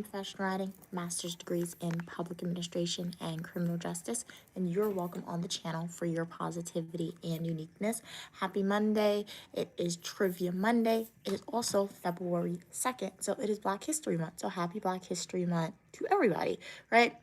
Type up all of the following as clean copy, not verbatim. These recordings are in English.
professional writing, master's degrees in public administration and criminal justice, and you're welcome on the channel for your positivity and uniqueness. Happy Monday. It is Trivia Monday. It is also February 2nd, so it is Black History Month. So happy Black History Month to everybody, right?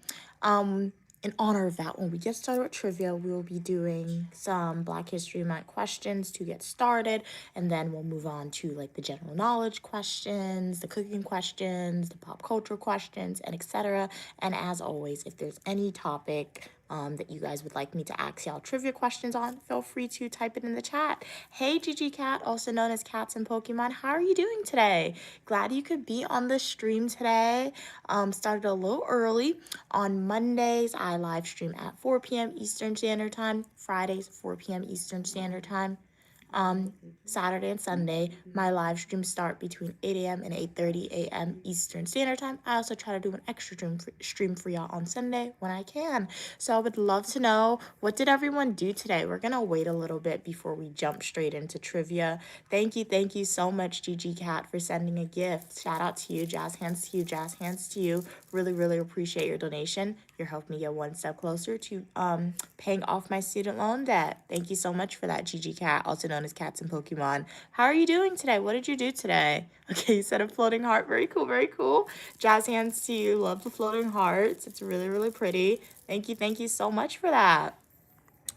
In honor of that, when we get started with trivia, we will be doing some Black History Month questions to get started, and then we'll move on to like the general knowledge questions, the cooking questions, the pop culture questions, and etc. And as always, if there's any topic that you guys would like me to ask y'all trivia questions on, feel free to type it in the chat. Hey, Gigi Cat, also known as Cats and Pokemon, how are you doing today? Glad you could be on the stream today. Started a little early. On Mondays, I live stream at 4 p.m. Eastern Standard Time. Fridays, 4 p.m. Eastern Standard Time. Saturday and Sunday, my live streams start between 8 a.m. and 8:30 a.m. Eastern Standard Time. I also try to do an extra stream for y'all on Sunday when I can. So I would love to know, what did everyone do today? We're going to wait a little bit before we jump straight into trivia. Thank you so much, Gigi Cat, for sending a gift. Shout out to you, jazz hands to you, jazz hands to you. Really appreciate your donation. You're helping me get one step closer to paying off my student loan debt. Thank you so much for that, Gigi Cat, also known as Cats and Pokemon. How are you doing today? What did you do today? Okay, you said a floating heart. Very cool. Jazz hands to you. Love the floating hearts. It's really pretty. Thank you so much for that.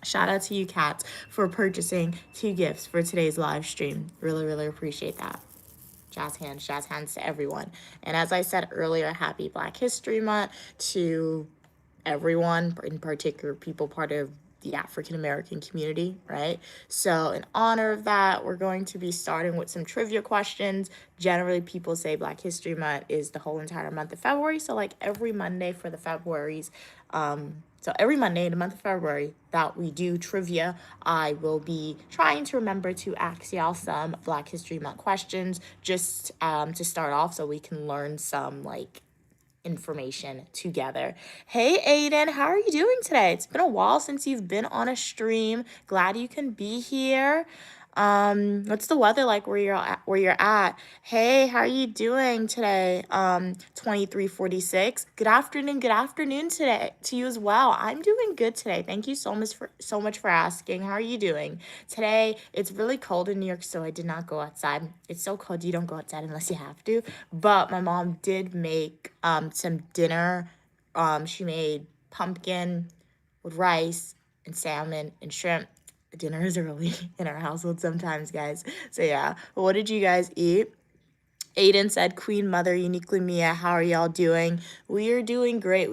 Shout out to you, Cats, for purchasing 2 gifts for today's live stream. Really appreciate that. Jazz hands to everyone. And as I said earlier, happy Black History Month to everyone, in particular people part of the African American community, right? So in honor of that, we're going to be starting with some trivia questions. Generally, people say Black History Month is the whole entire month of February. So like every Monday for the Februaries, so every Monday in the month of February that we do trivia, I will be trying to remember to ask y'all some Black History Month questions just to start off so we can learn some like information together. Hey Aiden, how are you doing today? It's been a while since you've been on a stream. Glad you can be here. What's the weather like where you're at? Hey, how are you doing today? 2346. Good afternoon today to you as well. I'm doing good today. Thank you so much for asking. How are you doing? Today it's really cold in New York, so I did not go outside. It's so cold you don't go outside unless you have to. But my mom did make some dinner. She made pumpkin with rice and salmon and shrimp. Dinner is early in our household sometimes, guys. So yeah, what did you guys eat? Aiden said, Queen Mother, Uniquely Mia, how are y'all doing? We are doing great.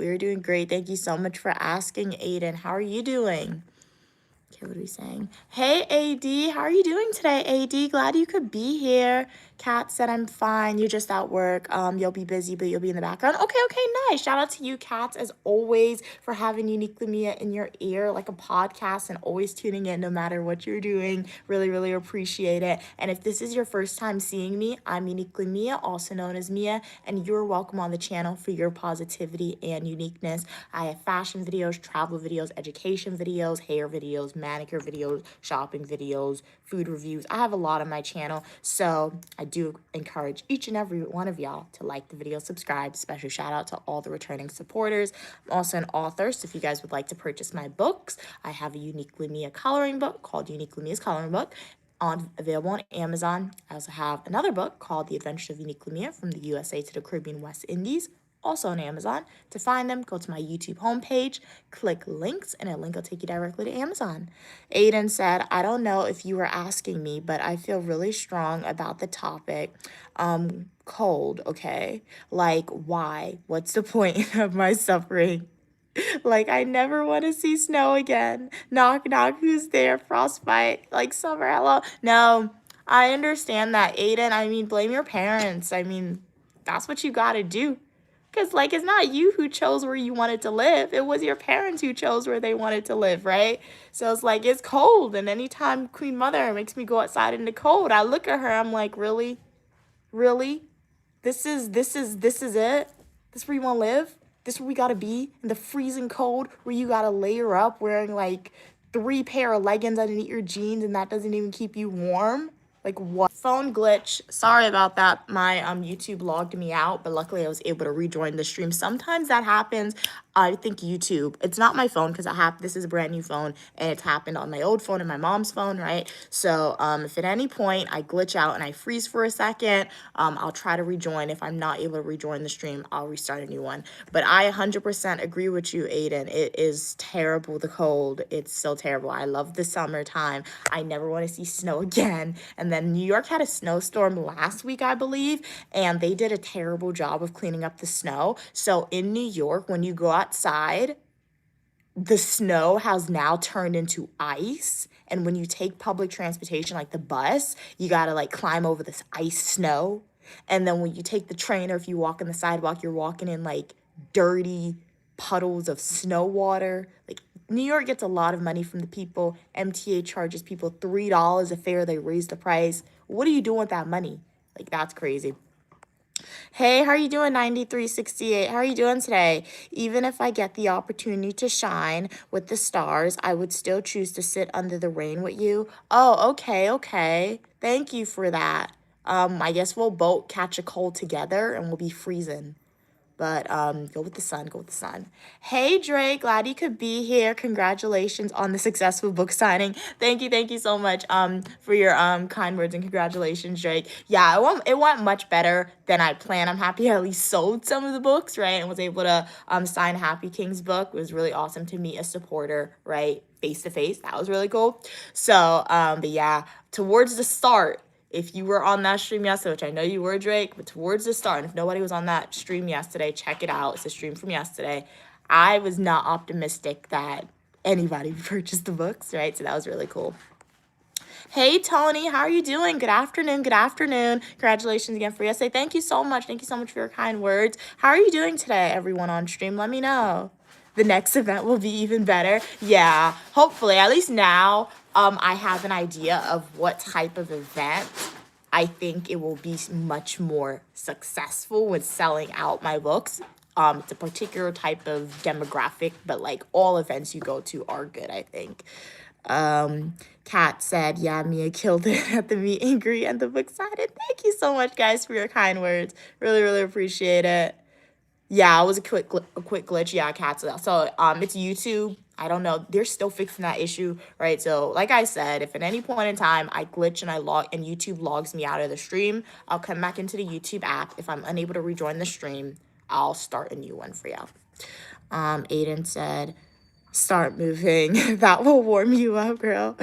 Thank you so much for asking, Aiden. How are you doing? Okay, what are we saying? Hey, AD, how are you doing today, AD? Glad you could be here. Kat said, I'm fine. You're just at work. You'll be busy, but you'll be in the background. Okay, nice. Shout out to you, Kat, as always, for having Uniquely Mia in your ear like a podcast and always tuning in no matter what you're doing. Really appreciate it. And if this is your first time seeing me, I'm Uniquely Mia, also known as Mia, and you're welcome on the channel for your positivity and uniqueness. I have fashion videos, travel videos, education videos, hair videos, manicure videos, shopping videos, food reviews. I have a lot on my channel, so I do encourage each and every one of y'all to like the video, subscribe. Special shout out to all the returning supporters. I'm also an author, so if you guys would like to purchase my books, I have a Uniquely Mia coloring book called Uniquely Mia's Coloring Book, available on Amazon. I also have another book called The Adventures of Uniquely Mia from the USA to the Caribbean West Indies, also on Amazon. To find them, go to my YouTube homepage, click links, and a link will take you directly to Amazon. Aiden said, I don't know if you were asking me, but I feel really strong about the topic. Cold, okay? Like, why? What's the point of my suffering? Like, I never want to see snow again. Knock, who's there? Frostbite, like summer, hello. No, I understand that, Aiden. I mean, blame your parents. I mean, that's what you gotta do. Because, like, it's not you who chose where you wanted to live. It was your parents who chose where they wanted to live, right? So it's like, it's cold. And anytime Queen Mother makes me go outside in the cold, I look at her, I'm like, really? This is it? This is where you want to live? This is where we gotta be? In the freezing cold where you gotta layer up wearing like 3 pair of leggings underneath your jeans and that doesn't even keep you warm? Like what? Phone glitch. Sorry about that. My YouTube logged me out, but luckily I was able to rejoin the stream. Sometimes that happens. I think YouTube. It's not my phone because this is a brand new phone and it's happened on my old phone and my mom's phone, right? So if at any point I glitch out and I freeze for a second, I'll try to rejoin. If I'm not able to rejoin the stream, I'll restart a new one. But I 100% agree with you, Aiden. It is terrible, the cold. It's so terrible. I love the summertime. I never want to see snow again. And then New York had a snowstorm last week, I believe, and they did a terrible job of cleaning up the snow. So in New York, when you go outside, the snow has now turned into ice. And when you take public transportation, like the bus, you got to like climb over this ice snow. And then when you take the train or if you walk on the sidewalk, you're walking in like dirty puddles of snow water. Like New York gets a lot of money from the people. MTA charges people $3 a fare. They raise the price. What are you doing with that money? Like, that's crazy. Hey, how are you doing, 9368? How are you doing today? Even if I get the opportunity to shine with the stars, I would still choose to sit under the rain with you. Oh, okay. Thank you for that. I guess we'll both catch a cold together and we'll be freezing. But go with the sun. Hey, Drake, glad you could be here. Congratulations on the successful book signing. Thank you so much for your kind words, and congratulations, Drake. Yeah, it went much better than I planned. I'm happy I at least sold some of the books, right, and was able to sign Happy King's book. It was really awesome to meet a supporter, right, face to face. That was really cool. So, but yeah, towards the start, if you were on that stream yesterday, which I know you were, Drake, but towards the start, and if nobody was on that stream yesterday, check it out. It's a stream from yesterday. I was not optimistic that anybody would purchase the books, right? So that was really cool. Hey, Tony, how are you doing? Good afternoon. Congratulations again for yesterday. Thank you so much for your kind words. How are you doing today, everyone on stream? Let me know. The next event will be even better. Yeah, hopefully, at least now, I have an idea of what type of event I think it will be much more successful with selling out my books. It's a particular type of demographic, but like all events you go to are good, I think. Kat said, yeah, Mia killed it at the meet and greet and the book signing. Thank you so much, guys, for your kind words. Really appreciate it. Yeah, it was a quick glitch. Yeah, Kat. So it's YouTube. I don't know. They're still fixing that issue, right? So like I said, if at any point in time I glitch and YouTube logs me out of the stream, I'll come back into the YouTube app. If I'm unable to rejoin the stream, I'll start a new one for you. Aiden said, start moving. That will warm you up, girl.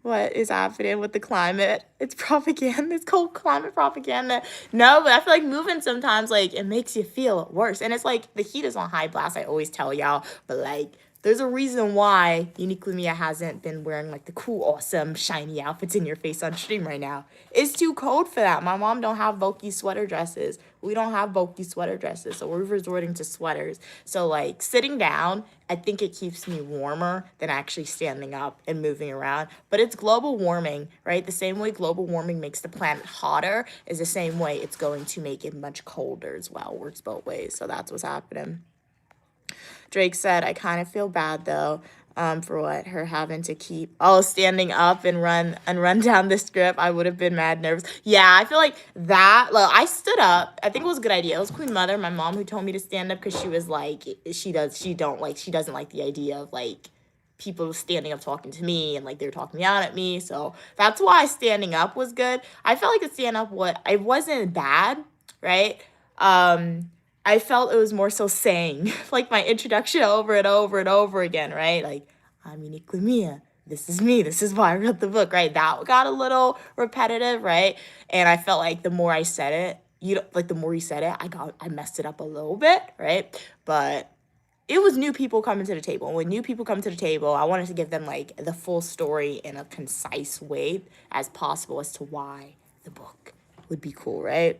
What is happening with the climate? It's propaganda. It's cold climate propaganda. No, but I feel like moving sometimes, like, it makes you feel worse. And it's like the heat is on high blast, I always tell y'all. But like, there's a reason why Uniquely Mia hasn't been wearing like the cool, awesome, shiny outfits in your face on stream right now. It's too cold for that. My mom don't have bulky sweater dresses. We don't have bulky sweater dresses, so we're resorting to sweaters. So like sitting down, I think it keeps me warmer than actually standing up and moving around. But it's global warming, right? The same way global warming makes the planet hotter is the same way it's going to make it much colder as well. Works both ways. So that's what's happening. Drake said, I kind of feel bad though, for what her having to keep standing up and run down the script. I would have been mad nervous. Yeah, I feel like that. Well, I stood up. I think it was a good idea. It was Queen Mother, my mom, who told me to stand up because she was like, she doesn't like the idea of like people standing up talking to me and like they're talking down at me. So that's why standing up was good. I felt like the stand up it wasn't bad, right? I felt it was more so saying like my introduction over and over again, right? Like, I'm Uniquely Mia. This is me. This is why I wrote the book, right? That got a little repetitive, right? And I felt like the more I said it, the more you said it, I messed it up a little bit, right? But it was new people coming to the table. And when new people come to the table, I wanted to give them like the full story in a concise way as possible as to why the book would be cool, right?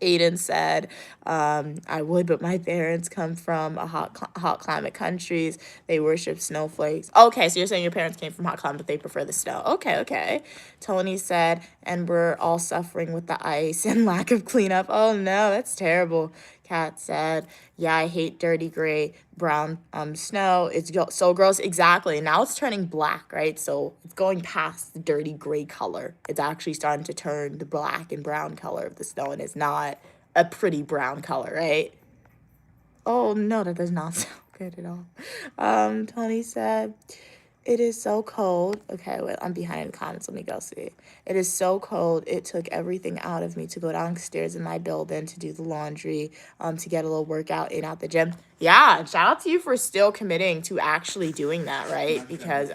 Aiden said, I would, but my parents come from hot climate countries. They worship snowflakes. Okay, so you're saying your parents came from hot climate, but they prefer the snow. Okay. Tony said, and we're all suffering with the ice and lack of cleanup. Oh no, that's terrible. Kat said, yeah, I hate dirty gray brown snow. It's so gross. Exactly. Now it's turning black, right? So it's going past the dirty gray color. It's actually starting to turn the black and brown color of the snow, and it's not a pretty brown color, right? Oh no, that does not sound good at all. Tony said, it is so cold. Okay, wait, I'm behind in the comments. Let me go see. It is so cold. It took everything out of me to go downstairs in my building to do the laundry, to get a little workout in at the gym. Yeah, and shout out to you for still committing to actually doing that, right? Because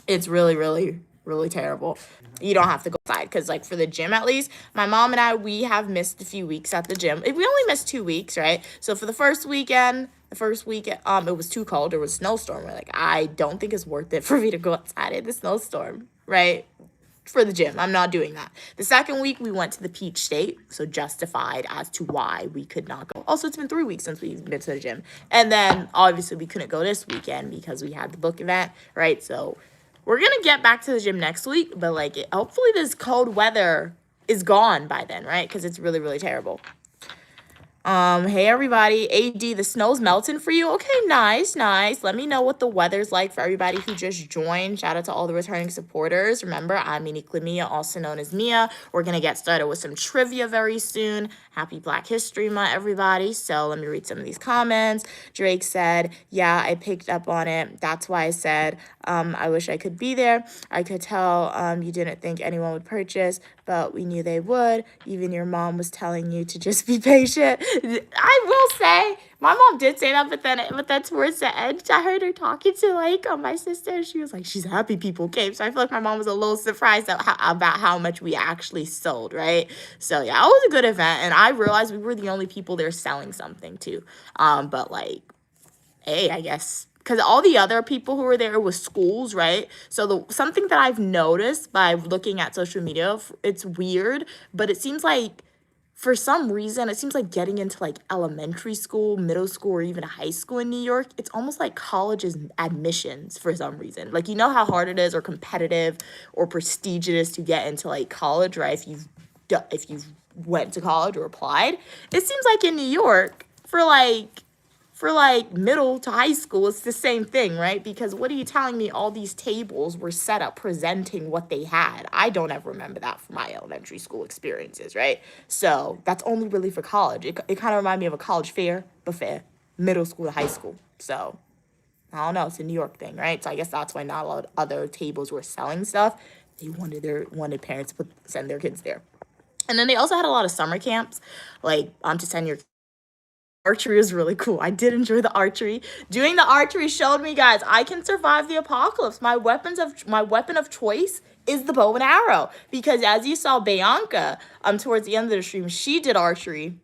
it's really, really, really terrible. You don't have to go outside because, like, for the gym at least, my mom and I, we have missed a few weeks at the gym. We only missed 2 weeks, right? So for the first week, it was too cold. There was a snowstorm. We're like, I don't think it's worth it for me to go outside in the snowstorm, right? For the gym. I'm not doing that. The second week, we went to the Peach State, so justified as to why we could not go. Also, it's been 3 weeks since we've been to the gym. And then, obviously, we couldn't go this weekend because we had the book event, right? So we're going to get back to the gym next week, but, like, hopefully this cold weather is gone by then, right? Because it's really, really terrible. Hey everybody, AD, the snow's melting for you? Okay, nice. Let me know what the weather's like for everybody who just joined. Shout out to all the returning supporters. Remember, I'm Uniquely Mia, also known as Mia. We're gonna get started with some trivia very soon. Happy Black History Month, everybody. So let me read some of these comments. Drake said, yeah, I picked up on it. That's why I said, I wish I could be there. I could tell you didn't think anyone would purchase, but we knew they would. Even your mom was telling you to just be patient. I will say, my mom did say that, but then towards the end, I heard her talking to, like, my sister, and she was like, she's happy people came. So I feel like my mom was a little surprised about how much we actually sold, right? So yeah, it was a good event, and I realized we were the only people there selling something too. But, like, hey, I guess, because all the other people who were there was schools, right? So something that I've noticed by looking at social media, it's weird, but it seems like, for some reason, it seems like getting into, like, elementary school, middle school, or even high school in New York, it's almost like college's admissions for some reason. Like, you know how hard it is or competitive or prestigious to get into, like, college, right? If you've went to college or applied. It seems like in New York, for middle to high school, it's the same thing, right? Because what are you telling me all these tables were set up presenting what they had? I don't ever remember that from my elementary school experiences, right? So that's only really for college. It kind of reminded me of a college fair, buffet, middle school to high school. So I don't know, it's a New York thing, right? So I guess that's why not a lot of other tables were selling stuff. They wanted parents to send their kids there. And then they also had a lot of summer camps, like to send your archery was really cool. I did enjoy the archery. Doing the archery showed me, guys, I can survive the apocalypse. My weapon of choice is the bow and arrow. Because as you saw Bianca, towards the end of the stream, she did archery.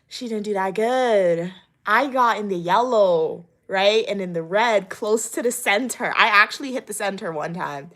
She didn't do that good. I got in the yellow, right? And in the red, close to the center. I actually hit the center one time.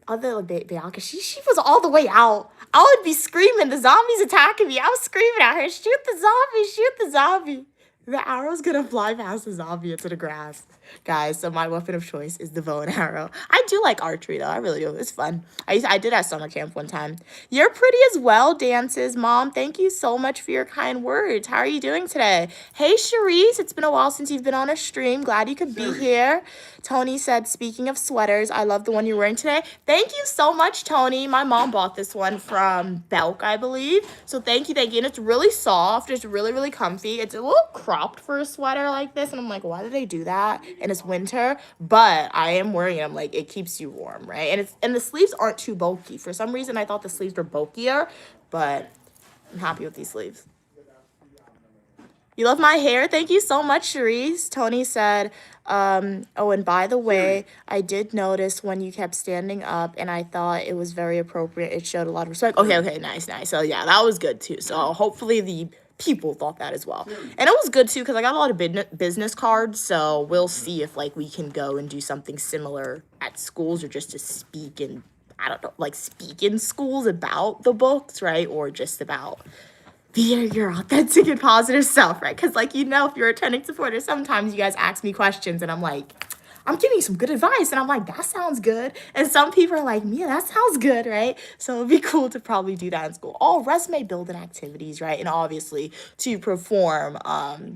Other Bianca, she was all the way out. I would be screaming, the zombie's attacking me. I was screaming at her, shoot the zombie. The arrow's gonna fly past the zombie into the grass. Guys, so my weapon of choice is the bow and arrow. I do like archery, though. I really do. It's fun. I did at summer camp one time. You're pretty as well, Dances. Mom, thank you so much for your kind words. How are you doing today? Hey, Cherise. It's been a while since you've been on a stream. Glad you could be here. Tony said, speaking of sweaters, I love the one you're wearing today. Thank you so much, Tony. My mom bought this one from Belk, I believe. So thank you. And it's really soft. It's really, really comfy. It's a little cropped for a sweater like this. And I'm like, why did they do that? And it's winter, but I am wearing it. I'm like, it keeps you warm, right? And the sleeves aren't too bulky. For some reason, I thought the sleeves were bulkier, but I'm happy with these sleeves. You love my hair? Thank you so much, Cherise. Tony said, oh, and by the way, I did notice when you kept standing up, and I thought it was very appropriate. It showed a lot of respect. Okay, nice. So, yeah, that was good, too. So, hopefully the people thought that as well. And it was good, too, because I got a lot of business cards, so we'll see if, like, we can go and do something similar at schools or just to speak in, I don't know, like, speak in schools about the books, right, or just about be your authentic and positive self, right? Because, like, if you're a returning supporter, sometimes you guys ask me questions, and I'm like, I'm giving you some good advice. And I'm like, that sounds good. And some people are like, Mia, that sounds good, right? So it'd be cool to probably do that in school. All resume building activities, right? And obviously to perform,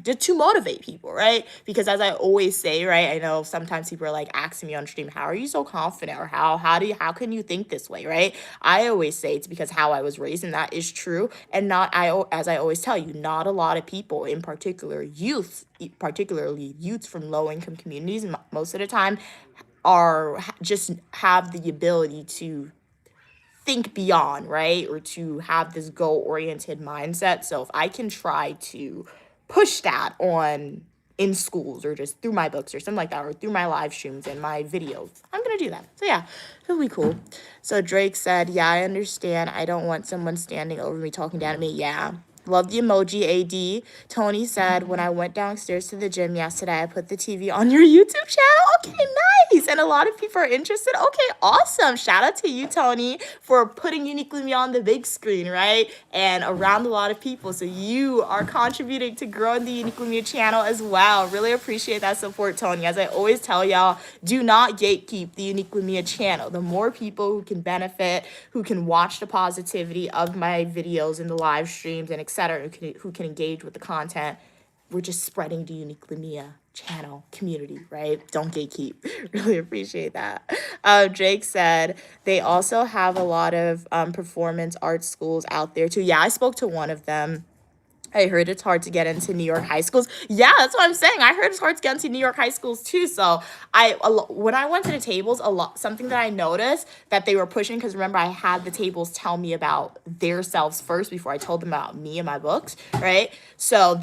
to motivate people, right? Because as I always say, right, I know sometimes people are like asking me on stream, how are you so confident? Or how can you think this way, right? I always say it's because how I was raised, and that is true. And as I always tell you, not a lot of people, in particular youth, particularly youths from low income communities, most of the time just have the ability to think beyond, right? Or to have this goal oriented mindset. So if I can try to push that on in schools or just through my books or something like that, or through my live streams and my videos, I'm gonna do that. So yeah, it'll be cool. So Drake said, yeah, I understand. I don't want someone standing over me talking down at me. Yeah. Love the emoji, AD. Tony said, when I went downstairs to the gym yesterday, I put the TV on your YouTube channel. Okay, nice. And a lot of people are interested. Okay, awesome. Shout out to you, Tony, for putting Uniquely Me on the big screen, right? And around a lot of people. So you are contributing to growing the Uniquely Me channel as well. Really appreciate that support, Tony. As I always tell y'all, do not gatekeep the Uniquely Me channel. The more people who can benefit, who can watch the positivity of my videos and the live streams and etc., who can engage with the content, we're just spreading the Uniquely Mia channel community, right? Don't gatekeep. Really appreciate that. Jake said they also have a lot of performance arts schools out there too. Yeah, I spoke to one of them. I heard it's hard to get into New York high schools. Yeah, that's what I'm saying. I heard it's hard to get into New York high schools too. So when I went to the tables, something that I noticed that they were pushing, because remember I had the tables tell me about their selves first before I told them about me and my books, right? So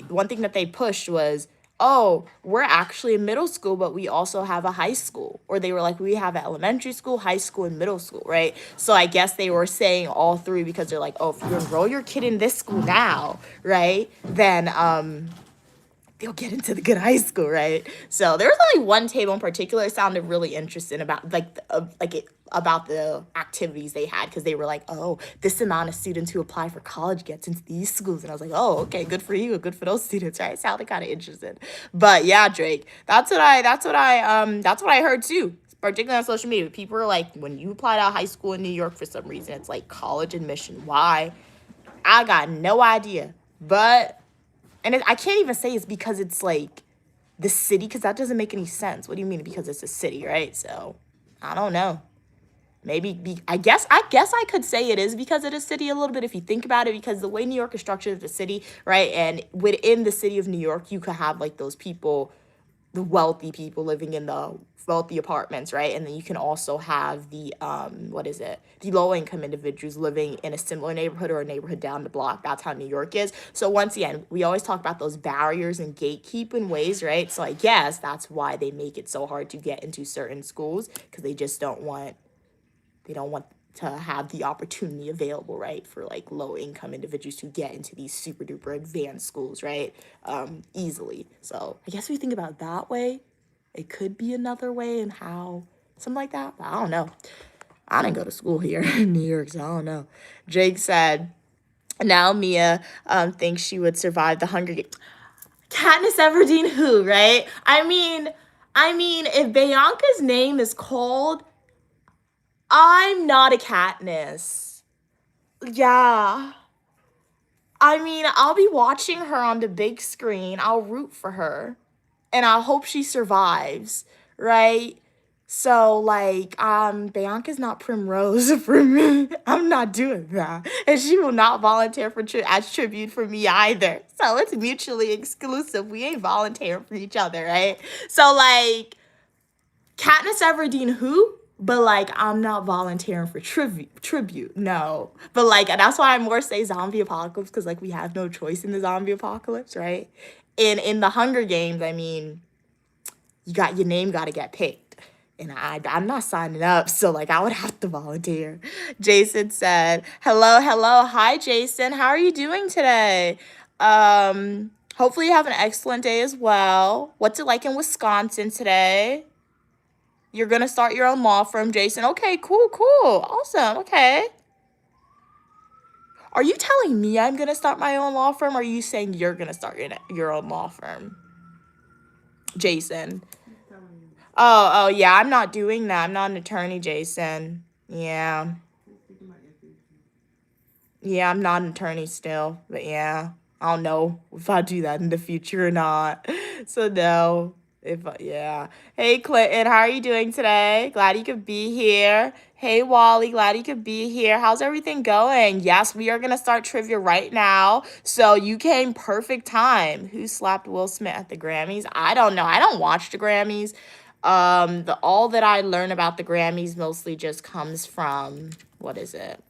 one thing that they pushed was, oh, we're actually in middle school, but we also have a high school. Or they were like, we have an elementary school, high school, and middle school, right? So I guess they were saying all three because they're like, oh, if you enroll your kid in this school now, right, then they'll get into the good high school, right? So there was only one table in particular that sounded really interesting about about the activities they had, because they were like, oh, this amount of students who apply for college gets into these schools. And I was like, oh, okay, good for you, good for those students, right? It sounded kind of interesting. But yeah, Drake, that's what I heard too. Particularly on social media, people are like, when you apply to high school in New York, for some reason, it's like college admission. Why? I got no idea. But I can't even say it's because it's like the city, because that doesn't make any sense. What do you mean because it's a city, right? So I don't know. Maybe I guess I could say it is because of the city a little bit if you think about it, because the way New York is structured as a city, right? And within the city of New York, you could have like those people, the wealthy people living in the wealthy apartments, right? And then you can also have the the low income individuals living in a similar neighborhood or a neighborhood down the block. That's how New York is. So once again, we always talk about those barriers and gatekeeping ways, right? So I guess that's why they make it so hard to get into certain schools, because they don't want to have the opportunity available, right, for like low income individuals to get into these super duper advanced schools, right, easily. So I guess if you think about it that way, it could be another way, and how something like that. But I don't know. I didn't go to school here in New York, so I don't know. Jake said, now Mia thinks she would survive the Hunger Games. Katniss Everdeen who, right? I mean, if Bianca's name is called, I'm not a Katniss. Yeah. I mean, I'll be watching her on the big screen. I'll root for her. And I hope she survives, right? So, like, Bianca's not Primrose for me. I'm not doing that. And she will not volunteer as tribute for me either. So, it's mutually exclusive. We ain't volunteering for each other, right? So, like, Katniss Everdeen who? But, like, I'm not volunteering for tribute, no. But, like, that's why I more say zombie apocalypse, because, like, we have no choice in the zombie apocalypse, right? And in the Hunger Games, I mean, your name got to get picked. And I'm not signing up, so, like, I would have to volunteer. Jason said, hello. Hi, Jason. How are you doing today? Hopefully you have an excellent day as well. What's it like in Wisconsin today? You're going to start your own law firm, Jason. Okay, cool. Awesome. Okay. Are you telling me I'm going to start my own law firm, or are you saying you're going to start your own law firm? Jason. Oh, yeah, I'm not doing that. I'm not an attorney, Jason. Yeah. Yeah, I'm not an attorney still, but yeah, I don't know if I do that in the future or not. So no, yeah. Hey Clinton, how are you doing today? Glad you could be here. Hey Wally, glad you could be here. How's everything going? Yes, we are gonna start trivia right now. So you came perfect time. Who slapped Will Smith at the Grammys? I don't know. I don't watch the Grammys. The all that I learn about the Grammys mostly just comes from what is it?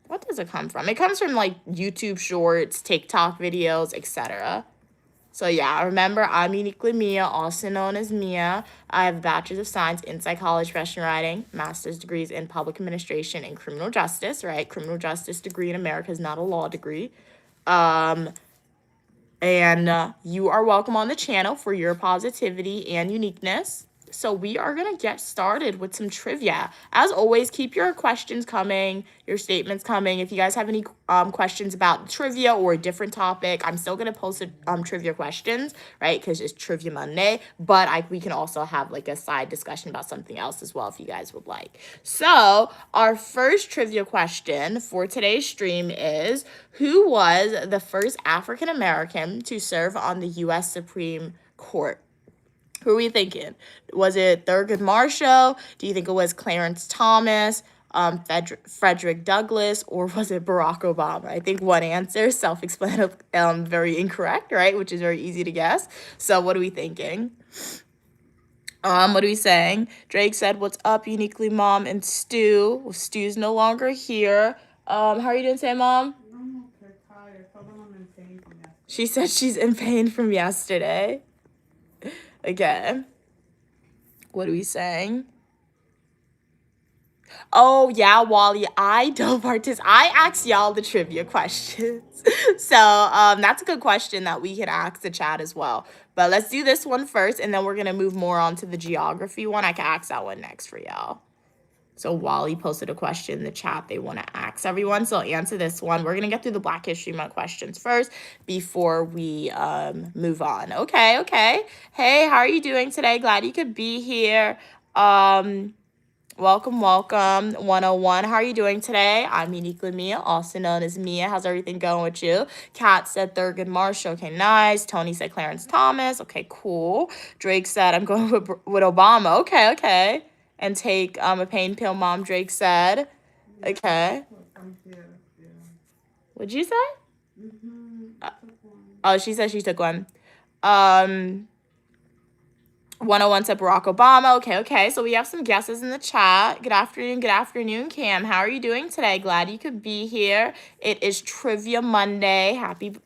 What does it come from? It comes from like YouTube shorts, TikTok videos, etc. So yeah, remember, I'm Uniquely Mia, also known as Mia. I have a Bachelor's of Science in Psychology, Professional Writing, Master's degrees in Public Administration and Criminal Justice, right? Criminal Justice degree in America is not a law degree. And you are welcome on the channel for your positivity and uniqueness. So we are going to get started with some trivia. As always, keep your questions coming, your statements coming. If you guys have any questions about trivia or a different topic, I'm still going to post trivia questions, right? Because it's Trivia Monday. But we can also have like a side discussion about something else as well if you guys would like. So our first trivia question for today's stream is, who was the first African American to serve on the U.S. Supreme Court? Who are we thinking? Was it Thurgood Marshall? Do you think it was Clarence Thomas, Frederick Douglass, or was it Barack Obama? I think one answer, self-explanatory, very incorrect, right? Which is very easy to guess. So what are we thinking? What are we saying? Drake said, "What's up, Uniquely Mom and Stu?" Well, Stu's no longer here. How are you doing today, Mom? I'm okay, tired. Tell them I'm in pain from yesterday. She said she's in pain from yesterday. Okay. What are we saying? Oh, yeah, Wally, I don't participate. I asked y'all the trivia questions. So that's a good question that we can ask the chat as well. But let's do this one first, and then we're going to move more on to the geography one. I can ask that one next for y'all. So Wally posted a question in the chat they want to ask everyone. So I'll answer this one. We're going to get through the Black History Month questions first before we move on. Okay. Hey, how are you doing today? Glad you could be here. Welcome. 101. How are you doing today? I'm Uniquely Mia, also known as Mia. How's everything going with you? Kat said Thurgood Marshall. Okay, nice. Tony said Clarence Thomas. Okay, cool. Drake said I'm going with Obama. Okay. And take a pain pill, Mom, Drake said. Okay. What'd you say? Oh, she said she took one. 101 said Barack Obama. Okay. So we have some guesses in the chat. Good afternoon, Cam. How are you doing today? Glad you could be here. It is Trivia Monday. Happy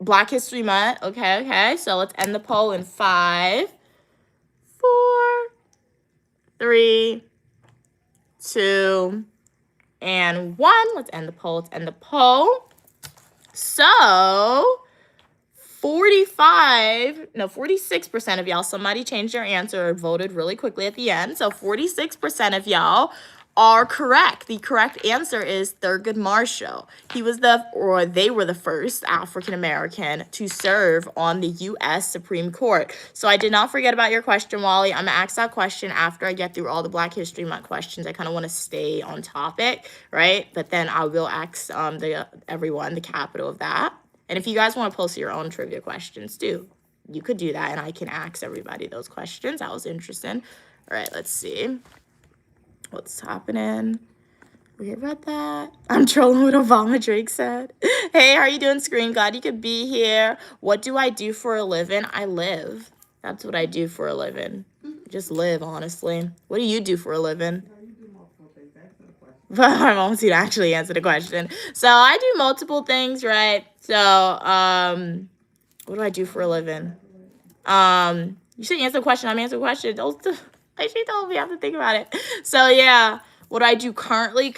Black History Month. Okay. So let's end the poll in 5, 4, 3, 2, and 1. Let's end the poll. So 46% of y'all, somebody changed their answer or voted really quickly at the end. So 46% of y'all are correct. The correct answer is Thurgood Marshall. They were the first African American to serve on the U.S. Supreme Court. So I did not forget about your question, Wally. I'm gonna ask that question after I get through all the Black History Month questions. I kind of want to stay on topic, right? But then I will ask everyone the capital of that. And if you guys want to post your own trivia questions too, you could do that, and I can ask everybody those questions. That was interesting. All right, let's see what's happening. We read that. I'm trolling with Obama, Drake said. Hey, how are you doing, Screen? Glad you could be here. What do I do for a living? I live. That's what I do for a living. Just live, honestly. What do you do for a living? But my mom to actually answer the question. So I do multiple things, right? So what do I do for a living? You should answer the question. I'm answering the question. She told me I have to think about it. So yeah, what do I do currently?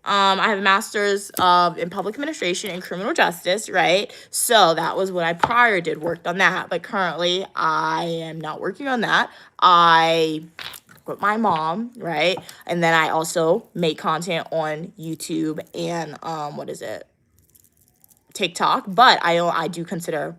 I have a master's in public administration and criminal justice, right? So that was what I prior did, worked on that. But currently I am not working on that. I with my mom, right? And then I also make content on YouTube and TikTok. But I do consider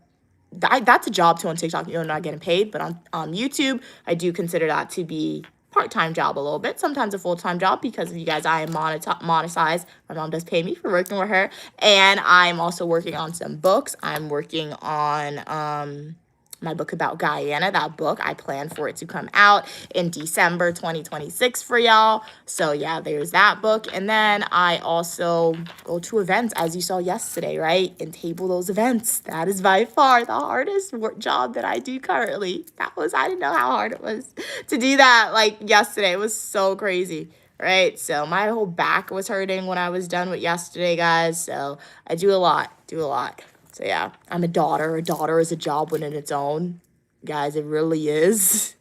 that's a job too on TikTok. You're not getting paid, but on YouTube, I do consider that to be part-time job a little bit, sometimes a full-time job, because of you guys, I am monetized. My mom does pay me for working with her, and I'm also working on some books. I'm working on my book about Guyana. That book, I plan for it to come out in December 2026 for y'all. So yeah, there's that book. And then I also go to events, as you saw yesterday, right? And table those events. That is by far the hardest job that I do currently. I didn't know how hard it was to do that like yesterday. It was so crazy. Right, so my whole back was hurting when I was done with yesterday, guys. So I do a lot. So yeah, I'm a daughter. A daughter is a job within its own. Guys, it really is.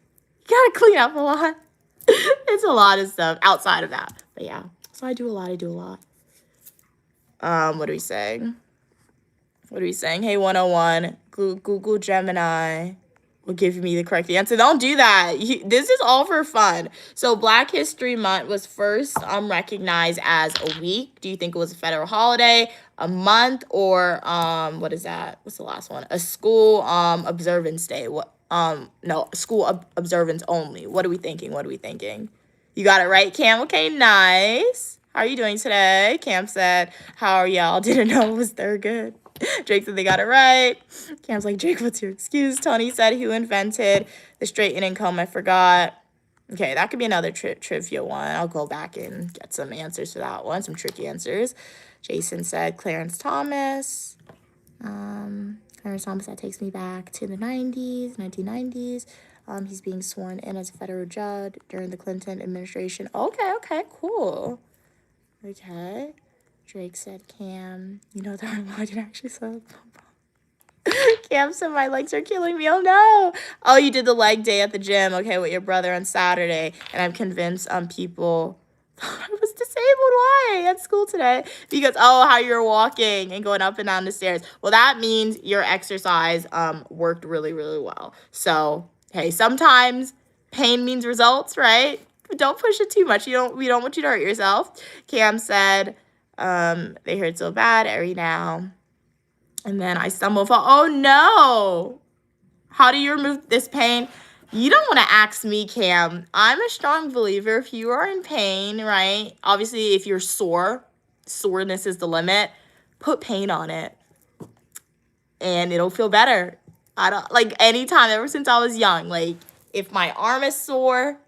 You gotta clean up a lot. It's a lot of stuff outside of that. But yeah, so I do a lot. What are we saying? Hey, 101, Google Gemini will give me the correct answer. Don't do that. This is all for fun. So Black History Month was first recognized as a week. Do you think it was a federal holiday, a month, or what is that? What's the last one? A school observance day. No, school observance only. What are we thinking? You got it right, Cam. Okay, nice. How are you doing today? Cam said, how are y'all? Didn't know it was third good. Drake said they got it right. Cam's like, Drake, what's your excuse? Tony said, who invented the straightening comb? I forgot. Okay, that could be another trivia one. I'll go back and get some answers for that one, some tricky answers. Jason said Clarence Thomas. Clarence Thomas, that takes me back to the 1990s. He's being sworn in as a federal judge during the Clinton administration. Okay, cool. Okay. Drake said, Cam, you know that I didn't actually say Cam said, my legs are killing me. Oh, no. Oh, you did the leg day at the gym, okay, with your brother on Saturday. And I'm convinced people thought I was disabled. Why? At school today. Because, how you're walking and going up and down the stairs. Well, that means your exercise worked really, really well. So, hey, sometimes pain means results, right? But don't push it too much. We don't want you to hurt yourself. Cam said, they hurt so bad every now. And then I stumble fall. Oh no! How do you remove this pain? You don't want to ask me, Cam. I'm a strong believer. If you are in pain, right? Obviously, if you're soreness is the limit. Put pain on it, and it'll feel better. I don't anytime ever since I was young. Like if my arm is sore,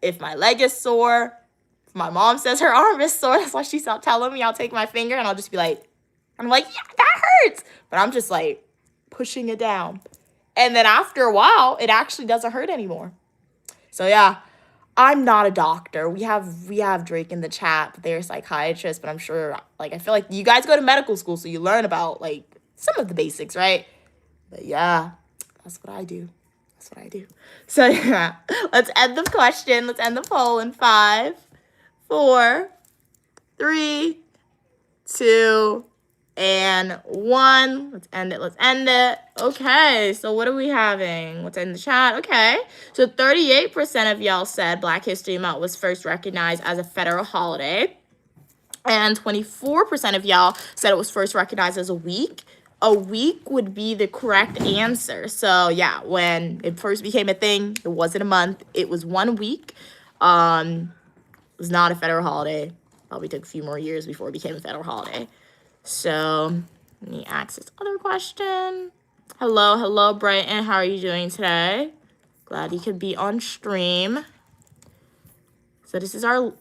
if my leg is sore. My mom says her arm is sore. That's why she stopped telling me. I'll take my finger and I'll just be like, yeah, that hurts. But I'm just like pushing it down. And then after a while, it actually doesn't hurt anymore. So yeah, I'm not a doctor. We have Drake in the chat, but they're psychiatrists. But I'm sure, I feel like you guys go to medical school, so you learn about some of the basics, right? But yeah, that's what I do. So yeah, let's end the question. Let's end the poll in 5, 4, 3, 2, and 1. Let's end it. Okay, so what are we having? What's in the chat? Okay, so 38% of y'all said Black History Month was first recognized as a federal holiday. And 24% of y'all said it was first recognized as a week. A week would be the correct answer. So yeah, when it first became a thing, it wasn't a month. It was 1 week. It was not a federal holiday. Probably took a few more years before it became a federal holiday. So let me ask this other question. Hello, Brighton. How are you doing today? Glad you could be on stream. So this is our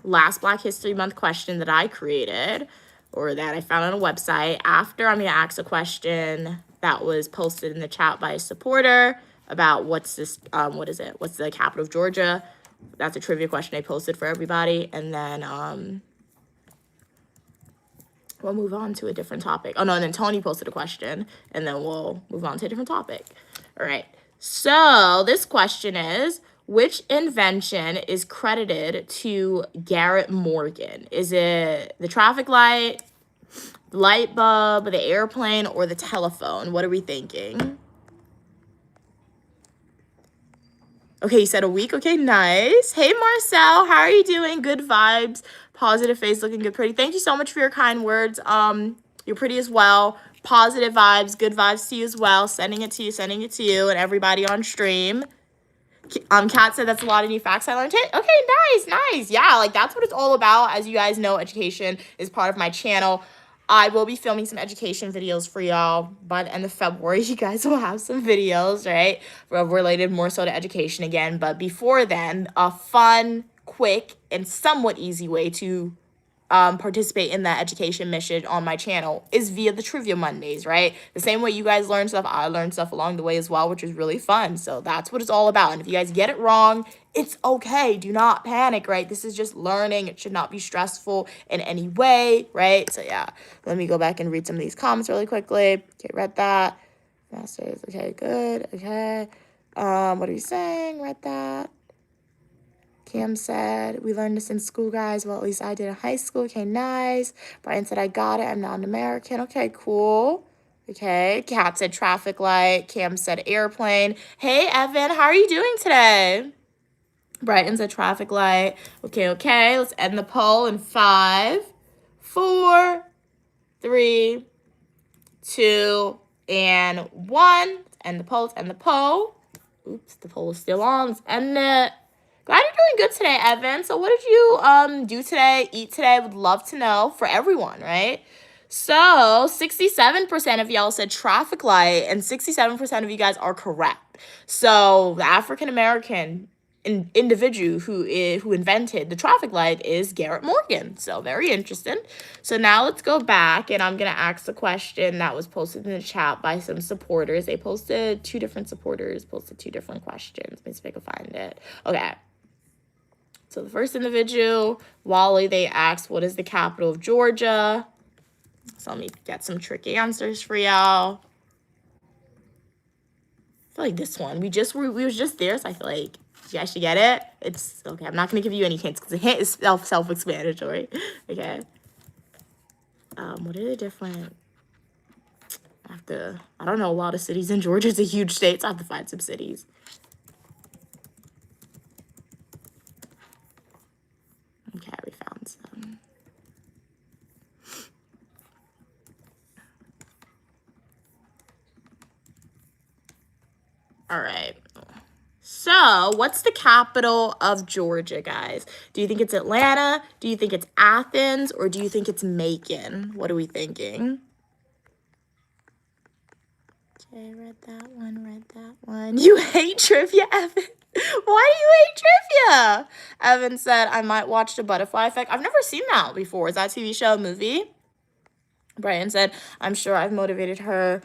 last Black History Month question that I created, or that I found on a website. After, I'm going to ask a question that was posted in the chat by a supporter about what's the capital of Georgia. That's a trivia question I posted for everybody. And then we'll move on to a different topic. Oh, no, and then Tony posted a question, and then we'll move on to a different topic. All right. So this question is, which invention is credited to Garrett Morgan? Is it the traffic light, the light bulb, the airplane, or the telephone? What are we thinking? Okay, you said a week. Okay, nice. Hey, Marcel, how are you doing? Good vibes, positive face, looking good, pretty. Thank you so much for your kind words. You're pretty as well. Positive vibes, good vibes to you as well. Sending it to you, and everybody on stream. Kat said that's a lot of new facts I learned. Okay, nice. Yeah, like that's what it's all about. As you guys know, education is part of my channel. I will be filming some education videos for y'all by the end of February. You guys will have some videos, right? Related more so to education again. But before then, a fun, quick, and somewhat easy way to participate in that education mission on my channel is via the Trivia Mondays, right? The same way you guys learn stuff, I learn stuff along the way as well, which is really fun. So that's what it's all about. And if you guys get it wrong, it's okay. Do not panic, right? This is just learning. It should not be stressful in any way, right? So yeah, let me go back and read some of these comments really quickly. Okay, read that. Masters, okay, good, okay. What are you saying? Read that. Cam said, we learned this in school, guys. Well, at least I did in high school. Okay, nice. Brian said, I got it. I'm not an American. Okay, cool. Okay, Kat said traffic light. Cam said airplane. Hey, Evan, how are you doing today? Brighton said traffic light. Okay. Let's end the poll in 5, 4, 3, 2, and 1. Let's end the poll. Oops, the poll is still on. Let's end it. Glad you're doing good today, Evan. So what did you do today, eat today? Would love to know for everyone, right? So 67% of y'all said traffic light, and 67% of you guys are correct. So the African-American individual who invented the traffic light is Garrett Morgan. So very interesting. So now let's go back, and I'm going to ask the question that was posted in the chat by some supporters. They posted two different questions. Let me see if I can find it. Okay. So the first individual, Wally, they asked, what is the capital of Georgia? So let me get some tricky answers for y'all. I feel like this one, we was just there, so I feel like you guys should get it. It's okay. I'm not going to give you any hints because the hint is self-explanatory. Okay. What are the different? I don't know a lot of cities in Georgia. It's a huge state, so I have to find some cities. Okay, we found some. All right. So, what's the capital of Georgia, guys? Do you think it's Atlanta? Do you think it's Athens? Or do you think it's Macon? What are we thinking? Okay, read that one. You hate trivia, Evan? Why do you hate trivia? Evan said, I might watch The Butterfly Effect. I've never seen that before. Is that a TV show, movie? Brian said, I'm sure I've motivated her.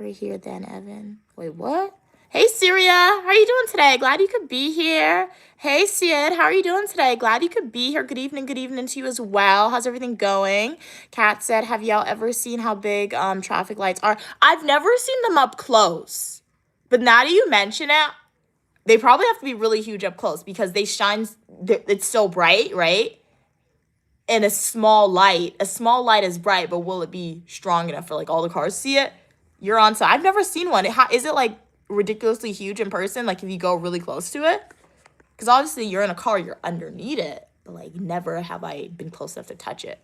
Here then, Evan. Wait, what? Hey, Syria. How are you doing today? Glad you could be here. Hey, Sid. How are you doing today? Glad you could be here. Good evening to you as well. How's everything going? Kat said, have y'all ever seen how big traffic lights are? I've never seen them up close. But now that you mention it, they probably have to be really huge up close because they shine. It's so bright, right? And a small light is bright, but will it be strong enough for like all the cars to see it? You're on. So I've never seen one. Is it like ridiculously huge in person? Like if you go really close to it? Because obviously you're in a car, you're underneath it. But like never have I been close enough to touch it.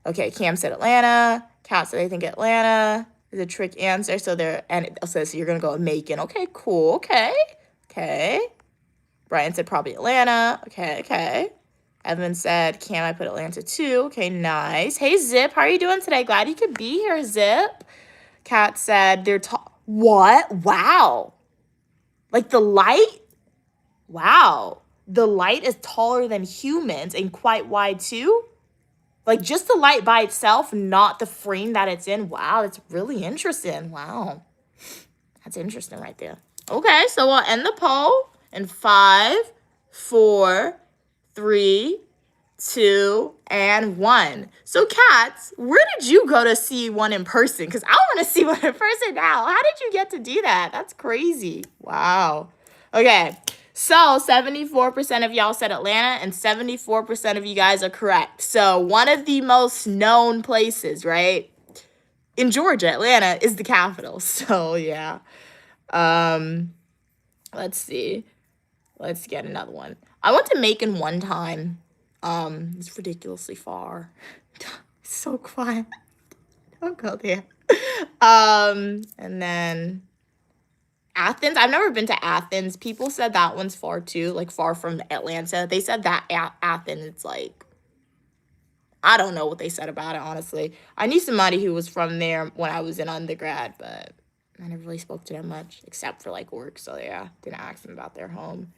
Okay, Cam said Atlanta. Kat said I think Atlanta is a trick answer. So you're gonna go with Macon. Okay, cool. Okay. Brian said probably Atlanta. Okay. Evan said, can I put Atlanta too? Okay, nice. Hey, Zip, how are you doing today? Glad you could be here, Zip. Kat said, they're tall. What? Wow. Like the light? Wow. The light is taller than humans and quite wide too? Like just the light by itself, not the frame that it's in. Wow, that's really interesting. Wow. That's interesting right there. Okay, so we'll end the poll in 5, 4, 3, 2, and 1. So, Kat, where did you go to see one in person? Because I want to see one in person now. How did you get to do that? That's crazy. Wow. Okay, so 74% of y'all said Atlanta, and 74% of you guys are correct. So, one of the most known places, right, in Georgia, Atlanta, is the capital. So, yeah. Let's see. Let's get another one. I went to Macon one time. It's ridiculously far. so quiet. Don't go there. And then Athens. I've never been to Athens. People said that one's far too, like far from Atlanta. They said that Athens, it's like, I don't know what they said about it, honestly. I knew somebody who was from there when I was in undergrad, but I never really spoke to them much, except for like work. So yeah, didn't ask them about their home.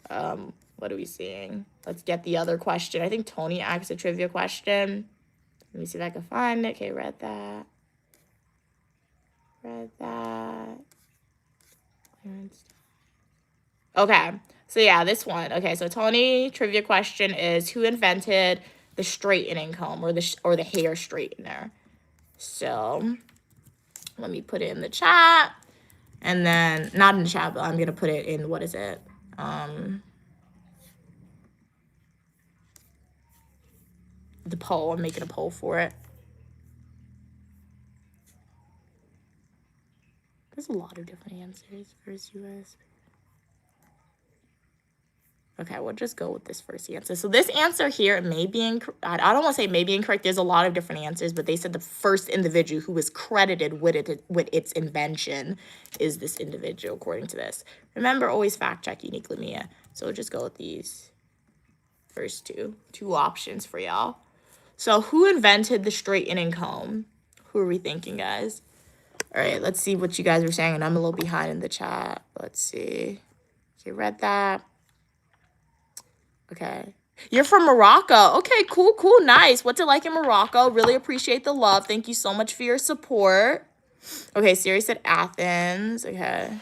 What are we seeing? Let's get the other question. I think Tony asked a trivia question. Let me see if I can find it. Okay, read that. Okay, so yeah, this one. Okay, so Tony trivia question is, who invented the straightening comb or the hair straightener? So let me put it in the chat, and then not in the chat, but I'm gonna put it in, what is it? The poll. I'm making a poll for it. There's a lot of different answers. First US. Okay, we'll just go with this first answer. So this answer here may be incorrect. I don't want to say maybe incorrect. There's a lot of different answers, but they said the first individual who was credited with its invention is this individual, according to this. Remember, always fact check Unique Lamia. So we'll just go with these first two options for y'all. So who invented the straightening comb? Who are we thinking, guys? All right, let's see what you guys are saying. And I'm a little behind in the chat. Let's see. Okay, read that. Okay. You're from Morocco. Okay, cool, nice. What's it like in Morocco? Really appreciate the love. Thank you so much for your support. Okay, Siri said Athens. Okay.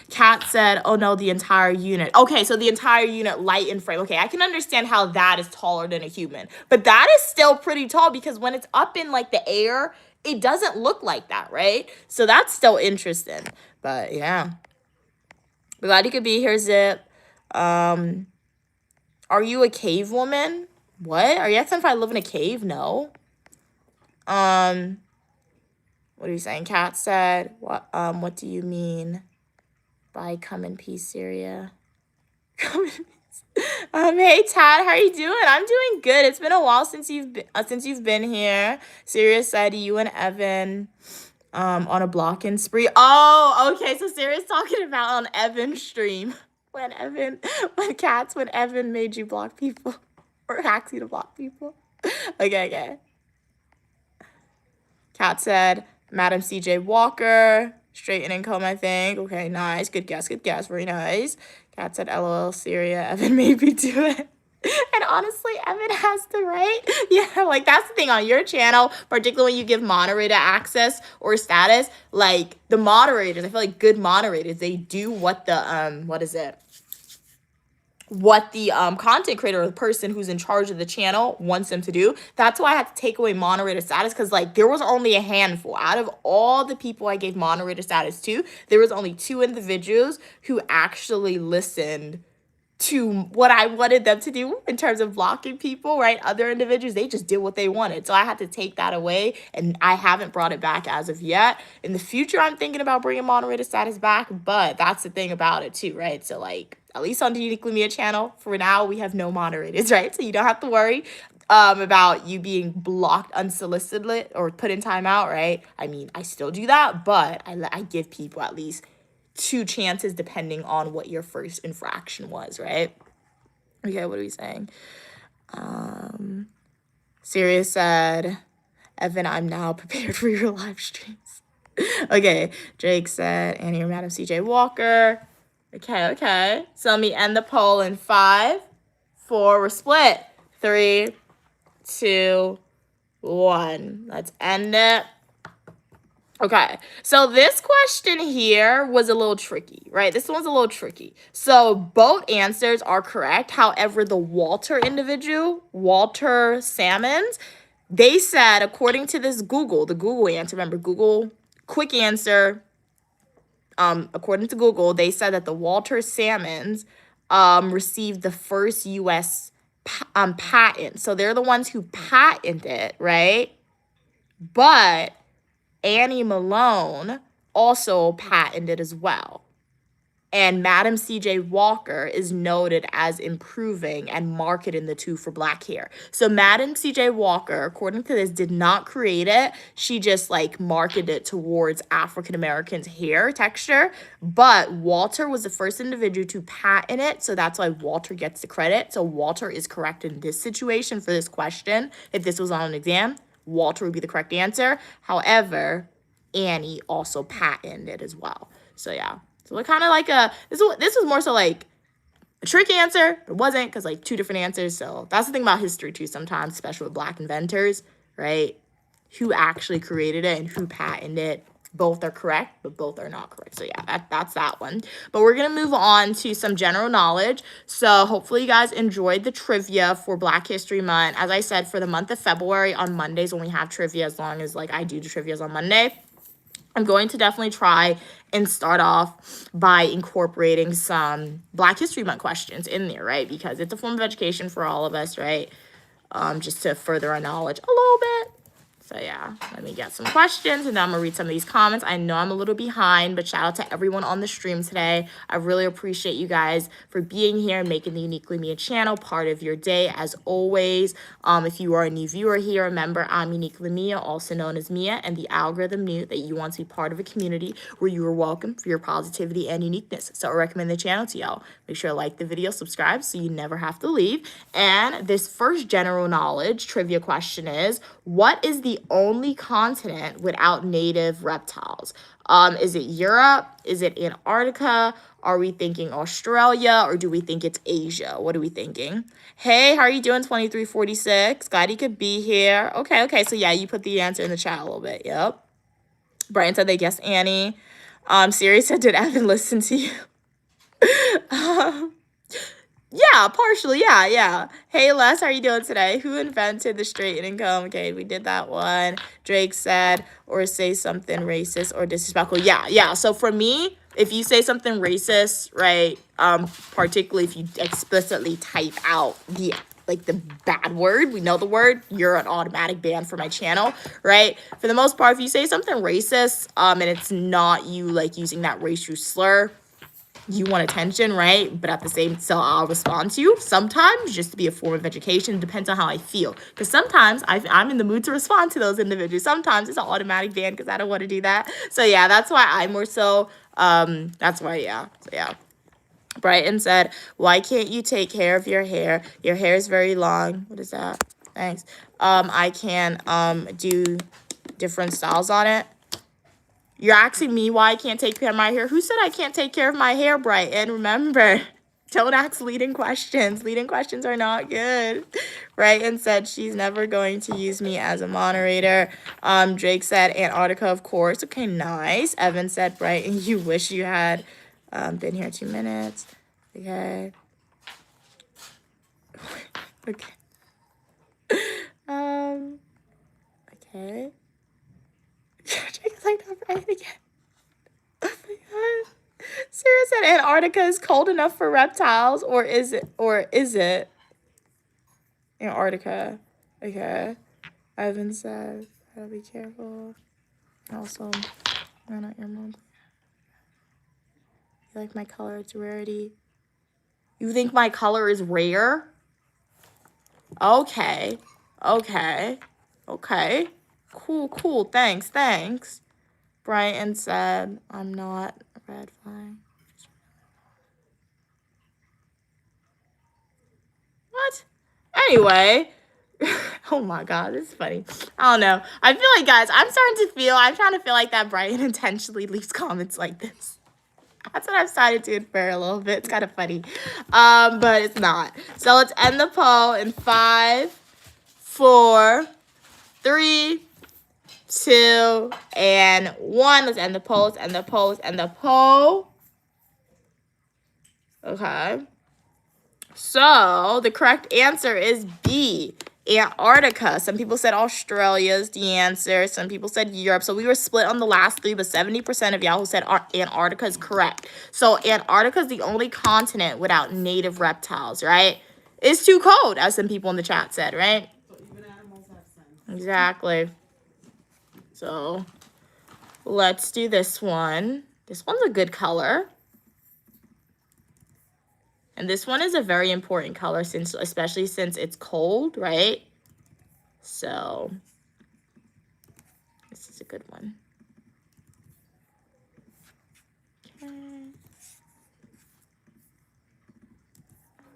Kat said, oh no, the entire unit. Okay, so the entire unit, light and frame. Okay, I can understand how that is taller than a human. But that is still pretty tall because when it's up in like the air, it doesn't look like that, right? So that's still interesting. But yeah. Glad you could be here, Zip. Are you a cave woman? What? Are you asking if I live in a cave? No. What are you saying? Kat said, what do you mean by come in peace, Syria? Come in peace. Hey Tad, how are you doing? I'm doing good. It's been a while since you've been here. Syria said you and Evan on a blocking spree. Oh, okay. So Syria's talking about on Evan's stream. When Evan made you block people or hacks you to block people. Okay. Kat said, Madam CJ Walker, straightening comb, I think. Okay, nice. Good guess. Very nice. Kat said, LOL, Syria, Evan made me do it. And honestly, Evan has the right. Yeah, like that's the thing on your channel, particularly when you give moderator access or status, like the moderators, I feel like good moderators, they do what the, what the content creator or the person who's in charge of the channel wants them to do. That's why I had to take away moderator status, because like there was only a handful out of all the people I gave moderator status to. There was only 2 individuals who actually listened to what I wanted them to do in terms of blocking people, right? Other individuals, they just did what they wanted. So I had to take that away, and I haven't brought it back as of yet. In the future, I'm thinking about bringing moderator status back, but that's the thing about it too, right? So like, at least on the Unique Lamia channel, for now, we have no moderators, right? So you don't have to worry about you being blocked unsolicited or put in timeout, right? I mean, I still do that, but I give people at least 2 chances depending on what your first infraction was, right? Okay, what are we saying? Sirius said, Evan, I'm now prepared for your live streams. Okay, Jake said, and you're Madam CJ Walker. Okay. So let me end the poll in 5, 4, we're split. 3, 2, 1. Let's end it. Okay, so this question here was a little tricky, right? This one's a little tricky. So both answers are correct. However, the Walter individual, Walter Salmons, they said, according to this the Google answer, remember Google, quick answer, according to Google, they said that the Walter Salmons received the first U.S. patent. So they're the ones who patented it, right? But Annie Malone also patented as well. And Madam C.J. Walker is noted as improving and marketing the two for black hair. So Madam C.J. Walker, according to this, did not create it. She just like marketed it towards African Americans' hair texture. But Walter was the first individual to patent it. So that's why Walter gets the credit. So Walter is correct in this situation for this question. If this was on an exam, Walter would be the correct answer. However, Annie also patented it as well. So yeah. So we're kind of like this was more so like a trick answer. It wasn't, because like two different answers. So that's the thing about history too sometimes, especially with black inventors, right? Who actually created it and who patented it. Both are correct, but both are not correct. So yeah, that's that one. But we're going to move on to some general knowledge. So hopefully you guys enjoyed the trivia for Black History Month. As I said, for the month of February on Mondays when we have trivia, as long as like I do the trivias on Monday, I'm going to definitely try and start off by incorporating some Black History Month questions in there, right? Because it's a form of education for all of us, right? Just to further our knowledge a little bit. So yeah, let me get some questions and then I'm gonna read some of these comments. I know I'm a little behind, but shout out to everyone on the stream today. I really appreciate you guys for being here and making the Uniquely Mia channel part of your day as always. If you are a new viewer here, remember I'm Uniquely Mia, also known as Mia, and the algorithm knew that you want to be part of a community where you are welcome for your positivity and uniqueness. So I recommend the channel to y'all. Make sure to like the video, subscribe so you never have to leave. And this first general knowledge trivia question is, what is the only continent without native reptiles? Is it Europe? Is it Antarctica? Are we thinking Australia, or do we think it's Asia? What are we thinking? Hey, how are you doing, 2346? Glad you could be here. Okay. So yeah, you put the answer in the chat a little bit. Yep. Brian said they guessed Annie. Siri said, did Evan listen to you? Yeah, partially. Yeah. Hey, Les, how are you doing today? Who invented the straightening comb? Okay, we did that one. Drake said, or say something racist or disrespectful. Yeah. So for me, if you say something racist, right, particularly if you explicitly type out the bad word, we know the word, you're an automatic ban for my channel, right? For the most part, if you say something racist, and it's not you like using that racial slur, you want attention, right? But at the same, so I'll respond to you sometimes just to be a form of education. It depends on how I feel, because sometimes I'm in the mood to respond to those individuals. Sometimes it's an automatic ban because I don't want to do that. So yeah, that's why I'm more so that's why. Yeah. So yeah, Brighton said, why can't you take care of your hair? Your hair is very long. What is that? Thanks. I can do different styles on it. You're asking me why I can't take care of my hair. Who said I can't take care of my hair, Brighton? Remember, don't ask leading questions. Leading questions are not good. Brighton said she's never going to use me as a moderator. Drake said Antarctica, of course. Okay, nice. Evan said, Brighton, you wish you had been here 2 minutes. Okay. Okay. Okay. Drake's like, not Brighton again. Oh my god. Sarah said Antarctica is cold enough for reptiles, or is it Antarctica? Okay. Ivan said, gotta be careful. Also, why not your mom? You like my color? It's rarity. You think my color is rare? Okay. Cool. Thanks. Brian said, I'm not a red flag. What? Anyway. Oh my god, this is funny. I don't know. I feel like, guys, I'm trying to feel like that Brian intentionally leaves comments like this. That's what I've started to infer a little bit. It's kind of funny. But it's not. So let's end the poll in 5, 4, 3, 2, and 1. Let's end the poll. Okay. So the correct answer is B, Antarctica. Some people said Australia is the answer. Some people said Europe. So we were split on the last 3, but 70% of y'all who said Antarctica is correct. So Antarctica is the only continent without native reptiles, right? It's too cold, as some people in the chat said, right? So even animals have sense. Exactly. So let's do this one. This one's a good color. And this one is a very important color, especially since it's cold, right? So this is a good one. Okay.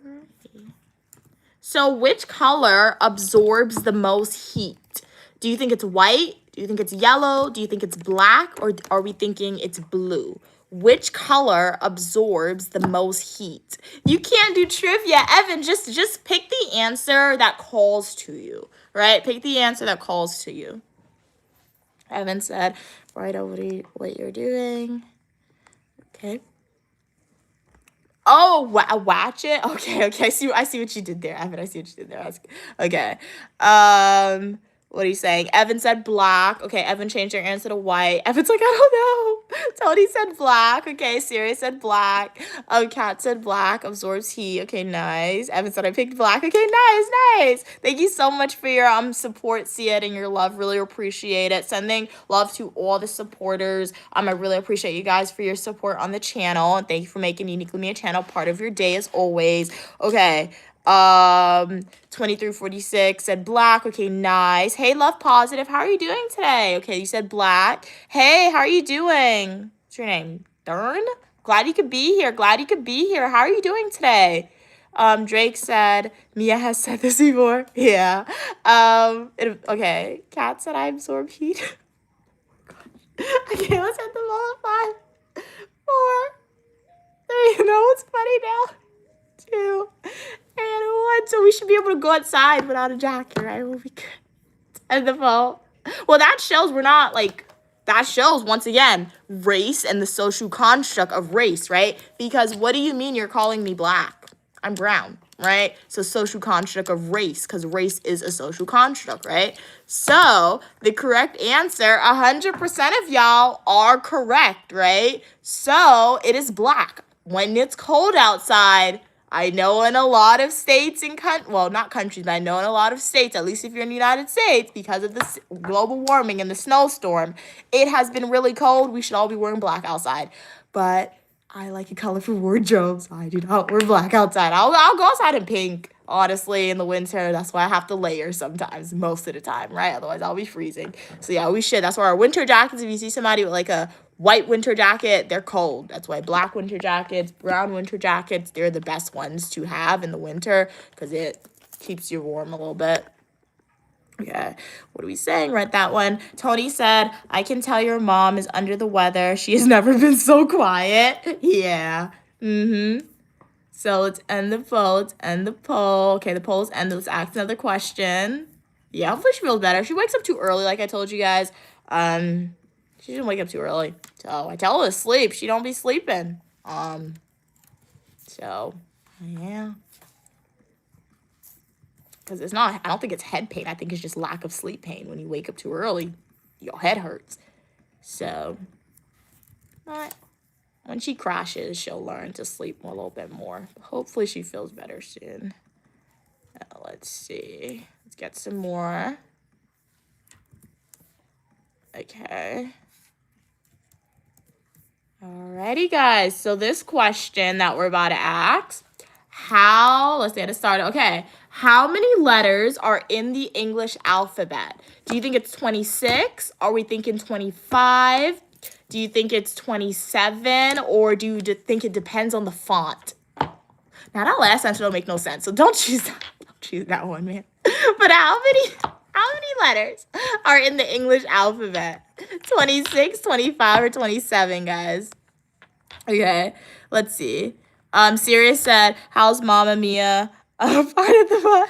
Alrighty. So which color absorbs the most heat? Do you think it's white? Do you think it's yellow? Do you think it's black? Or are we thinking it's blue? Which color absorbs the most heat? You can't do trivia, Evan. Just pick the answer that calls to you, right? Pick the answer that calls to you. Evan said, right over what you're doing. Okay. Oh, watch it. Okay. I see what you did there, Evan. I see what you did there. Okay. What are you saying? Evan said black. Okay, Evan changed their answer to white. Evan's like, I don't know. Tony said black. Okay, Siri said black. Kat said black. Absorbs heat. Okay, nice. Evan said I picked black. Okay, nice. Thank you so much for your support, Sia, and your love. Really appreciate it. Sending love to all the supporters. I really appreciate you guys for your support on the channel. And thank you for making Uniquely Me a channel part of your day as always. Okay. 2346 said black. Okay, nice. Hey, Love Positive, how are you doing today? Okay, you said black. Hey, how are you doing? What's your name? Dern? Glad you could be here. How are you doing today? Drake said, Mia has said this before. Yeah. Okay. Kat said I absorb heat. Okay, let's hit them all at 5, 4, 3. You know what's funny now? 2 and 1. So we should be able to go outside without a jacket, right? We'll be good. And the phone. Well, that shows that shows once again race and the social construct of race, right? Because what do you mean you're calling me black? I'm brown, right? So social construct of race, because race is a social construct, right? So the correct answer, 100% of y'all are correct, right? So it is black. When it's cold outside, I know in a lot of states and not countries, but I know in a lot of states, at least if you're in the United States, because of the global warming and the snowstorm, it has been really cold. We should all be wearing black outside. But I like a colorful wardrobe, so I do not wear black outside. I'll go outside in pink, honestly, in the winter. That's why I have to layer sometimes, most of the time, right? Otherwise, I'll be freezing. So yeah, we should. That's why our winter jackets, if you see somebody with like a white winter jacket, they're cold. That's why black winter jackets, brown winter jackets, they're the best ones to have in the winter because it keeps you warm a little bit. Okay, what are we saying? Read that one. Tony said, I can tell your mom is under the weather. She has never been so quiet. Yeah. So let's end the poll. Okay, the poll is ended. Let's ask another question. Yeah, hopefully she feels better. She wakes up too early, like I told you guys. She didn't wake up too early. So I tell her to sleep. She don't be sleeping. So yeah. Because it's not, I don't think it's head pain. I think it's just lack of sleep pain. When you wake up too early, your head hurts. So, but when she crashes, she'll learn to sleep a little bit more. Hopefully she feels better soon. Let's see. Let's get some more. Okay. Alrighty, guys. So this question that we're about to ask, let's get it started. Okay. How many letters are in the English alphabet? Do you think it's 26? Are we thinking 25? Do you think it's 27? Or do you think it depends on the font? Now, that last answer don't make no sense, so don't choose that. Don't choose that one, man. But how many letters are in the English alphabet? 26, 25, or 27, guys? Okay, let's see. Sirius said, how's Mama Mia? Part of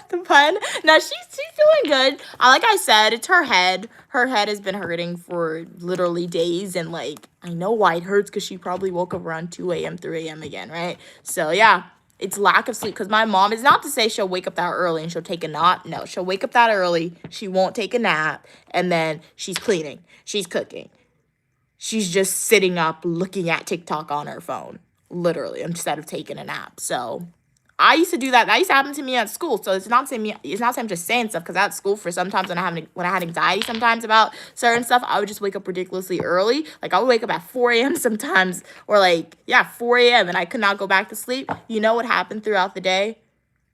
the pun. No, she's doing good. Like I said, it's her head. Her head has been hurting for literally days, and like I know why it hurts because she probably woke up around 2 a.m., 3 a.m. again, right? So yeah, it's lack of sleep. Because my mom is not to say she'll wake up that early and she'll take a nap. No, she'll wake up that early. She won't take a nap, and then she's cleaning. She's cooking. She's just sitting up looking at TikTok on her phone, literally, instead of taking a nap. So I used to do that. That used to happen to me at school. So it's not saying I'm just saying stuff, because at school, for sometimes when I had anxiety sometimes about certain stuff, I would just wake up ridiculously early. Like I would wake up at 4 a.m. sometimes, or 4 a.m. and I could not go back to sleep. You know what happened throughout the day?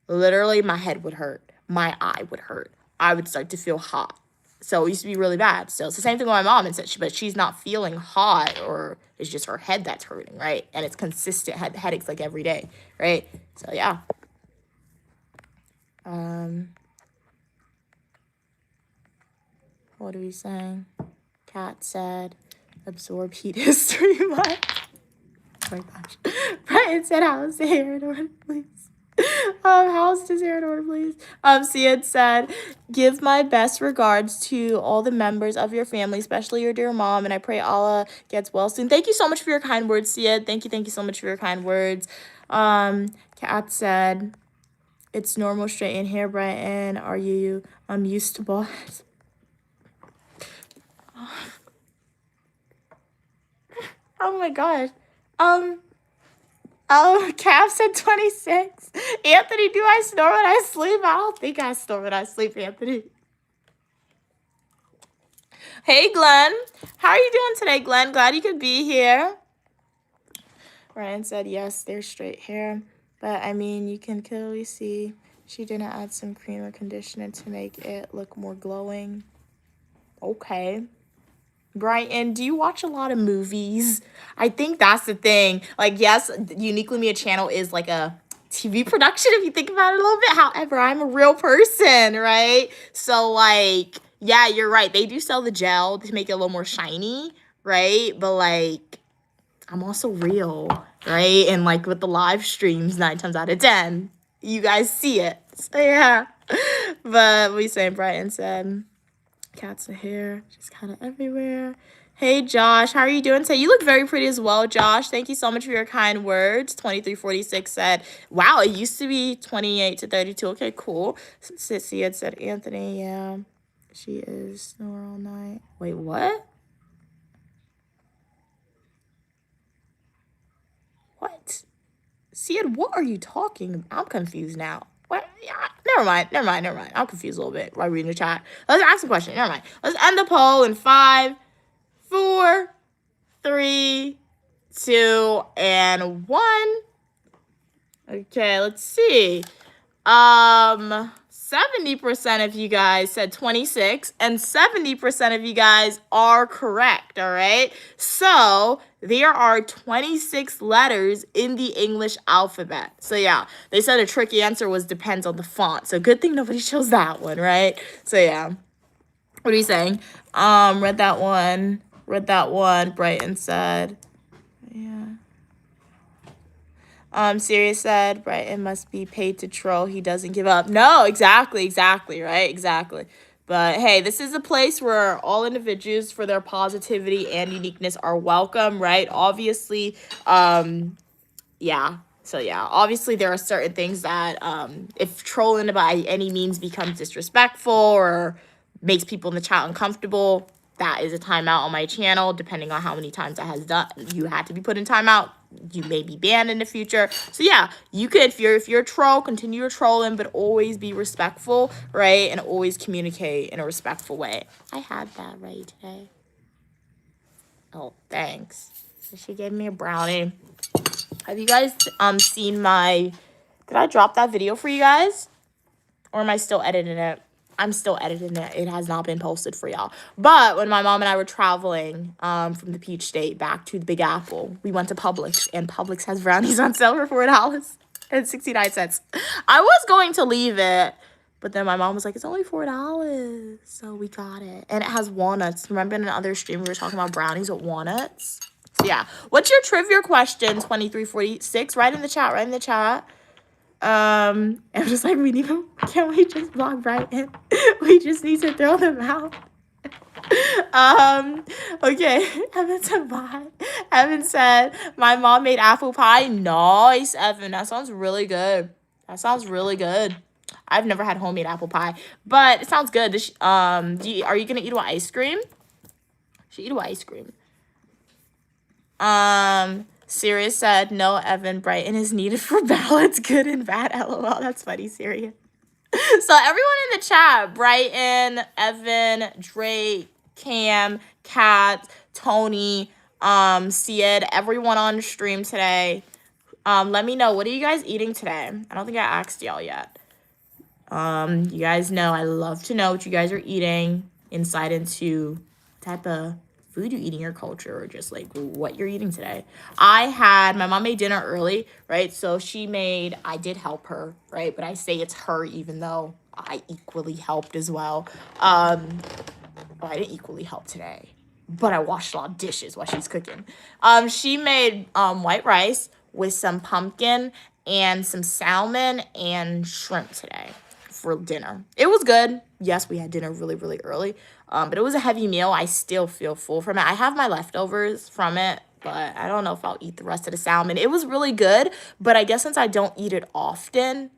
Literally, my head would hurt. My eye would hurt. I would start to feel hot. So it used to be really bad. So it's the same thing with my mom, but she's not feeling hot, or it's just her head that's hurting, right? And it's consistent headaches like every day, right? So yeah. What are we saying? Kat said, absorb heat history month. Oh my gosh. Brian said, how's the hair in order, please? How's this hair in order, please? Siad said, give my best regards to all the members of your family, especially your dear mom, and I pray Allah gets well soon. Thank you so much for your kind words, Siad. Thank you so much for your kind words. Kat said, it's normal straighten hair, Brian. Are you used to bald? Oh my gosh. Cav said 26. Anthony, do I snore when I sleep? I don't think I snore when I sleep, Anthony. Hey, Glenn. How are you doing today, Glenn? Glad you could be here. Ryan said, yes, they're straight hair. But, I mean, you can clearly see she didn't add some cream or conditioner to make it look more glowing. Okay. Brighton, do you watch a lot of movies? I think that's the thing. Like, yes, Uniquely Me, a channel is like a TV production if you think about it a little bit. However, I'm a real person, right? So, like, yeah, you're right. They do sell the gel to make it a little more shiny, right? But, like, I'm also real, right? And, like, with the live streams, 9 times out of 10, you guys see it. So, yeah. But we saying Brighton said... Cats of hair just kind of everywhere. Hey, Josh, how are you doing today? You look very pretty as well, Josh. Thank you so much for your kind words. 2346 said, wow, it used to be 28 to 32. Okay, cool. Sissy had said, Anthony, yeah, she is snore all night. Wait, what? What? Sid, what are you talking about? I'm confused now. What? Yeah, never mind. I'm confused a little bit while reading the chat. Let's ask a question. Never mind. Let's end the poll in 5, 4, 3, 2, and 1. Okay, let's see. 70% of you guys said 26, and 70% of you guys are correct, all right? So there are 26 letters in the English alphabet. So yeah, they said a tricky answer was depends on the font. So good thing nobody chose that one, right? So yeah. What are you saying? Read that one. Brighton said, yeah. Sirius said, Brighton must be paid to troll. He doesn't give up. No, exactly, right? Exactly. But hey, this is a place where all individuals for their positivity and uniqueness are welcome, right? Obviously, yeah. So yeah, obviously there are certain things that if trolling by any means becomes disrespectful or makes people in the chat uncomfortable, that is a timeout on my channel. Depending on how many times that has done, you had to be put in timeout. You may be banned in the future. So yeah, you could, if you're a troll, continue your trolling, but always be respectful, right? And always communicate in a respectful way. I had that right today. Oh, thanks. She gave me a brownie. Have you guys seen my... Did I drop that video for you guys? Or am I still editing it? I'm still editing it. It has not been posted for y'all. But when my mom and I were traveling from the Peach State back to the Big Apple, we went to Publix, and Publix has brownies on sale for $4.69. I was going to leave it, but then my mom was like, it's only $4. So we got it. And it has walnuts. Remember in another stream we were talking about brownies with walnuts? So yeah. What's your trivia question, 2346? Write in the chat. I'm just like, can't we just block Brighton? We just need to throw them out. Okay. Evan said bye. Evan said, my mom made apple pie. Nice, Evan. That sounds really good. I've never had homemade apple pie, but it sounds good. Are you gonna eat it with ice cream? She eat it with ice cream. Sirius said, no, Evan, Brighton is needed for ballots, good and bad, LOL. That's funny, Sirius. So everyone in the chat, Brighton, Evan, Drake, Cam, Kat, Tony, Sid, everyone on stream today. Let me know, what are you guys eating today? I don't think I asked y'all yet. You guys know I love to know what you guys are eating, insight into type of food you eat in your culture, or just like what you're eating today. My mom made dinner early, right? So I did help her, right? But I say it's her even though I equally helped as well. I didn't equally help today, but I washed a lot of dishes while she's cooking. She made white rice with some pumpkin and some salmon and shrimp today for dinner. It was good. Yes, we had dinner really, really early, but it was a heavy meal. I still feel full from it. I have my leftovers from it, but I don't know if I'll eat the rest of the salmon. It was really good, but I guess since I don't eat it often,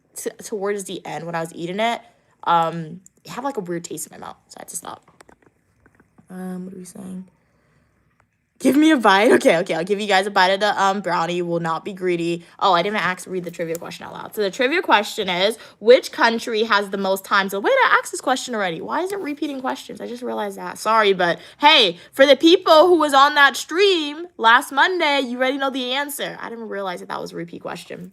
towards the end when I was eating it, it had like a weird taste in my mouth, so I had to stop. What are we saying? Give me a bite. Okay, I'll give you guys a bite of the brownie. Will not be greedy. Oh, I didn't read the trivia question out loud. So the trivia question is, which country has the most time? So wait, I asked this question already. Why is it repeating questions? I just realized that. Sorry, but hey, for the people who was on that stream last Monday, you already know the answer. I didn't realize that was a repeat question.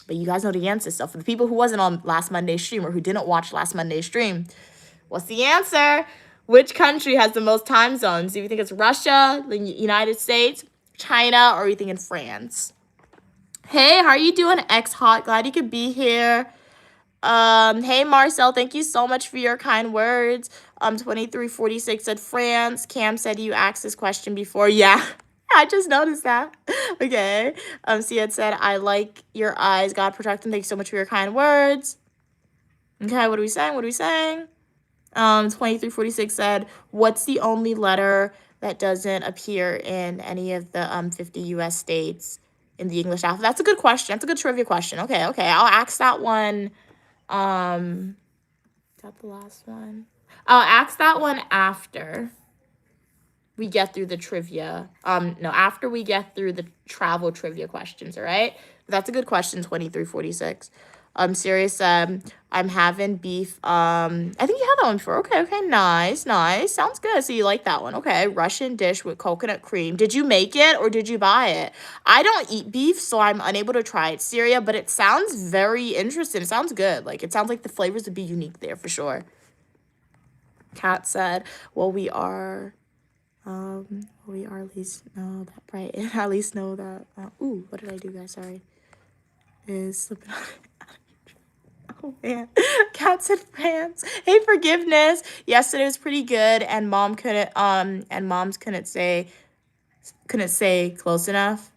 But you guys know the answer. So for the people who wasn't on last Monday's stream or who didn't watch last Monday's stream, what's the answer? Which country has the most time zones? Do you think it's Russia, the United States, China, or are you thinking France? Hey, how are you doing, X-Hot? Glad you could be here. Hey, Marcel, thank you so much for your kind words. 2346 said France. Cam said you asked this question before. Yeah, I just noticed that. Okay. Siad said, I like your eyes. God protect them. Thank you so much for your kind words. Okay, what are we saying? 2346 said, what's the only letter that doesn't appear in any of the 50 U.S. states in the English alphabet? That's a good question. That's a good trivia question. Okay. I'll ask that one. Is that the last one? I'll ask that one after we get through the trivia. No, after we get through the travel trivia questions, all right? That's a good question, 2346. Sirius said, I'm having beef. I think you had that one before. Okay, nice. Sounds good. So you like that one. Okay, Russian dish with coconut cream. Did you make it or did you buy it? I don't eat beef, so I'm unable to try it, Syria, but it sounds very interesting. It sounds good. Like, it sounds like the flavors would be unique there for sure. Kat said, well, we are at least know that, right? At least know that, what did I do, guys? Sorry. Is slipping on it. Oh man, Kat said France. Hey, forgiveness. Yesterday was pretty good, and moms couldn't say close enough.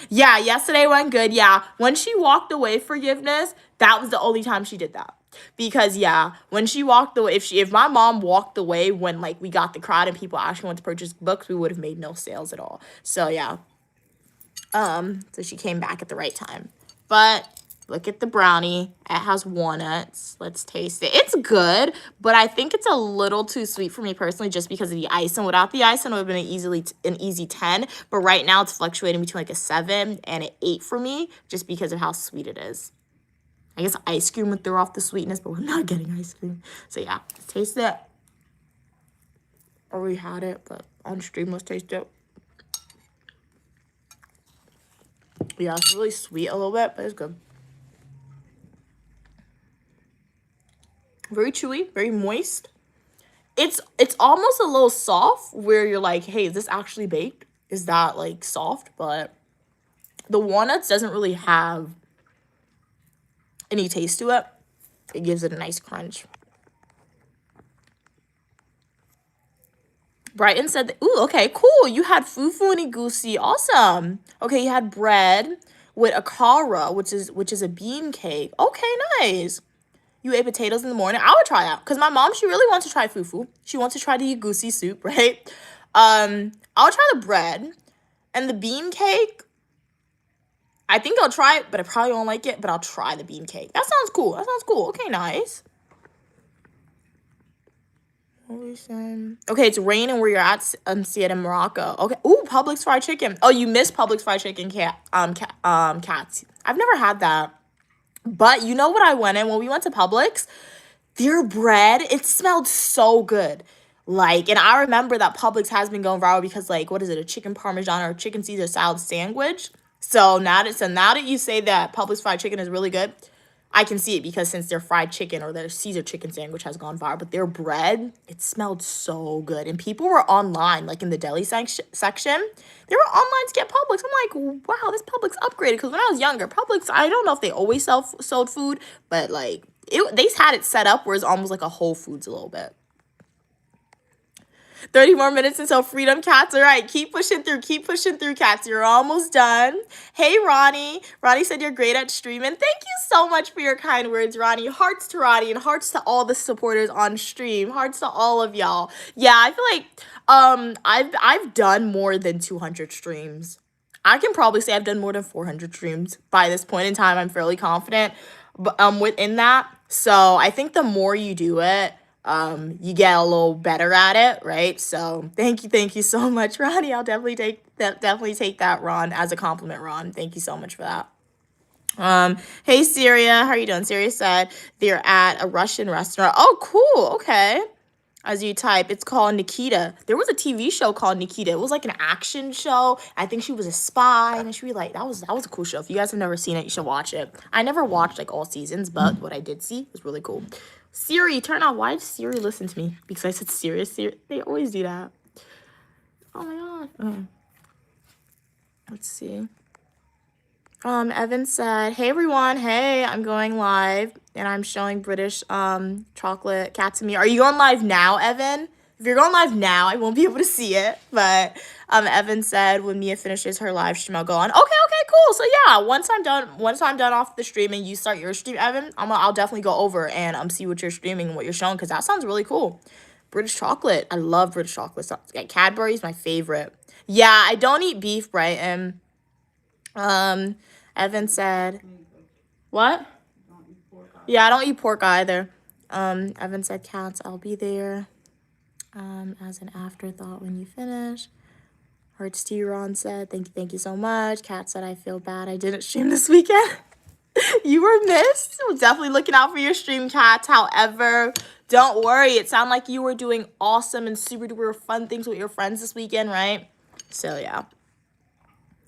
Yeah, yesterday went good. Yeah, when she walked away, forgiveness, that was the only time she did that. Because yeah, when she walked away, if my mom walked away when like we got the crowd and people actually went to purchase books, we would have made no sales at all. So yeah, so she came back at the right time. But look at the brownie. It has walnuts. Let's taste it. It's good, but I think it's a little too sweet for me personally just because of the icing. Without the icing, it would have been an easy 10. But right now, it's fluctuating between like a 7 and an 8 for me just because of how sweet it is. I guess ice cream would throw off the sweetness, but we're not getting ice cream. So yeah, let's taste it. Or we had it, but on stream, let's taste it. Yeah, it's really sweet a little bit, but it's good. Very chewy, very moist. It's almost a little soft where you're like, hey, is this actually baked? Is that like soft? But the walnuts doesn't really have any taste to it. It gives it a nice crunch. Brighton said, ooh, okay, cool. You had fufu and igusi. Awesome. Okay, you had bread with akara, which is a bean cake. Okay, nice. You ate potatoes in the morning. I would try that because my mom, she really wants to try fufu. She wants to try the igusi soup, right? I'll try the bread and the bean cake. I think I'll try it, but I probably won't like it, but I'll try the bean cake. That sounds cool. Okay, nice. What are we Okay, it's raining where you're at. See it in Morocco. Okay. Ooh, Publix fried chicken. Oh, you missed Publix fried chicken, cats. I've never had that. But you know what I went in when we went to Publix? Their bread, it smelled so good. Like, and I remember that Publix has been going viral because, like, what is it, a chicken parmesan or a chicken Caesar salad sandwich? So now that you say that Publix fried chicken is really good, I can see it because since their fried chicken or their Caesar chicken sandwich has gone viral, but their bread, it smelled so good. And people were online, like in the deli section, they were online to get Publix. I'm like, wow, this Publix upgraded. Because when I was younger, Publix, I don't know if they always sold food, but like they had it set up where it's almost like a Whole Foods a little bit. 30 more minutes until freedom, cats. All right, keep pushing through, cats. You're almost done. Hey, Ronnie. Ronnie said you're great at streaming. Thank you so much for your kind words, Ronnie. Hearts to Ronnie and hearts to all the supporters on stream. Hearts to all of y'all. Yeah, I feel like I've done more than 200 streams. I can probably say I've done more than 400 streams by this point in time. I'm fairly confident within that. So I think the more you do it, you get a little better at it, right? So thank you so much, Ronnie. I'll definitely take that, Ron, as a compliment, Ron. Thank you so much for that. Hey, Syria, how are you doing? Syria said they're at a Russian restaurant. Oh, cool. Okay. As you type, it's called Nikita. There was a TV show called Nikita. It was like an action show. I think she was a spy, and she like that was a cool show. If you guys have never seen it, you should watch it. I never watched like all seasons, but what I did see was really cool. Siri, turn on. Why did Siri listen to me? Because I said serious. Siri, they always do that. Oh my god. Let's see. Evan said, hey everyone, hey, I'm going live and I'm showing British chocolate cat to me. Are you going live now, Evan? If you're going live now, I won't be able to see it. But Evan said when Mia finishes her live stream, I'll go on. Okay, cool. So yeah, once I'm done off the stream and you start your stream, Evan, I'll definitely go over and see what you're streaming and what you're showing because that sounds really cool. British chocolate. I love British chocolate. So, yeah, Cadbury's my favorite. Yeah, I don't eat beef, Brighton. Evan said, what? Yeah, I don't eat pork either. Evan said, cats, I'll be there. As an afterthought when you finish. Hearts to you, Ron said, thank you so much. Cat said, I feel bad I didn't stream this weekend. You were missed. We're definitely looking out for your stream, cats. However, don't worry. It sounded like you were doing awesome and super duper fun things with your friends this weekend, right? So, yeah.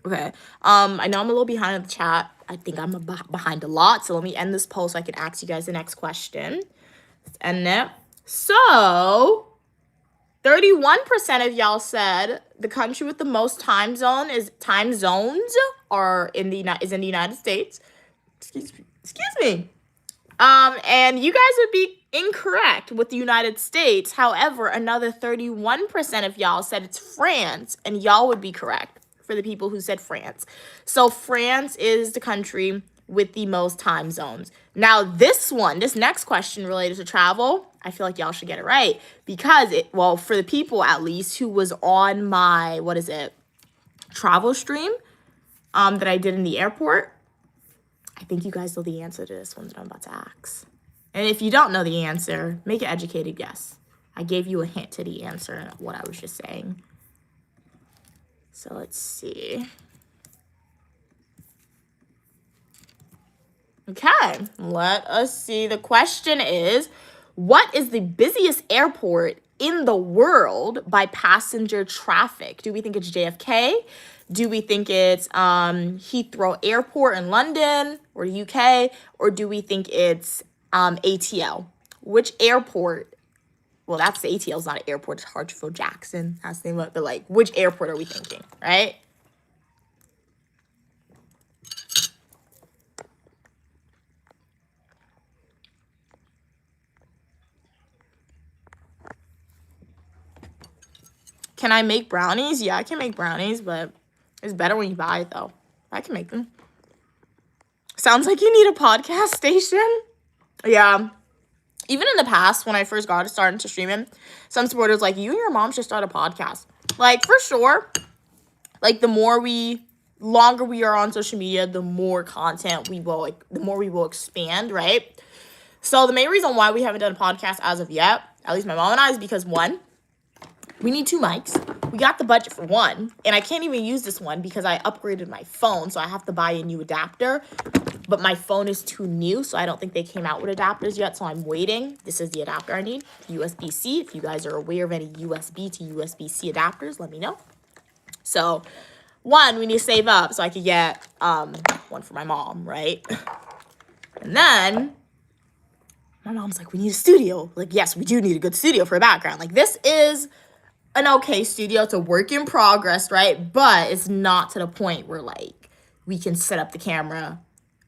Okay. I know I'm a little behind in the chat. I think I'm behind a lot. So, let me end this poll so I can ask you guys the next question. Let's end it. So, 31% of y'all said the country with the most time zones is in the United States. Excuse me. And you guys would be incorrect with the United States. However, another 31% of y'all said it's France, and y'all would be correct for the people who said France. So France is the country with the most time zones. Now, this next question related to travel, I feel like y'all should get it right because for the people at least who was on my, travel stream that I did in the airport, I think you guys know the answer to this one that I'm about to ask. And if you don't know the answer, make an educated guess. I gave you a hint to the answer and what I was just saying. So let's see. Okay, let us see. The question is, what is the busiest airport in the world by passenger traffic? Do we think it's JFK? Do we think it's Heathrow Airport in London or UK? Or do we think it's ATL? Which airport? Well, that's the ATL's not an airport. It's Hartsfield Jackson. That's the name of it. But like, which airport are we thinking, right? Can I make brownies? Yeah, I can make brownies, but it's better when you buy it, though. I can make them. Sounds like you need a podcast station. Yeah. Even in the past, when I first got started to streaming, some supporters like, you and your mom should start a podcast. Like, for sure. Like, the longer we are on social media, the more content the more we will expand, right? So the main reason why we haven't done a podcast as of yet at least my mom and I, is because one, we need 2 mics. We got the budget for one, and I can't even use this one because I upgraded my phone, so I have to buy a new adapter. But my phone is too new, so I don't think they came out with adapters yet, so I'm waiting. This is the adapter I need, USB-C. If you guys are aware of any USB to USB-C adapters, let me know. So, one, we need to save up so I could get one for my mom, right? And then my mom's like, we need a studio. Like, yes, we do need a good studio for a background. Like, this is an okay studio. It's a work in progress, right? But it's not to the point where, like, we can set up the camera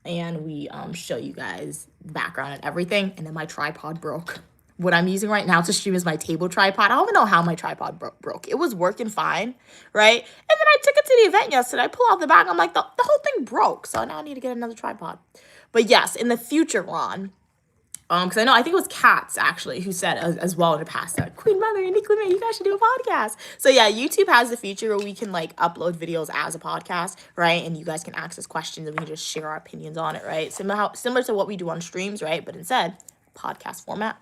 and we show you guys background and everything. And then my tripod broke. What I'm using right now to stream is my table tripod. I don't even know how my tripod broke. It was working fine, right? And then I took it to the event yesterday. I pull out the bag. I'm like, the whole thing broke. So now I need to get another tripod. But yes, in the future, Ron, because I think it was Katz, actually, who said as well in the past that Queen Mother, uniquely me, you guys should do a podcast. So yeah, YouTube has the feature where we can like upload videos as a podcast, right? And you guys can ask us questions and we can just share our opinions on it, right? Similar to what we do on streams, right? But instead, podcast format.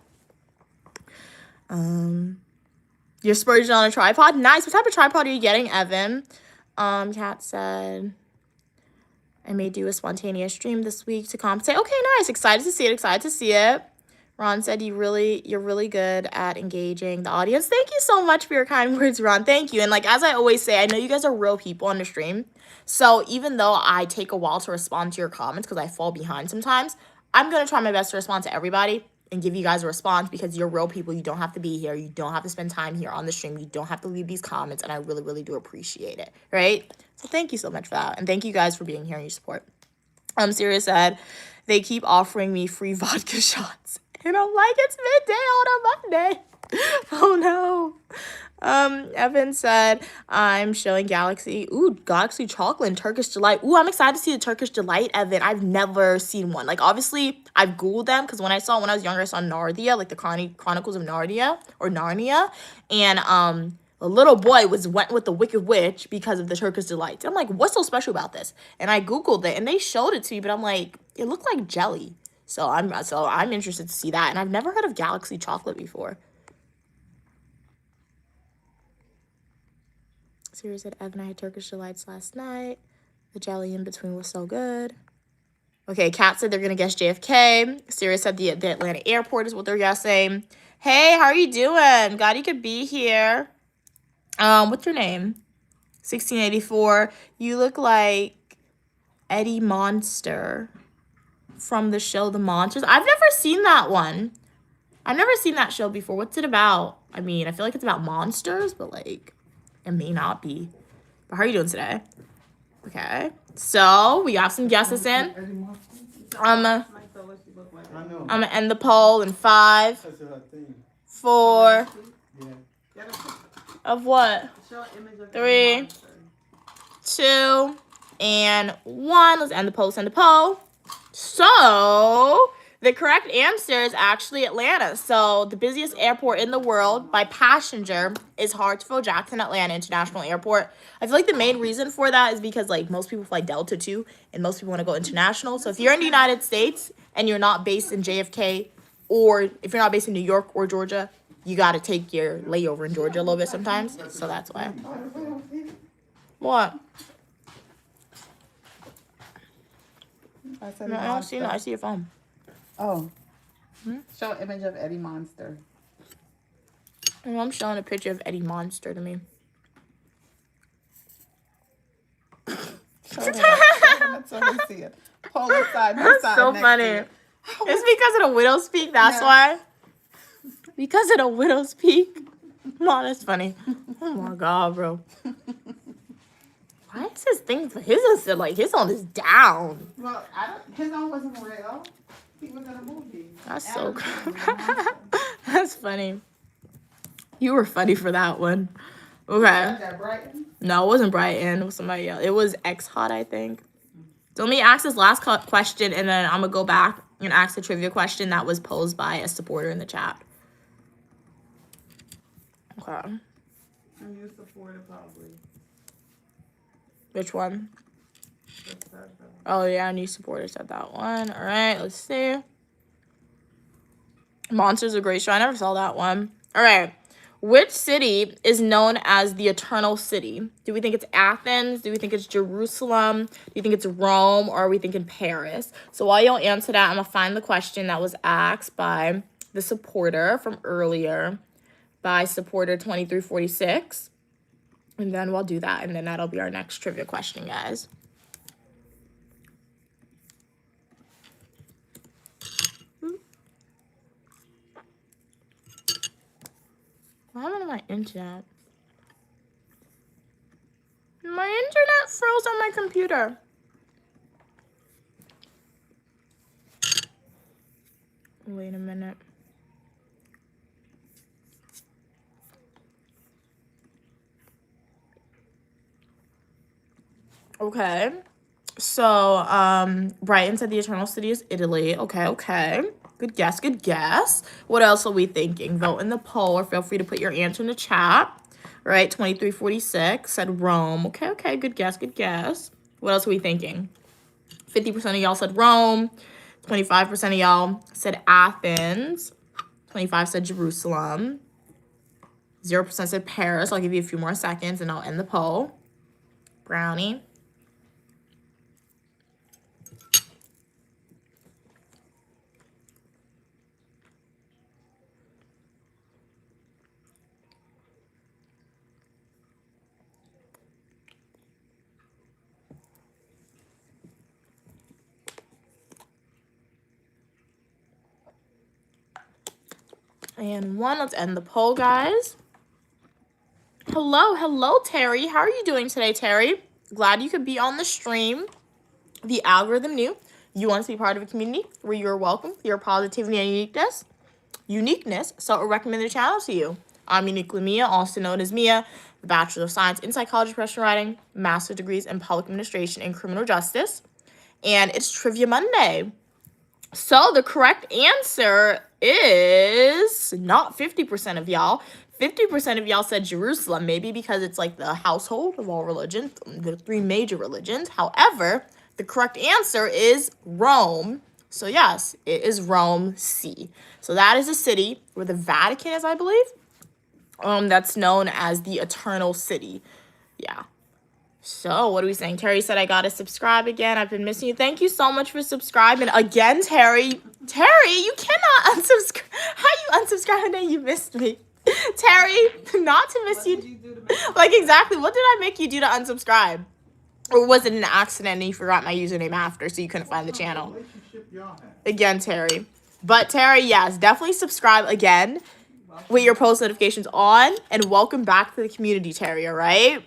You're splurging on a tripod? Nice. What type of tripod are you getting, Evan? Kat said, I may do a spontaneous stream this week to compensate. Okay, nice. Excited to see it. Ron said you're really good at engaging the audience. Thank you so much for your kind words, Ron. Thank you. And like, as I always say, I know you guys are real people on the stream. So even though I take a while to respond to your comments because I fall behind sometimes, I'm going to try my best to respond to everybody and give you guys a response because you're real people. You don't have to be here. You don't have to spend time here on the stream. You don't have to leave these comments. And I really, really do appreciate it, right? So thank you so much for that. And thank you guys for being here and your support. Sirius said, they keep offering me free vodka shots. And I'm like, it's midday on a Monday. Oh no. Evan said, I'm showing Galaxy chocolate and Turkish Delight. Ooh, I'm excited to see the Turkish Delight, Evan. I've never seen one. Like, obviously, I've Googled them because when I was younger, I saw Narnia, like the Chronicles of Narnia or Narnia. And the little boy went with the Wicked Witch because of the Turkish Delight. I'm like, what's so special about this? And I Googled it and they showed it to me, but I'm like, it looked like jelly. So I'm interested to see that. And I've never heard of Galaxy chocolate before. Siri said, Evan, I had Turkish Delights last night. The jelly in between was so good. Okay, Kat said they're going to guess JFK. Siri said the Atlanta airport is what they're guessing. Hey, how are you doing? Glad you could be here. What's your name? 1684. You look like Eddie Monster from the show The Monsters. I've never seen that one. I've never seen that show before. What's it about? I mean, I feel like it's about monsters, but like, it may not be. But how are you doing today? Okay. So, we got some guesses in. I'm gonna end the poll in 5, 4. Of what? 3, 2, and 1. Let's end the poll. So, the correct answer is actually Atlanta. So, the busiest airport in the world by passenger is Hartsfield-Jackson Atlanta International Airport. I feel like the main reason for that is because, like, most people fly Delta too, and most people want to go international. So, if you're in the United States and you're not based in JFK, or if you're not based in New York or Georgia, you got to take your layover in Georgia a little bit sometimes. So, that's why. What? No, I don't see it. I see your phone. Oh. Show image of Eddie Monster. Oh, I'm showing a picture of Eddie Monster to me. Show him so we see it. Pull it side by That's side. so next funny. to it. It's because of the widow's peak, that's Yeah. why. Because of the widow's peak. No, that's funny. Oh my god, bro. Why is his thing? His own is down. Well, his own wasn't real. He was in a movie. That's so Adam cool. Sandler. That's funny. You were funny for that one. Okay. Was that Brighton? No, it wasn't Brighton. It was somebody else. It was X-Hot, I think. So let me ask this last question, and then I'm going to go back and ask the trivia question that was posed by a supporter in the chat. Okay. And you supported probably. Which one? Oh, yeah, new supporter said that one. All right, let's see. Monsters of Great Show. I never saw that one. All right. Which city is known as the Eternal City? Do we think it's Athens? Do we think it's Jerusalem? Do you think it's Rome? Or are we thinking Paris? So while y'all answer that, I'm going to find the question that was asked by the supporter from earlier, by supporter 2346. And then we'll do that. And then that'll be our next trivia question, guys. What happened to my internet? My internet froze on my computer. Wait a minute. Okay. So, Brighton said the Eternal City is Italy. Okay. Good guess. What else are we thinking? Vote in the poll or feel free to put your answer in the chat. Right, 2346 said Rome. Okay, good guess. What else are we thinking? 50% of y'all said Rome. 25% of y'all said Athens. 25% said Jerusalem. 0% said Paris. I'll give you a few more seconds and I'll end the poll. Brownie. And one, let's end the poll, guys. Hello, Terry. How are you doing today, Terry? Glad you could be on the stream. The algorithm knew you want to be part of a community where you're welcome, your positivity and uniqueness, so it recommended the channel to you. I'm Uniquely Mia, also known as Mia, the Bachelor of Science in Psychology, Professional Writing, Master's degrees in Public Administration and Criminal Justice, and it's Trivia Monday. So the correct answer is not 50% of y'all. 50% of y'all said Jerusalem, maybe because it's like the household of all religions, the three major religions. However, the correct answer is Rome. So yes, it is Rome C. So that is a city where the Vatican is, I believe. That's known as the Eternal City. Yeah. So what are we saying? Terry said I gotta subscribe again. I've been missing you. Thank you so much for subscribing again, Terry. Terry, you cannot unsubscribe. How you unsubscribe and then you missed me? Terry, not to miss you. Like exactly, what did I make you do to unsubscribe? Or was it an accident and you forgot my username after so you couldn't find the channel? Again, Terry. But Terry, yes, definitely subscribe again with your post notifications on. And welcome back to the community, Terry, all right?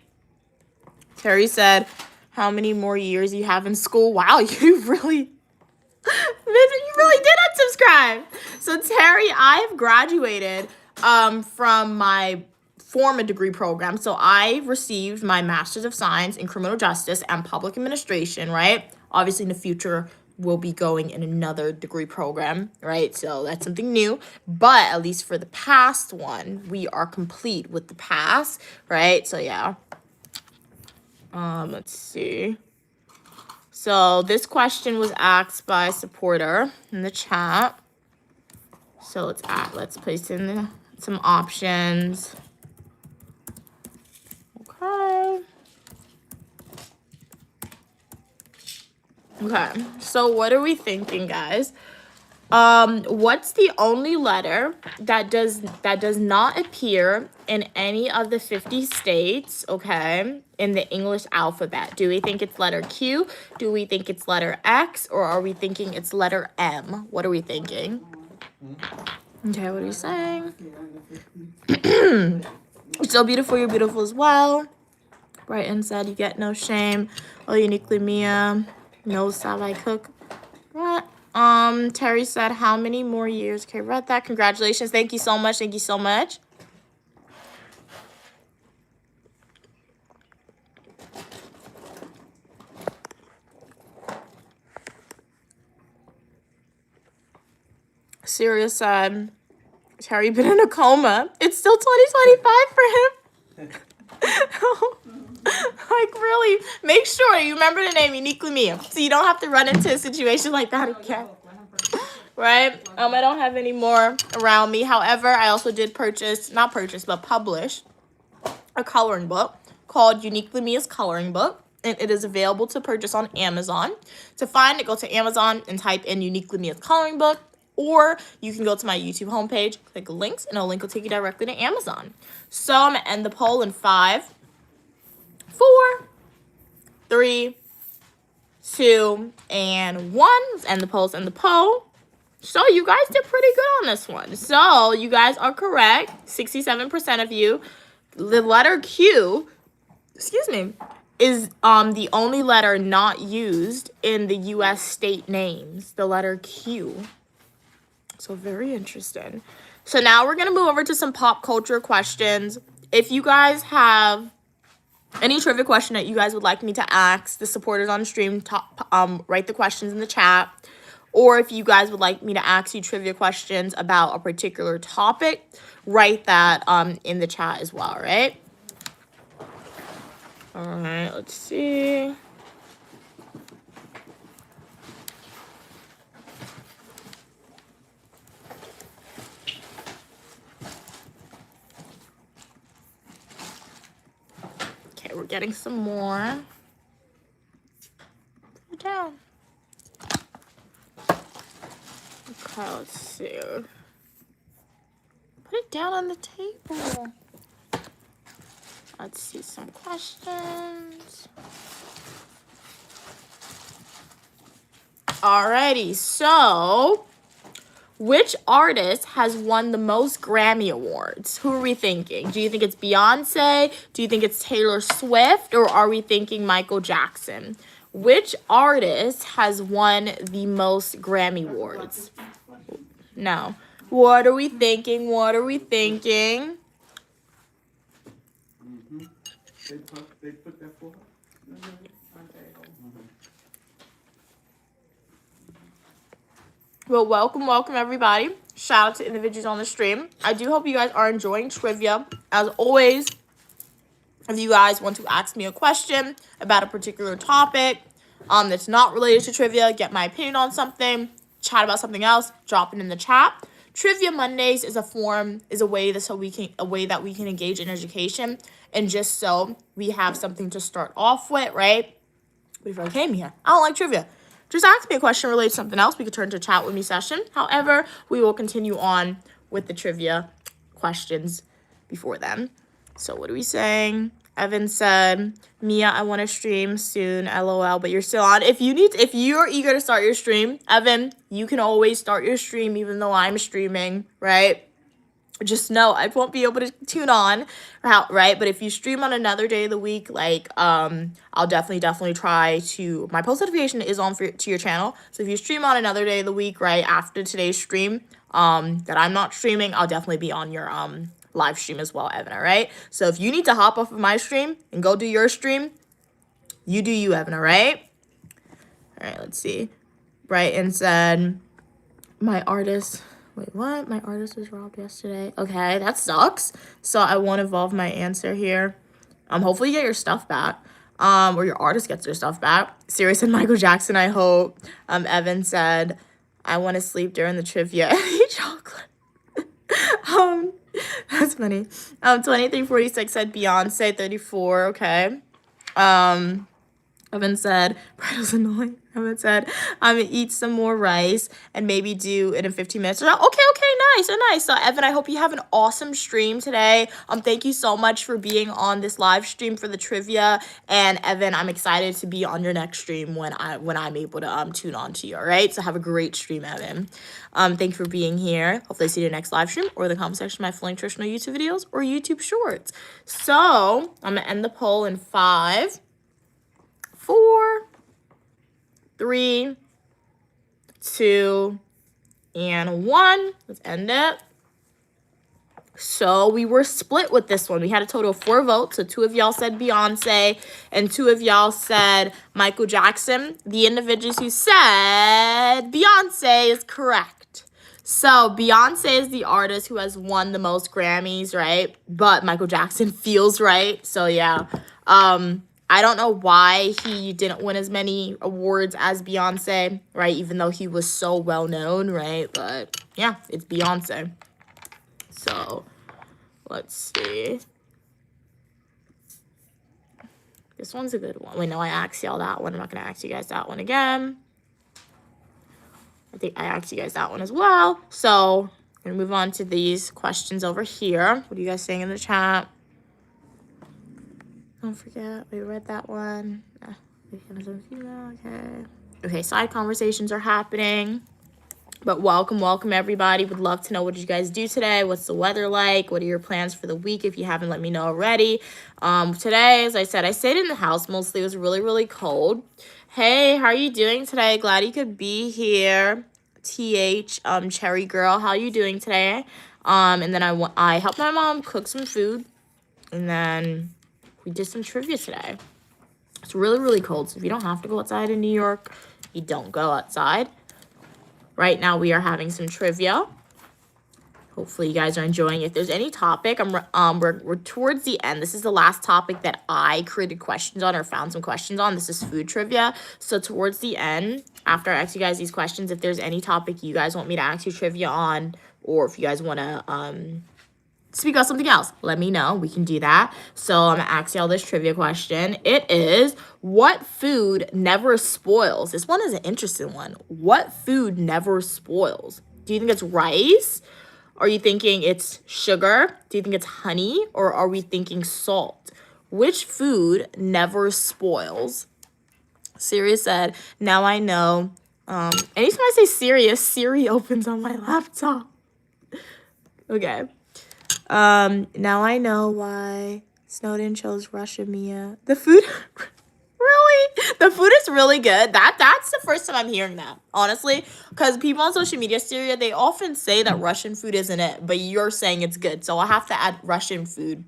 Terry said, how many more years you have in school? Wow, you really did unsubscribe. So Terry, I've graduated from my former degree program. So I received my Master's of Science in Criminal Justice and Public Administration, right? Obviously in the future, we'll be going in another degree program, right? So that's something new. But at least for the past one, we are complete with the pass, right? So yeah. Let's see. So this question was asked by a supporter in the chat. So let's place in some options. Okay. So what are we thinking, guys? What's the only letter that does not appear in any of the 50 states, okay, in the English alphabet? Do we think it's letter Q? Do we think it's letter X? Or are we thinking it's letter M? What are we thinking? Okay, what are you saying? You're so beautiful, you're beautiful as well. Brighton said you get no shame. Oh, Uniquely Mia. No Savai Cook. What? Terry said, how many more years? Okay, read that. Congratulations. Thank you so much. Sirius said, Terry been in a coma. It's still 2025 for him. Like, really, make sure you remember the name Uniquely Mia so you don't have to run into a situation like that again. right? I don't have any more around me. However, I also did publish a coloring book called Uniquely Mia's Coloring Book. And it is available to purchase on Amazon. To find it, go to Amazon and type in Uniquely Mia's Coloring Book. Or you can go to my YouTube homepage, click links, and a link will take you directly to Amazon. So I'm going to end the poll in 5, 4, 3, 2, and 1. Let's end the polls and the poll. So you guys did pretty good on this one. So you guys are correct. 67% of you. The letter Q, is the only letter not used in the U.S. state names. The letter Q. So very interesting. So now we're going to move over to some pop culture questions. If you guys have any trivia question that you guys would like me to ask the supporters on the stream, write the questions in the chat. Or if you guys would like me to ask you trivia questions about a particular topic, write that in the chat as well, right? All right, let's see. Okay, we're getting some more. Put it down. Okay, let's see. Put it down on the table. Let's see some questions. Alrighty, so which artist has won the most Grammy Awards? Who are we thinking? Do you think it's Beyonce? Do you think it's Taylor Swift? Or are we thinking Michael Jackson? Which artist has won the most Grammy Awards? No. What are we thinking? What are we thinking? They put that for her? Well, welcome everybody. Shout out to individuals on the stream. I do hope you guys are enjoying trivia. As always, if you guys want to ask me a question about a particular topic that's not related to trivia, get my opinion on something, chat about something else, drop it in the chat. Trivia Mondays is a way that we can engage in education, and just so we have something to start off with, right? But if I came here, I don't like trivia. Just ask me a question related to something else. We could turn to chat with me session. However, we will continue on with the trivia questions before then. So what are we saying? Evan said, Mia, I want to stream soon, LOL, but you're still on. If you're eager to start your stream, Evan, you can always start your stream even though I'm streaming, right? Just know I won't be able to tune on, right? But if you stream on another day of the week, like, I'll definitely try to, my post notification is on to your channel. So if you stream on another day of the week, right, after today's stream, that I'm not streaming, I'll definitely be on your, live stream as well, Evan, all right? So if you need to hop off of my stream and go do your stream, you do you, Evan, all right? All right, let's see. Brighton said, my artist was robbed yesterday. Okay, that sucks. So I won't evolve my answer here. Hopefully you get your stuff back. Or your artist gets their stuff back. Siri said Michael Jackson, I hope. Evan said, I want to sleep during the trivia. Eat chocolate. That's funny. 2346 said Beyonce, 34, okay. Evan said, bridal's annoying. Evan said, I'm going to eat some more rice and maybe do it in 15 minutes. Okay, nice. So, Evan, I hope you have an awesome stream today. Thank you so much for being on this live stream for the trivia. And, Evan, I'm excited to be on your next stream when I'm able to tune on to you, all right? So, have a great stream, Evan. Thank you for being here. Hopefully, I see you in the next live stream or the comment section of my fully nutritional YouTube videos or YouTube shorts. So, I'm going to end the poll in 5, 4, 3, 2, and 1. Let's end it. So we were split with this one. We had a total of 4 votes. So 2 of y'all said Beyonce and 2 of y'all said Michael Jackson. The individuals who said Beyonce is correct. So Beyonce is the artist who has won the most Grammys, right? But Michael Jackson feels right. So yeah. I don't know why he didn't win as many awards as Beyonce, right? Even though he was so well known, right? But yeah, it's Beyonce. So let's see. This one's a good one. Wait, no, I asked y'all that one. I'm not going to ask you guys that one again. I think I asked you guys that one as well. So I'm going to move on to these questions over here. What are you guys saying in the chat? Don't forget, we read that one. Okay. Okay, side conversations are happening. But welcome everybody. Would love to know what did you guys do today. What's the weather like? What are your plans for the week if you haven't let me know already? Today, as I said, I stayed in the house mostly. It was really, really cold. Hey, how are you doing today? Glad you could be here. Cherry Girl, how are you doing today? And then I helped my mom cook some food. And then we did some trivia today. It's really, really cold. So if you don't have to go outside in New York, you don't go outside. Right now we are having some trivia. Hopefully you guys are enjoying it. If there's any topic, we're towards the end. This is the last topic that I created questions on or found some questions on. This is food trivia. So towards the end, after I ask you guys these questions, if there's any topic you guys want me to ask you trivia on, or if you guys want to speak about something else, let me know. We can do that. So I'm gonna ask y'all this trivia question. It is, what food never spoils? This one is an interesting one. What food never spoils? Do you think it's rice? Are you thinking it's sugar? Do you think it's honey? Or are we thinking salt? Which food never spoils? Sirius said, now I know. Anytime I say Sirius, Siri opens on my laptop. Okay. Now I know why Snowden chose Russia, Mia. The food, really? The food is really good. That's the first time I'm hearing that, honestly. Because people on social media, Syria, they often say that Russian food isn't it, but you're saying it's good. So I'll have to add Russian food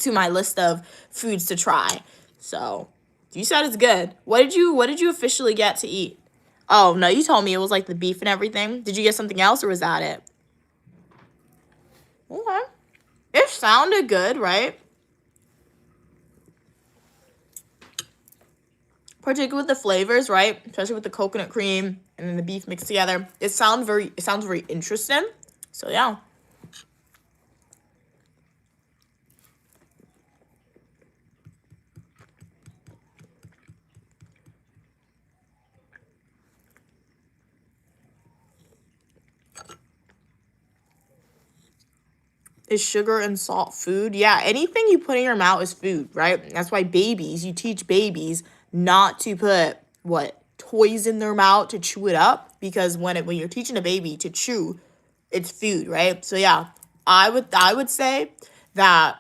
to my list of foods to try. So you said it's good. What did you officially get to eat? Oh, no, you told me it was like the beef and everything. Did you get something else or was that it? Okay. It sounded good, right? Particularly with the flavors, right? Especially with the coconut cream and then the beef mixed together. It sounds very interesting. So yeah. Is sugar and salt food? Yeah, anything you put in your mouth is food, right? That's why you teach babies not to put, toys in their mouth to chew it up. Because when you're teaching a baby to chew, it's food, right? So yeah, I would say that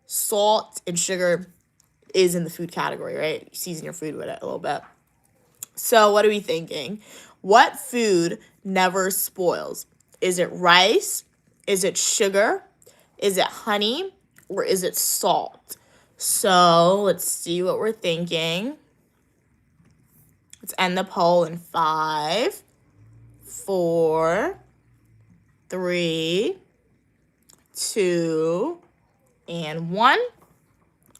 salt and sugar is in the food category, right? You season your food with it a little bit. So what are we thinking? What food never spoils? Is it rice? Is it sugar? Is it honey? Or is it salt? So let's see what we're thinking. Let's end the poll in 5, 4, 3, 2, and 1.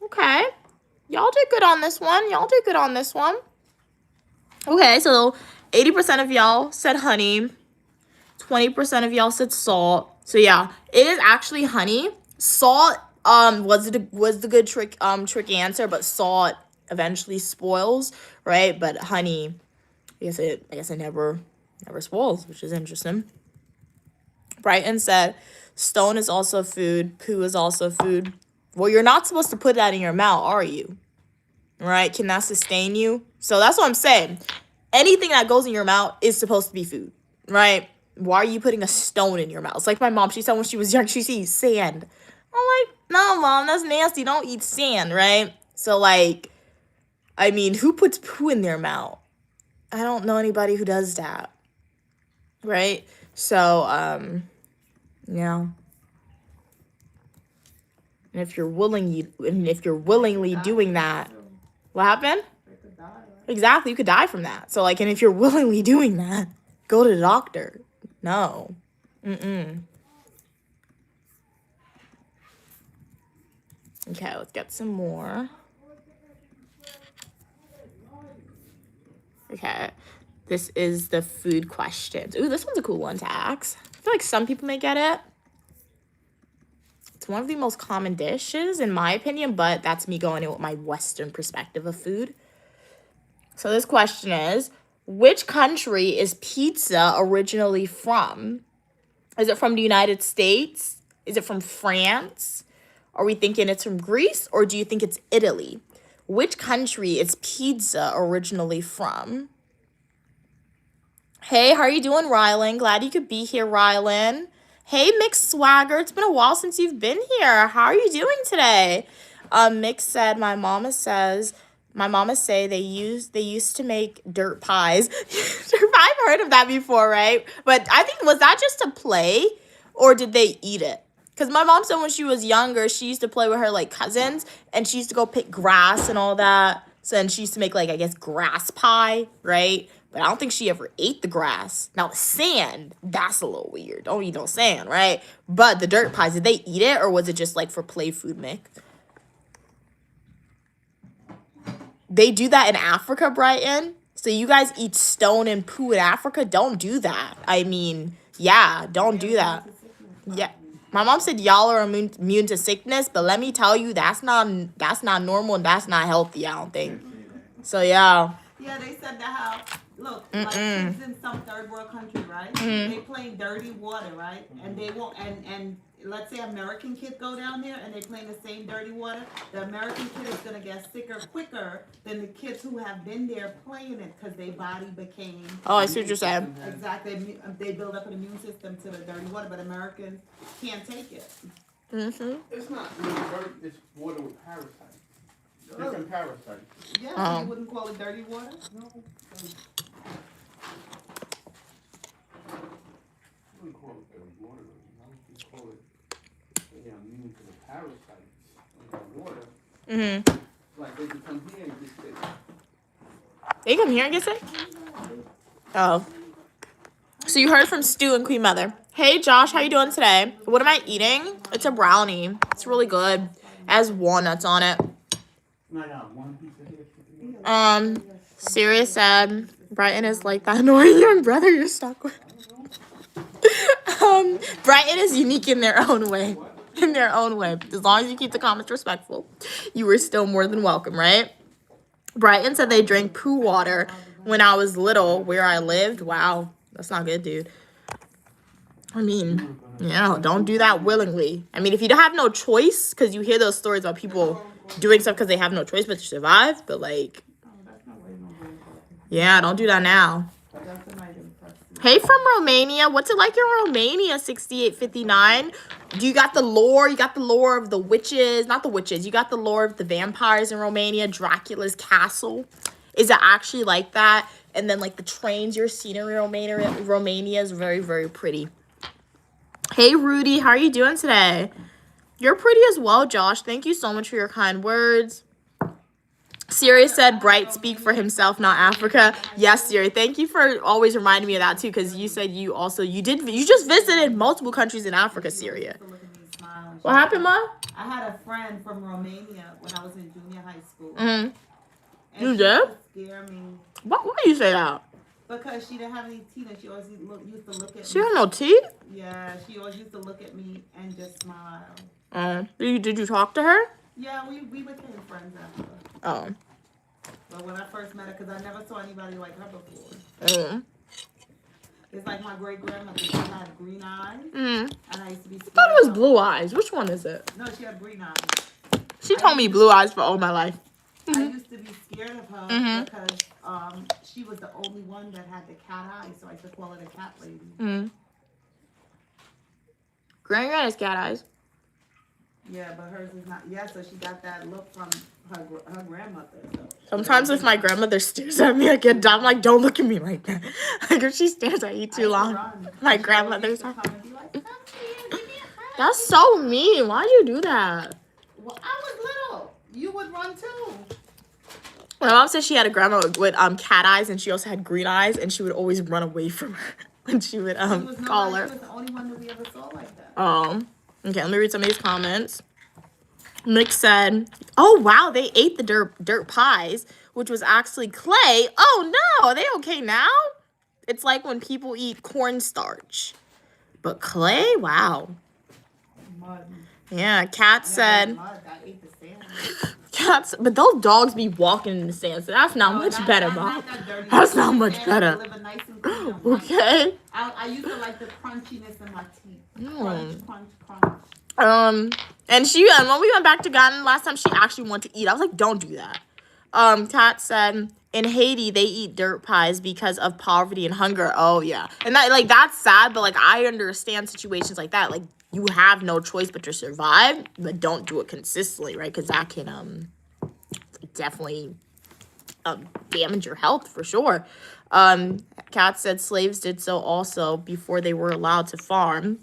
Okay. Y'all did good on this one. Okay, so 80% of y'all said honey. 20% of y'all said salt. So yeah, it is actually honey. Salt was the good tricky answer, but salt eventually spoils, right? But honey, I guess it never spoils, which is interesting. Brighton said stone is also food, poo is also food. Well, you're not supposed to put that in your mouth, are you? Right? Can that sustain you? So that's what I'm saying. Anything that goes in your mouth is supposed to be food, right? Why are you putting a stone in your mouth? It's like my mom, she said when she was young, she sees sand. I'm like, no, Mom, that's nasty. Don't eat sand, right? So, like, I mean, who puts poo in their mouth? I don't know anybody who does that, right? So, yeah. And if you're willingly doing that, what happened? Exactly, you could die from that. So, like, and if you're willingly doing that, go to the doctor. No. Okay, let's get some more. This is the food questions. Ooh, this one's a cool one to ask. I feel like some people may get it. It's one of the most common dishes, in my opinion, but that's me going in with my Western perspective of food. So this question is, which country is pizza originally from? Is it from the United States? Is it from France? Are we thinking it's from Greece, or do you think it's Italy? Which country is pizza originally from? Hey, how are you doing, Rylan? Glad you could be here, Rylan. Hey, Mixed Swagger. It's been a while since you've been here. How are you doing today? Mix said, my mama say they used to make dirt pies. I've heard of that before, right? But I think, was that just a play, or did they eat it? Because my mom said when she was younger, she used to play with her, like, cousins, and she used to go pick grass and all that. So then she used to make, like, I guess, grass pie, right? But I don't think she ever ate the grass. Now, sand, that's a little weird. Don't eat no sand, right? But the dirt pies, did they eat it, or was it just, like, for play food, Mick? They do that in Africa, Brighton. So you guys eat stone and poo in Africa? Don't do that. I mean, yeah, don't do that. Yeah. My mom said y'all are immune to sickness, but let me tell you, that's not normal and that's not healthy, I don't think. So, yeah. Yeah, they said that how, look, like kids in some third world country, right? They play in dirty water, right? And they won't, and let's say American kid go down there and they play in the same dirty water, the American kid is going to get sicker quicker than the kids who have been there playing it because their body became... Oh, I see what you're saying. Exactly. They build up an immune system to the dirty water, but Americans can't take it. Mm-hmm. It's not really dirt, it's water with parasites. Different parasites. Yeah, you wouldn't call it dirty water? No. I wouldn't call it dirty water. You call it, yeah, immune to the parasites in the water. Mm-hmm. Like they can come here and get sick. They come here and get sick? Oh. So you heard from Stu and Queen Mother. Hey, Josh, how you doing today? What am I eating? It's a brownie. It's really good. It has walnuts on it. No, one piece of here. Sirius said, Brighton is like that annoying young brother you're stuck with. Brighton is unique in their own way. In their own way. As long as you keep the comments respectful, you are still more than welcome, right? Brighton said they drank poo water when I was little where I lived. Wow, that's not good, dude. I mean, don't do that willingly. I mean, if you don't have no choice, because you hear those stories about people doing stuff because they have no choice but to survive, but like, yeah, don't do that now. Hey, from Romania. What's it like in Romania, 6859? Do you got the lore? You got the lore of the witches. Not the witches. You got the lore of the vampires in Romania, Dracula's castle. Is it actually like that? And then, like, the trains you're seeing in Romania is very, very pretty. Hey, Rudy. How are you doing today? You're pretty as well, Josh. Thank you so much for your kind words. Siri said, Bright, speak for himself, not Africa. Yes, Siri. Thank you for always reminding me of that, too, because you said you just visited multiple countries in Africa, Syria. What happened, Ma? I had a friend from Romania when I was in junior high school. Mm-hmm. And You she did? would scare me. Why do you say that? Because she didn't have any teeth and she always used to look at She me. had no teeth? Yeah, she always used to look at me and just smile. Did you talk to her? Yeah, we became friends after. Oh. But when I first met her, because I never saw anybody like her before. It's like my great-grandmother. She had green eyes. And I used to be scared. I thought it was blue eyes. Which one is it? No, she had green eyes. She told me blue eyes for all my life. I used to be scared of her because she was the only one that had the cat eyes, so I used to call her the cat lady. Granny has cat eyes. Yeah, but hers is not. Yeah, so she got that look from her grandmother. So. Sometimes if my grandmother stares at me, I get dumb. I'm like, don't look at me like that. Like if she stares at you too long. My grandmother's like, that's so mean. Why'd you do that? Well, I was little. You would run too. My mom said she had a grandma with cat eyes, and she also had green eyes, and she would always run away from her when she would call her. She was the only one that we ever saw like that. Okay, let me read some of these comments. Mick said, oh, wow, they ate the dirt pies, which was actually clay. Oh, no, are they okay now? It's like when people eat cornstarch. But clay? Wow. Mud. Yeah, Kat said... Mud. I ate the sand. Cats, but those dogs be walking in the sand, so that's not much better, Bob. That's not much better. Nice and clean on my- Okay. I used to like the crunchiness in my teeth. Mm. Crunch. And when we went back to Ghana last time, she actually wanted to eat. I was like, don't do that. Kat said in Haiti they eat dirt pies because of poverty and hunger. Oh yeah, and that's sad, but like I understand situations like that. Like you have no choice but to survive, but don't do it consistently, right? Because that can definitely damage your health for sure. Kat said slaves did so also before they were allowed to farm.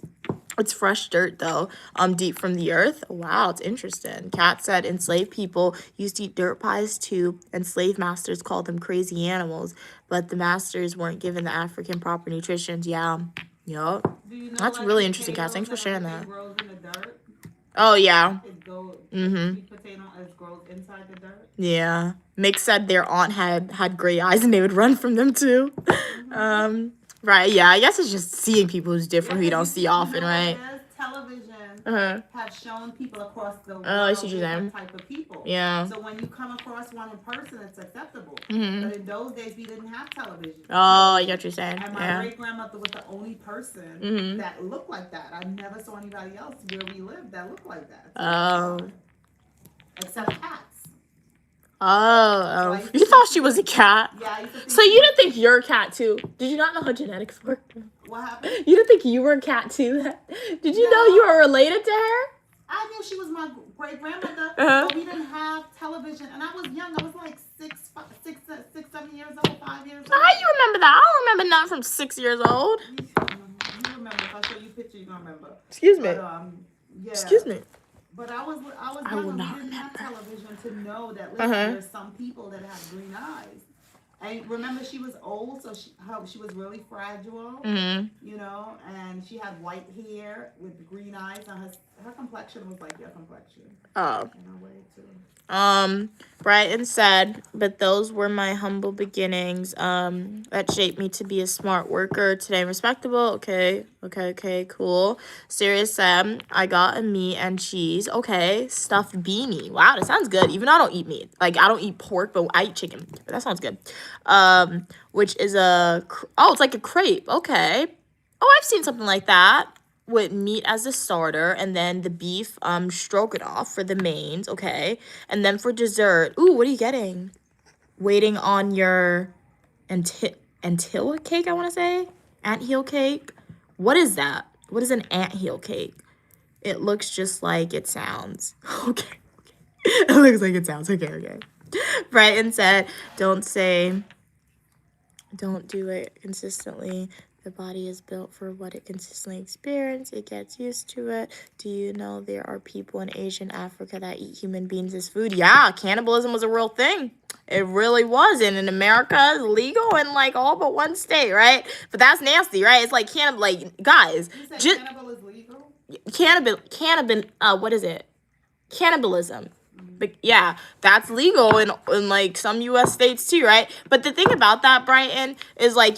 It's fresh dirt though, deep from the earth. Wow, it's interesting. Kat said enslaved people used to eat dirt pies too, and slave masters called them crazy animals, but the masters weren't given the African proper nutrition. Yeah, yup. That's really interesting, Kat. Thanks for sharing that. Grows in the dirt. Oh yeah. It goes. Mhm. Sweet potato grows inside the dirt. Yeah. Mick said their aunt had gray eyes and they would run from them too. Right, yeah, I guess it's just seeing people who's different who you don't see often, right? Television have shown people across the world I see what you're different saying. type of people. Yeah. So when you come across one in person, it's acceptable. Mhm. But in those days, we didn't have television. Oh, I get what you're saying. And my Yeah. great grandmother was the only person Mhm. that looked like that. I never saw anybody else where we lived that looked like that. Oh. Except cats. Oh. You thought she was a cat? Yeah, I used to think So you didn't think you're a cat too? Did you not know how genetics work? What happened? You didn't think you were a cat too? Did you know you were related to her? I knew she was my great grandmother, but we didn't have television, and I was young. I was like 6, 7 years old, 5 years old. How you remember that? I don't remember nothing from 6 years old. You remember? If I show you a picture, you gonna remember. Excuse me. But, yeah. Excuse me. But I was I will young. not We didn't have remember. television to know that listen, there's some people that have green eyes. And remember, she was old, so she was really fragile, you know, and she had white hair with green eyes, and her complexion was like your complexion. Oh. In a way, too. Brighton said, but those were my humble beginnings. That shaped me to be a smart worker. Today, respectable. Okay, cool. Sirius said, I got a meat and cheese. Okay, stuffed beanie. Wow, that sounds good. Even though I don't eat meat. Like, I don't eat pork, but I eat chicken. That sounds good. Which is it's like a crepe. Okay. Oh, I've seen something like that. With meat as a starter, and then the beef stroganoff for the mains, okay, and then for dessert, ooh, what are you getting? Waiting on your antilla cake, I want to say, anthill cake. What is that? What is an anthill cake? It looks just like it sounds. Okay. It looks like it sounds. Okay. Brighton said, don't do it consistently. The body is built for what it consistently experiences. It gets used to it. Do you know there are people in Asia and Africa that eat human beings as food? Yeah, cannibalism was a real thing. It really was. And in America, it's legal in like all but one state, right? But that's nasty, right? It's like guys. You said cannibal is legal? What is it? Cannibalism. But yeah, that's legal in like some U.S. states too, right? But the thing about that, Brighton, is like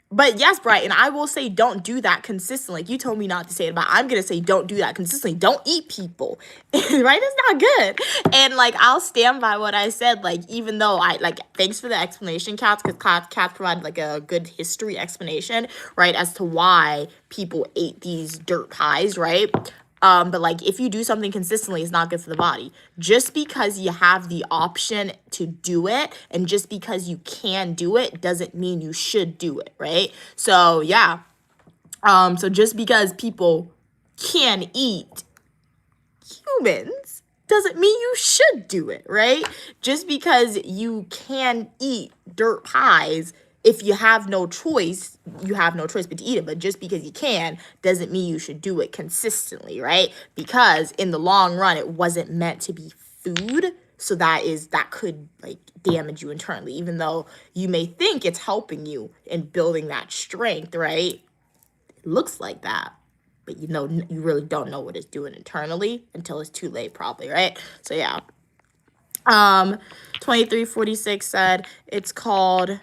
but yes, Brighton, I will say don't do that consistently. Like you told me not to say it, but I'm gonna say don't do that consistently. Don't eat people, right? It's not good. And like I'll stand by what I said. Like even though thanks for the explanation, Kat, because Kat provided like a good history explanation, right, as to why people ate these dirt pies, right? But like if you do something consistently, it's not good for the body. Just because you have the option to do it and just because you can do it doesn't mean you should do it, right? So yeah. So just because people can eat humans doesn't mean you should do it, right? Just because you can eat dirt pies, if you have no choice, you have no choice but to eat it. But just because you can doesn't mean you should do it consistently, right? Because in the long run, it wasn't meant to be food. So that could like damage you internally, even though you may think it's helping you in building that strength, right? It looks like that. But you really don't know what it's doing internally until it's too late, probably, right? So yeah. 2346 said it's called,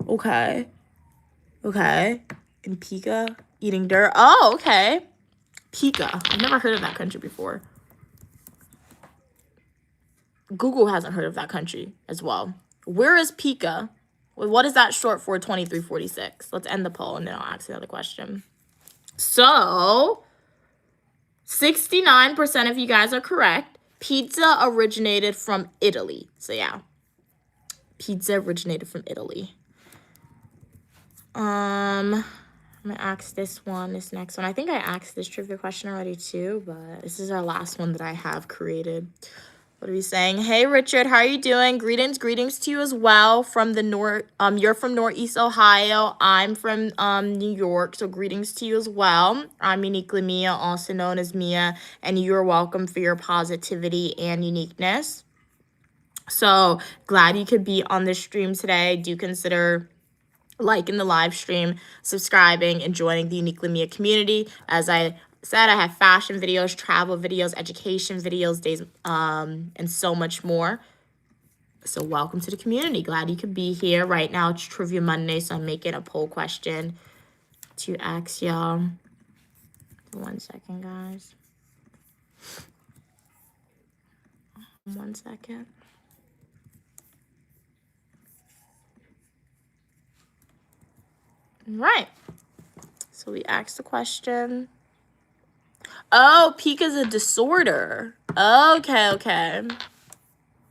okay, in Pika, eating dirt. Oh, okay. Pika. I've never heard of that country before. Google hasn't heard of that country as well. Where is Pika? What is that short for, 2346? Let's end the poll and then I'll ask another question. So, 69% of you guys are correct. Pizza originated from Italy. So, yeah. Pizza originated from Italy. I'm going to ask this next one. I think I asked this trivia question already too, but this is our last one that I have created. What are we saying? Hey, Richard, how are you doing? Greetings to you as well from the north. You're from Northeast Ohio. I'm from New York, so greetings to you as well. I'm Uniquely Mia, also known as Mia, and you're welcome for your positivity and uniqueness. So glad you could be on this stream today. Do consider liking the live stream, subscribing, and joining the Uniquely Mia community. As I said, I have fashion videos, travel videos, education videos, days, and so much more. So welcome to the community. Glad you could be here. Right now it's Trivia Monday, so I'm making a poll question to ask y'all. 1 second, guys. 1 second. Right. So we asked the question. Oh, Pika is a disorder. Okay.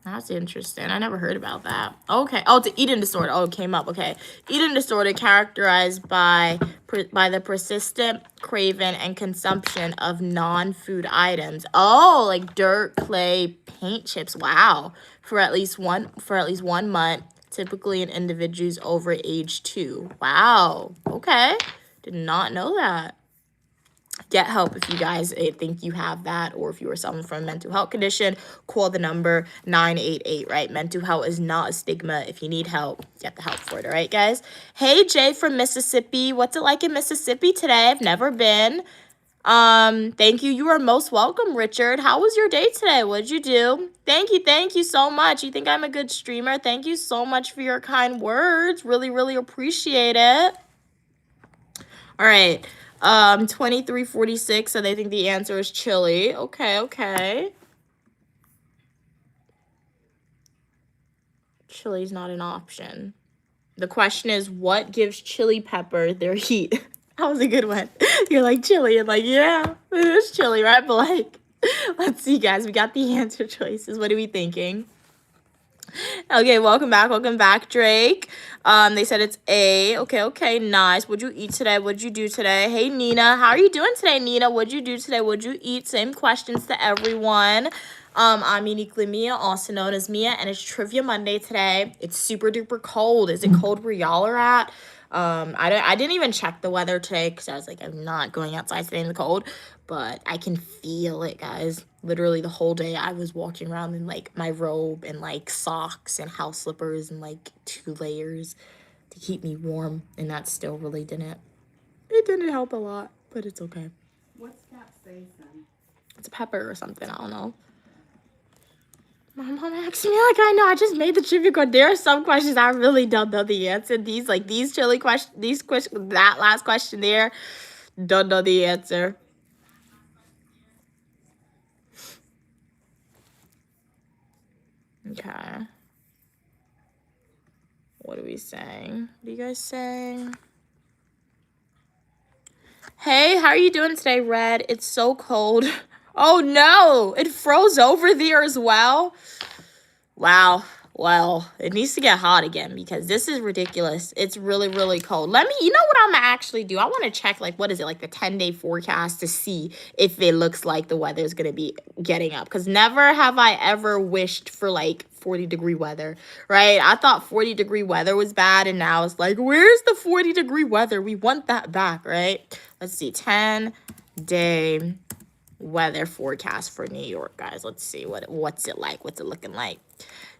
That's interesting. I never heard about that. Okay. Oh, it's an eating disorder. Oh, it came up. Okay. Eating disorder characterized by the persistent craving and consumption of non-food items. Oh, like dirt, clay, paint chips. Wow. For at least 1 month. Typically in individuals over age 2. Wow. Okay. Did not know that. Get help if you guys think you have that, or if you are suffering from a mental health condition. Call the number 988, right? Mental health is not a stigma. If you need help, get the help for it, all right, guys? Hey, Jay from Mississippi. What's it like in Mississippi today? I've never been. Thank you. You are most welcome, Richard. How was your day today? What did you do? Thank you so much. You think I'm a good streamer? Thank you so much for your kind words. Really appreciate it. All right. 2346, so they think the answer is chili. Okay. Chili's not an option. The question is, what gives chili pepper their heat? That was a good one. You're like, chili. And like, yeah, it is chili, right? But like, let's see, guys. We got the answer choices. What are we thinking? Okay, welcome back, Drake. They said it's A. Okay, nice. What'd you eat today? What'd you do today? Hey, Nina. How are you doing today, Nina? What'd you do today? What'd you eat? Same questions to everyone. I'm Uniquely Mia, also known as Mia, and it's Trivia Monday today. It's super duper cold. Is it cold where y'all are at? I didn't even check the weather today because I was like, I'm not going outside today in the cold, but I can feel it, guys. Literally the whole day I was walking around in like my robe and like socks and house slippers and like 2 layers to keep me warm, and that still really didn't help a lot, but it's okay. What's capsaicin? It's a pepper or something, I don't know. My mom asked me like I know. I just made the trivia card. There are some questions I really don't know the answer. These chili questions, that last question there, don't know the answer. Okay. What are we saying? What are you guys saying? Hey, how are you doing today, Red? It's so cold. Oh no, it froze over there as well. Wow. Well, it needs to get hot again because this is ridiculous. It's really cold. You know what I'm gonna actually do? I want to check, like, what is it, like the 10-day forecast to see if it looks like the weather is gonna be getting up. Because never have I ever wished for like 40-degree weather, right? I thought 40-degree weather was bad, and now it's like, where's the 40-degree weather? We want that back, right? Let's see, 10-day weather forecast for New York, guys. Let's see what's it like. What's it looking like?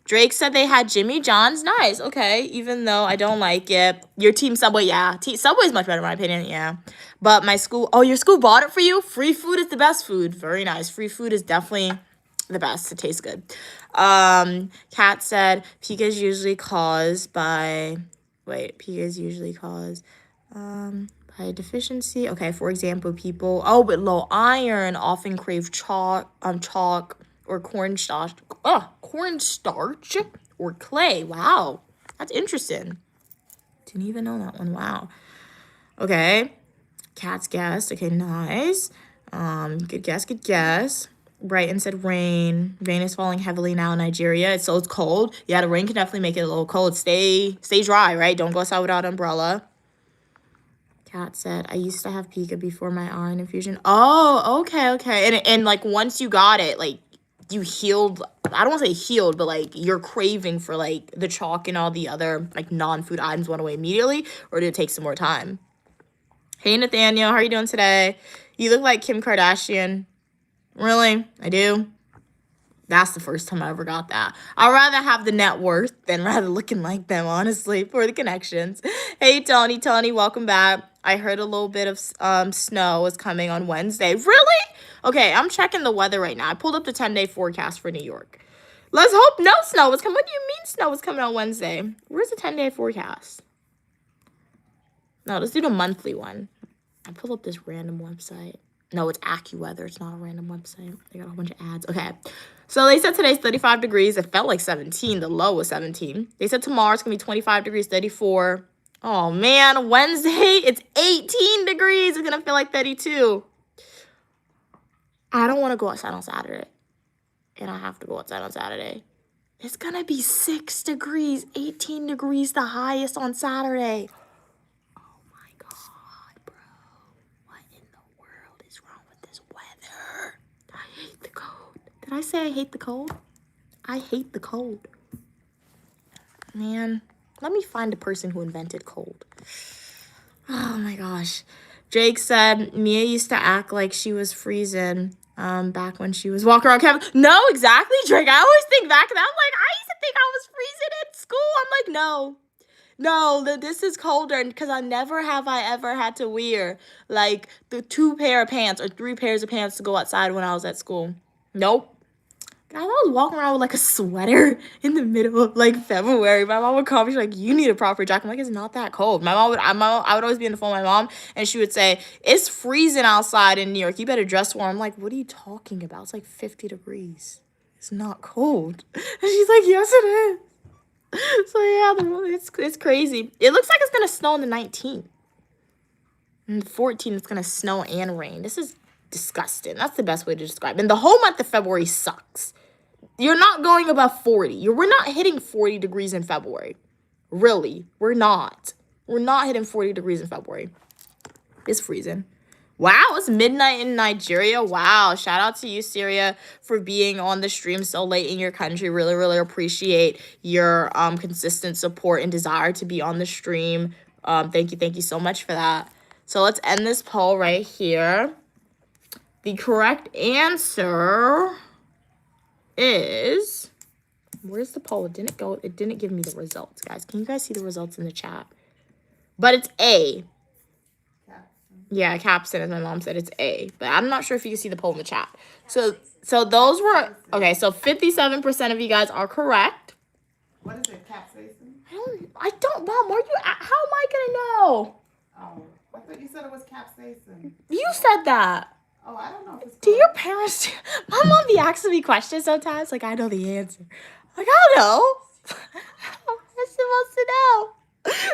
Drake said they had Jimmy John's. Nice. Okay. Even though I don't like it. Your team Subway, yeah. Subway's much better in my opinion, yeah. But my school, oh, your school bought it for you? Free food is the best food. Very nice. Free food is definitely the best. It tastes good. Kat said pica is usually caused by by a deficiency. Okay, for example, people with low iron often crave chalk or cornstarch or clay. Wow, that's interesting. Didn't even know that one. Wow. Okay, Kat's guess. Okay, nice. Good guess. Brighton said rain. Rain is falling heavily now in Nigeria. It's cold. Yeah, the rain can definitely make it a little cold. Stay dry, right? Don't go outside without an umbrella. Kat said, I used to have pica before my iron infusion. Oh, okay. And like once you got it, like you healed. I don't want to say healed, but like your craving for like the chalk and all the other like non-food items went away immediately, or did it take some more time? Hey, Nathaniel, how are you doing today? You look like Kim Kardashian. Really? I do? That's the first time I ever got that. I'd rather have the net worth than rather looking like them, honestly, for the connections. Hey, Tony, welcome back. I heard a little bit of snow is coming on Wednesday. Really? Okay, I'm checking the weather right now. I pulled up the 10-day forecast for New York. Let's hope no snow is coming. What do you mean snow is coming on Wednesday? Where's the 10-day forecast? No, let's do the monthly one. I pulled up this random website. No, it's AccuWeather. It's not a random website. They got a whole bunch of ads. Okay. So they said today's 35 degrees. It felt like 17. The low was 17. They said tomorrow it's going to be 25 degrees, 34. Oh, man. Wednesday, it's 18 degrees. It's going to feel like 32. I don't want to go outside on Saturday. And I have to go outside on Saturday. It's going to be 6 degrees, 18 degrees, the highest on Saturday. Did I say I hate the cold? I hate the cold. Man, let me find the person who invented cold. Oh my gosh. Jake said Mia used to act like she was freezing back when she was walking around campus. No, exactly, Drake. I always think back to that. I'm like, I used to think I was freezing at school. I'm like, no, this is colder because I ever had to wear like the 2 pair of pants or 3 pairs of pants to go outside when I was at school. Nope. I was walking around with like a sweater in the middle of like February. My mom would call me, she's like, you need a proper jacket. I'm like, it's not that cold. I would always be on the phone with my mom and she would say, it's freezing outside in New York. You better dress warm. I'm like, what are you talking about? It's like 50 degrees. It's not cold. And she's like, yes, it is. So yeah, it's crazy. It looks like it's going to snow on the 19th. And the 14th, it's going to snow and rain. This is disgusting. That's the best way to describe it. And the whole month of February sucks. You're not going above 40. We're not hitting 40 degrees in February. Really, we're not. We're not hitting 40 degrees in February. It's freezing. Wow, it's midnight in Nigeria. Wow, shout out to you, Syria, for being on the stream so late in your country. Really, really appreciate your consistent support and desire to be on the stream. Thank you so much for that. So let's end this poll right here. The correct answer is, where's the poll? It didn't give me the results, guys. Can you guys see the results in the chat? But it's A. Yeah, Capson, as my mom said, it's A. But I'm not sure if you can see the poll in the chat. So those were, okay, so 57% of you guys are correct. What is it, capsaicin? I don't, Mom, how am I gonna know? Oh, I thought you said it was capsaicin. You said that. Oh, I don't know if it's Do your parents, my mom be asking me questions sometimes, like I know the answer. Like, I don't know. I'm supposed to know.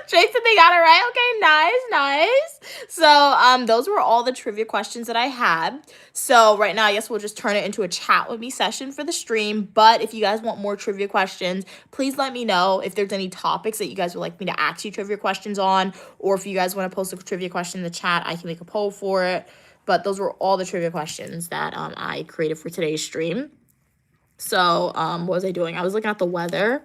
Jake said they got it right. Okay, nice. So, those were all the trivia questions that I had. So right now, I guess we'll just turn it into a chat with me session for the stream. But if you guys want more trivia questions, please let me know if there's any topics that you guys would like me to ask you trivia questions on, or if you guys want to post a trivia question in the chat, I can make a poll for it. But those were all the trivia questions that I created for today's stream. So, what was I doing? I was looking at the weather.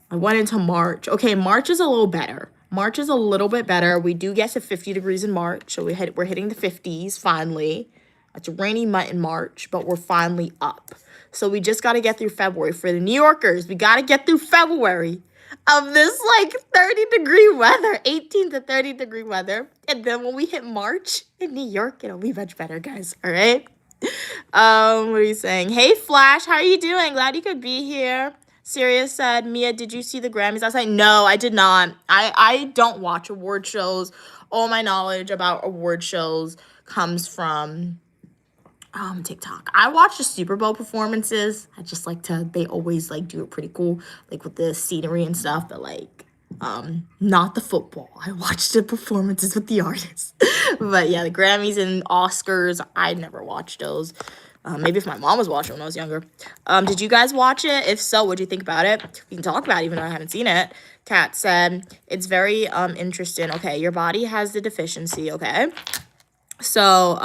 I went into March. Okay, March is a little better. March is a little bit better. We do get to 50 degrees in March. So we're hitting the 50s finally. It's a rainy month in March, but we're finally up. So we just got to get through February. For the New Yorkers, we got to get through February of this like 30-degree weather, 18 to 30-degree weather. And then when we hit March in New York, it'll be much better, guys. All right? What are you saying? Hey, Flash, how are you doing? Glad you could be here. Sirius said, Mia, did you see the Grammys last night? No, I did not. I don't watch award shows. All my knowledge about award shows comes from TikTok. I watch the Super Bowl performances. I just like to, they always like do it pretty cool, like with the scenery and stuff, but like not the football. I watch the performances with the artists. But yeah, the Grammys and Oscars, I never watched those. Maybe if my mom was watching when I was younger. Did you guys watch it? If so, what do you think about it? We can talk about it even though I haven't seen it. Kat said, it's very interesting. Okay, your body has the deficiency, okay? So,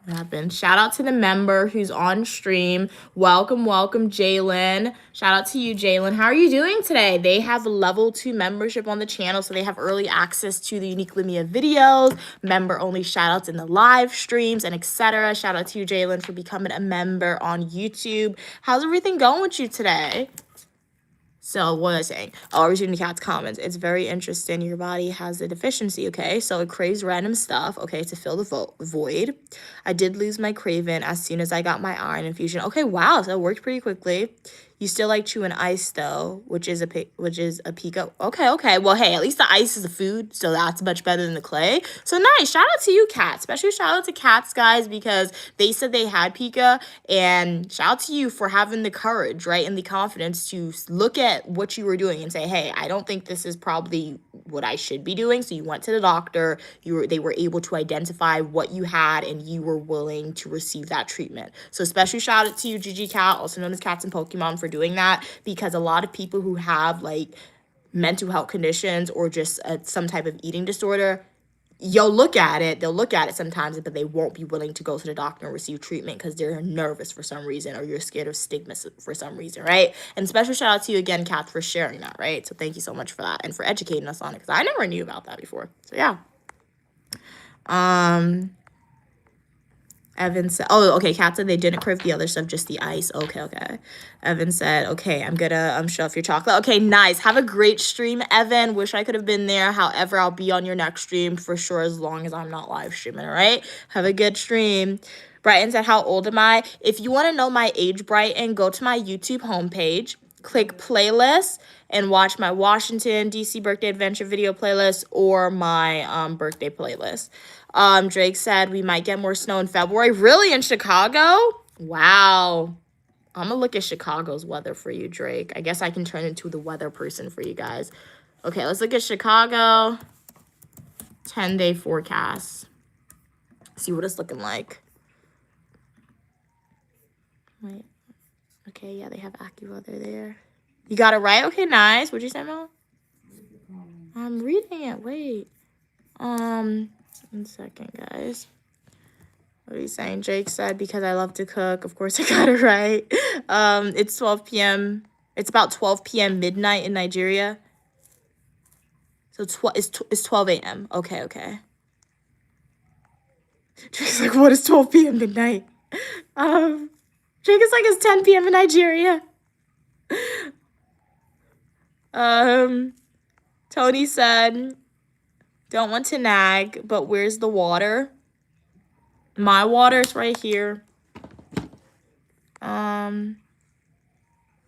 what happened? Shout out to the member who's on stream. Welcome, Jalen. Shout out to you, Jalen. How are you doing today? They have level 2 membership on the channel, so they have early access to the Unique Lumia videos, member-only shout-outs in the live streams, and etc. Shout out to you, Jalen, for becoming a member on YouTube. How's everything going with you today? So what was I saying? Oh, I was reading the Kat's comments. It's very interesting. Your body has a deficiency, okay? So it craves random stuff, okay, to fill the void. I did lose my craving as soon as I got my iron infusion. Okay, wow, so it worked pretty quickly. You still like chewing ice though, which is a pico. Okay. Well, hey, at least the ice is a food, so that's much better than the clay. So nice. Shout out to you, Kat. Especially shout out to Cats, guys, because they said they had pica, and shout out to you for having the courage, right, and the confidence to look at what you were doing and say, hey, I don't think this is probably what I should be doing. So you went to the doctor. They were able to identify what you had, and you were willing to receive that treatment. So especially shout out to you, Gigi Cat, also known as Cats and Pokemon, for doing that, because a lot of people who have like mental health conditions or just some type of eating disorder, they'll look at it sometimes, but they won't be willing to go to the doctor and receive treatment because they're nervous for some reason, or you're scared of stigma for some reason, right? And special shout out to you again, Kat, for sharing that, right? So thank you so much for that and for educating us on it, because I never knew about that before. So yeah. Evan said, oh, okay, Kat said they didn't crave the other stuff, just the ice. Okay. Evan said, okay, I'm gonna show off your chocolate. Okay, nice. Have a great stream, Evan. Wish I could have been there. However, I'll be on your next stream for sure, as long as I'm not live streaming, all right? Have a good stream. Brighton said, how old am I? If you want to know my age, Brighton, go to my YouTube homepage, click playlist, and watch my Washington, D.C. birthday adventure video playlist or my birthday playlist. Drake said we might get more snow in February. Really, in Chicago? Wow. I'm gonna look at Chicago's weather for you, Drake. I guess I can turn into the weather person for you guys. Okay, let's look at Chicago 10-day forecast. See what it's looking like. Wait. Okay, yeah, they have AccuWeather there. You got it right? Okay, nice. What'd you say, Mom? I'm reading it. Wait. 1 second, guys. What are you saying? Jake said, because I love to cook. Of course, I got it right. It's 12 p.m. It's about 12 p.m. midnight in Nigeria. So it's 12 a.m. Okay. Jake's like, what is 12 p.m. midnight? Jake is like, it's 10 p.m. in Nigeria. Tony said, don't want to nag, but where's the water? My water's right here.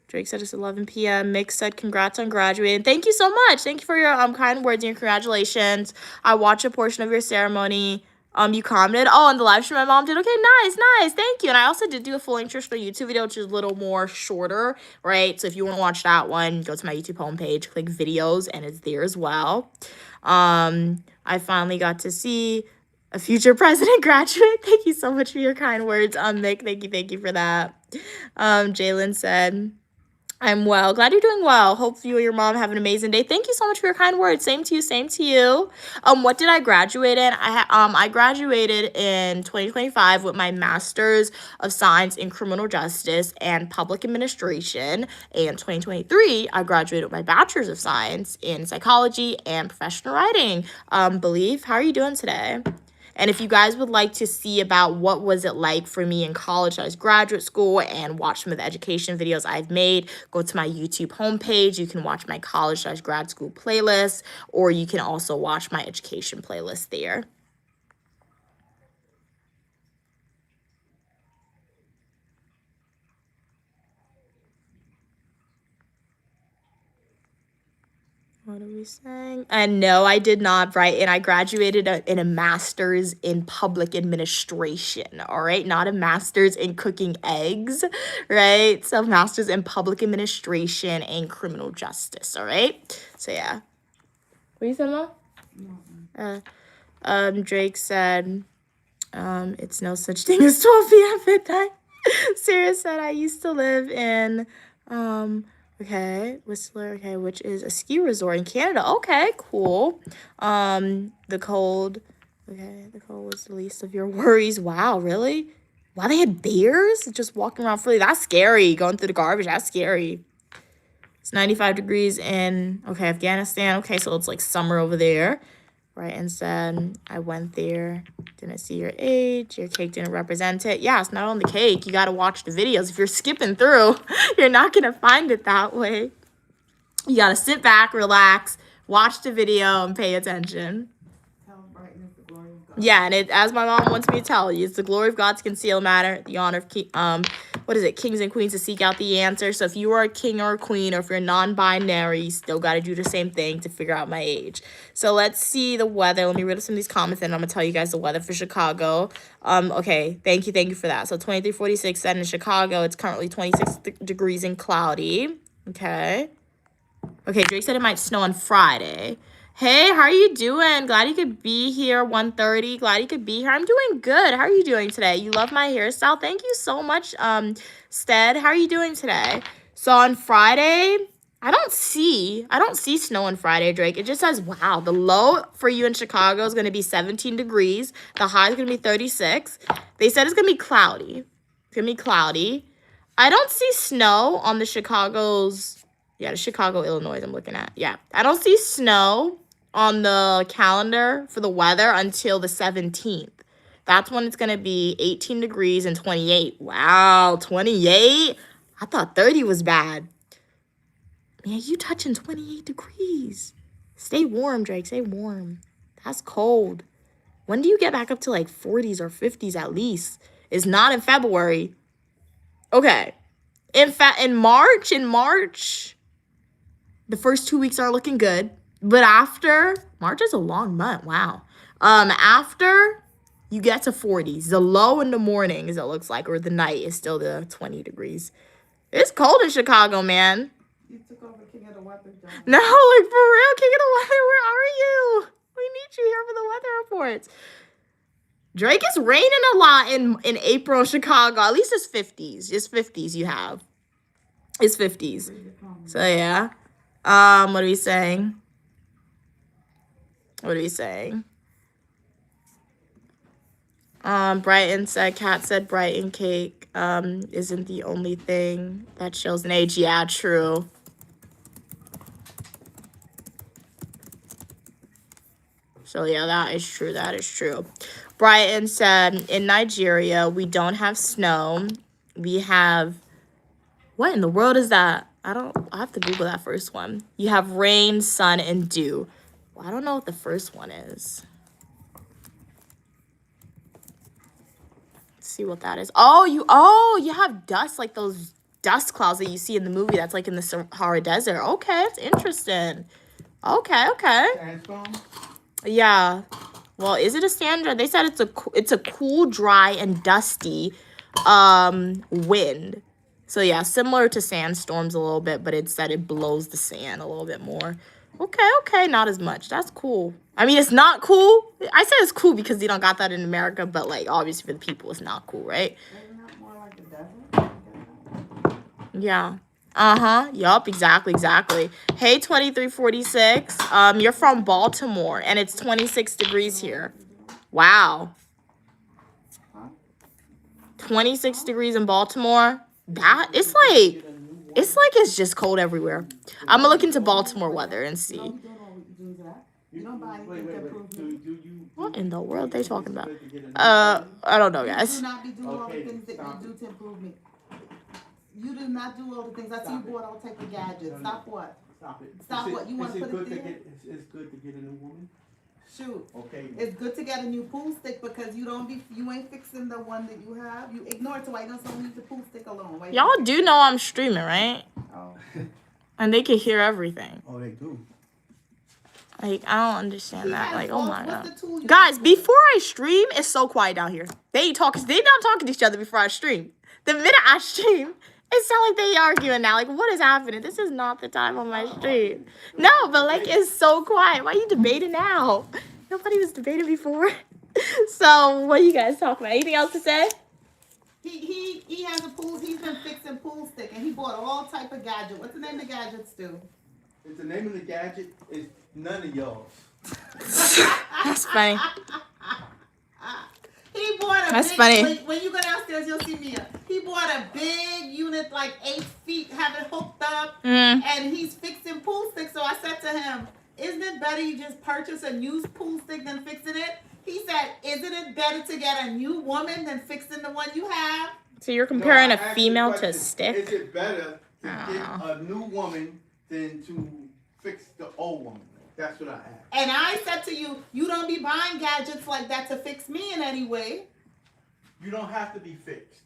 Drake said it's 11 p.m. Mick said congrats on graduating. Thank you so much. Thank you for your kind words and your congratulations. I watched a portion of your ceremony. You commented. Oh, on the live stream my mom did. Okay, nice. Thank you. And I also did do a full traditional YouTube video, which is a little more shorter, right? So if you want to watch that one, go to my YouTube homepage, click videos, and it's there as well. I finally got to see a future president graduate. Thank you so much for your kind words, Nick. Thank you for that. Jalen said, I'm well. Glad you're doing well. Hope you and your mom have an amazing day. Thank you so much for your kind words. Same to you. What did I graduate in? I graduated in 2025 with my Master's of Science in Criminal Justice and Public Administration. And 2023, I graduated with my Bachelor's of Science in Psychology and Professional Writing. Believe, how are you doing today? And if you guys would like to see about what was it like for me in college as graduate school and watch some of the education videos I've made, go to my YouTube homepage. You can watch my college/grad school playlist, or you can also watch my education playlist there. What are we saying? No, I did not, Brighton. I graduated in a master's in public administration, all right? Not a master's in cooking eggs, right? So, master's in public administration and criminal justice, all right? So, yeah. What you said, Mom? Drake said, it's no such thing as 12 p.m. midnight. Sarah said, I used to live in, Whistler, which is a ski resort in Canada. Okay, cool. The cold was the least of your worries. Wow, really? Wow, they had bears just walking around freely. That's scary. Going through the garbage, that's scary. It's 95 degrees in, Afghanistan. Okay, so it's like summer over there. Right, and said, I went there, didn't see your age, your cake didn't represent it. Yeah, it's not on the cake. You got to watch the videos. If you're skipping through, you're not going to find it that way. You got to sit back, relax, watch the video, and pay attention. Tell Brighton it's the glory of God. Yeah, and as my mom wants me to tell you, it's the glory of God to conceal matter, the honor of kings and queens to seek out the answer. So if you are a king or a queen, or if you're non-binary, you still got to do the same thing to figure out my age. So let's see the weather. Let me read some of these comments, and I'm gonna tell you guys the weather for Chicago. Okay, thank you for that. So 2346 said in Chicago, it's currently 26 degrees and cloudy. Okay, Drake said it might snow on Friday. Hey, how are you doing? Glad you could be here. 1:30. Glad you could be here. I'm doing good. How are you doing today? You love my hairstyle. Thank you so much, Stead. How are you doing today? So on Friday, I don't see snow on Friday, Drake. It just says, wow, the low for you in Chicago is going to be 17 degrees. The high is going to be 36. They said it's going to be cloudy. It's going to be cloudy. I don't see snow on the Chicago, Illinois I'm looking at. Yeah, I don't see snow on the calendar for the weather until the 17th. That's when it's going to be 18 degrees and 28. Wow, 28? I thought 30 was bad. Man, you touching 28 degrees. Stay warm, Drake. Stay warm. That's cold. When do you get back up to like 40s or 50s at least? It's not in February. Okay. In March, the first 2 weeks are looking good. But after, March is a long month. Wow. After you get to 40s, the low in the mornings, it looks like, or the night is still the 20 degrees. It's cold in Chicago, man. You took over King of the Weather, John. No, like for real, King of the Weather, where are you? We need you here for the weather reports. Drake is raining a lot in April in Chicago. At least it's 50s. It's 50s you have. It's 50s. So yeah. What are we saying? Brighton said, Kat said Brighton cake isn't the only thing that shows an age. Yeah, true. So yeah, that is true. Brighton said, in Nigeria, we don't have snow. We have, what in the world is that? I have to Google that first one. You have rain, sun, and dew. Well, I don't know what the first one is. Let's see what that is. Oh, you have dust, like those dust clouds that you see in the movie that's like in the Sahara Desert. Okay, it's interesting. Okay. Sandstorm? Yeah. Well, is it a standard? They said it's a cool, dry, and dusty wind. So yeah, similar to sandstorms a little bit, but it said it blows the sand a little bit more. Okay, not as much. That's cool. I mean, it's not cool. I said it's cool because they don't got that in America, but like obviously for the people, it's not cool, right? Isn't that more like the desert? Yeah. Yup, exactly. Hey, 2346. You're from Baltimore and it's 26 degrees here. Wow. 26 degrees in Baltimore. That it's like it's just cold everywhere. I'm gonna look into Baltimore weather and see. No, we don't always do that. You don't buy anything to prove me. What in the world are they talking about? I don't know, You guys. do not be doing all the things that you do to improve me. You do not do all the things. I see you bought all type of gadgets. Stop what? Stop it. Stop what? You want to put it there? It's good to get a new woman? Shoot. Okay. It's good to get a new pool stick because you ain't fixing the one that you have. You ignore it, so why don't someone leave the pool stick alone? Why Y'all do know I'm streaming, right? Oh. And they can hear everything. Oh, they do. Like, I don't understand He that. has Like, oh both. my What's god. the tool you Guys, use? before I stream, it's so quiet down here. They not talking to each other before I stream. The minute I stream, it sounds like they arguing now. Like, what is happening? This is not the time on my stream. No, but like, it's so quiet. Why are you debating now? Nobody was debating before. So, what are you guys talking about? Anything else to say? He has a pool. He's been fixing pool stick, and he bought all type of gadgets. What's the name of the gadgets, Stu? If the name of the gadget is none of y'all's. That's funny. He bought a That's big, funny. When you go downstairs, you'll see Mia. He bought a big unit, like 8 feet, have it hooked up, Mm. and he's fixing pool sticks. So I said to him, isn't it better you just purchase a used pool stick than fixing it? He said, isn't it better to get a new woman than fixing the one you have? So you're comparing No, a I asked female the to a question, stick? Is it better to Oh. get a new woman than to fix the old woman? That's what I asked. And I said to you, you don't be buying gadgets like that to fix me in any way. You don't have to be fixed.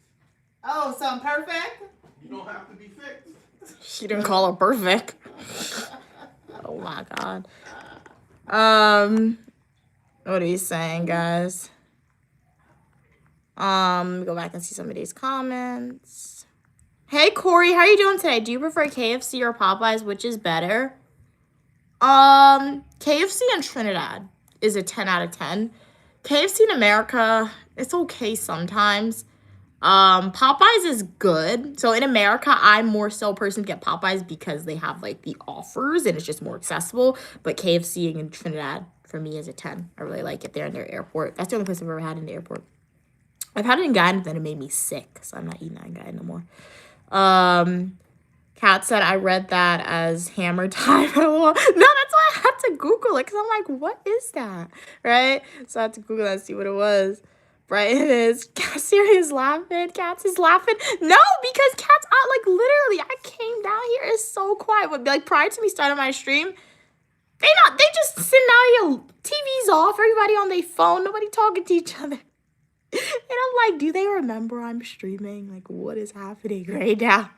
Oh, so I'm perfect? You don't have to be fixed. She didn't call her perfect. Oh my god. What are you saying, guys? Let me go back and see some of these comments. Hey Corey, how are you doing today? Do you prefer KFC or Popeyes? Which is better? KFC in Trinidad is a 10 out of 10. KFC in America, it's okay sometimes. Popeyes is good. So in America, I'm more so a person to get Popeyes because they have like the offers and it's just more accessible. But KFC in Trinidad for me is a 10. I really like it there in their airport. That's the only place I've ever had in the airport. I've had it in Guyana, then it made me sick, so I'm not eating that in Guyana no more. Kat said I read that as hammer time. No, that's why I had to Google it, because I'm like, what is that? Right? So I had to Google that and see what it was. Brighton is serious laughing. Cats is laughing. No, because Cats out like literally. I came down here. It's so quiet. But like prior to me starting my stream, they just sitting out here. TV's off. Everybody on their phone. Nobody talking to each other. And I'm like, do they remember I'm streaming? Like, what is happening right now?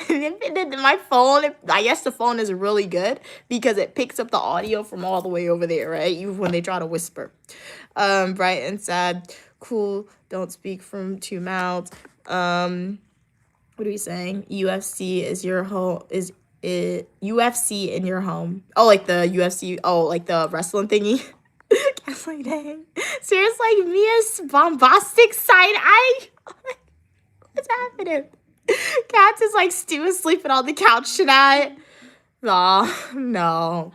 And then my phone, I guess the phone is really good because it picks up the audio from all the way over there, right? Even when they try to whisper. Brighton said, cool, don't speak from two mouths. What are we saying? UFC is your home, is it UFC in your home? Oh, like the UFC, like the wrestling thingy. Like, dang. Serious, like Mia's bombastic side eye. What's happening? Cats is like Stu is sleeping on the couch tonight. Aw, no.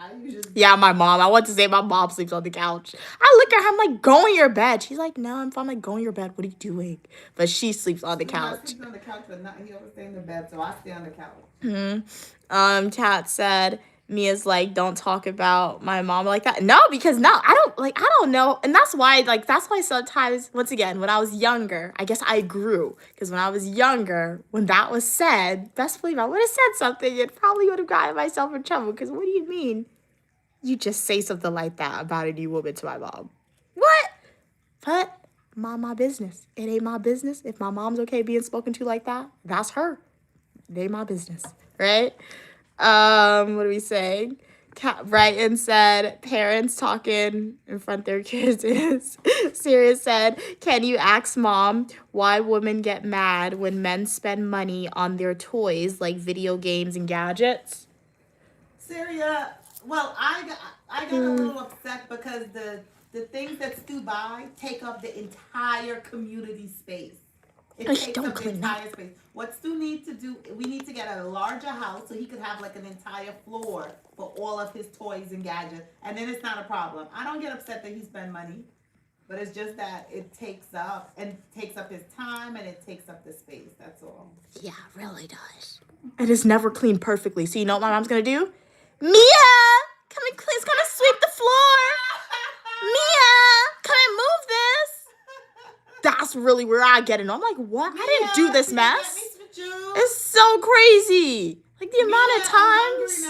Yeah, my mom. I want to say my mom sleeps on the couch. I look at her, I'm like, go in your bed. She's like, no, I'm fine. I'm like, go in your bed. What are you doing? But she sleeps on the couch. I sleep on the couch, but not he always stay in the bed, so I stay on the couch. Kat said, Mia's like, don't talk about my mom like that. No, because I don't know. And that's why sometimes, once again, when I was younger, I guess I grew. Because when I was younger, when that was said, best believe I would have said something and probably would have gotten myself in trouble. Because what do you mean? You just say something like that about a new woman to my mom. What? But my business. It ain't my business. If my mom's okay being spoken to like that, that's her. It ain't my business. Right? What are we saying? Brighton said parents talking in front of their kids is. Sirius said, can you ask mom why women get mad when men spend money on their toys like video games and gadgets? Syria, well, I got a little upset because the things that Stu buy take up the entire community space. It takes up the entire space. What Stu needs to do, we need to get a larger house so he could have like an entire floor for all of his toys and gadgets, and then it's not a problem. I don't get upset that he spend money, but it's just that it takes up his time and it takes up the space. That's all. Yeah, it really does. It is never cleaned perfectly. So you know what my mom's gonna do? Mia, come and clean. It's gonna sweep the floor. Mia, come and move this. That's really where I get it. I'm like, what? I didn't do this mess. It's so crazy. Like the amount of times.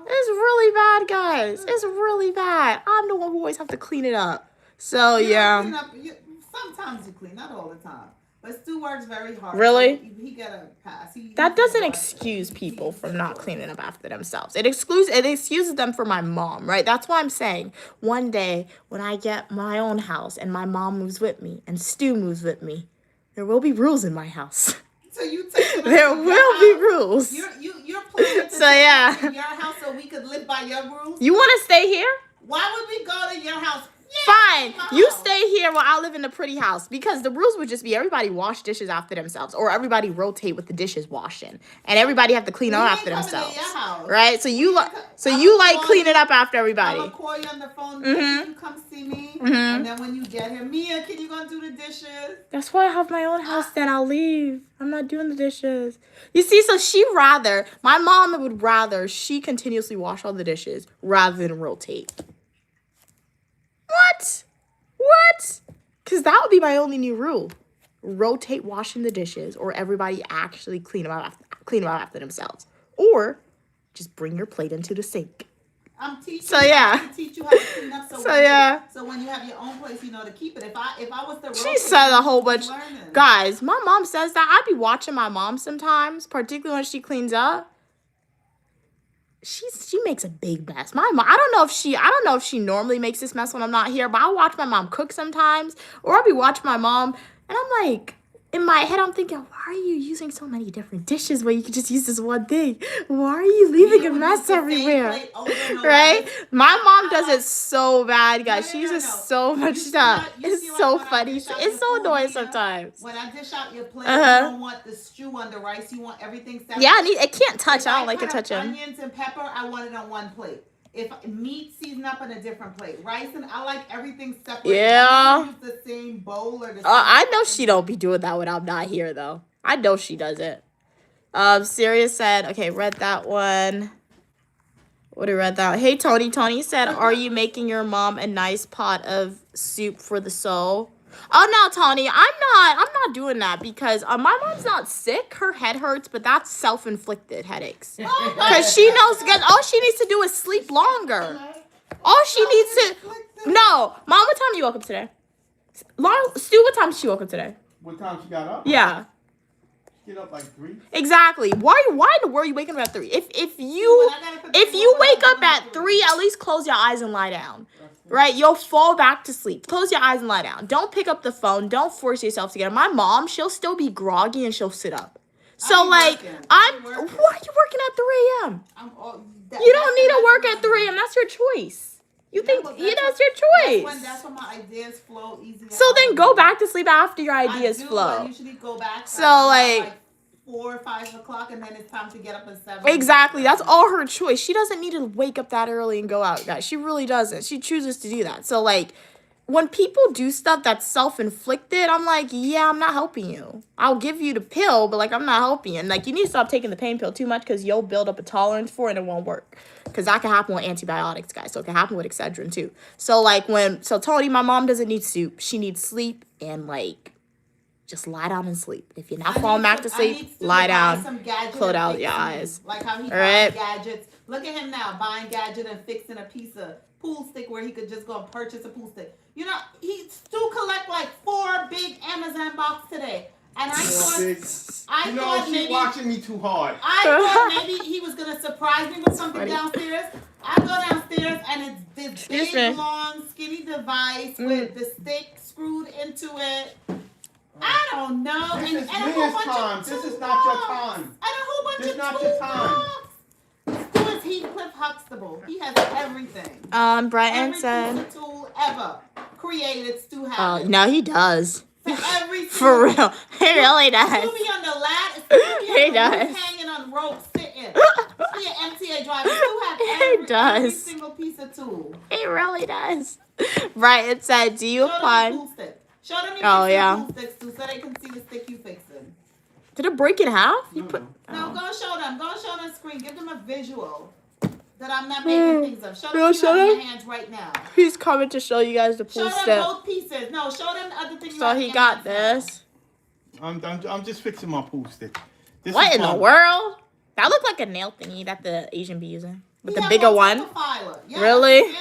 It's really bad, guys. It's really bad. I'm the one who always have to clean it up. So yeah. Sometimes you clean, not all the time. But Stu works very hard. Really? So he got a pass. That doesn't excuse people from not cleaning up after themselves. It excuses them for my mom, right? That's why I'm saying one day when I get my own house and my mom moves with me and Stu moves with me, there will be rules in my house. So you take There will be rules. You're planning to So, yeah. take us to your house so we could live by your rules. You want to stay here? Why would we go to your house? Fine. my You house. stay here while I live in the pretty house because the rules would just be everybody wash dishes after themselves or everybody rotate with the dishes washing and everybody have to clean up We after ain't coming to themselves. your house. Right? So you like calling- cleaning up after everybody. I'm gonna call you on the phone. Mhm. You come see me, Mhm. and then when you get here, Mia, can you go and do the dishes? That's why I have my own house, then I'll leave. I'm not doing the dishes. You see, so my mom would rather she continuously wash all the dishes rather than rotate. What? Because that would be my only new rule. Rotate washing the dishes or everybody actually clean them up after themselves. Or just bring your plate into the sink. I'm teaching. So, yeah. To teach you how to clean up. So, yeah. So when you have your own place, you know to keep it. If I was the She said a whole bunch. learning. Guys, my mom says that. I be watching my mom sometimes, particularly when she cleans up. She makes a big mess. My mom, I don't know if she normally makes this mess when I'm not here, but I watch my mom cook sometimes, or I'll be watching my mom, and I'm like, in my head, I'm thinking, why are you using so many different dishes when you could just use this one thing? Why are you leaving a mess everywhere? Right? My mom does it so bad, guys. She uses so much stuff. It's so funny. It's so annoying sometimes. When I dish out your plate, Uh-huh. you don't want the stew on the rice. You want everything separate. Yeah, it can't touch. If I don't like to cut touch up them. Onions and pepper, I want it on one plate. If meat seasoned up on a different plate, rice and I like everything separate. Yeah. I don't use the same bowl or the same. I know she don't be doing that when I'm not here though. I know she does it. Sirius said, okay, read that one. What did read that? Hey Tony. Tony said, are you making your mom a nice pot of soup for the soul? Oh no, Tony, I'm not doing that because my mom's not sick. Her head hurts, but that's self-inflicted headaches. Because she knows, because all she needs to do is sleep longer. All she needs to. No, Mom, what time you woke up today? Stu, what time did she woke up today? What time she got up? Yeah. Get up like 3. Exactly. Why in the world are you waking up at 3? If you wake up at 3, at least close your eyes and lie down. Right? You'll fall back to sleep. Close your eyes and lie down. Don't pick up the phone. Don't force yourself to get up. My mom, she'll still be groggy and she'll sit up. So why are you working at 3 a.m.? You don't need to work at 3 a.m. That's your choice. That's your choice. That's when my ideas flow easy. So then go back to sleep after your ideas I flow. usually go back. So, like 4 or 5 o'clock, and then it's time to get up at 7. Exactly. That's all her choice. She doesn't need to wake up that early and go out, guys. She really doesn't. She chooses to do that. So, like, when people do stuff that's self-inflicted, I'm like, yeah, I'm not helping you. I'll give you the pill, but, like, I'm not helping you. And, like, you need to stop taking the pain pill too much because you'll build up a tolerance for it and it won't work. Because that can happen with antibiotics, guys. So, it can happen with Excedrin, too. So, like, Tony, my mom doesn't need soup. She needs sleep and, like, just lie down and sleep. If you're not falling back to sleep, lie down, close out your eyes. Like how he buys gadgets. Look at him now, buying gadget and fixing a piece of pool stick where he could just go and purchase a pool stick. You know, he still collect like 4 big Amazon box today. And I thought she's watching me too hard. I thought maybe he was gonna surprise me with something downstairs. I go downstairs and it's this big, long, skinny device with the stick screwed into it. I don't know. This is a whole Mia's bunch time. of This is not your time. And a whole bunch This of not your time. Who is Heathcliff Huxtable? He has everything. Brian Every said. piece of tool ever created, Stu has it. No, he does. For real. He really does. Stu be on the ladder. He does. Hanging on ropes, sitting. He an MTA driver. Stu has every single piece of tool. He really does. Brian said, do you apply? Show them your pool sticks too, so they can see the stick you fixing. Did it break in half? No, go show them. Go show them the screen. Give them a visual that I'm not making things up. Show them you have in your hands right now. He's coming to show you guys the pool stick. Show them both pieces. No, show them the other thing. So he got this. I'm just fixing my pool stick. What in the world? That looked like a nail thingy that the Asian be using. But the bigger one. Yeah, really?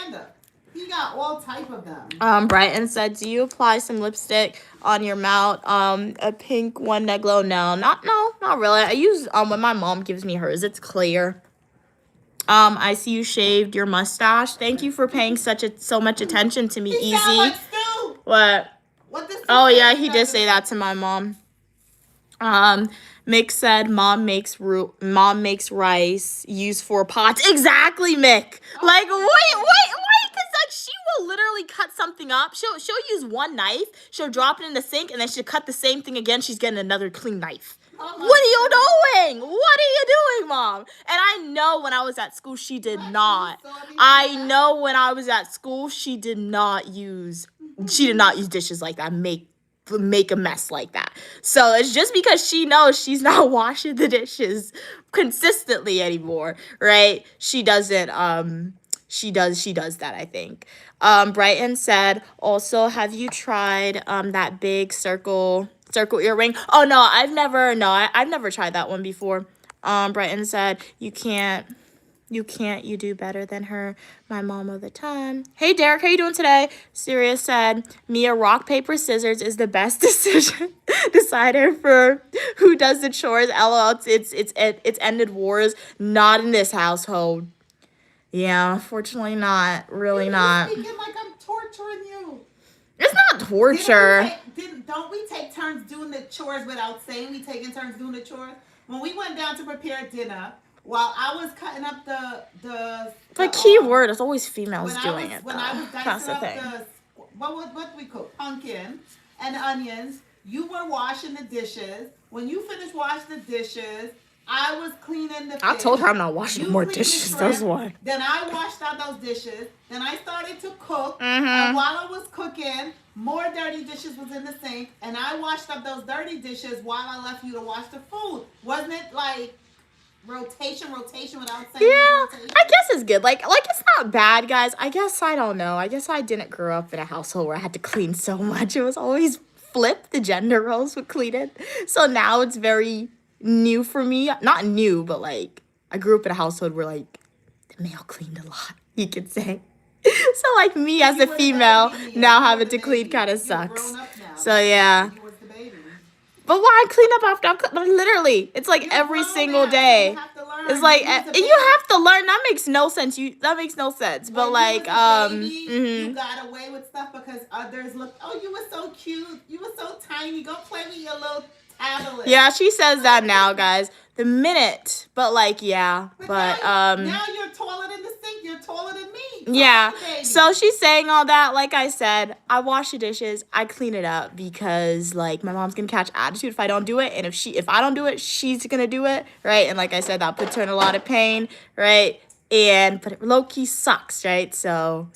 He got all type of them. Brighton said, do you apply some lipstick on your mouth? A pink one that glow? No, not really. I use when my mom gives me hers, it's clear. I see you shaved your mustache. Thank you for paying so much attention to me, He Easy. sound like Stu. What? What does Oh Stu yeah, say he to did that? say that to my mom. Mick said mom makes rice used for pots. Exactly, Mick. Like wait, cause like she will literally cut something up. She'll use one knife, she'll drop it in the sink, and then she'll cut the same thing again. She's getting another clean knife. Oh my What are you doing? What are you doing, Mom? And I know when I was at school, she did not. I know when I was at school, she did not use dishes like that. Make a mess like that. So it's just because she knows she's not washing the dishes consistently anymore, right? She doesn't she does that, I think. Brighton said, also, have you tried that big circle earring? Oh no, I've never tried that one before. Brighton said, you do better than her, my mom of the time. Hey Derek, how you doing today? Sirius said, Mia, rock, paper, scissors is the best decider for who does the chores. LOL, it's ended wars, not in this household. Yeah, unfortunately not. Really not. You're speaking like I'm torturing you. It's not torture. Don't we take turns doing the chores without saying we taking turns doing the chores? When we went down to prepare dinner, while I was cutting up the Key word is always females doing it. When I was That's dicing the up thing. what we cook? Pumpkin and onions. You were washing the dishes. When you finished washing the dishes, I was cleaning the fish. I told her I'm not washing You more cleaned the dishes. shrimp. That's why. Then I washed out those dishes. Then I started to cook. Mhm. And while I was cooking, more dirty dishes was in the sink. And I washed up those dirty dishes while I left you to wash the food. Wasn't it like rotation without saying Yeah, rotation? I guess it's good. Like it's not bad, guys. I guess I don't know. I guess I didn't grow up in a household where I had to clean so much. It was always flipped. The gender roles would clean it. So now it's very new for me. Not new, but like I grew up in a household where like the male cleaned a lot, you could say. So like me as You a were the female baby, now you were having the to clean baby. kind of You're sucks. grown up now. So yeah. You was the baby. But why clean up after I'm but literally, it's like You're every grown single now, so day. you have to learn. It's like You was a you baby. have to learn. That makes no sense. That makes no sense. But When like you was a baby, mhm. you got away with stuff because others looked. Oh, you were so cute. You were so tiny. Go play with your little tablet. Yeah, she says that now, guys. The minute, but like yeah, but now you're taller than the sink. You're taller than me. yeah. Baby. So she's saying all that. Like I said, I wash the dishes. I clean it up because like my mom's gonna catch attitude if I don't do it, and if I don't do it, she's gonna do it, right? And like I said, that puts her in a lot of pain, right? But it low key sucks, right? So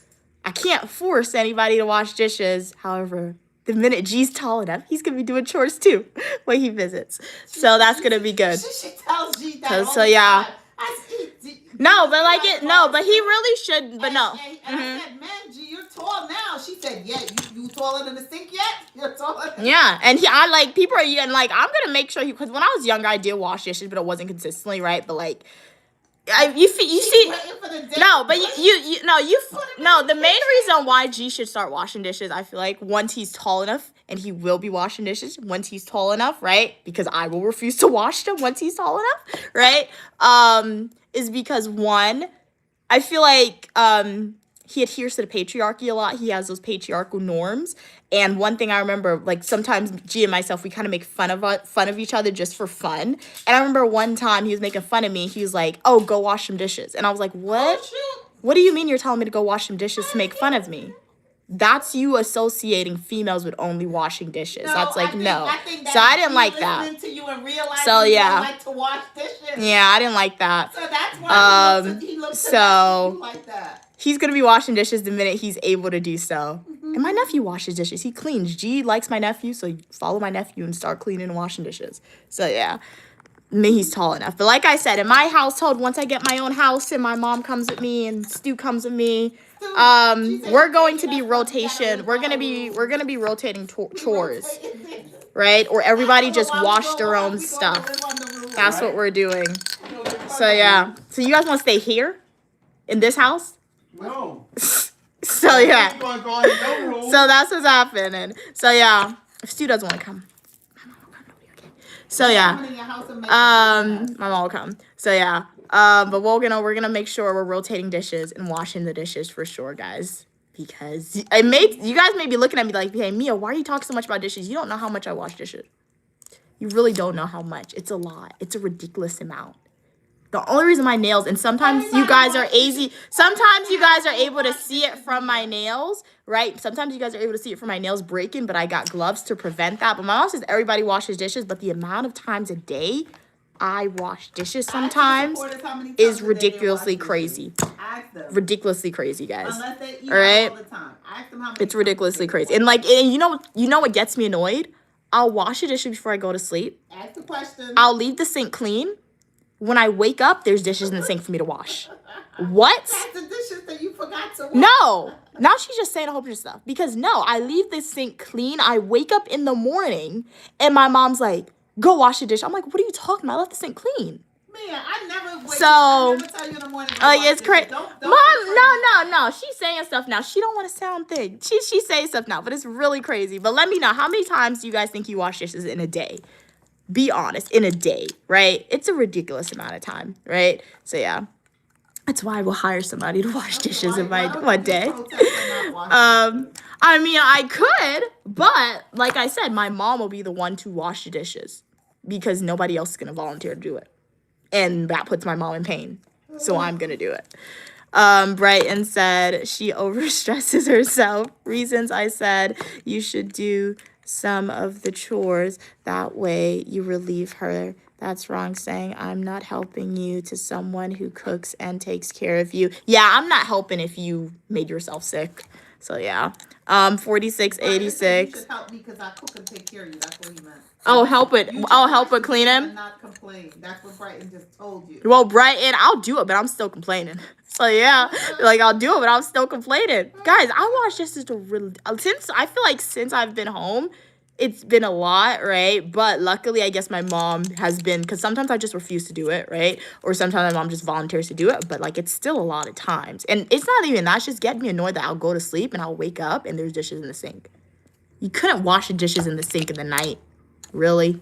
I can't force anybody to wash dishes. However, the minute G's tall enough, he's gonna be doing chores too when he visits. So that's gonna be good. She tells G that. So, all the yeah. time. I see. No, but like but he really should. But no. And I said, man, G, you're tall now. She said, yeah, you taller than the sink yet? You're taller than Yeah, and I like people are and like I'm gonna make sure because when I was younger I did wash dishes, but it wasn't consistently, right? But like, you see. waiting for the day. No, but the main reason why G should start washing dishes, I feel like once he's tall enough, and he will be washing dishes once he's tall enough, right? Because I will refuse to wash them once he's tall enough, right? Is because one, I feel like he adheres to the patriarchy a lot. He has those patriarchal norms. And one thing I remember, like sometimes G and myself, we kind of make fun of each other just for fun. And I remember one time he was making fun of me. He was like, "Oh, go wash some dishes." And I was like, "What? What do you mean you're telling me to go wash some dishes to make fun of me?" That's you associating females with only washing dishes. That's like, no. So I didn't like that. To you and realizing So, you yeah. don't like to wash dishes. Yeah, I didn't like that. So that's why he looks so- at you like that. He's going to be washing dishes the minute he's able to do so. And my nephew washes dishes. He cleans. G likes my nephew, so follow my nephew and start cleaning and washing dishes. So, yeah. Me, he's tall enough. But like I said, in my household, once I get my own house and my mom comes with me and Stu comes with me, we're going to be rotation. We're gonna be rotating chores, right? Or everybody just wash their own stuff. That's what we're doing. So yeah. So you guys want to stay here, in this house? No. So yeah. Keep on going, no rules. So that's what's happening. So yeah. If Stu doesn't want to come, my mom will come. It'll be okay. So yeah. Coming in your house and make My mom will come. So yeah. But we're gonna make sure we're rotating dishes and washing the dishes for sure, guys. Because you guys may be looking at me like, hey Mia, why are you talking so much about dishes? You don't know how much I wash dishes. You really don't know how much. It's a lot. It's a ridiculous amount. The only reason my nails, and sometimes you guys are easy. Sometimes you guys are able to see it from my nails, right? Sometimes you guys are able to see it from my nails breaking, but I got gloves to prevent that. But my mom says everybody washes dishes, but the amount of times a day I wash dishes sometimes is ridiculously crazy. Ask them. Ridiculously crazy, guys. Unless they eat All right? all the time. Ask them how many It's times ridiculously they crazy. wash. And like, and you know what gets me annoyed? I'll wash a dish before I go to sleep. Ask the question. I'll leave the sink clean. When I wake up, there's dishes in the sink for me to wash. What? That's the dishes that you forgot to wash. No. Now she's just saying a whole bunch of stuff. Because no, I leave the sink clean. I wake up in the morning and my mom's like, go wash the dish. I'm like, what are you talking about? I left the sink clean. Man, I never wake So- I never tell you in the morning. Oh, yeah, it's crazy. Don't Mom, no. She's saying stuff now. She don't want to sound thing. She's saying stuff now, but it's really crazy. But let me know, how many times do you guys think you wash dishes in a day? Be honest, in a day, right? It's a ridiculous amount of time, right? So yeah, that's why I will hire somebody to wash dishes in my one day. I mean, I could, but like I said, my mom will be the one to wash the dishes because nobody else is gonna volunteer to do it, and that puts my mom in pain. So I'm gonna do it. Brighton said she overstresses herself. Reasons I said you should do some of the chores. That way you relieve her. That's wrong saying I'm not helping you to someone who cooks and takes care of you. Yeah, I'm not helping if you made yourself sick. So yeah. 4686. You should help me because I cook and take care of you. That's what he meant. Oh, help it. You Oh, should help it actually clean him. and not complain. That's what Brighton just told you. Well, Brighton, I'll do it, but I'm still complaining. So yeah, like I'll do it, but I'm still complaining. Guys, I watch this is since I've been home, it's been a lot, right? But luckily, I guess my mom has been, because sometimes I just refuse to do it, right? Or sometimes my mom just volunteers to do it, but like it's still a lot of times. And it's not even that, it's just getting me annoyed that I'll go to sleep and I'll wake up and there's dishes in the sink. You couldn't wash the dishes in the sink in the night. Really?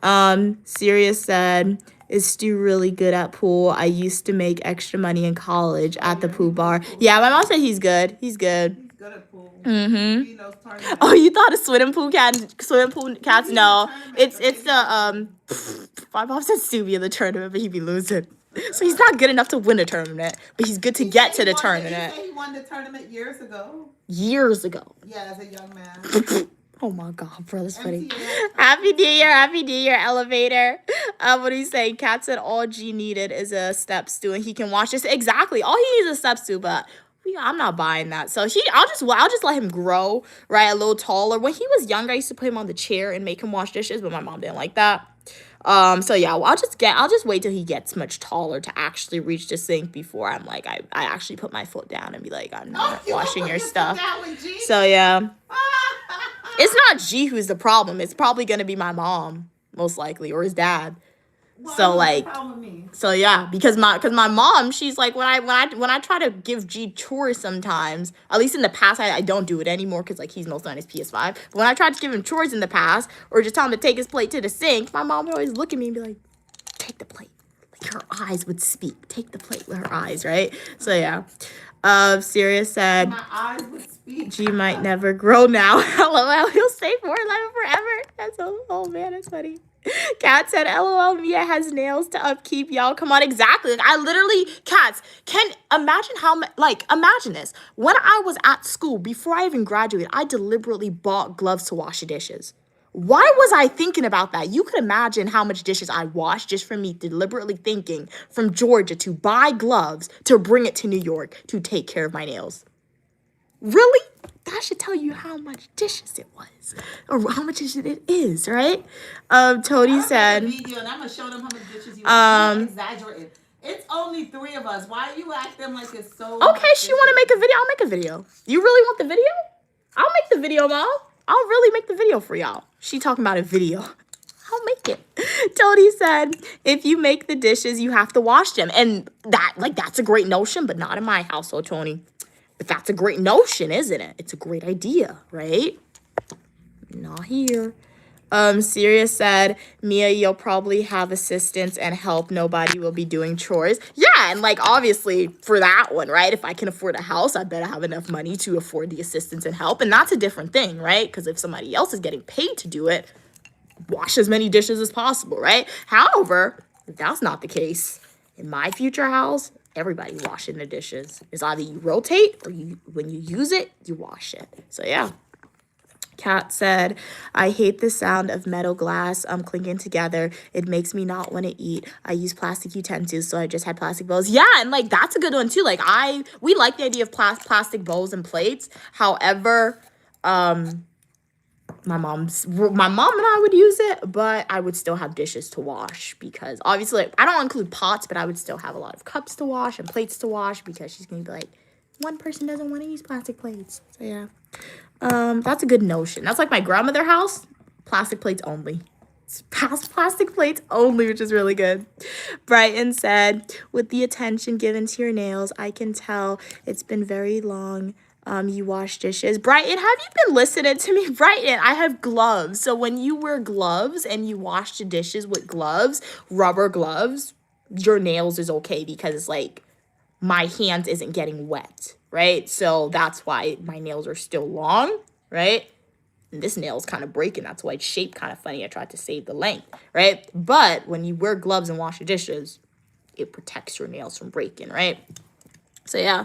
Sirius said, is Stu really good at pool? I used to make extra money in college at the pool bar. Yeah, my mom said he's good. He's good. He's good at pool. Mm-hmm. He knows tournaments. Oh, you thought of swimming pool cats? No, it's the my mom said Stu be in the tournament, but he'd be losing. So he's not good enough to win a tournament, but he's good to get to the tournament. He said he won the tournament years ago. Years ago. Yeah, as a young man. Oh my God, bro, that's funny. MTA. Happy New Year, elevator. What do you say? Kat said all G needed is a step stool, and he can watch this. Exactly, all he needs is a step stool, but I'm not buying that. So I'll just let him grow, right, a little taller. When he was younger, I used to put him on the chair and make him wash dishes, but my mom didn't like that. So yeah, well, I'll just wait till he gets much taller to actually reach the sink before I'm like, I actually put my foot down and be like, I'm not washing your stuff. So yeah. It's not G who's the problem. It's probably gonna be my mom, most likely, or his dad. So like, so yeah, because my mom, she's like, when I try to give G chores sometimes, at least in the past, I don't do it anymore because like he's mostly on his PS5. But when I tried to give him chores in the past, or just tell him to take his plate to the sink, my mom would always look at me and be like, take the plate. Like her eyes would speak. Take the plate with her eyes, right? So yeah. Sirius said, my eyes would speak. G might never grow now. LOL, he'll stay 4'11" forever. That's oh man, that's funny. Kat said, LOL, Mia has nails to upkeep. Y'all, come on, exactly. Like, I literally, Cats, can imagine imagine this. When I was at school, before I even graduated, I deliberately bought gloves to wash the dishes. Why was I thinking about that? You could imagine how much dishes I washed just from me deliberately thinking from Georgia to buy gloves to bring it to New York to take care of my nails. Really? That should tell you how much dishes it was, or how much dishes it is, right? Tony said, video and I'm gonna show them how much dishes you exaggerating. It's only 3 of us. Why you act them like it's so? Okay, she want to make a video. I'll make a video. You really want the video? I'll make the video, Mom. I'll really make the video for y'all. She talking about a video. I'll make it. Tony said, if you make the dishes, you have to wash them. And that's a great notion, but not in my household, Tony. But that's a great notion, isn't it? It's a great idea, right? Not here. Sirius said, Mia, you'll probably have assistance and help. Nobody will be doing chores. Yeah, and like obviously for that one, right? If I can afford a house, I better have enough money to afford the assistance and help. And that's a different thing, right? Because if somebody else is getting paid to do it, wash as many dishes as possible, right? However, if that's not the case, in my future house, everybody washing the dishes. It's either you rotate or you when you use it, you wash it. So yeah. Kat said, I hate the sound of metal glass clinking together. It makes me not want to eat. I use plastic utensils, so I just had plastic bowls. Yeah, and like that's a good one too. Like we like the idea of plastic bowls and plates. However, my mom and I would use it, but I would still have dishes to wash because obviously like, I don't include pots, but I would still have a lot of cups to wash and plates to wash because she's gonna be like, one person doesn't want to use plastic plates. So yeah. That's a good notion. That's like my grandmother's house, plastic plates only. It's plastic plates only, which is really good. Brighton said, with the attention given to your nails, I can tell it's been very long. You wash dishes. Brighton, have you been listening to me? Brighton, I have gloves. So when you wear gloves and you wash the dishes with gloves, rubber gloves, your nails is okay because it's like my hand isn't getting wet, right? So that's why my nails are still long, right? And this nail's kind of breaking. That's why it's shaped kind of funny. I tried to save the length, right? But when you wear gloves and wash your dishes, it protects your nails from breaking, right? So yeah.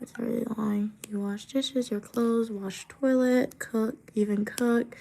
It's really long. You wash dishes, your clothes, wash toilet, cook, even cook.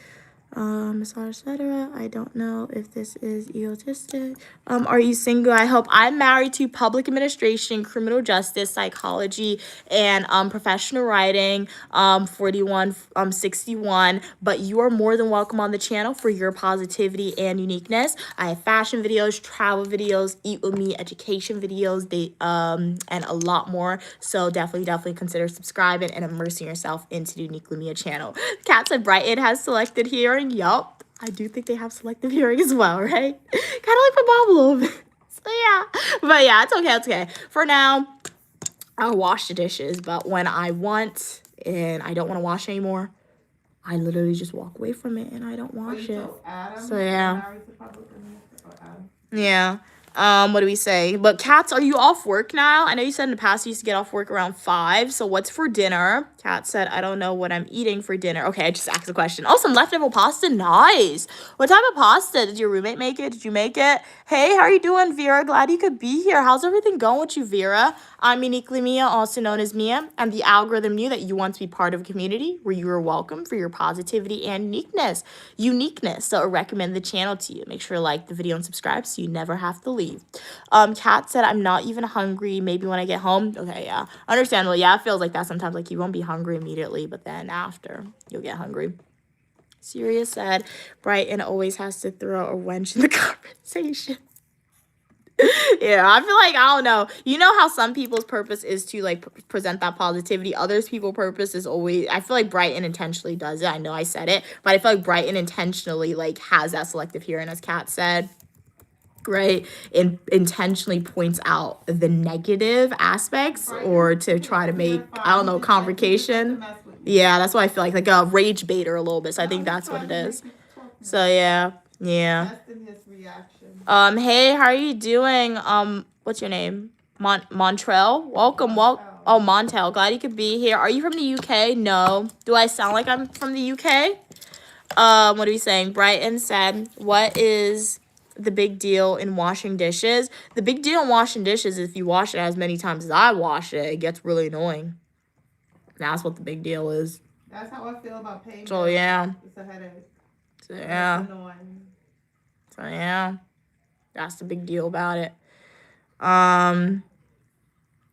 Massage, etc. I don't know if this is egotistic. Are you single? I hope. I'm married to public administration, criminal justice, psychology, and professional writing. 61, but you are more than welcome on the channel for your positivity and uniqueness. I have fashion videos, travel videos, eat with me, education videos, and a lot more. So definitely consider subscribing and immersing yourself into the Unique Lumia channel. Kat said Brighton has selected hearing. Yup, I do think they have selective hearing as well, right? Kind of like my mom a little bit. So yeah, but yeah, it's okay. For now, I'll wash the dishes, but when I want and I don't want to wash anymore, I literally just walk away from it and I don't wash it. So yeah. Yeah. What do we say? But Cats, are you off work now? I know you said in the past you used to get off work around 5. So what's for dinner? Kat said, I don't know what I'm eating for dinner. Okay, I just asked a question. Oh, some leftover pasta. Nice. What type of pasta? Did your roommate make it? Did you make it? Hey, how are you doing, Vera? Glad you could be here. How's everything going with you, Vera? I'm Uniquely Mia, also known as Mia. I'm the algorithm knew that you want to be part of a community where you are welcome for your positivity and uniqueness. So I recommend the channel to you. Make sure to like the video and subscribe so you never have to leave. Kat said, I'm not even hungry. Maybe when I get home. Okay, yeah. Understandable. Yeah, it feels like that sometimes. Like you won't be hungry immediately, but then after, you'll get hungry. Sirius said, Brighton always has to throw a wrench in the conversation. Yeah, I feel like, I don't know. You know how some people's purpose is to, like, present that positivity. Others people's purpose is always, I feel like Brighton intentionally does it. I know I said it, but I feel like Brighton intentionally, like, has that selective hearing, as Kat said. Right, and intentionally points out the negative aspects or to try to make, I don't know, convocation. Yeah, that's what I feel like a rage baiter a little bit. So I think that's what it is. So yeah. Hey, how are you doing? What's your name? Montrell? Welcome. Oh, Montel. Glad you could be here. Are you from the UK? No. Do I sound like I'm from the UK? What are we saying? Brighton said, what is the big deal in washing dishes? The big deal in washing dishes is if you wash it as many times as I wash it, it gets really annoying. That's what the big deal is. That's how I feel about paying. So yeah. It's a headache. So yeah. It's annoying. So yeah. That's the big deal about it.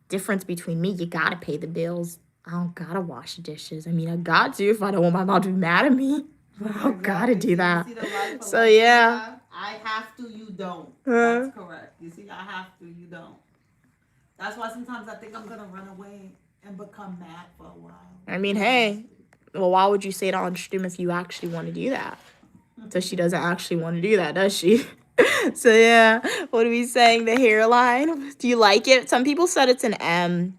Difference between me, you gotta pay the bills. I don't gotta wash the dishes. I mean, I got to if I don't want my mom to be mad at me. But I don't gotta do that. So yeah. I have to, you don't. That's correct. You see, I have to, you don't. That's why sometimes I think I'm gonna run away and become mad for a while. I mean, hey, well, why would you say it on stream if you actually want to do that? So she doesn't actually want to do that, does she? So yeah, what are we saying? The hairline. Do you like it? Some people said it's an M.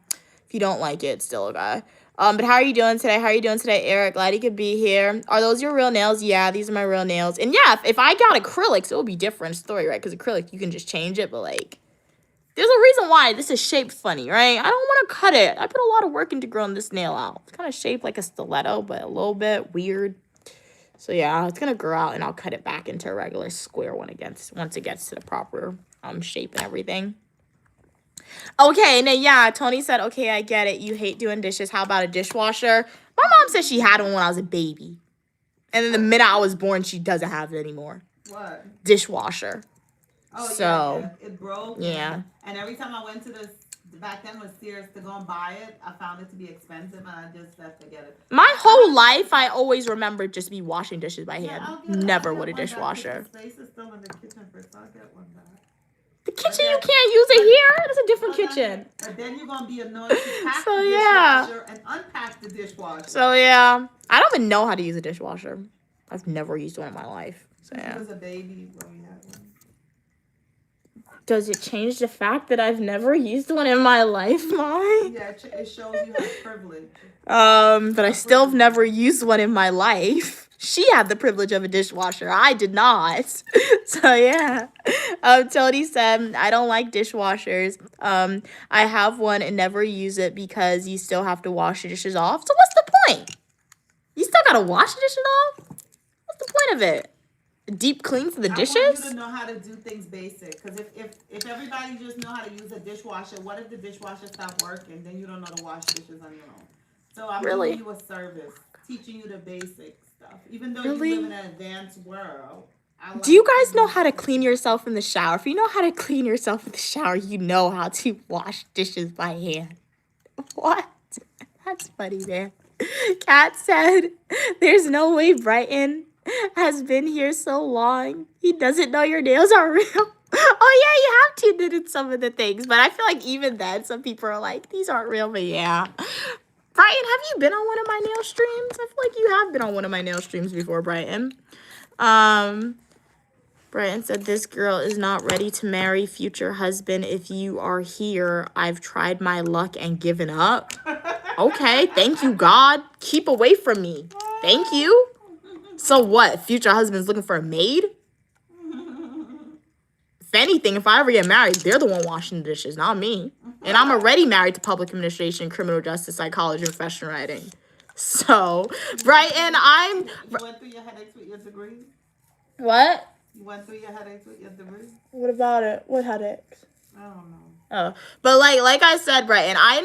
If you don't like it, it's still okay. But how are you doing today? How are you doing today, Eric? Glad you could be here. Are those your real nails? Yeah, these are my real nails. And yeah, if I got acrylics, it would be different story, right? Because acrylic, you can just change it, but like, there's a reason why this is shaped funny, right? I don't want to cut it. I put a lot of work into growing this nail out. It's kind of shaped like a stiletto, but a little bit weird. So yeah, it's gonna grow out, and I'll cut it back into a regular square one once it gets to the proper shape and everything. Okay, and then yeah, Tony said, okay, I get it. You hate doing dishes. How about a dishwasher? My mom said she had one when I was a baby. And then the minute I was born, she doesn't have it anymore. What? Dishwasher. Oh, So, yeah. It broke. Yeah. And every time I went to this, back then was Sears to go and buy it, I found it to be expensive, and I just said forget it. My whole life, I always remembered just be washing dishes by hand. I'll Never get with a one back. dishwasher. The space is still in the kitchen for, so I'll get one back. The kitchen, you can't use it here. It's a different kitchen. But then you're going to be annoyed to pack So, the yeah. dishwasher and unpack the dishwasher. So yeah, I don't even know how to use a dishwasher. I've never used one in my life. So I yeah. was a baby when we had one. Does it change the fact that I've never used one in my life, Mom? Yeah, it shows you have privilege. But I still have never used one in my life. She had the privilege of a dishwasher. I did not. So yeah. Tony said, I don't like dishwashers. I have one and never use it because you still have to wash the dishes off. So what's the point? You still gotta wash the dishes off? What's the point of it? A deep clean for the dishes? I want you to know how to do things basic. Because if everybody just know how to use a dishwasher, what if the dishwasher stop working? Then you don't know to wash dishes on your own. So I'm Really? giving you a service, teaching you the basic stuff. Even though Really? you live in an advanced world. Do you guys know how to clean yourself in the shower? If you know how to clean yourself in the shower, you know how to wash dishes by hand. What? That's funny, man. Kat said, there's no way Brighton has been here so long. He doesn't know your nails are real. Oh, yeah, you have tuned in some of the things. But I feel like even then, some people are like, these aren't real, but yeah. Brighton, have you been on one of my nail streams? I feel like you have been on one of my nail streams before, Brighton. Brian said, this girl is not ready to marry future husband. If you are here, I've tried my luck and given up. Okay, thank you, God. Keep away from me. Thank you. So what? Future husband's looking for a maid? If anything, if I ever get married, they're the one washing the dishes, not me. And I'm already married to public administration, criminal justice, psychology, and professional writing. So, Brighton, You went through your headaches with your degree? What? You went through your headaches with your degree? What about it? What headaches? I don't know. Oh, but like I said, Brighton, I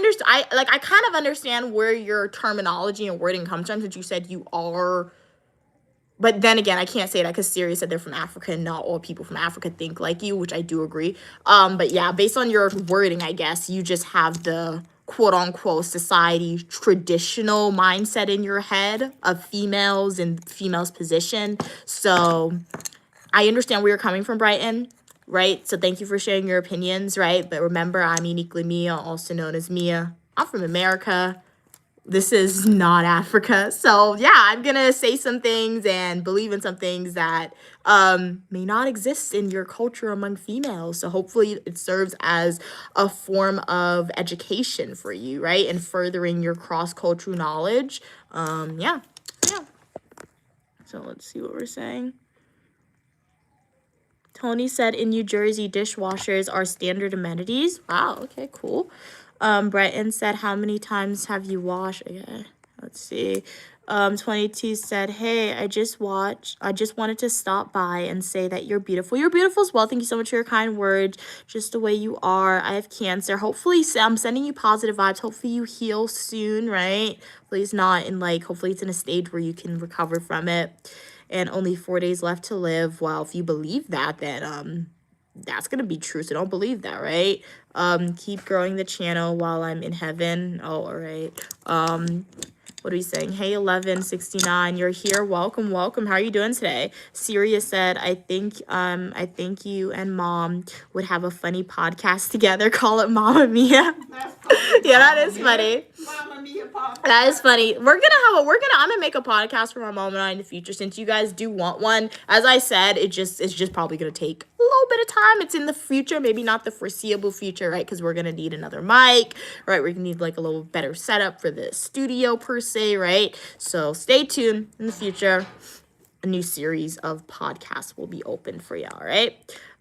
kind of understand where your terminology and wording comes from, since you said you are. But then again, I can't say that because Siri said they're from Africa, and not all people from Africa think like you, which I do agree. But yeah, based on your wording, I guess you just have the quote unquote society traditional mindset in your head of females and females' position. So I understand where you're coming from, Brighton. Right? So thank you for sharing your opinions, right? But remember, I'm uniquely Mia, also known as Mia. I'm from America. This is not Africa. So yeah, I'm going to say some things and believe in some things that may not exist in your culture among females. So hopefully it serves as a form of education for you, right? And furthering your cross-cultural knowledge. Yeah. So let's see what we're saying. Tony said in New Jersey, dishwashers are standard amenities. Wow, okay, cool. Brighton said, how many times have you washed? Okay, let's see. 22 said, hey, I just wanted to stop by and say that you're beautiful. You're beautiful as well. Thank you so much for your kind words. Just the way you are. I have cancer. Hopefully, I'm sending you positive vibes. Hopefully you heal soon, right? Hopefully it's not in hopefully it's in a stage where you can recover from it. And only 4 days left to live. Well, if you believe that, then that's going to be true. So don't believe that, right? Keep growing the channel while I'm in heaven. Oh, all right. What are we saying? Hey, 1169, you're here. Welcome. How are you doing today? Sirius said, I think you and Mom would have a funny podcast together. Call it Mama Mia. That's funny. Yeah, that is funny. Mama Mia podcast. That is funny. I'm gonna make a podcast for my mom and I in the future, since you guys do want one. As I said, it's just probably gonna take a little bit of time. It's in the future, maybe not the foreseeable future, right? Because we're going to need another mic, right? We're going to need like a little better setup for the studio per se, right? So stay tuned. In the future, a new series of podcasts will be open for y'all, right?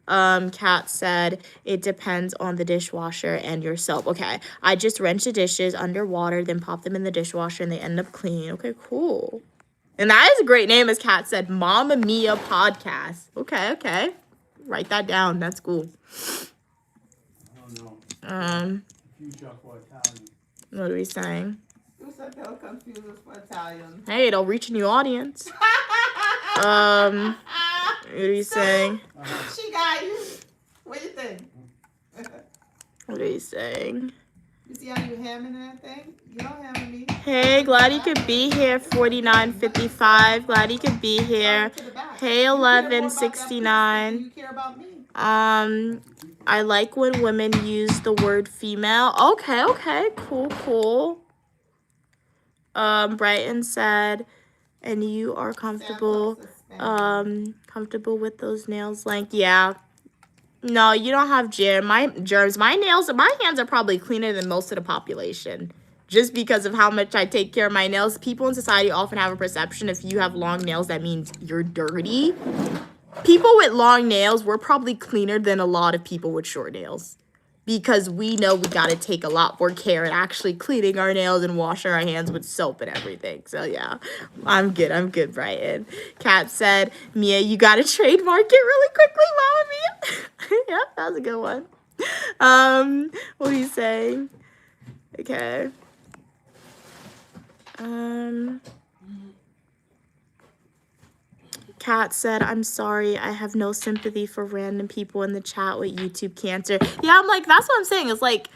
Kat said, it depends on the dishwasher and your soap. Okay, I just rinse the dishes underwater, then pop them in the dishwasher, and they end up clean. Okay, cool. And that is a great name, as Kat said, Mamma Mia Podcast. Okay. Write that down. That's cool. I don't know. Future for Italian. What are we saying? You said they'll confuse us for Italian. Hey, it'll reach a new audience. What are you saying? She got you. What do you think? What are you saying? You see how you hamming that thing? You don't hammer me. Hey, glad you could be here. 4955. Glad you could be here. Hey, 1169. You care about me. I like when women use the word female. Okay. Cool. Brighton said, and you are comfortable with those nails length. Yeah. No, you don't have germs. My hands are probably cleaner than most of the population. Just because of how much I take care of my nails. People in society often have a perception if you have long nails, that means you're dirty. People with long nails, we're probably cleaner than a lot of people with short nails. Because we know we gotta take a lot more care in actually cleaning our nails and washing our hands with soap and everything. So yeah, I'm good, Brian. Kat said, Mia, you gotta trademark it really quickly, Mama Mia. Yeah, that was a good one. What are you saying? Okay. Kat said, I'm sorry, I have no sympathy for random people in the chat with YouTube cancer. Yeah, I'm like, that's what I'm saying. It's like,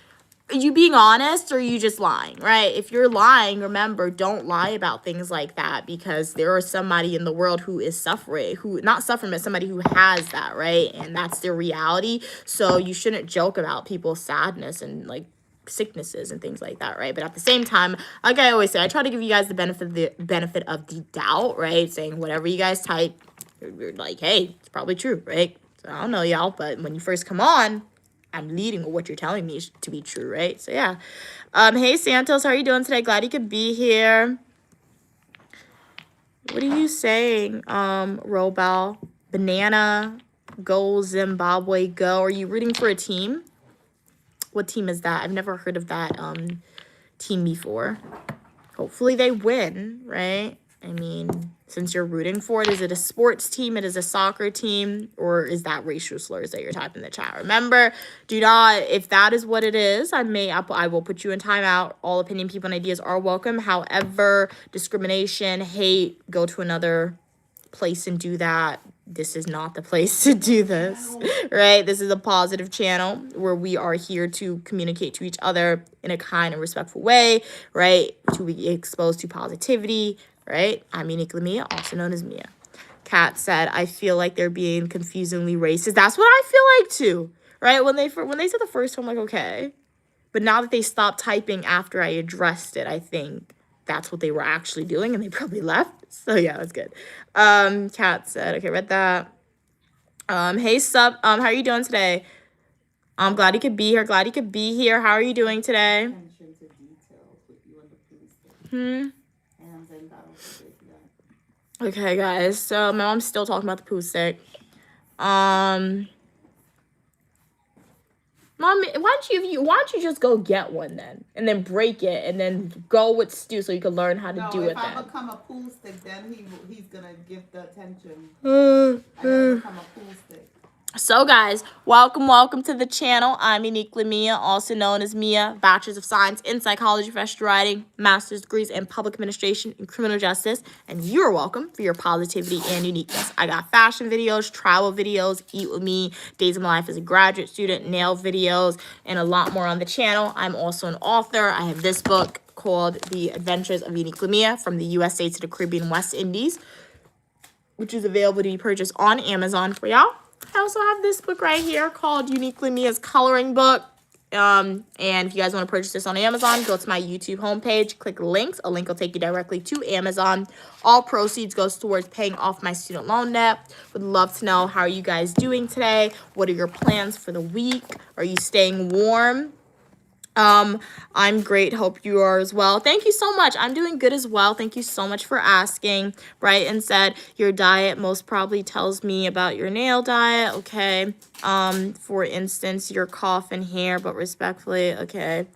are you being honest or are you just lying, right? If you're lying, remember, don't lie about things like that, because there is somebody in the world who is suffering, not suffering, but somebody who has that, right? And that's their reality. So you shouldn't joke about people's sadness and like sicknesses and things like that, right? But at the same time, like I always say, I try to give you guys the benefit of the doubt, right? Saying whatever you guys type, you're like, hey, it's probably true, right? So I don't know, y'all, but when you first come on, I'm leading with what you're telling me to be true, right? So yeah. Hey Santos, how are you doing today? Glad you could be here. What are you saying, Robal? Banana, go Zimbabwe, go. Are you rooting for a team? What team is that? I've never heard of that team before. Hopefully they win, right? I mean, since you're rooting for it, is it a sports team? It is a soccer team? Or is that racial slurs that you're typing in the chat? Remember, do not, if that is what it is, I will put you in timeout. All opinion, people, and ideas are welcome. However, discrimination, hate, go to another place and do that. This is not the place to do this, right? This is a positive channel where we are here to communicate to each other in a kind and respectful way, right? To be exposed to positivity, right? I'm uniquely Mia, also known as Mia. Kat said, I feel like they're being confusingly racist. That's what I feel like too, right? When they said the first one, I'm like, okay. But now that they stopped typing after I addressed it, I think that's what they were actually doing, and they probably left. So yeah, that's good. Kat said, okay, read that. Hey Sup, how are you doing today? I'm glad you could be here. Glad you could be here. How are you doing today? Attention to detail with you and the police. Okay, guys. So my mom's still talking about the poo stick. Mom, why don't you just go get one then, and then break it, and then go with Stu so you can learn how to do it. If I then. become a pool stick, then he's gonna give the attention. I gotta become a pool stick. So guys, welcome to the channel. I'm uniquely Mia, also known as Mia, Bachelor's of Science in Psychology, Professional Writing, Master's degrees in Public Administration and Criminal Justice, and you're welcome for your positivity and uniqueness. I got fashion videos, travel videos, eat with me, days of my life as a graduate student, nail videos, and a lot more on the channel. I'm also an author. I have this book called The Adventures of Uniquely Mia, from the USA to the Caribbean West Indies, which is available to be purchased on Amazon for y'all. I also have this book right here called Uniquely Mia's Coloring Book. And if you guys want to purchase this on Amazon, go to my YouTube homepage, click links. A link will take you directly to Amazon. All proceeds goes towards paying off my student loan debt. Would love to know, how are you guys doing today? What are your plans for the week? Are you staying warm? I'm great. Hope you are as well. Thank you so much. I'm doing good as well. Thank you so much for asking. Brighton said your diet most probably tells me about your nail diet. Okay. For instance, your cough and hair, but respectfully. Okay.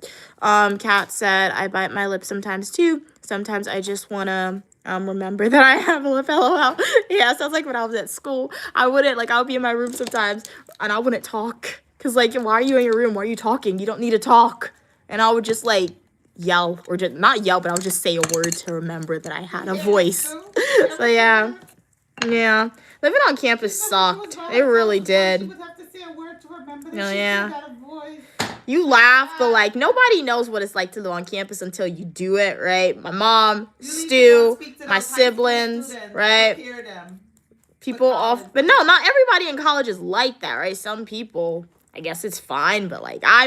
Kat said I bite my lip sometimes too. Sometimes I just want to remember that I have a lip. LOL. Yeah, sounds like when I was at school. I would be in my room sometimes and I wouldn't talk. Because, like, why are you in your room? Why are you talking? You don't need to talk. And I would just, like, yell. Or just, not yell, but I would just say a word to remember that I had a voice. So, yeah. Yeah. Living on campus sucked. It really did. You would have to say a word to remember that Oh, she yeah. had a voice. You laugh, but, like, nobody knows what it's like to live on campus until you do it, right? My mom, You need to Stu, speak to my those high school siblings, students, right? prepare them. People off, but no, not everybody in college is like that, right? Some people, I guess it's fine, but like I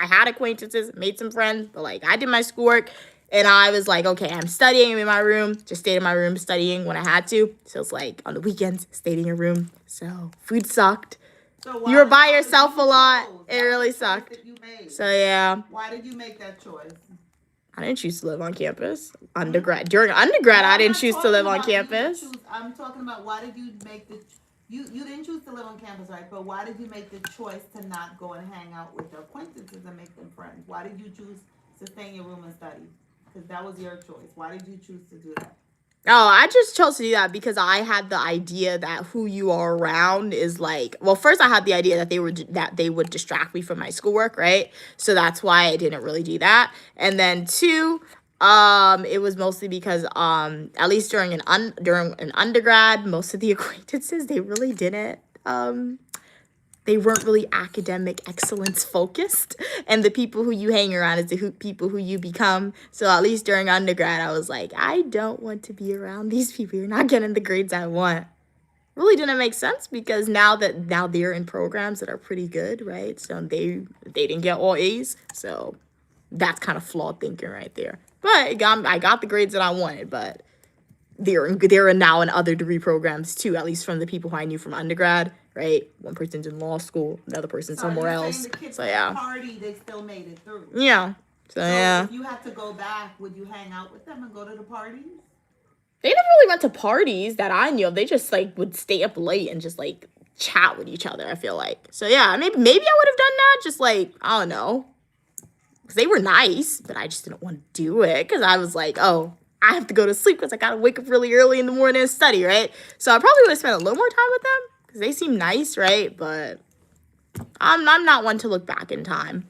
had acquaintances, made some friends, but like I did my schoolwork and I was like, okay, I'm studying in my room, just stayed in my room studying when I had to. So it's like on the weekends, stayed in your room. So food sucked. So You were by why yourself you a lot. chose? It That really was the choice sucked. that you made. So yeah, Why did you make that choice? I didn't choose to live on campus. During undergrad, I I'm didn't not choose to talking live on about you campus. choose- I'm talking about why did you make the you didn't choose to live on campus, right? But why did you make the choice to not go and hang out with your acquaintances and make them friends? Why did you choose to stay in your room and study? Because that was your choice. Why did you choose to do that? Oh, I just chose to do that because I had the idea that who you are around is like, well, first I had the idea that they would distract me from my schoolwork, right? So that's why I didn't really do that. And then two, it was mostly because at least during an undergrad, most of the acquaintances, they really didn't they weren't really academic excellence focused, and the people who you hang around is the people who you become. So at least during undergrad, I was like, I don't want to be around these people. You're not getting the grades I want. Really didn't make sense because now they're in programs that are pretty good, right? So they didn't get all A's, so that's kind of flawed thinking right there. But I got the grades that I wanted, but they're now in other degree programs too, at least from the people who I knew from undergrad, right? One person's in law school, another person So somewhere you're saying else. the kids So at yeah. the party, they still made it through. Yeah. So yeah. If you had to go back, would you hang out with them and go to the parties? They never really went to parties that I knew of. They just like would stay up late and just like chat with each other, I feel like. So yeah, maybe I would have done that, just like, I don't know. Because they were nice, but I just didn't want to do it because I was like, oh, I have to go to sleep because I got to wake up really early in the morning and study, right? So I probably would have spent a little more time with them because they seem nice, right? But I'm not one to look back in time.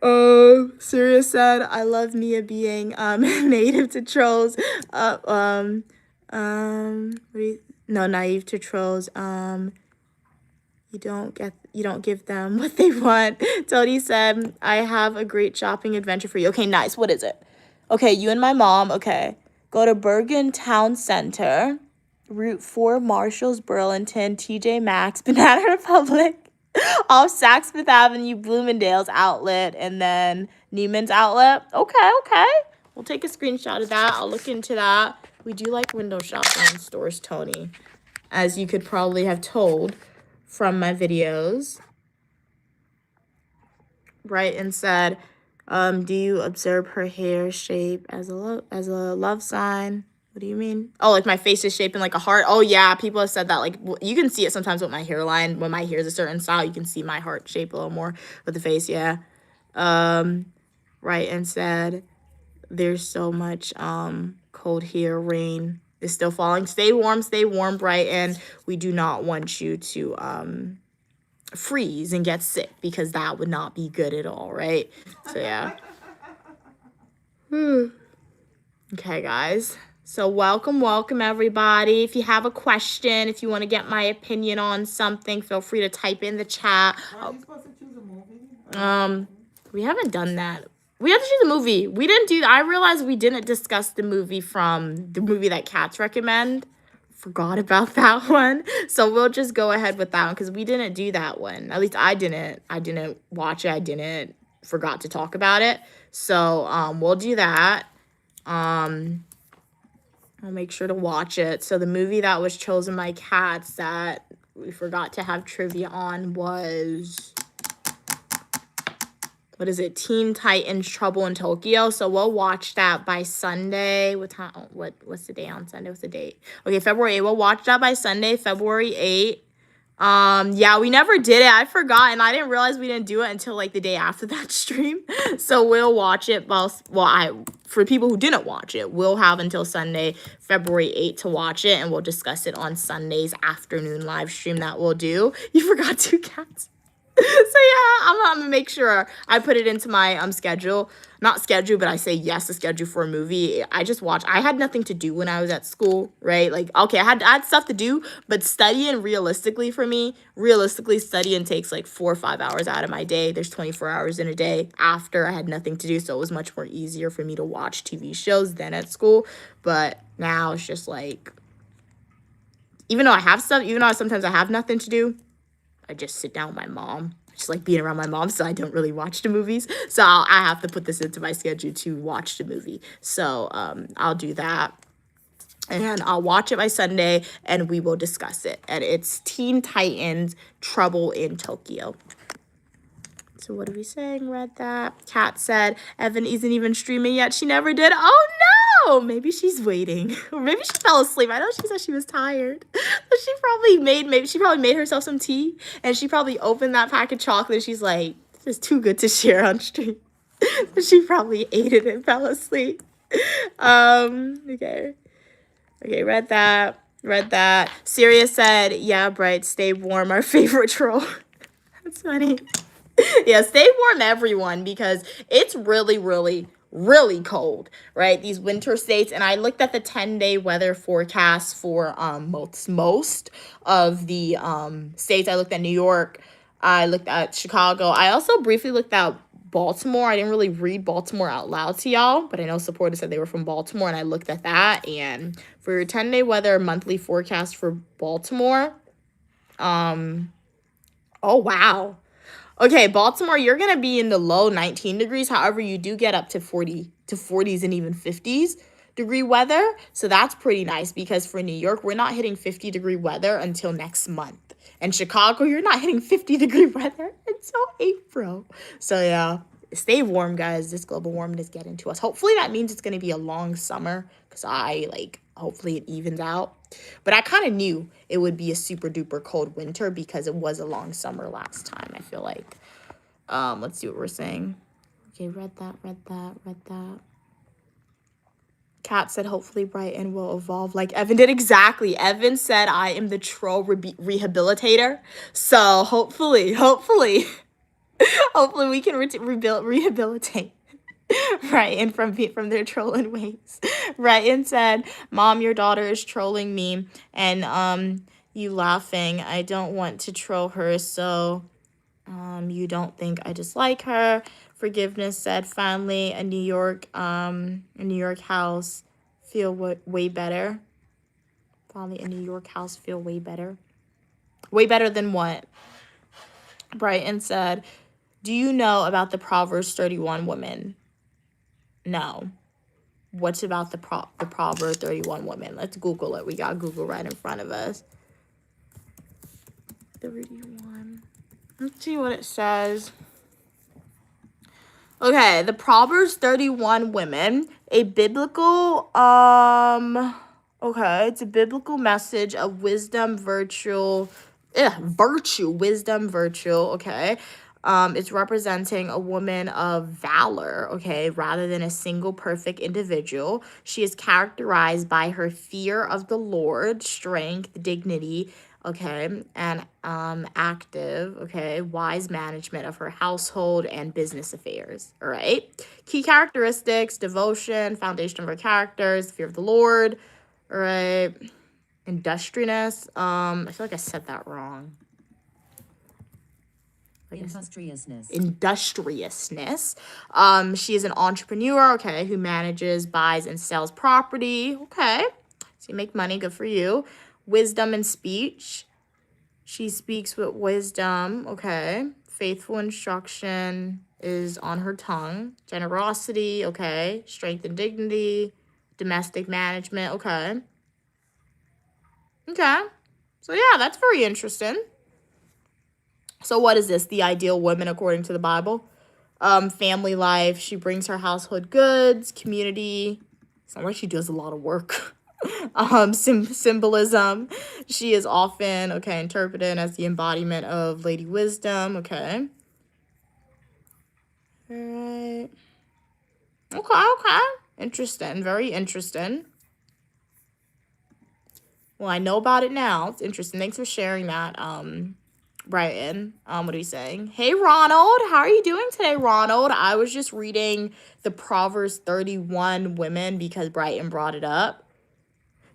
Sirius said, I love Mia being native to trolls. Naive to trolls. You don't give them what they want. Tony said, I have a great shopping adventure for you. Okay, nice. What is it? Okay, you and my mom. Okay. Go to Bergen Town Center, Route 4, Marshalls, Burlington, TJ Maxx, Banana Republic, off Saks Fifth Avenue, Bloomingdale's outlet, and then Neiman's outlet. Okay. We'll take a screenshot of that. I'll look into that. We do like window shopping in stores, Tony, as you could probably have told from my videos. Right, and said, do you observe her hair shape as a love sign? What do you mean? Oh, like my face is shaping like a heart. Oh yeah, people have said that. Like you can see it sometimes with my hairline. When my hair is a certain style, you can see my heart shape a little more with the face. Yeah. Right, and said, there's so much cold here. Rain is still falling. Stay warm, Brighton. We do not want you to freeze and get sick because that would not be good at all, right? So yeah. Okay, guys. So welcome everybody. If you have a question, if you want to get my opinion on something, feel free to type in the chat. Weren't you supposed to choose a movie? We haven't done that. We have to choose a movie. We didn't do. I realized we didn't discuss the movie that Cats recommend forgot about that one. So we'll just go ahead with that one because we didn't do that one. At least I didn't. I didn't watch it. I didn't forgot to talk about it. So we'll do that. I'll make sure to watch it. So the movie that was chosen by Cats that we forgot to have trivia on was, what is it? Teen Titans Trouble in Tokyo. So we'll watch that by Sunday. What's the day on Sunday? What's the date? Okay, February 8th. We'll watch that by Sunday, February 8th. Yeah, we never did it. I forgot, and I didn't realize we didn't do it until like the day after that stream. So we'll watch it. For people who didn't watch it, we'll have until Sunday, February 8th to watch it, and we'll discuss it on Sunday's afternoon live stream that we'll do. You forgot 2 cats. So yeah, I'm gonna make sure I put it into my schedule. Not schedule, but I say yes to schedule for a movie. I just watch. I had nothing to do when I was at school, right? Like, okay, I had stuff to do, but studying realistically studying takes like 4 or 5 hours out of my day. There's 24 hours in a day. After I had nothing to do, so it was much more easier for me to watch TV shows than at school. But now it's just like, even though sometimes I have nothing to do, I just sit down with my mom. I just like being around my mom, so I don't really watch the movies. So I have to put this into my schedule to watch the movie. So I'll do that. And I'll watch it by Sunday, and we will discuss it. And it's Teen Titans Trouble in Tokyo. So what are we saying? Read that. Kat said, Evan isn't even streaming yet. She never did. Oh, no. Maybe she's waiting. Or maybe she fell asleep. I know she said she was tired. But she probably made herself some tea. And she probably opened that pack of chocolate. She's like, this is too good to share on stream. She probably ate it and fell asleep. Okay. Okay, read that. Sirius said, yeah, Bright, stay warm, our favorite troll. That's funny. Yeah, stay warm, everyone, because it's really, really, really cold, right? These winter states. And I looked at the 10-day weather forecast for most of the states. I looked at New York. I looked at Chicago. I also briefly looked at Baltimore. I didn't really read Baltimore out loud to y'all, but I know supporters said they were from Baltimore, and I looked at that. And for your 10-day weather monthly forecast for Baltimore, oh, wow. Okay, Baltimore, you're going to be in the low 19 degrees. However, you do get up to 40s and even 50s degree weather. So that's pretty nice, because for New York, we're not hitting 50-degree weather until next month. And Chicago, you're not hitting 50-degree weather until April. So yeah, stay warm, guys. This global warming is getting to us. Hopefully that means it's going to be a long summer, because hopefully it evens out. But I kind of knew it would be a super duper cold winter because it was a long summer last time, I feel like. Let's see what we're saying. Okay, read that. Kat said, hopefully Brighton will evolve like Evan did. Exactly. Evan said, I am the troll rehabilitator. So hopefully we can rehabilitate Ryan from their trolling ways. Ryan said, Mom, your daughter is trolling me, and you laughing. I don't want to troll her, so you don't think I dislike her. Forgiveness said, finally a New York house feel way better. Finally a New York house feel way better. Way better than what? Brighton said, do you know about the Proverbs 31 woman? No. What's about the Proverbs 31 woman? Let's Google it. We got Google right in front of us. 31. Let's see what it says. Okay, the Proverbs 31 women, a biblical, it's a biblical message of wisdom, virtue, okay. It's representing a woman of valor, okay, rather than a single perfect individual. She is characterized by her fear of the Lord, strength, dignity, okay, and active, okay, wise management of her household and business affairs, all right? Key characteristics, devotion, foundation of her characters, fear of the Lord, all right, industriousness, I feel like I said that wrong. Industriousness. She is an entrepreneur, okay, who manages, buys, and sells property, okay, so you make money, good for you. Wisdom in speech. She speaks with wisdom. Okay. Faithful instruction is on her tongue. Generosity. Okay. Strength and dignity. Domestic management. Okay. Okay. So yeah, that's very interesting. So what is this? The ideal woman according to the Bible? Family life. She brings her household goods, community. Sounds like she does a lot of work. Symbolism. She is often, okay, interpreted as the embodiment of Lady Wisdom. Okay. All right. Okay. Interesting. Very interesting. Well, I know about it now. It's interesting. Thanks for sharing that, Brighton. What are you saying? Hey, Ronald. How are you doing today, Ronald? I was just reading the Proverbs 31 women because Brighton brought it up.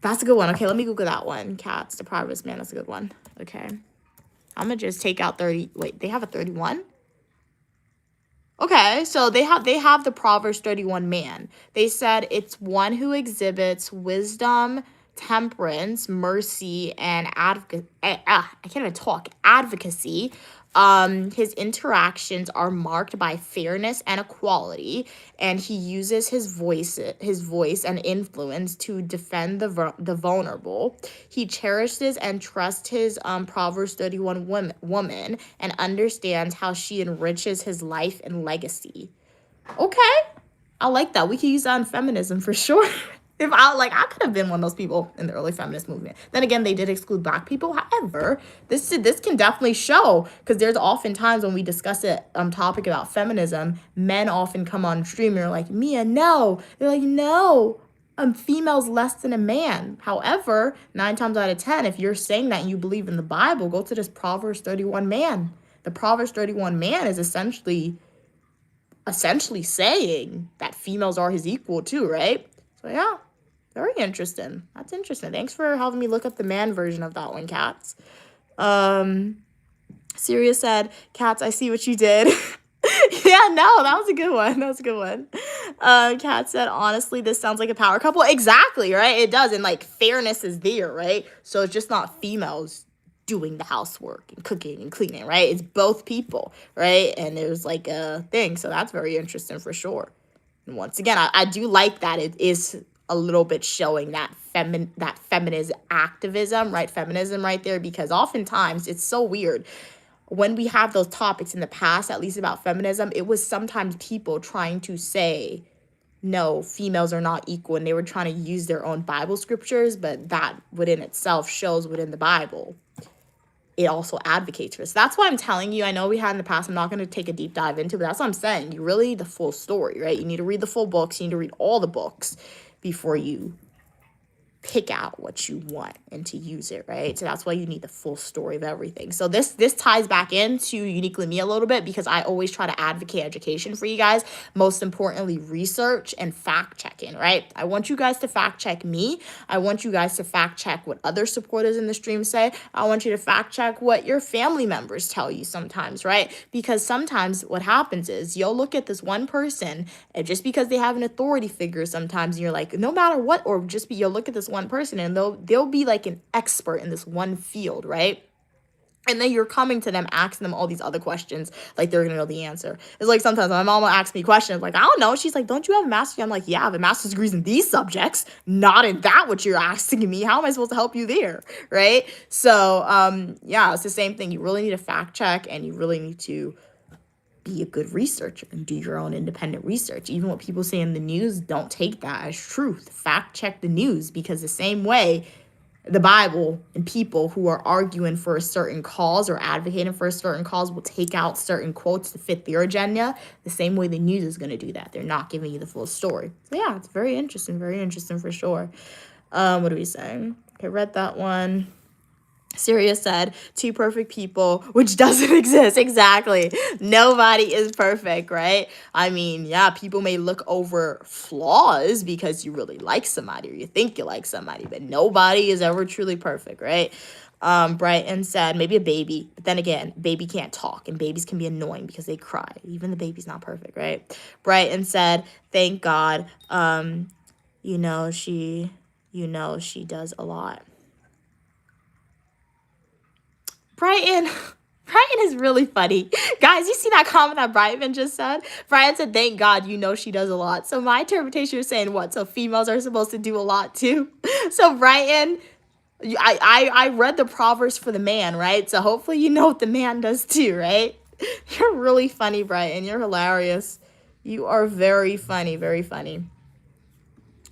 That's a good one. Okay, let me Google that one. Cats, the Proverbs man. That's a good one. Okay. I'm going to just take out 30. Wait, they have a 31? Okay, so they have the Proverbs 31 man. They said it's one who exhibits wisdom, temperance, mercy, and advocacy. I can't even talk. Advocacy. His interactions are marked by fairness and equality, and he uses his voice and influence to defend the vulnerable. He cherishes and trusts his Proverbs 31 woman and understands how she enriches his life and legacy. Okay, I like that. We could use that in feminism for sure. If I could have been one of those people in the early feminist movement. Then again, they did exclude Black people. However, this can definitely show, because there's often times when we discuss a topic about feminism, men often come on stream and are like, Mia, no. They're like, no, a female's less than a man. However, 9 times out of 10, if you're saying that and you believe in the Bible, go to this Proverbs 31 man. The Proverbs 31 man is essentially saying that females are his equal too, right? So yeah. Very interesting. That's interesting. Thanks for helping me look up the man version of that one, Cats. Sirius said, Cats, I see what you did. Yeah, no, that was a good one. Kat said, honestly, this sounds like a power couple. Exactly, right? It does. And like fairness is there, right? So it's just not females doing the housework and cooking and cleaning, right? It's both people, right? And there's like a thing. So that's very interesting for sure. And once again, I do like that it is a little bit showing that feminist activism, right? Feminism right there, because oftentimes it's so weird. When we have those topics in the past, at least about feminism, it was sometimes people trying to say, no, females are not equal, and they were trying to use their own Bible scriptures, but that within itself shows within the Bible. It also advocates for this. That's why I'm telling you, I know we had in the past, I'm not going to take a deep dive into, but that's what I'm saying. You really need the full story, right? You need to read the full books. You need to read all the books before you pick out what you want and to use it, right? So that's why you need the full story of everything. So this ties back into Uniquely Me a little bit, because I always try to advocate education for you guys. Most importantly, research and fact checking, right? I want you guys to fact check me. I want you guys to fact check what other supporters in the stream say. I want you to fact check what your family members tell you sometimes, right? Because sometimes what happens is you'll look at this one person, and just because they have an authority figure sometimes, you're like, no matter what, or you'll look at this one person and they'll be like an expert in this one field, right? And then you're coming to them, asking them all these other questions, like they're gonna know the answer. It's like sometimes my mom will ask me questions, like, I don't know. She's like, don't you have a master's degree? I'm like, yeah, I have a master's degree in these subjects, not in that what you're asking me. How am I supposed to help you there, right? So, yeah, it's the same thing. You really need to fact check, and you really need to be a good researcher and do your own independent research. Even what people say in the news, don't take that as truth. Fact check the news, because the same way the Bible and people who are arguing for a certain cause or advocating for a certain cause will take out certain quotes to fit their agenda, the same way the news is going to do that. They're not giving you the full story. So yeah, it's very interesting for sure. What are we saying? Okay, read that one. Sirius said, 2 perfect people, which doesn't exist. Exactly. Nobody is perfect, right? I mean, yeah, people may look over flaws because you really like somebody or you think you like somebody, but nobody is ever truly perfect, right? Brighton said, maybe a baby, but then again, baby can't talk, and babies can be annoying because they cry. Even the baby's not perfect, right? Brighton said, thank God, she does a lot. Brighton. Brighton is really funny. Guys, you see that comment that Brighton just said? Brighton said, thank God you know she does a lot. So my interpretation is saying what? So females are supposed to do a lot too? So Brighton, I read the Proverbs for the man, right? So hopefully you know what the man does too, right? You're really funny, Brighton. You're hilarious. You are very funny, very funny.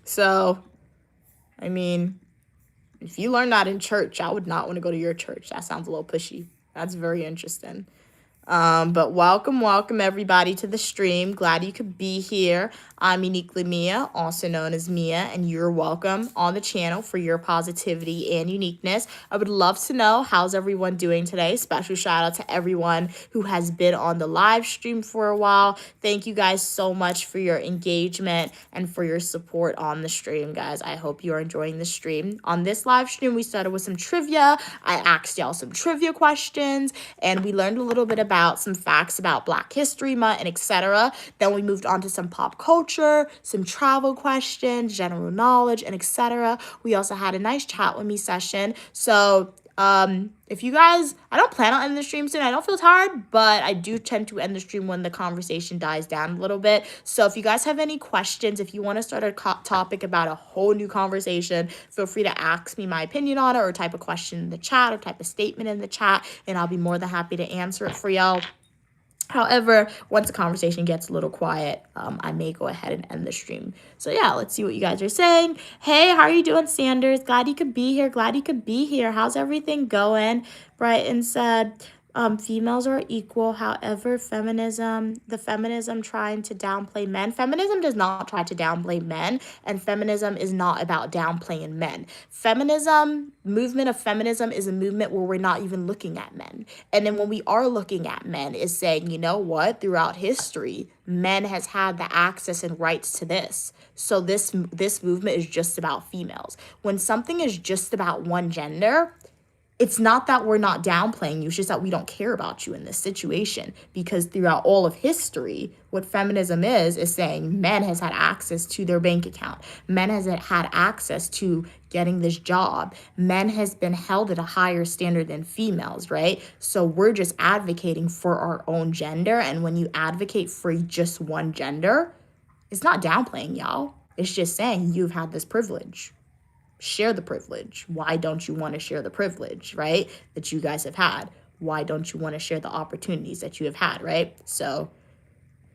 So, I mean, if you learned that in church, I would not want to go to your church. That sounds a little pushy. That's very interesting. But welcome everybody to the stream. Glad you could be here. I'm Uniquely Mia, also known as Mia, and you're welcome on the channel for your positivity and uniqueness. I would love to know how's everyone doing today. Special shout out to everyone who has been on the live stream for a while. Thank you guys so much for your engagement and for your support on the stream, guys. I hope you are enjoying the stream. On this live stream, we started with some trivia. I asked y'all some trivia questions, and we learned a little bit about some facts about Black History Month and etc. Then we moved on to some pop culture, some travel questions, general knowledge, and etc. We also had a nice chat with me session. So if you guys, I don't plan on ending the stream soon. I don't feel tired, but I do tend to end the stream when the conversation dies down a little bit. So if you guys have any questions, if you want to start a topic about a whole new conversation, feel free to ask me my opinion on it, or type a question in the chat, or type a statement in the chat, and I'll be more than happy to answer it for y'all. However, once the conversation gets a little quiet, I may go ahead and end the stream. So yeah, let's see what you guys are saying. Hey, how are you doing, Sanders? Glad you could be here. Glad you could be here. How's everything going? Brighton said, females are equal. However, the feminism trying to downplay men. Feminism does not try to downplay men, and feminism is not about downplaying men. Movement of feminism is a movement where we're not even looking at men. And then when we are looking at men, is saying, you know what, throughout history, men has had the access and rights to this. So this movement is just about females. When something is just about one gender, it's not that we're not downplaying you, it's just that we don't care about you in this situation. Because throughout all of history, what feminism is saying men has had access to their bank account. Men has had access to getting this job. Men has been held at a higher standard than females, right? So we're just advocating for our own gender. And when you advocate for just one gender, it's not downplaying y'all. It's just saying you've had this privilege. Share the privilege. Why don't you want to share the privilege, right, that you guys have had? Why don't you want to share the opportunities that you have had, right? So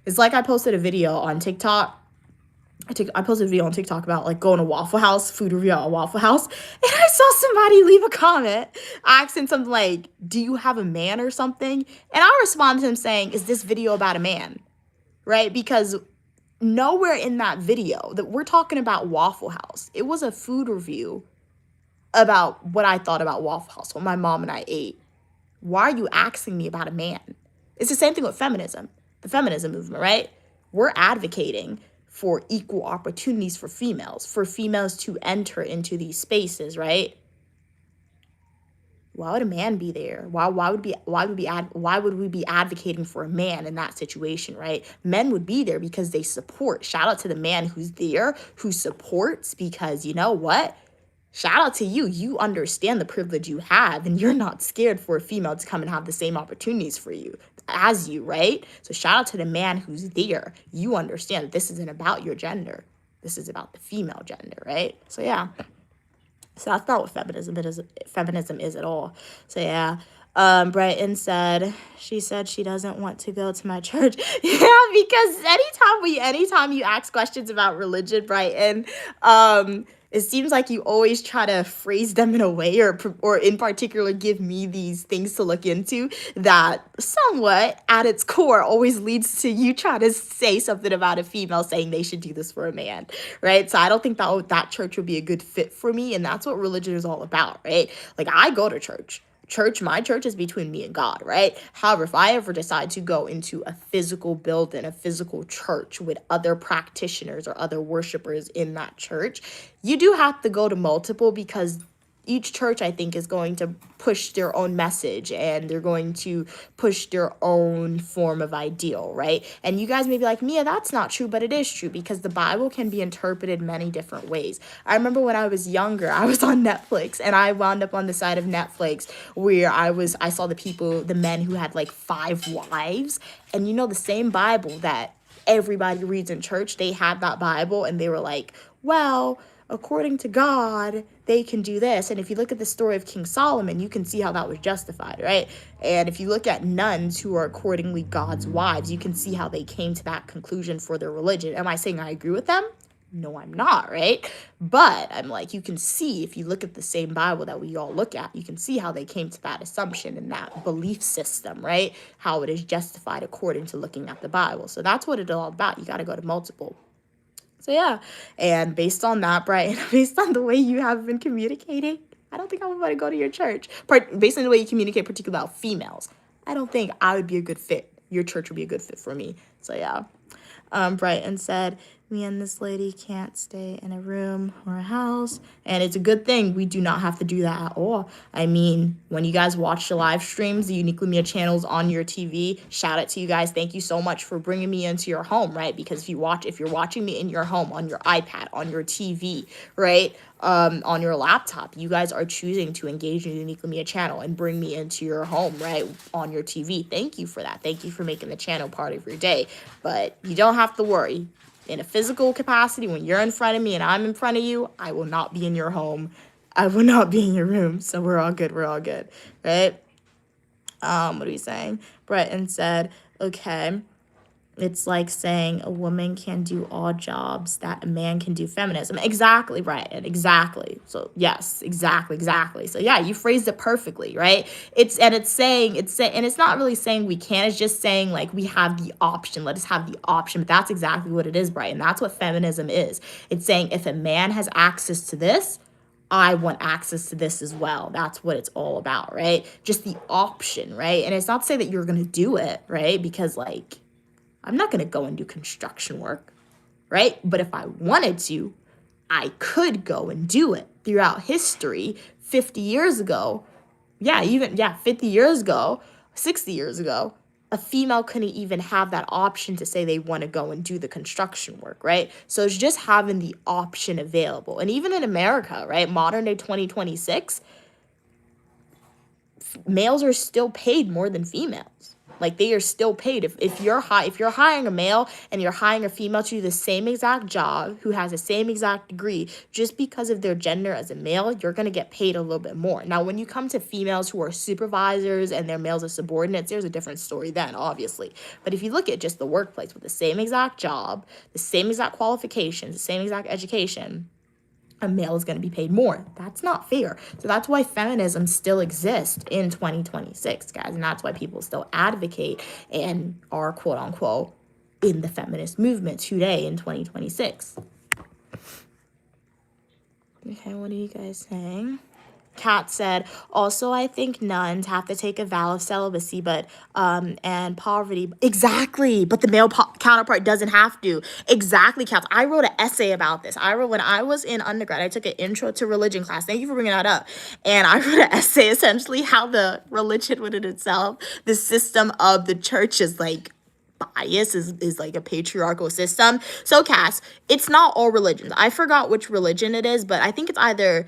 it's like I posted a video on TikTok. I posted a video on TikTok about like going to Waffle House, food review at a Waffle House, and I saw somebody leave a comment asking something like, do you have a man or something? And I responded to him saying, is this video about a man, right? Because nowhere in that video that we're talking about Waffle House. It was a food review about what I thought about Waffle House, what my mom and I ate. Why are you asking me about a man? It's the same thing with feminism, the feminism movement, right? We're advocating for equal opportunities for females to enter into these spaces, right? Why would a man be there? Why would we be advocating for a man in that situation, right? Men would be there because they support. Shout out to the man who's there, who supports, because you know what? Shout out to you. You understand the privilege you have, and you're not scared for a female to come and have the same opportunities for you as you, right? So shout out to the man who's there. You understand that this isn't about your gender. This is about the female gender, right? So yeah. So that's not what feminism is at all. So yeah. Brighton said she doesn't want to go to my church. Yeah, because anytime you ask questions about religion, Brighton, it seems like you always try to phrase them in a way or in particular give me these things to look into that somewhat at its core always leads to you trying to say something about a female saying they should do this for a man, right? So I don't think that church would be a good fit for me, and that's what religion is all about, right? Like I go to church. My church is between me and God, right? However, if I ever decide to go into a physical building, a physical church with other practitioners or other worshipers in that church, you do have to go to multiple because each church, I think, is going to push their own message, and they're going to push their own form of ideal, right? And you guys may be like, Mia, that's not true, but it is true, because the Bible can be interpreted many different ways. I remember when I was younger, I was on Netflix, and I wound up on the side of Netflix where I saw the men who had like 5 wives, and the same Bible that everybody reads in church, they had that Bible, and they were like, well, according to God, they can do this. And if you look at the story of King Solomon, you can see how that was justified, right? And if you look at nuns who are accordingly God's wives, you can see how they came to that conclusion for their religion. Am I saying I agree with them? No, I'm not, right? But I'm like, you can see, if you look at the same Bible that we all look at, you can see how they came to that assumption and that belief system, right? How it is justified according to looking at the Bible. So that's what it's all about. You got to go to multiple. So yeah, and based on that, Brian, based on the way you have been communicating, I don't think I would want to go to your church. Based on the way you communicate, particularly about females, I don't think I would be a good fit. Your church would be a good fit for me. So yeah. Brighton said, me and this lady can't stay in a room or a house. And it's a good thing we do not have to do that at all. I mean, when you guys watch the live streams, the Uniquely Mia channels on your TV, shout out to you guys. Thank you so much for bringing me into your home, right? Because if you're watching me in your home, on your iPad, on your TV, right? On your laptop, you guys are choosing to engage in the Uniquely Mia channel and bring me into your home, right? On your TV. Thank you for that. Thank you for making the channel part of your day. But you don't have to worry. In a physical capacity, when you're in front of me and I'm in front of you, I will not be in your home. I will not be in your room. So we're all good. We're all good, right? What are we saying? Breton said, okay, it's like saying a woman can do all jobs that a man can do feminism. Exactly, right. And exactly. So yes, exactly. So yeah, you phrased it perfectly, right? It's not really saying we can, it's just saying like we have the option. Let us have the option. But that's exactly what it is, Brian. That's what feminism is. It's saying if a man has access to this, I want access to this as well. That's what it's all about, right? Just the option, right? And it's not to say that you're going to do it, right? Because like, I'm not going to go and do construction work, right? But if I wanted to, I could go and do it. Throughout history, 50 years ago, 50 years ago, 60 years ago, a female couldn't even have that option to say they want to go and do the construction work, right? So it's just having the option available. And even in America, right, modern day 2026, males are still paid more than females. Like they are still paid. If you're hiring a male and you're hiring a female to do the same exact job who has the same exact degree, just because of their gender as a male, you're going to get paid a little bit more. Now, when you come to females who are supervisors and their males are subordinates, there's a different story then, obviously. But if you look at just the workplace with the same exact job, the same exact qualifications, the same exact education, a male is going to be paid more. That's not fair. So that's why feminism still exists in 2026, guys. And that's why people still advocate and are, quote unquote, in the feminist movement today in 2026. Okay, what are you guys saying? Kat said, also, I think nuns have to take a vow of celibacy, and poverty. Exactly. But the male counterpart doesn't have to. Exactly, Kat. I wrote an essay about this. When I was in undergrad, I took an intro to religion class. Thank you for bringing that up. And I wrote an essay, essentially, how the religion within itself, the system of the church is like, bias is like a patriarchal system. So, Cass, it's not all religions. I forgot which religion it is, but I think it's either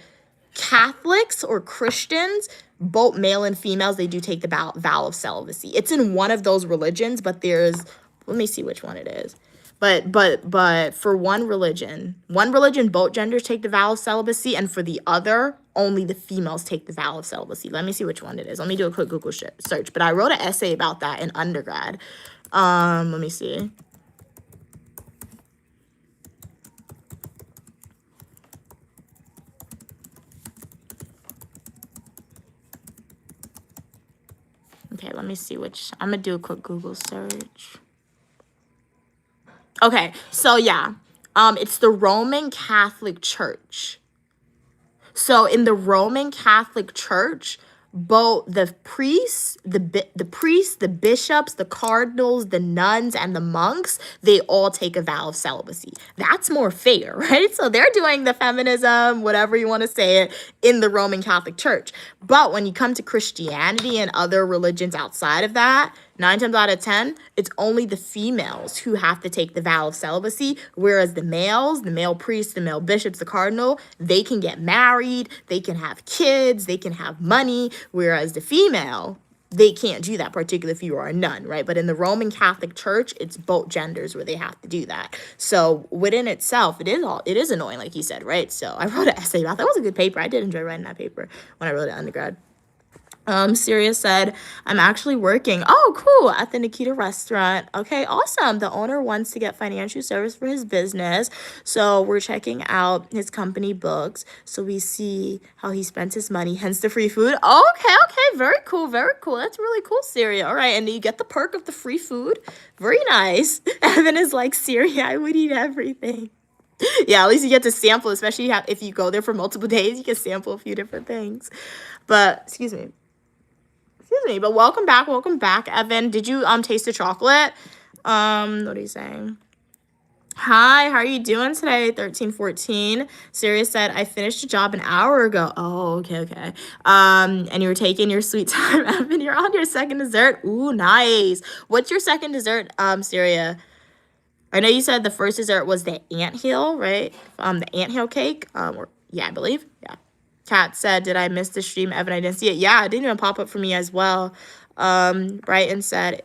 Catholics or Christians, both male and females, they do take the vow of celibacy. It's in one of those religions, but let me see which one it is. But for one religion, both genders take the vow of celibacy, and for the other, only the females take the vow of celibacy. Let me see which one it is. Let me do a quick Google search. But I wrote an essay about that in undergrad. Let me see. Okay, let me see I'm going to do a quick Google search. Okay, so yeah, it's the Roman Catholic Church. So in the Roman Catholic Church, both the priests, the bishops, the cardinals, the nuns, and the monks, they all take a vow of celibacy. That's more fair, right? So they're doing the feminism, whatever you want to say it, in the Roman Catholic Church. But when you come to Christianity and other religions outside of that, 9 times out of 10, it's only the females who have to take the vow of celibacy, whereas the males, the male priests, the male bishops, the cardinal, they can get married, they can have kids, they can have money, whereas the female, they can't do that, particularly if you are a nun, right? But in the Roman Catholic Church, it's both genders where they have to do that. So within itself, it is annoying, like you said, right? So I wrote an essay about that. It was a good paper. I did enjoy writing that paper when I wrote it undergrad. Syria said, I'm actually working. Oh, cool. At the Nikita restaurant. Okay, awesome. The owner wants to get financial service for his business. So we're checking out his company books. So we see how he spends his money, hence the free food. Okay. Very cool. That's really cool, Syria. All right. And you get the perk of the free food. Very nice. Evan is like, Syria, I would eat everything. Yeah, at least you get to sample, especially if you go there for multiple days, you can sample a few different things. But, excuse me, but welcome back, Evan. Did you taste the chocolate? What are you saying? Hi, how are you doing today? 1314. Sirius said, I finished a job an hour ago. Oh, okay. And you were taking your sweet time, Evan. You're on your second dessert. Ooh, nice. What's your second dessert, Syria? I know you said the first dessert was the anthill, right? The anthill cake. I believe. Yeah. Kat said, did I miss the stream, Evan? I didn't see it. Yeah, it didn't even pop up for me as well. Brighton said,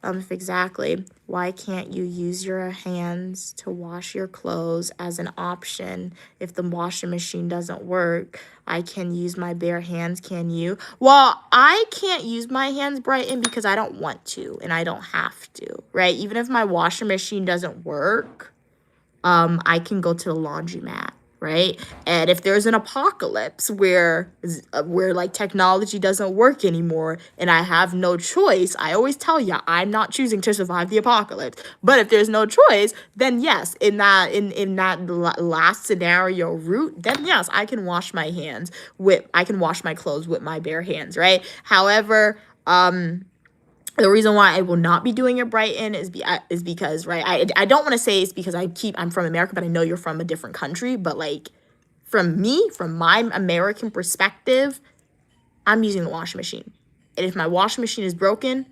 exactly. Why can't you use your hands to wash your clothes as an option? If the washing machine doesn't work, I can use my bare hands. Can you? Well, I can't use my hands, Brighton, because I don't want to and I don't have to, right? Even if my washing machine doesn't work, I can go to the laundromat. Right? And if there's an apocalypse where like technology doesn't work anymore and I have no choice, I always tell you, I'm not choosing to survive the apocalypse. But if there's no choice, then yes, in that last scenario route, then yes, I can wash my clothes with my bare hands, right? However, the reason why I will not be doing it, Brighton, is because, right, I don't want to say it's because I'm from America, but I know you're from a different country. But, like, from my American perspective, I'm using the washing machine. And if my washing machine is broken,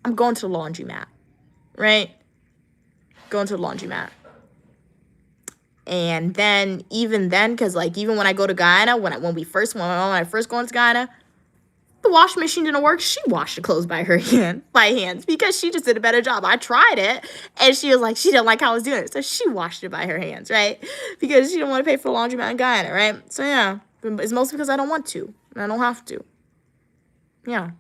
I'm going to the laundromat, right? Going to the laundromat. And then, because, like, even when I go to Guyana, when I first go into Guyana, the washing machine didn't work. She washed the clothes by hands, because she just did a better job. I tried it, and she was like, she didn't like how I was doing it, so she washed it by her hands, right? Because she didn't want to pay for the laundromat in Guyana, right? So yeah, it's mostly because I don't want to, and I don't have to. Yeah.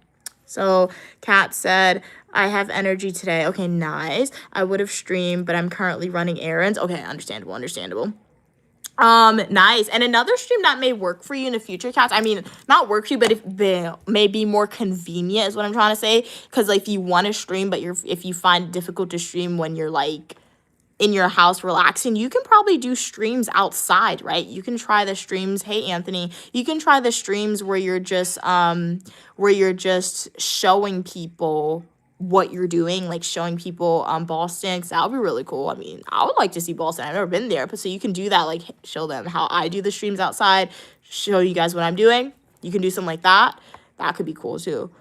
So Kat said, I have energy today. Okay, nice. I would have streamed, but I'm currently running errands. Okay, understandable. Nice. And another stream that may work for you in the future, Cats. I mean, not work for you, but may be more convenient is what I'm trying to say. Because, like, if you want to stream, but if you find it difficult to stream when you're, like, in your house relaxing, you can probably do streams outside, right? You can try the streams. Hey, Anthony. You can try the streams where you're just showing people what you're doing, like showing people Boston, because that would be really cool. I mean, I would like to see Boston. I've never been there, but so you can do that, like show them how I do the streams outside, show you guys what I'm doing. You can do something like that. That could be cool too.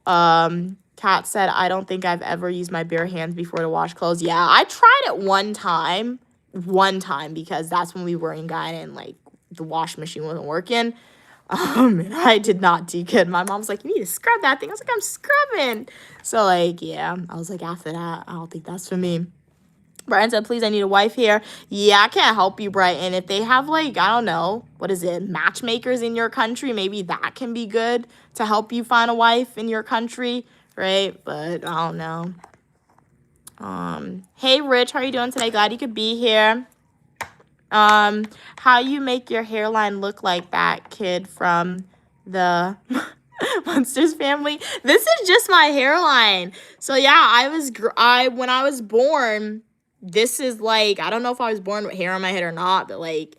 Kat said, I don't think I've ever used my bare hands before to wash clothes. Yeah, I tried it one time because that's when we were in Guyana and like the washing machine wasn't working. And I did not do good. My mom's like, you need to scrub that thing. I was like, I'm scrubbing. So, like, yeah, I was like, after that, I don't think that's for me. Brian said, please, I need a wife here. Yeah, I can't help you, Brian. If they have, like, I don't know, what is it, matchmakers in your country, maybe that can be good to help you find a wife in your country, right? But I don't know. Hey, Rich, how are you doing today? Glad you could be here. How you make your hairline look like that kid from the Monsters family? This is just my hairline. So yeah, when I was born, this is like, I don't know if I was born with hair on my head or not, but like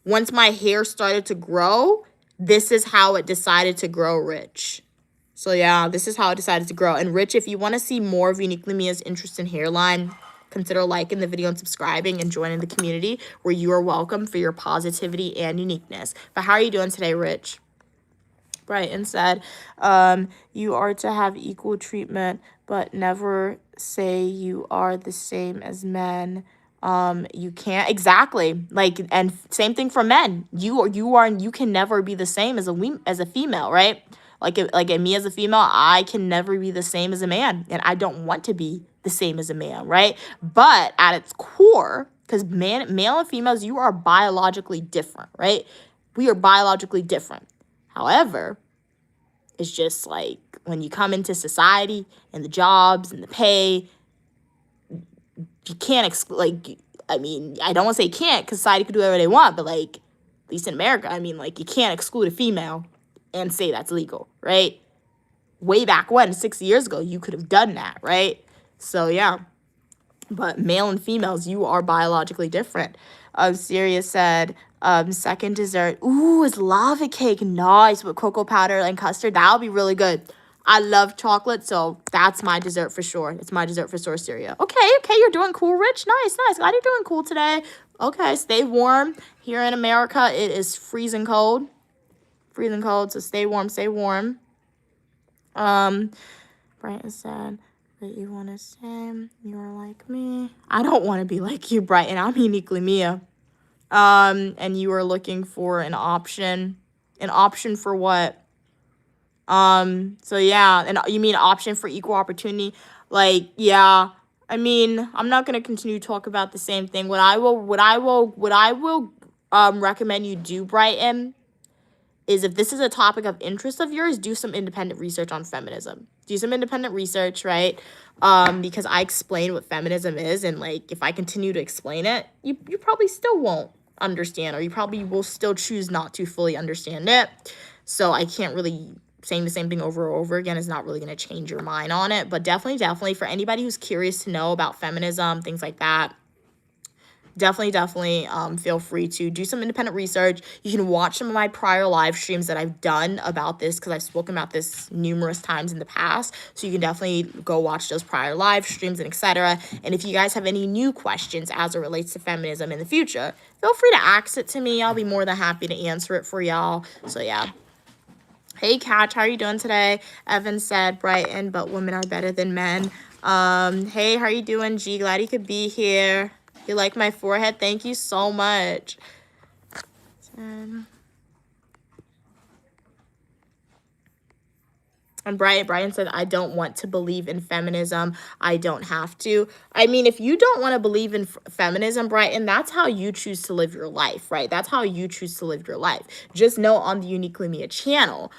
once my hair started to grow, this is how it decided to grow, Rich. So yeah, this is how I decided to grow. And Rich, if you want to see more of Uniquely Mia's interest in hairline, consider liking the video and subscribing and joining the community where you are welcome for your positivity and uniqueness. But how are you doing today, Rich? Brighton said, you are to have equal treatment, but never say you are the same as men. You can't exactly like, and same thing for men. You can never be the same as a female, right? Like me as a female, I can never be the same as a man, and I don't want to be the same as a man, right? But at its core, because male and females, you are biologically different, right? We are biologically different. However, it's just like when you come into society and the jobs and the pay, you can't I mean, I don't want to say can't because society could do whatever they want, but like, at least in America, I mean, like, you can't exclude a female and say that's legal, right? Way back when, 60 years ago, you could have done that, right? So yeah, but male and females, you are biologically different. Sirius said, second dessert, ooh, is lava cake. Nice, with cocoa powder and custard. That'll be really good. I love chocolate, so that's my dessert for sure. It's my dessert for sure, Syria. Okay, you're doing cool, Rich. Nice. Glad you're doing cool today. Okay, stay warm. Here in America, it is freezing cold. So stay warm. Brighton said, that you want to say you're like me. I don't want to be like you, Brighton. I'm Uniquely Mia. And you are looking for an option. An option for what? So yeah, and you mean option for equal opportunity? Like, yeah. I mean, I'm not gonna continue to talk about the same thing. What I will recommend you do, Brighton, is if this is a topic of interest of yours, do some independent research on feminism. Do some independent research, right? Because I explain what feminism is, and like if I continue to explain it, you probably still won't understand, or you probably will still choose not to fully understand it. So I can't really saying the same thing over and over again is not really going to change your mind on it. But definitely for anybody who's curious to know about feminism, things like that, definitely feel free to do some independent research. You can watch some of my prior live streams that I've done about this, because I've spoken about this numerous times in the past. So you can definitely go watch those prior live streams and etc. And if you guys have any new questions as it relates to feminism in the future, feel free to ask it to me. I'll be more than happy to answer it for y'all. So yeah. Hey, Kat, how are you doing today? Evan said, Brighton, but women are better than men. Hey, how are you doing, G? Glad you could be here. You like my forehead? Thank you so much. And Brian said, I don't want to believe in feminism. I don't have to. I mean, if you don't want to believe in feminism, Brian, that's how you choose to live your life, right? That's how you choose to live your life. Just know on the Uniquely Mia channel,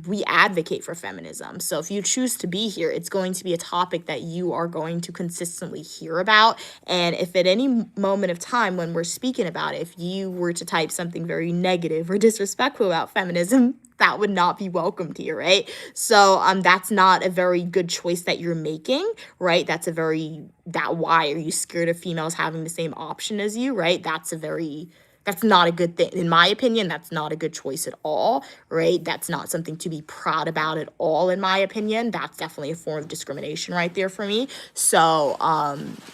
we advocate for feminism. So if you choose to be here, it's going to be a topic that you are going to consistently hear about. And if at any moment of time when we're speaking about it, if you were to type something very negative or disrespectful about feminism, that would not be welcomed here, right? So that's not a very good choice that you're making, right? Why are you scared of females having the same option as you, right? That's not a good thing. In my opinion, that's not a good choice at all, right? That's not something to be proud about at all, in my opinion. That's definitely a form of discrimination right there for me. So,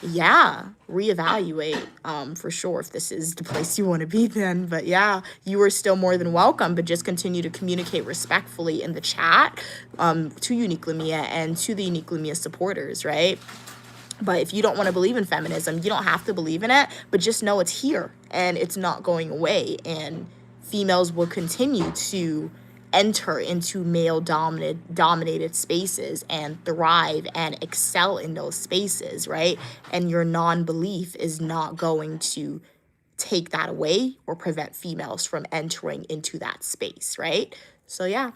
yeah, reevaluate for sure if this is the place you want to be then. But yeah, you are still more than welcome, but just continue to communicate respectfully in the chat to Uniquely Mia and to the Uniquely Mia supporters, right? But if you don't want to believe in feminism, you don't have to believe in it, but just know it's here and it's not going away. And females will continue to enter into male-dominated spaces and thrive and excel in those spaces, right? And your non-belief is not going to take that away or prevent females from entering into that space, right? So, yeah.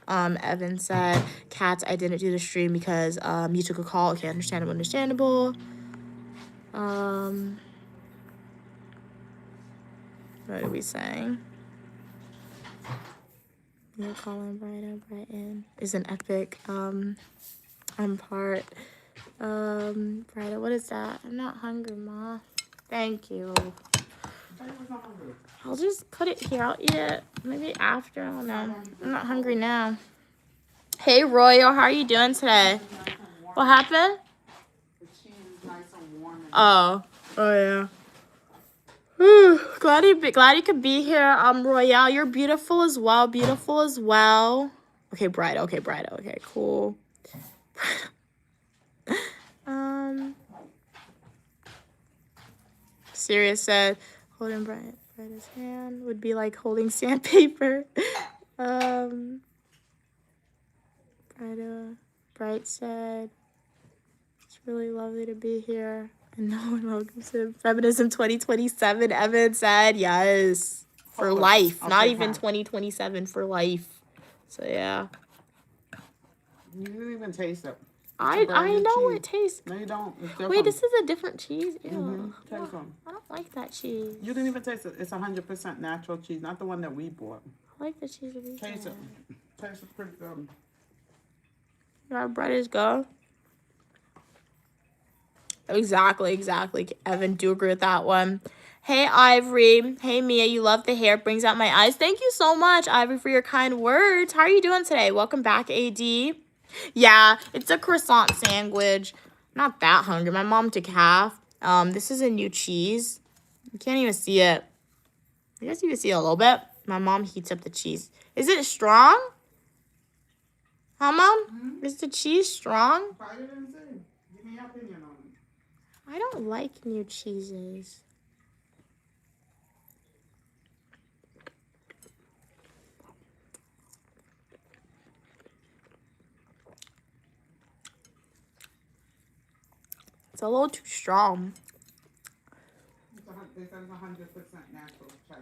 Evan said, Cats, I didn't do the stream because you took a call. Okay, understandable. What are we saying? You're calling Brighton is an epic part. Brighton, what is that? I'm not hungry, Ma. Thank you. I'll just put it here. I'll eat it maybe after. I don't know. I'm not hungry now. Hey, Royal. How are you doing today? What happened? The cheese is nice and warm. And Oh yeah. Whew. Glad you could be here. Royale, you're beautiful as well. Beautiful as well. Okay, Bright. Okay, cool. Sirius said, holding Bright's hand would be like holding sandpaper. Bright said, it's really lovely to be here. And no one welcomes him. Feminism 2027, Evan said, yes. For life. Okay, Not even hi. 2027, for life. So, yeah. You didn't even taste it. I brand new know cheese. it tastes. No, you don't. It's different. Wait, this is a different cheese? Ew. Taste one. I don't like that cheese. You didn't even taste it. It's 100% natural cheese, not the one that we bought. I like the cheese that we Taste get. it. Taste it pretty good. Our brothers go. Exactly. Evan, do agree with that one. Hey, Ivory. Hey, Mia. You love the hair. Brings out my eyes. Thank you so much, Ivory, for your kind words. How are you doing today? Welcome back, AD. Yeah, it's a croissant sandwich. Not that hungry. My mom took half. This is a new cheese. You can't even see it. I guess you can see it a little bit. My mom heats up the cheese. Is it strong? Huh, Mom? Is the cheese strong? Try it and see. Give me your opinion on it. I don't like new cheeses. It's a little too strong. They said it's 100% natural cheddar.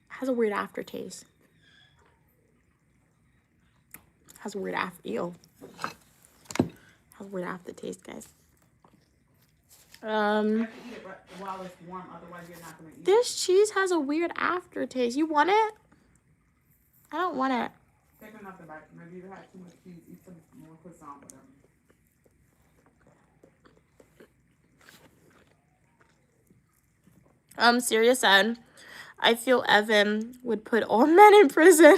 Has a weird aftertaste. Has a weird Has a weird aftertaste, guys. You have to eat it while it's warm, otherwise you're not going to eat it. This cheese has a weird aftertaste. You want it? I don't want it. Take another bite. Maybe you had too much cheese. Eat some more croissant with them. Sirius said, I feel Evan would put all men in prison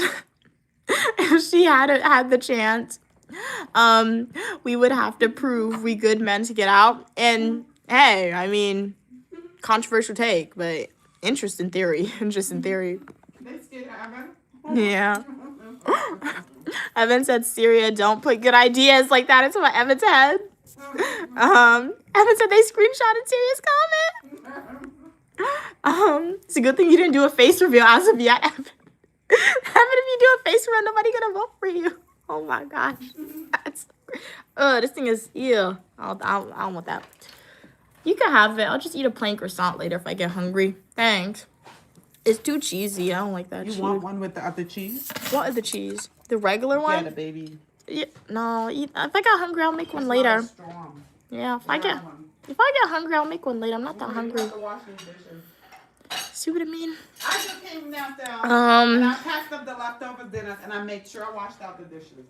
if she had the chance. We would have to prove we good men to get out. And hey, I mean, controversial take, but interesting theory. They scared Evan. Yeah. Evan said, Syria, don't put good ideas like that into my Evan's head. Evan said they screenshotted Syria's comment. It's a good thing you didn't do a face reveal as of yet, Evan. Evan, if you do a face reveal, nobody gonna vote for you. Oh my gosh. This thing is, ew. I don't want that. You can have it. I'll just eat a plain croissant later if I get hungry. Thanks. It's too cheesy. I don't like that cheese. You want one with the other cheese? What other cheese? The regular Yeah, one? the baby. Yeah, no, if I get hungry, I'll make one It's later. not as strong. Yeah, One. if I get hungry, I'll make one later. I'm not that You hungry. have to wash these dishes. See what I mean? I just came downstairs and I Um, packed up the leftover dinners and I made sure I washed out the dishes.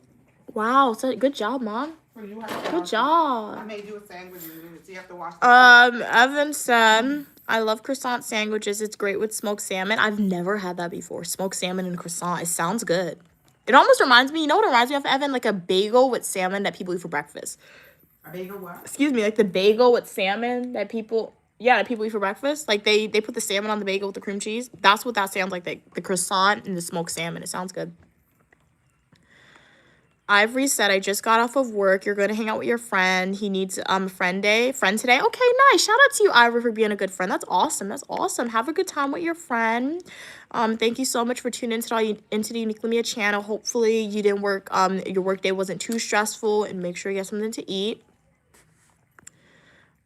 wow, so good job, Mom. So you have to Good wash job. I made you a sandwich and so you have to wash the Evan said, I love croissant sandwiches. It's great with smoked salmon. I've never had that before. Smoked salmon and croissant. It sounds good. It almost reminds me, you know what it reminds me of, Evan? Like a bagel with salmon that people eat for breakfast. A bagel what? Excuse me, like the bagel with salmon that people eat for breakfast. Like they put the salmon on the bagel with the cream cheese. That's what that sounds like. The croissant and the smoked salmon. It sounds good. Ivory said, I just got off of work. You're going to hang out with your friend. He needs friend today. Okay, nice. Shout out to you, Ivory, for being a good friend. That's awesome. Have a good time with your friend. Thank you so much for tuning into the Uniquely Mia channel. Hopefully you didn't work, your work day wasn't too stressful, and make sure you have something to eat.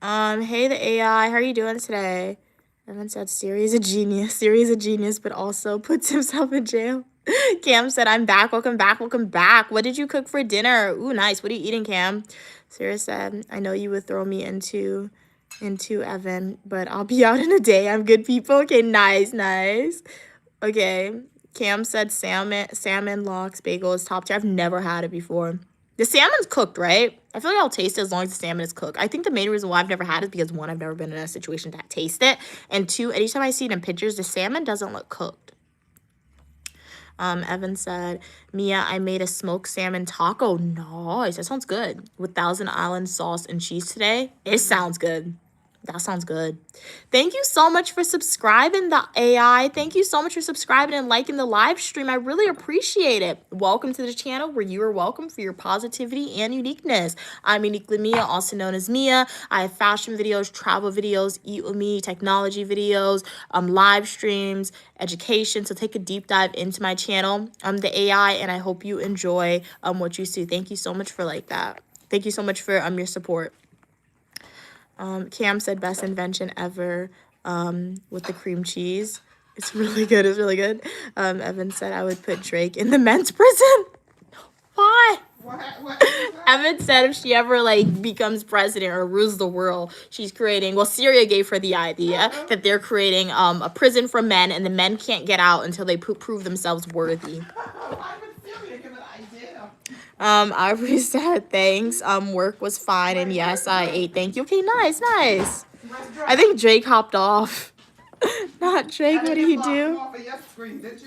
Hey, the AI, how are you doing today? Evan said, Siri is a genius, but also puts himself in jail. Cam said, I'm back. Welcome back. What did you cook for dinner? Ooh, nice. What are you eating, Cam? Sarah said, I know you would throw me into Evan, but I'll be out in a day. I'm good, people. Okay, nice. Okay. Cam said salmon lox bagel is top tier. I've never had it before. The salmon's cooked, right? I feel like I'll taste it as long as the salmon is cooked. I think the main reason why I've never had it is because, one, I've never been in a situation to taste it. And two, anytime I see it in pictures, the salmon doesn't look cooked. Evan said, Mia, I made a smoked salmon taco. Nice. That sounds good. With Thousand Island sauce and cheese today. It sounds good. That sounds good. Thank you so much for subscribing, the AI. Thank you so much for subscribing and liking the live stream. I really appreciate it. Welcome to the channel where you are welcome for your positivity and uniqueness. I'm Uniquely Mia, also known as Mia. I have fashion videos, travel videos, eat with me, technology videos, live streams, education. So take a deep dive into my channel, the AI, and I hope you enjoy what you see. Thank you so much for that. Thank you so much for your support. Cam said best invention ever with the cream cheese. It's really good. It's really good. Evan said I would put Drake in the men's prison. Why? What? Evan said if she ever becomes president or rules the world, she's creating. Well, Syria gave her the idea that they're creating a prison for men, and the men can't get out until they prove themselves worthy. Why would Celia give an idea? I already said thanks. Work was fine, and yes, I ate. Thank you. Okay, nice. I think Drake hopped off. Not Drake. What did he do?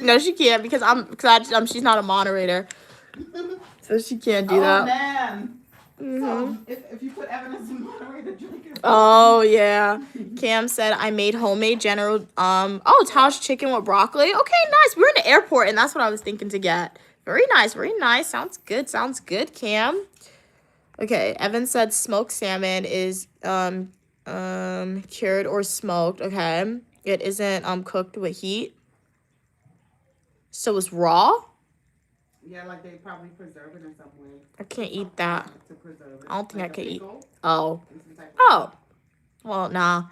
No, she can't because she's not a moderator, so she can't do that. Oh man. Mm-hmm. So if you put Evan as a moderator, Drake is. Oh yeah. Cam said I made homemade general Taj chicken with broccoli. Okay, nice. We were in the airport, and that's what I was thinking to get. Very nice, very nice. Sounds good, Cam. Okay, Evan said smoked salmon is cured or smoked. Okay. It isn't cooked with heat. So it's raw? Yeah, like they probably preserve it in some way. I can't eat that. To preserve it. I don't think Like I could a eat. pickle Oh. and some type of- Oh. Well, nah.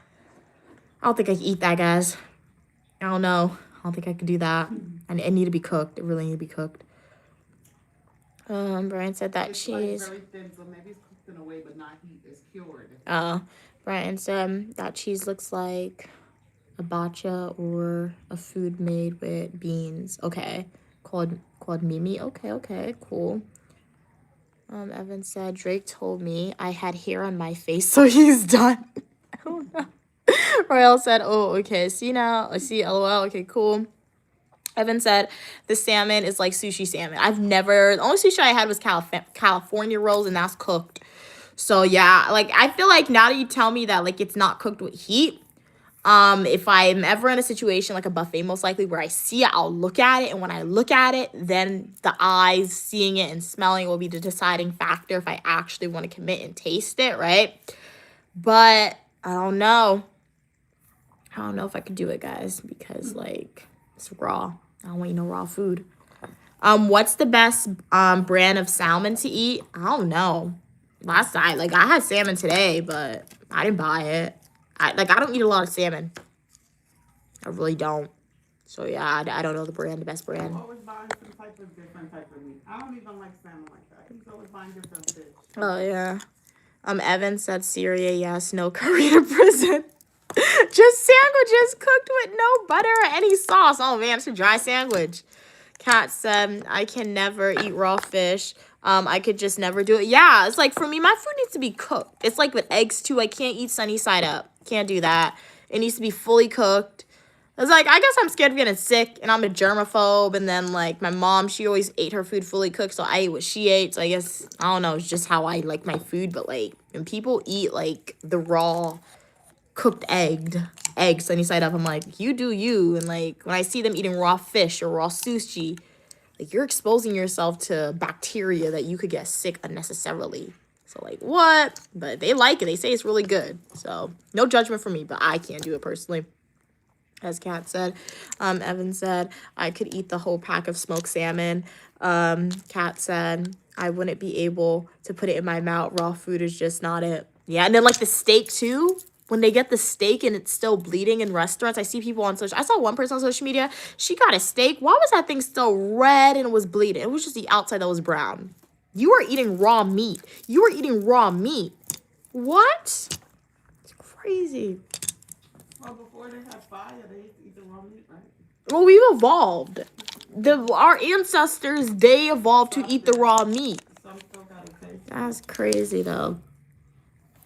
I don't think I can eat that, guys. I don't know. I don't think I could do that. It need to be cooked. It really need to be cooked. Brian said that It's cheese. like very thin, so maybe it's cooked in a way, but not heat. It's cured. Brian said that cheese looks like a bacha or a food made with beans. Okay. Called Mimi. Okay, cool. Evan said Drake told me I had hair on my face, so he's done. I don't know. Royal said, oh, okay. See now? I see. LOL. Okay, cool. Evan said the salmon is like sushi salmon. The only sushi I had was California rolls, and that's cooked. So yeah, I feel like now that you tell me that it's not cooked with heat, if I'm ever in a situation like a buffet, most likely where I see it, I'll look at it, and when I look at it, then the eyes seeing it and smelling it will be the deciding factor if I actually want to commit and taste it, right? But I don't know. I don't know if I could do it, guys, because it's raw. I don't want no raw food. What's the best brand of salmon to eat? I don't know. Last night, I had salmon today, but I didn't buy it. I don't eat a lot of salmon. I really don't. So yeah, I don't know the best brand. I'm always buying some different type of meat. I don't even like salmon like that. He's always buying different fish. Oh yeah. Evan said Syria, yes, no curry to prison. Just sandwiches cooked with no butter or any sauce. Oh man, it's a dry sandwich. Kat said I can never eat raw fish. I could just never do it. Yeah, it's for me, my food needs to be cooked. It's with eggs too. I can't eat sunny side up. Can't do that. It needs to be fully cooked. It's I guess I'm scared of getting sick, and I'm a germaphobe, and then my mom, she always ate her food fully cooked, so I ate what she ate. So I guess I don't know, it's just how I like my food. But when people eat the raw cooked eggs sunny side up, I'm you do you. And when I see them eating raw fish or raw sushi, you're exposing yourself to bacteria that you could get sick unnecessarily. So what? But they like it. They say it's really good. So no judgment from me, but I can't do it personally. As Kat said, Evan said I could eat the whole pack of smoked salmon. Kat said I wouldn't be able to put it in my mouth. Raw food is just not it. Yeah, and then the steak too. When they get the steak and it's still bleeding in restaurants, I see people on social. I saw one person on social media. She got a steak. Why was that thing still red and it was bleeding? It was just the outside that was brown. You are eating raw meat. You are eating raw meat. What? It's crazy. Well, before they had fire, they used to eat the raw meat, right? Well, we've evolved. Our ancestors, they evolved to eat the raw meat. Some still got it That's crazy though.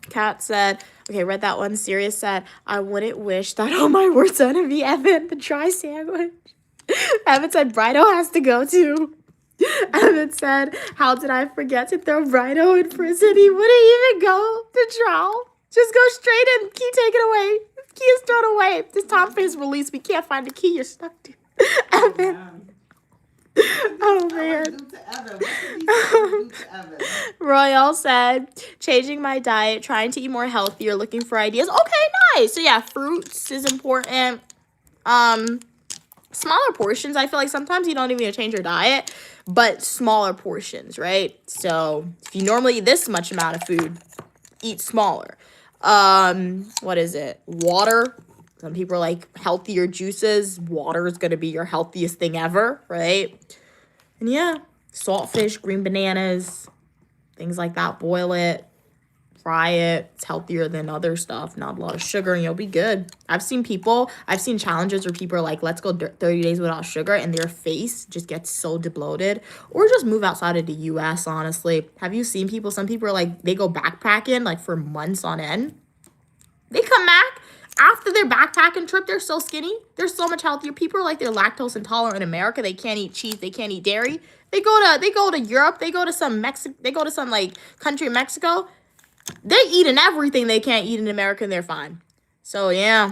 Kat said, okay, read that one. Sirius said, I wouldn't wish that on my worst enemy, Evan, the dry sandwich. Evan said, Brido has to go too. Evan said, how did I forget to throw Brido in prison? He wouldn't even go to trial. Just go straight in. Key taken away. Key is thrown away. This Tom face release. We can't find the key. You're stuck to. Evan. Oh, man. Do to Evan. What did he do to Evan? Royal said, changing my diet, trying to eat more healthier, looking for ideas. Okay, nice. So yeah, fruits is important. Smaller portions. I feel like sometimes you don't even need to change your diet, but smaller portions, right? So if you normally eat this much amount of food, eat smaller. What is it? Water. Some people are like healthier juices. Water is gonna be your healthiest thing ever, right? And yeah, saltfish, green bananas, things like that. Boil it, fry it. It's healthier than other stuff. Not a lot of sugar, and you'll be good. I've seen challenges where people are like, let's go 30 days without sugar, and their face just gets so debloated. Or just move outside of the US, honestly. Have you seen people? Some people are like, they go backpacking like for months on end. They come back. After their backpacking trip, they're so skinny. They're so much healthier. People are like, they're lactose intolerant in America. They can't eat cheese. They can't eat dairy. They go to Europe. They go to some like country in Mexico. They're eating everything they can't eat in America, and they're fine. So yeah,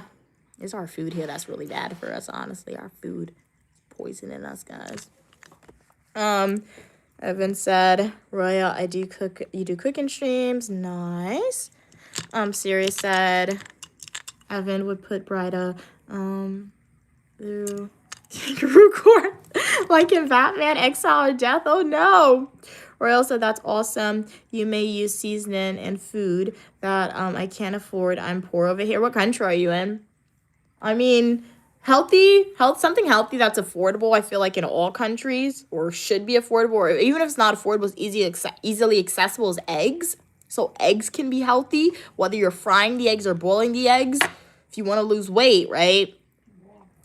it's our food here that's really bad for us. Honestly, our food is poisoning us, guys. Evan said, Royal, I do cook. You do cooking streams. Nice. Sirius said, Evan would put Brida through kangaroo court like in Batman Exile or Death. Oh no. Royal said, that's awesome. You may use seasoning and food that I can't afford. I'm poor over here. What country are you in? I mean, something healthy that's affordable, I feel like in all countries, or should be affordable, or even if it's not affordable, it's easily accessible, as eggs. So eggs can be healthy, whether you're frying the eggs or boiling the eggs. If you want to lose weight, right?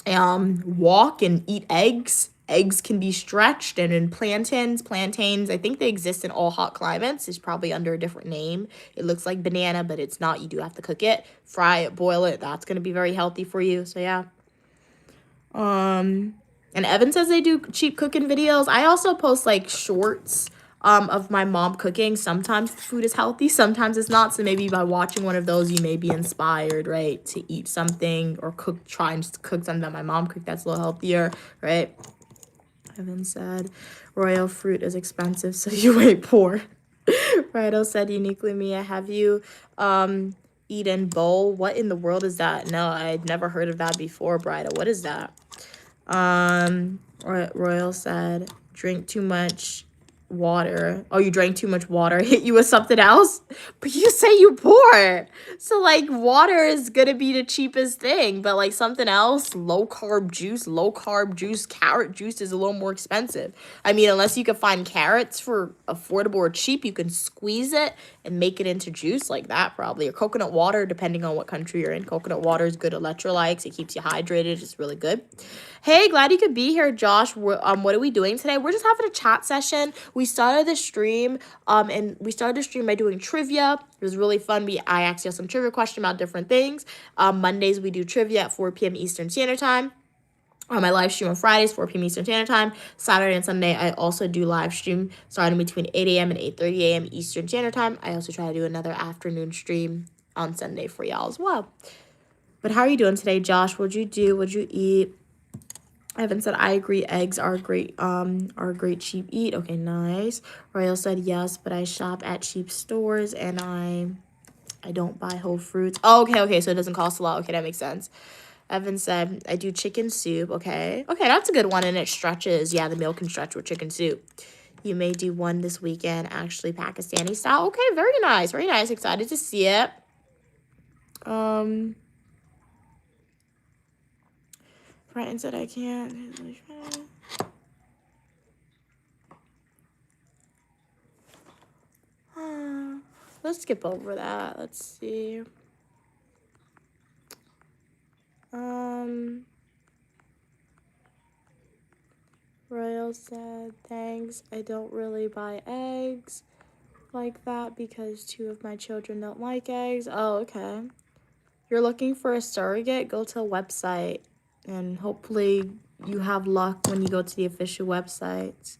Walk and eat eggs. Eggs can be stretched, and in plantains, I think they exist in all hot climates. It's probably under a different name. It looks like banana, but it's not. You do have to cook it, fry it, boil it. That's going to be very healthy for you. So yeah. And Evan says they do cheap cooking videos. I also post like shorts of my mom cooking. Sometimes the food is healthy, sometimes it's not. So maybe by watching one of those, you may be inspired, right, to eat something or try and cook something that my mom cooked that's a little healthier, right? Evan said, Royal fruit is expensive, so you ain't poor. Rido said, uniquely Mia, have you eaten bowl? What in the world is that? No, I'd never heard of that before, Brido. What is that? Royal said, drink too much water. Oh, you drank too much water. Hit you with something else? But you say you're poor. So, like, water is gonna be the cheapest thing. But, like, something else, low carb juice, carrot juice is a little more expensive. I mean, unless you can find carrots for affordable or cheap, you can squeeze it and make it into juice like that probably. Or coconut water, depending on what country you're in. Coconut water is good electrolytes. It keeps you hydrated. It's really good. Hey, glad you could be here, Josh. What are we doing today? We're just having a chat session. We started the stream, by doing trivia. It was really fun. I asked you some trivia questions about different things. Mondays, we do trivia at 4 p.m. Eastern Standard Time. My live stream on Fridays, 4 p.m. Eastern Standard Time. Saturday and Sunday, I also do live stream starting between 8 a.m. and 8:30 a.m. Eastern Standard Time. I also try to do another afternoon stream on Sunday for y'all as well. But how are you doing today, Josh? What'd you do? What'd you eat? Evan said, I agree. Eggs are a great cheap eat. Okay, nice. Royal said, yes, but I shop at cheap stores and I don't buy whole fruits. Oh, okay, so it doesn't cost a lot. Okay, that makes sense. Evan said, I do chicken soup. Okay, that's a good one, and it stretches. Yeah, the meal can stretch with chicken soup. You may do one this weekend, actually Pakistani style. Okay, very nice, very nice. Excited to see it. Brighton said I can't. Let's skip over that. Let's see. Royal said, thanks. I don't really buy eggs. like that because 2 of my children don't like eggs. Oh, okay. You're looking for a surrogate? Go to a website and hopefully you have luck when you go to the official websites.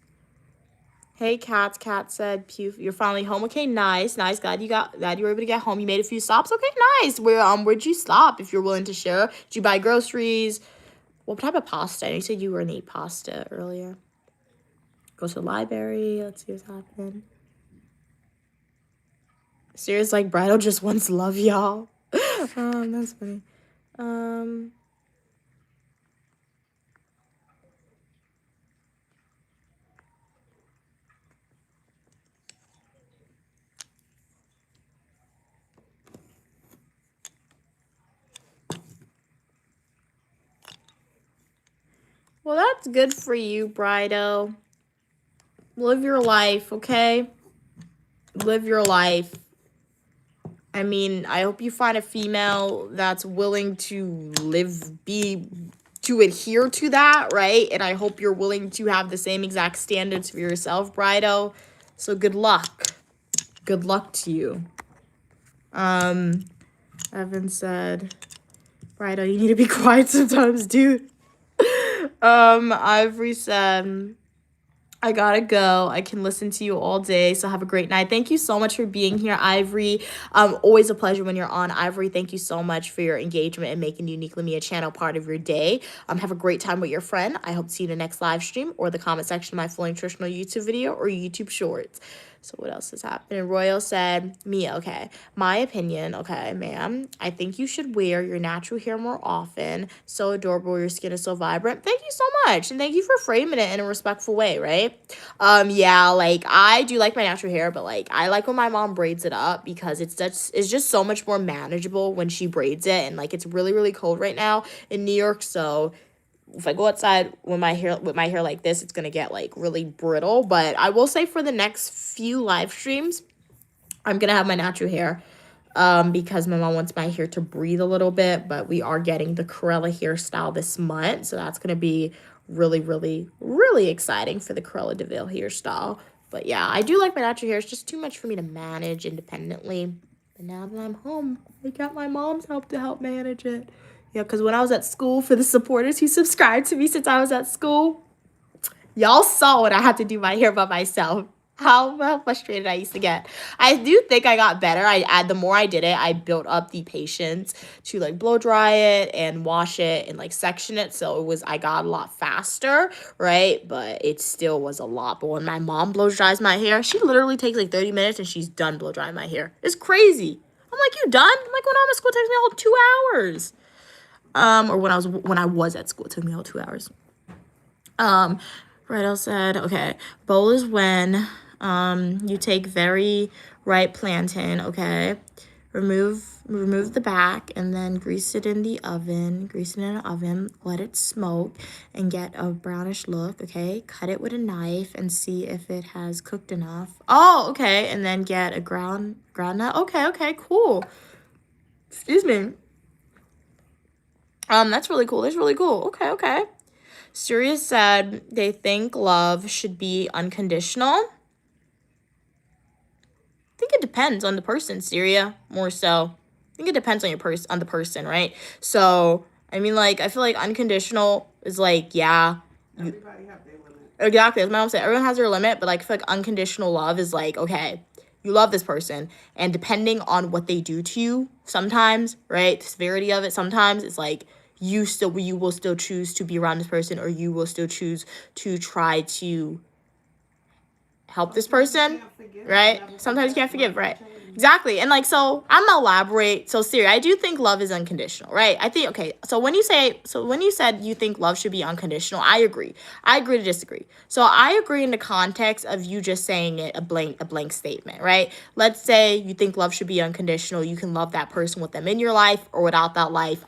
Hey, Cats. Cat said, "Pew, you're finally home." Okay, nice. Glad you were able to get home. You made a few stops. Okay, nice. Where'd you stop? If you're willing to share, did you buy groceries? What type of pasta? You said you were gonna eat pasta earlier. Go to the library. Let's see what's happening. Serious, like Bridal just wants love, y'all. That's funny. Well, that's good for you, Brido. Live your life, okay? Live your life. I mean, I hope you find a female that's willing to adhere to that, right? And I hope you're willing to have the same exact standards for yourself, Brido. So good luck. Good luck to you. Evan said, Brido, you need to be quiet sometimes, dude. Ivory said, I gotta go. I can listen to you all day, so have a great night. Thank you so much for being here, Ivory. Always a pleasure when you're on, Ivory. Thank you so much for your engagement and making Uniquely Mia channel part of your day. Have a great time with your friend. I hope to see you in the next live stream or the comment section of my Fully Nutritional YouTube video or YouTube Shorts. So what else is happening? Royal said, Mia, okay, my opinion, okay, ma'am, I think you should wear your natural hair more often. So adorable, your skin is so vibrant. Thank you so much, and thank you for framing it in a respectful way, right? Yeah, like, I do like my natural hair, but, like, I like when my mom braids it up because it's just so much more manageable when she braids it, and, like, it's really, really cold right now in New York, so if I go outside with my hair like this, it's gonna get like really brittle. But I will say for the next few live streams, I'm gonna have my natural hair because my mom wants my hair to breathe a little bit. But we are getting the Corella hairstyle this month, so that's gonna be really, really, really exciting for the Corella DeVille hairstyle. But yeah, I do like my natural hair. It's just too much for me to manage independently. But now that I'm home, I got my mom's help to help manage it. Yeah, because when I was at school, for the supporters who subscribed to me since I was at school, y'all saw what I had to do my hair by myself. How frustrated I used to get. I do think I got better. The more I did it, I built up the patience to like blow dry it and wash it and like section it. So I got a lot faster, right? But it still was a lot. But when my mom blow dries my hair, she literally takes like 30 minutes and she's done blow drying my hair. It's crazy. I'm like, you done? I'm like, when I'm at school, it takes me all 2 hours. Or when I was at school, it took me all 2 hours. Riddle said, okay, bowl is when you take very ripe plantain, okay, remove the back and then grease it in the oven, let it smoke and get a brownish look, okay, cut it with a knife and see if it has cooked enough. Oh, okay, and then get a ground nut. Okay, cool. Excuse me. That's really cool. Okay. Sirius said they think love should be unconditional. I think it depends on the person, Syria, more so. I think it depends on the person, right? So, I mean, like, I feel like unconditional is like, yeah. Everybody have their limit. Exactly. As my mom said, everyone has their limit, but like, I feel like unconditional love is like, okay, you love this person, and depending on what they do to you, sometimes, right, the severity of it, sometimes it's like, you will still choose to be around this person, or you will still choose to try to help this person, right? Sometimes you can't forgive, right? Exactly. And like, so I'm gonna elaborate. So Siri, I do think love is unconditional, right? I think, okay, so when you said you think love should be unconditional, I agree to disagree. So I agree in the context of you just saying it a blank statement, right? Let's say you think love should be unconditional. You can love that person with them in your life or without that life.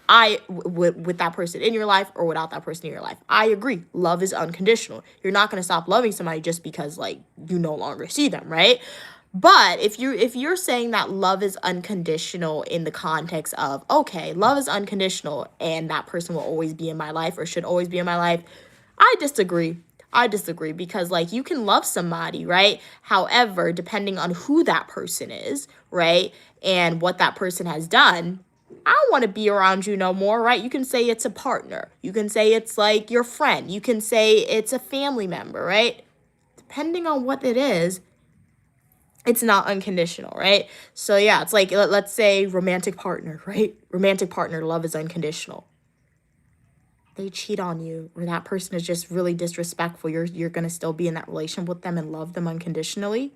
With that person in your life or without that person in your life. I agree. Love is unconditional. You're not gonna stop loving somebody just because like you no longer see them, right? But if you're saying that love is unconditional in the context of, okay, love is unconditional and that person will always be in my life or should always be in my life, I disagree. I disagree because, like, you can love somebody, right? However, depending on who that person is, right, and what that person has done, I don't want to be around you no more, right? You can say it's a partner. You can say it's, like, your friend. You can say it's a family member, right? Depending on what it is, it's not unconditional, right? So, yeah, it's like, let's say romantic partner, right? Romantic partner, love is unconditional. They cheat on you, or that person is just really disrespectful, you're gonna still be in that relationship with them and love them unconditionally.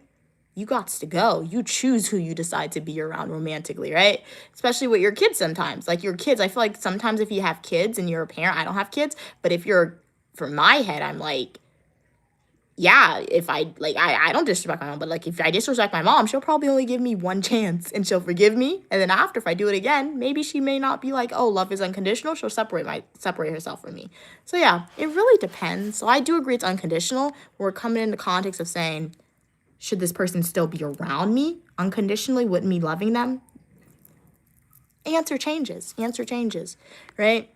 You got to go. You choose who you decide to be around romantically, right? Especially with your kids sometimes. Like your kids, I feel like sometimes if you have kids and you're a parent, I don't have kids, but if you're, for my head, I'm like, yeah, if I don't disrespect my mom, but like if I disrespect my mom, she'll probably only give me one chance and she'll forgive me. And then after, if I do it again, maybe she may not be like, oh, love is unconditional. She'll separate herself from me. So yeah, it really depends. So I do agree it's unconditional. We're coming in the context of saying, should this person still be around me unconditionally with me loving them? Answer changes, right?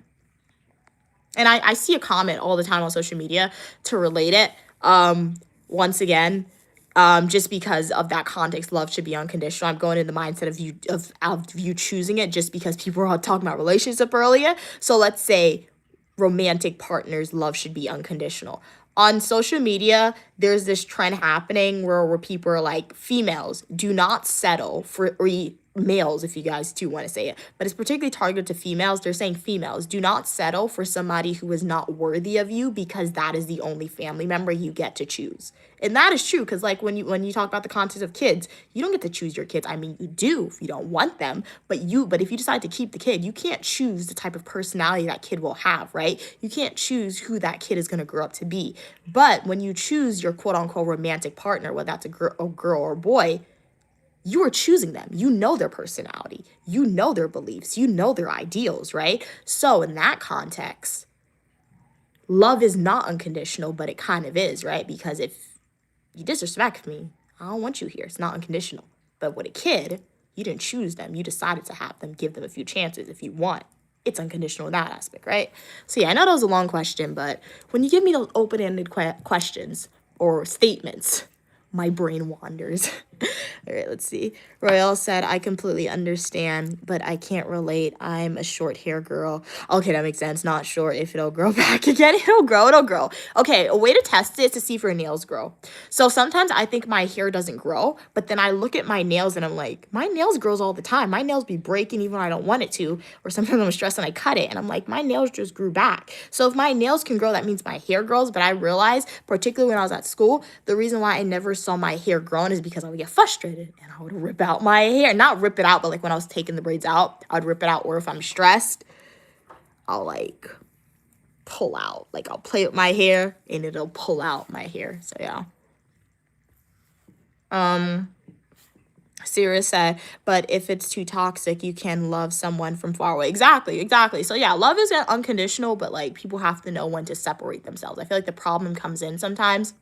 And I see a comment all the time on social media to relate it. Once again, just because of that context, love should be unconditional. I'm going in the mindset of you choosing it just because people were all talking about relationship earlier. So let's say romantic partners, love should be unconditional. On social media, there's this trend happening where people are like, females do not settle for, or males, if you guys do want to say it, but it's particularly targeted to females. They're saying females do not settle for somebody who is not worthy of you because that is the only family member you get to choose. And that is true, because like when you talk about the concept of kids, you don't get to choose your kids. I mean, you do if you don't want them, but if you decide to keep the kid, you can't choose the type of personality that kid will have, right? You can't choose who that kid is going to grow up to be. But when you choose your quote unquote romantic partner, whether that's a girl or a boy, you are choosing them. You know their personality. You know their beliefs. You know their ideals, right? So in that context, love is not unconditional, but it kind of is, right? Because if you disrespect me, I don't want you here. It's not unconditional. But with a kid, you didn't choose them. You decided to have them, give them a few chances if you want. It's unconditional in that aspect, right? So yeah, I know that was a long question, but when you give me those open-ended questions or statements, my brain wanders. All right, let's see. Royale said, I completely understand, but I can't relate. I'm a short hair girl. Okay, that makes sense. Not sure if it'll grow back again. It'll grow. Okay, a way to test it is to see if your nails grow. So sometimes I think my hair doesn't grow, but then I look at my nails and I'm like, my nails grows all the time. My nails be breaking even when I don't want it to. Or sometimes I'm stressed and I cut it and I'm like, my nails just grew back. So if my nails can grow, that means my hair grows. But I realized, particularly when I was at school, the reason why I never saw my hair growing is because I would get frustrated and I would rip out my hair. Not rip it out, but like when I was taking the braids out, I'd rip it out. Or if I'm stressed, I'll like pull out. Like I'll play with my hair and it'll pull out my hair. So yeah. Sirius said, but if it's too toxic, you can love someone from far away. Exactly. So yeah, love is unconditional, but like people have to know when to separate themselves. I feel like the problem comes in sometimes.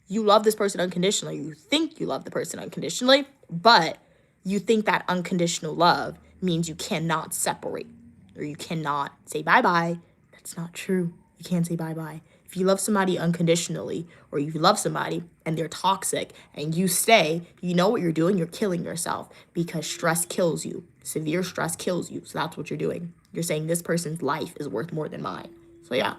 You love this person unconditionally. You think you love the person unconditionally, but you think that unconditional love means you cannot separate or you cannot say bye-bye. That's not true. You can't say bye-bye. If you love somebody unconditionally or you love somebody and they're toxic and you stay, you know what you're doing? You're killing yourself because stress kills you. Severe stress kills you. So that's what you're doing. You're saying this person's life is worth more than mine. So yeah.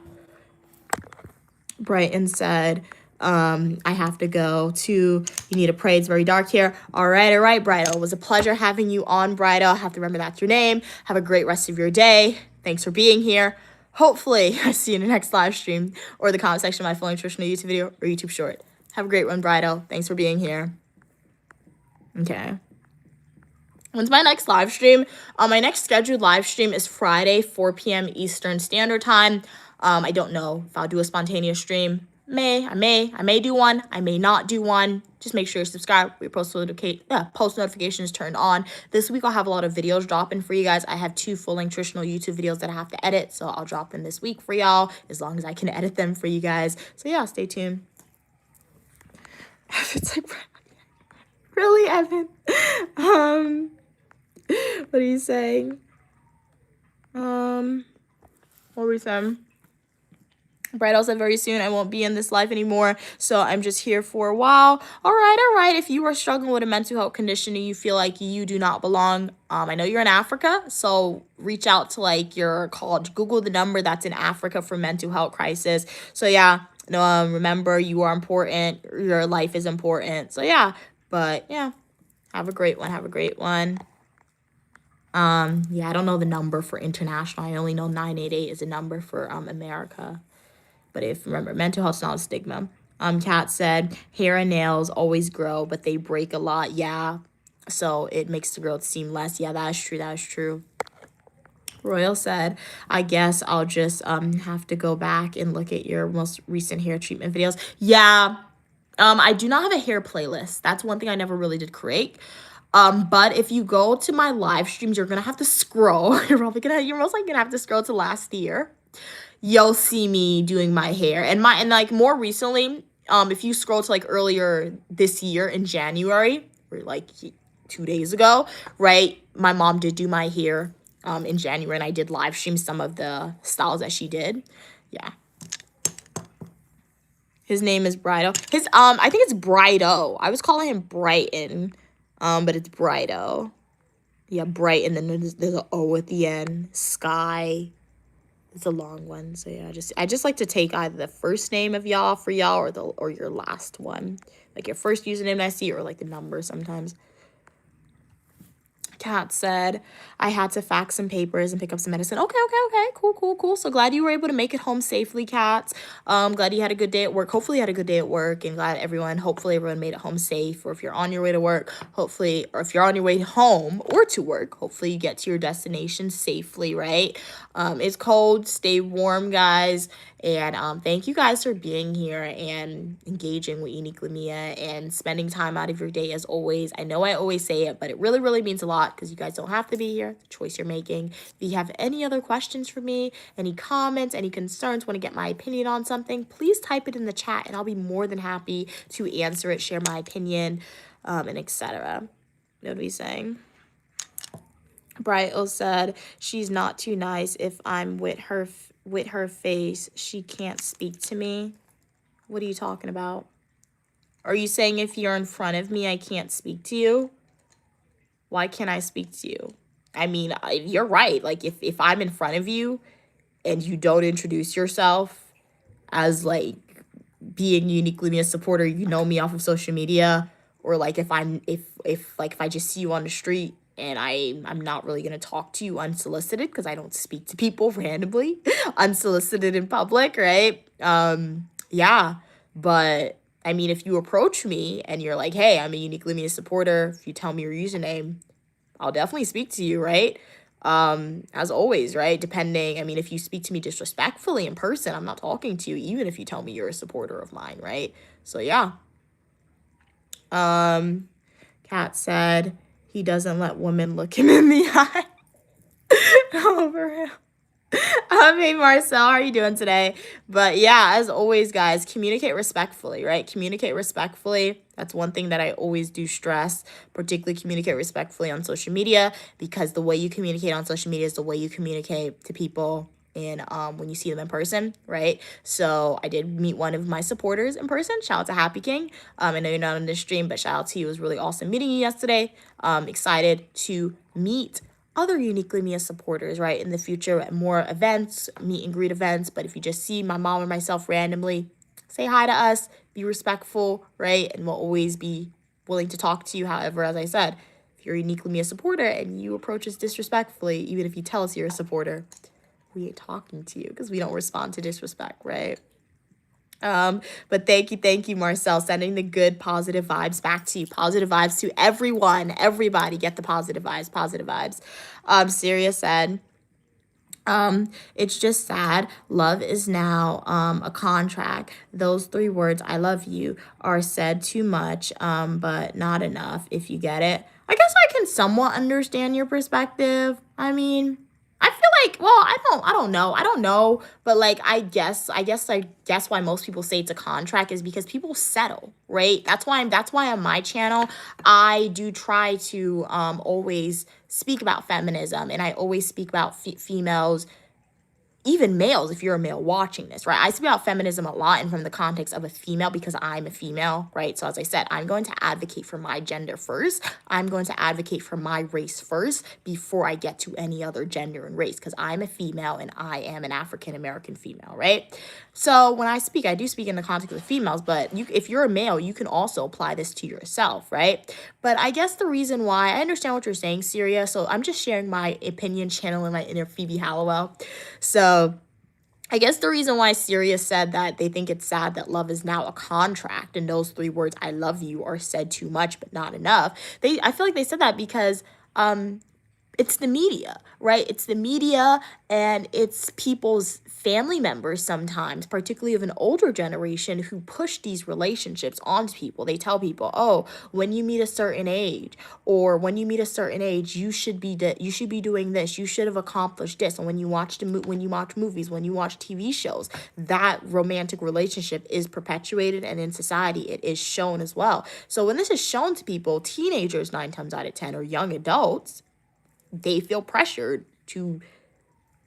Brighton said, I have to go to, you need to pray. It's very dark here. All right, Brighto. It was a pleasure having you on, Brighto. I have to remember that's your name. Have a great rest of your day. Thanks for being here. Hopefully, I see you in the next live stream or the comment section of my full nutritional YouTube video or YouTube short. Have a great one, Brighto. Thanks for being here. Okay. When's my next live stream? My next scheduled live stream is Friday, 4 p.m. Eastern Standard Time. I don't know if I'll do a spontaneous stream. I may do one. I may not do one. Just make sure you subscribe. Your post notifications turned on. This week I'll have a lot of videos dropping for you guys. I have 2 full nutritional YouTube videos that I have to edit, so I'll drop them this week for y'all as long as I can edit them for you guys. So yeah, stay tuned. It's like, really, Evan? What are you saying? What were we saying? Bridal said very soon I won't be in this life anymore, so I'm just here for a while. All right. If you are struggling with a mental health condition and you feel like you do not belong, I know you're in Africa, so reach out to like your college. Google the number that's in Africa for mental health crisis. So yeah, no, remember you are important. Your life is important. So yeah, but yeah, have a great one. Have a great one. Yeah, I don't know the number for international. I only know 988 is a number for America. But remember, mental health's not a stigma. Kat said, hair and nails always grow, but they break a lot. Yeah. So it makes the growth seem less. Yeah, that is true. That is true. Royal said, I guess I'll just have to go back and look at your most recent hair treatment videos. Yeah. I do not have a hair playlist. That's one thing I never really did create. But if you go to my live streams, you're gonna have to scroll. You're most likely gonna have to scroll to last year. You'll see me doing my hair and like more recently, if you scroll to like earlier this year in January or like 2 days ago, right? My mom did do my hair in January and I did live stream some of the styles that she did. Yeah. His name is Brido. I think it's Brido. I was calling him Brighton, but it's Brido. Yeah, Brighton. And then there's an O at the end. Sky. It's a long one, so yeah. I just like to take either the first name of y'all for y'all or your last one, like your first username I see or like the number sometimes. Kat said, I had to fax some papers and pick up some medicine. Okay. Cool. So glad you were able to make it home safely, Kat. Glad you had a good day at work. Hopefully you had a good day at work and hopefully everyone made it home safe. Or if you're on your way to work, or if you're on your way home or to work, hopefully you get to your destination safely, right? It's cold. Stay warm, guys. And thank you guys for being here and engaging with Uniquely Mia and spending time out of your day as always. I know I always say it, but it really, really means a lot because you guys don't have to be here. The choice you're making. If you have any other questions for me, any comments, any concerns, want to get my opinion on something, please type it in the chat and I'll be more than happy to answer it, share my opinion, and etc. What are we saying? Brighto said, she's not too nice. If I'm with her face, she can't speak to me. What are you talking about? Are you saying if you're in front of me, I can't speak to you? Why can't I speak to you? I mean, you're right. Like, if I'm in front of you and you don't introduce yourself as, like, being Uniquely Mia supporter, you know me off of social media, or, like, if I just see you on the street and I'm not really going to talk to you unsolicited because I don't speak to people randomly, unsolicited in public, right? Yeah, but I mean, if you approach me and you're like, hey, I'm a Uniquely Mia supporter, if you tell me your username, I'll definitely speak to you, right? As always, right? Depending, I mean, if you speak to me disrespectfully in person, I'm not talking to you, even if you tell me you're a supporter of mine, right? So yeah. Kat said, he doesn't let women look him in the eye. Over him. Hey Marcel, how are you doing today? But yeah, as always, guys, communicate respectfully, right? Communicate respectfully. That's one thing that I always do stress, particularly communicate respectfully on social media, because the way you communicate on social media is the way you communicate to people and when you see them in person, right? So I did meet one of my supporters in person. Shout out to Happy King. I know you're not on this stream, but shout out to you. It was really awesome meeting you yesterday. Excited to meet other Uniquely Mia supporters, right, in the future at more events, meet and greet events. But if you just see my mom or myself randomly, say hi to us, be respectful, right? And we'll always be willing to talk to you. However, as I said, if you're a Uniquely Mia supporter and you approach us disrespectfully, even if you tell us you're a supporter, we ain't talking to you because we don't respond to disrespect, right? But thank you, Marcel, sending the good positive vibes back to you. Positive vibes to everyone, everybody. Get the positive vibes. Sirius said, it's just sad. Love is now a contract. Those 3 words, I love you, are said too much, but not enough, if you get it. I guess I can somewhat understand your perspective. I mean, I feel like, well, I don't know, but like, I guess why most people say it's a contract is because people settle, right? That's why on my channel, I do try to always speak about feminism, and I always speak about females even males, if you're a male watching this, right? I speak about feminism a lot and from the context of a female because I'm a female, right? So as I said, I'm going to advocate for my gender first. I'm going to advocate for my race first before I get to any other gender and race because I'm a female and I am an African-American female, right? So when I speak, I do speak in the context of females, but if you're a male, you can also apply this to yourself, right? But I guess the reason why, I understand what you're saying, Syria, so I'm just sharing my opinion, channeling my inner Phoebe Hallowell. So I guess the reason why Syria said that they think it's sad that love is now a contract and those 3 words, I love you, are said too much but not enough. I feel like they said that because it's the media, right? It's the media and it's people's family members sometimes, particularly of an older generation, who push these relationships onto people. They tell people, oh, when you meet a certain age, or when you meet a certain age, you should be doing this, you should have accomplished this. And when you watch movies, when you watch TV shows, that romantic relationship is perpetuated, and in society it is shown as well. So when this is shown to people, teenagers 9 times out of 10, or young adults, they feel pressured to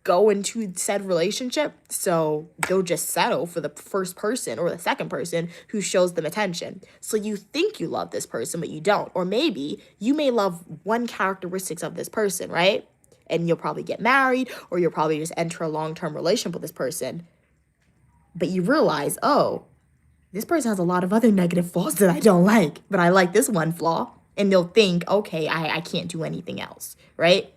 go into said relationship, so they'll just settle for the first person or the second person who shows them attention. So you think you love this person, but you don't. Or maybe you may love one characteristics of this person, right? And you'll probably get married, or you'll probably just enter a long-term relationship with this person. But you realize, oh, this person has a lot of other negative flaws that I don't like, but I like this one flaw. And they'll think, okay, I can't do anything else, right?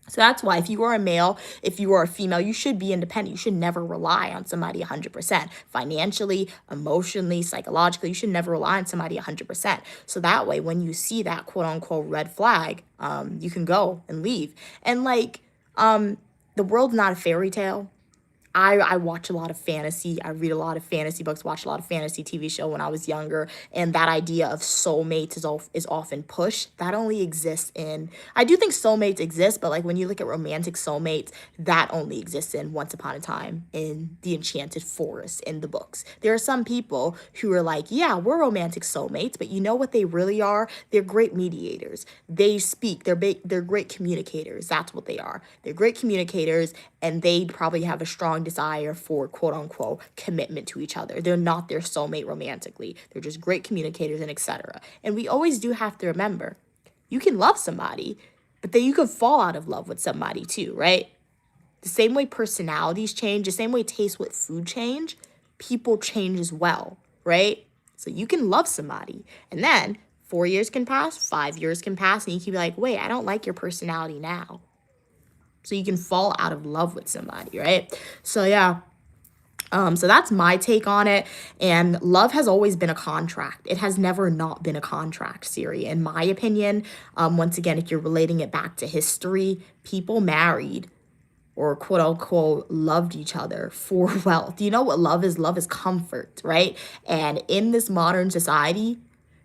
So that's why if you are a male, if you are a female, you should be independent. You should never rely on somebody 100%. Financially, emotionally, psychologically, you should never rely on somebody 100%. So that way, when you see that quote unquote red flag, you can go and leave. And the world's not a fairy tale. I watch a lot of fantasy. I read a lot of fantasy books, watch a lot of fantasy TV show when I was younger. And that idea of soulmates is often pushed. That only exists I do think soulmates exist, but when you look at romantic soulmates, that only exists in Once Upon a Time in the Enchanted Forest in the books. There are some people who are like, yeah, we're romantic soulmates, but you know what they really are? They're great mediators. They speak. They're great communicators. That's what they are. They're great communicators, and they probably have a strong desire for quote unquote commitment to each other. They're not their soulmate romantically. They're just great communicators and etc. And we always do have to remember, you can love somebody, but then you can fall out of love with somebody too, right? The same way personalities change, the same way tastes with food change, people change as well, right? So you can love somebody, and then 4 years can pass, 5 years can pass, and you can be like, wait, I don't like your personality now. So you can fall out of love with somebody, right? So yeah, so that's my take on it. And love has always been a contract. It has never not been a contract, Siri, in my opinion. Once again, if you're relating it back to history, people married or quote unquote loved each other for wealth. Do you know what love is? Love is comfort, right? And in this modern society,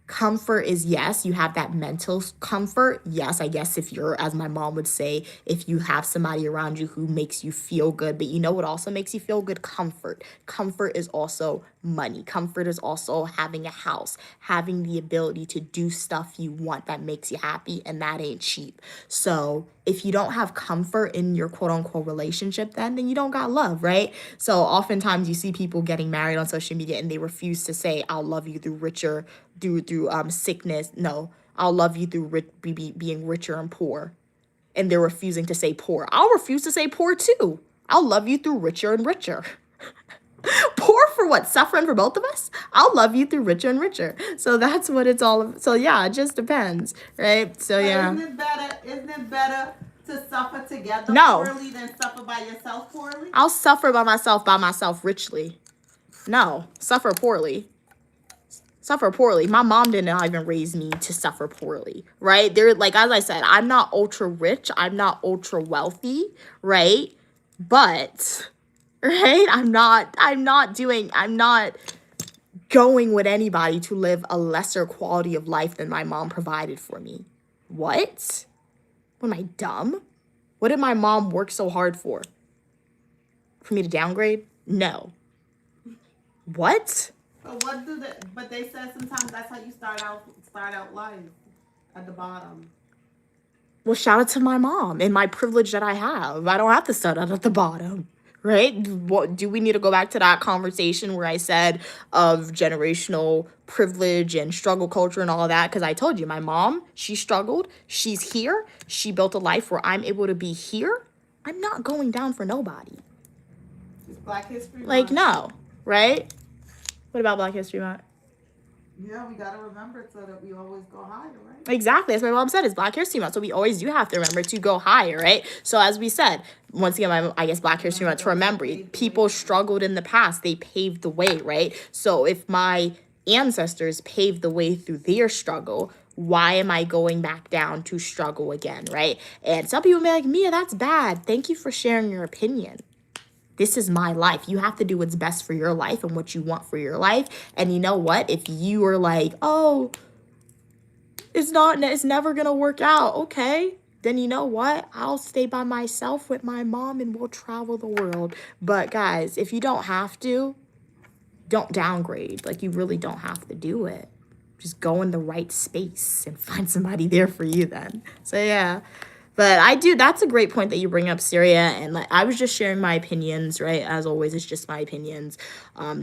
comfort is, yes, you have that mental comfort. Yes, I guess if you're, as my mom would say, if you have somebody around you who makes you feel good. But you know what also makes you feel good? Comfort. Comfort is also money. Comfort is also having a house, having the ability to do stuff you want that makes you happy, and that ain't cheap. So if you don't have comfort in your quote unquote relationship, then you don't got love, right? So oftentimes you see people getting married on social media and they refuse to say, I'll love you through sickness. No, I'll love you through being richer and poor. And they're refusing to say poor. I'll refuse to say poor too. I'll love you through richer and richer. Poor for what? Suffering for both of us? I'll love you through richer and richer. So that's what it's all about. So yeah, it just depends, right? So yeah. Isn't it better to suffer together poorly than suffer by yourself poorly? I'll suffer by myself richly. No, suffer poorly. Suffer poorly. My mom didn't even raise me to suffer poorly, right? As I said, I'm not ultra rich. I'm not ultra wealthy, right? But, right? I'm not going with anybody to live a lesser quality of life than my mom provided for me. What? Am I dumb? What did my mom work so hard for? For me to downgrade? No. What? But they said sometimes that's how you start out life, at the bottom. Well, shout out to my mom and my privilege that I have. I don't have to start out at the bottom, right? What do we need to go back to that conversation where I said of generational privilege and struggle culture and all of that? Because I told you, my mom, she struggled. She's here. She built a life where I'm able to be here. I'm not going down for nobody. It's Black History Like, Month. no, right? What about Black History Month? Yeah, we gotta remember it so that we always go higher, right? Exactly. That's what my mom said. It's Black History Month. So we always do have to remember to go higher, right? So as we said, once again, I guess Black History Month to remember. People struggled in the past. They paved the way, right? So if my ancestors paved the way through their struggle, why am I going back down to struggle again, right? And some people may be like, Mia, that's bad. Thank you for sharing your opinion. This is my life. You have to do what's best for your life and what you want for your life. And you know what? If you are like, oh, it's never gonna work out, okay, then you know what? I'll stay by myself with my mom and we'll travel the world. But guys, if you don't have to, don't downgrade. Like, you really don't have to do it. Just go in the right space and find somebody there for you then. So yeah. But that's a great point that you bring up, Syria, and like I was just sharing my opinions, right? As always, it's just my opinions.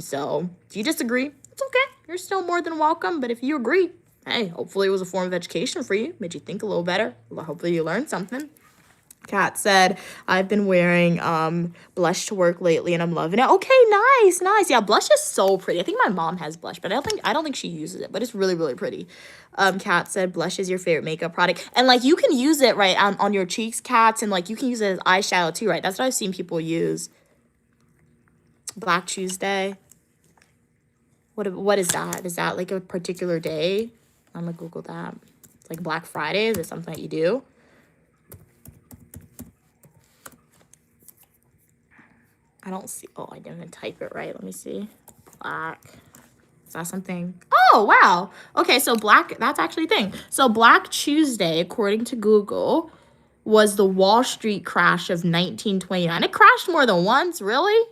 So do you disagree? It's okay. You're still more than welcome. But if you agree, hey, hopefully it was a form of education for you. Made you think a little better. Hopefully you learned something. Kat said, I've been wearing blush to work lately and I'm loving it. Okay, nice. Yeah, blush is so pretty. I think my mom has blush, but I don't think she uses it, but it's really, really pretty. Kat said, blush is your favorite makeup product. And like you can use it right on your cheeks, Cats, and like you can use it as eyeshadow too, right? That's what I've seen people use. Black Tuesday. What is that? Is that like a particular day? I'm gonna Google that. It's like Black Friday. Is it something that you do? I don't see. Oh, I didn't type it right. Let me see. Black. Is that something? Oh, wow. Okay, so black, that's actually a thing. So Black Tuesday, according to Google, was the Wall Street crash of 1929. It crashed more than once, really?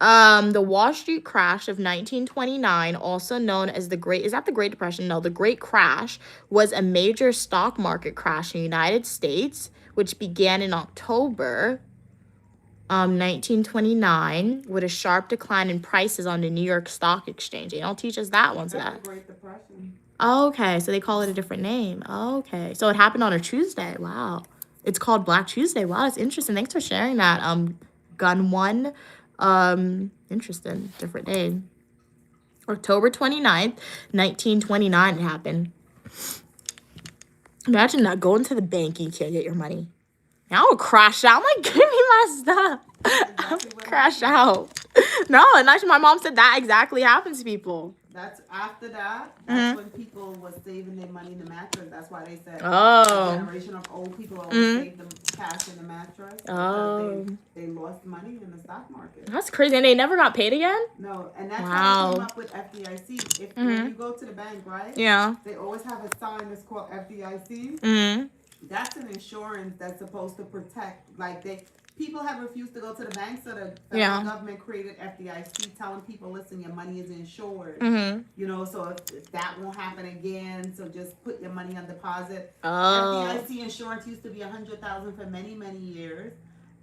The Wall Street crash of 1929, also known as the Great, is that the Great Depression? No, the Great Crash was a major stock market crash in the United States, which began in October 1929 with a sharp decline in prices on the New York Stock Exchange. They don't teach us that one. So That's that. the Great Depression. Okay, so they call it a different name. Okay, so it happened on a Tuesday. Wow, it's called Black Tuesday. Wow, that's interesting. Thanks for sharing that. Gun One. Interesting. Different day. October 29th, 1929. It happened. Imagine that, going to the bank and you can't get your money. I would crash out. I'm like, give me my stuff. I would crash out. No, and actually my mom said that exactly happens to people. That's after that. That's when people was saving their money in the mattress. That's why they said Oh. a generation of old people always save them cash in the mattress because they lost money in the stock market. That's crazy. And they never got paid again? No, and that's Wow. how they came up with FDIC. If when you go to the bank, right? Yeah. They always have a sign that's called FDIC. Mm-hmm. That's an insurance that's supposed to protect. Like people have refused to go to the bank, so the Yeah. federal government created FDIC, telling people, listen, your money is insured. Mm-hmm. You know, so if that won't happen again, so just put your money on deposit. Oh. FDIC insurance used to be $100,000 for many, many years,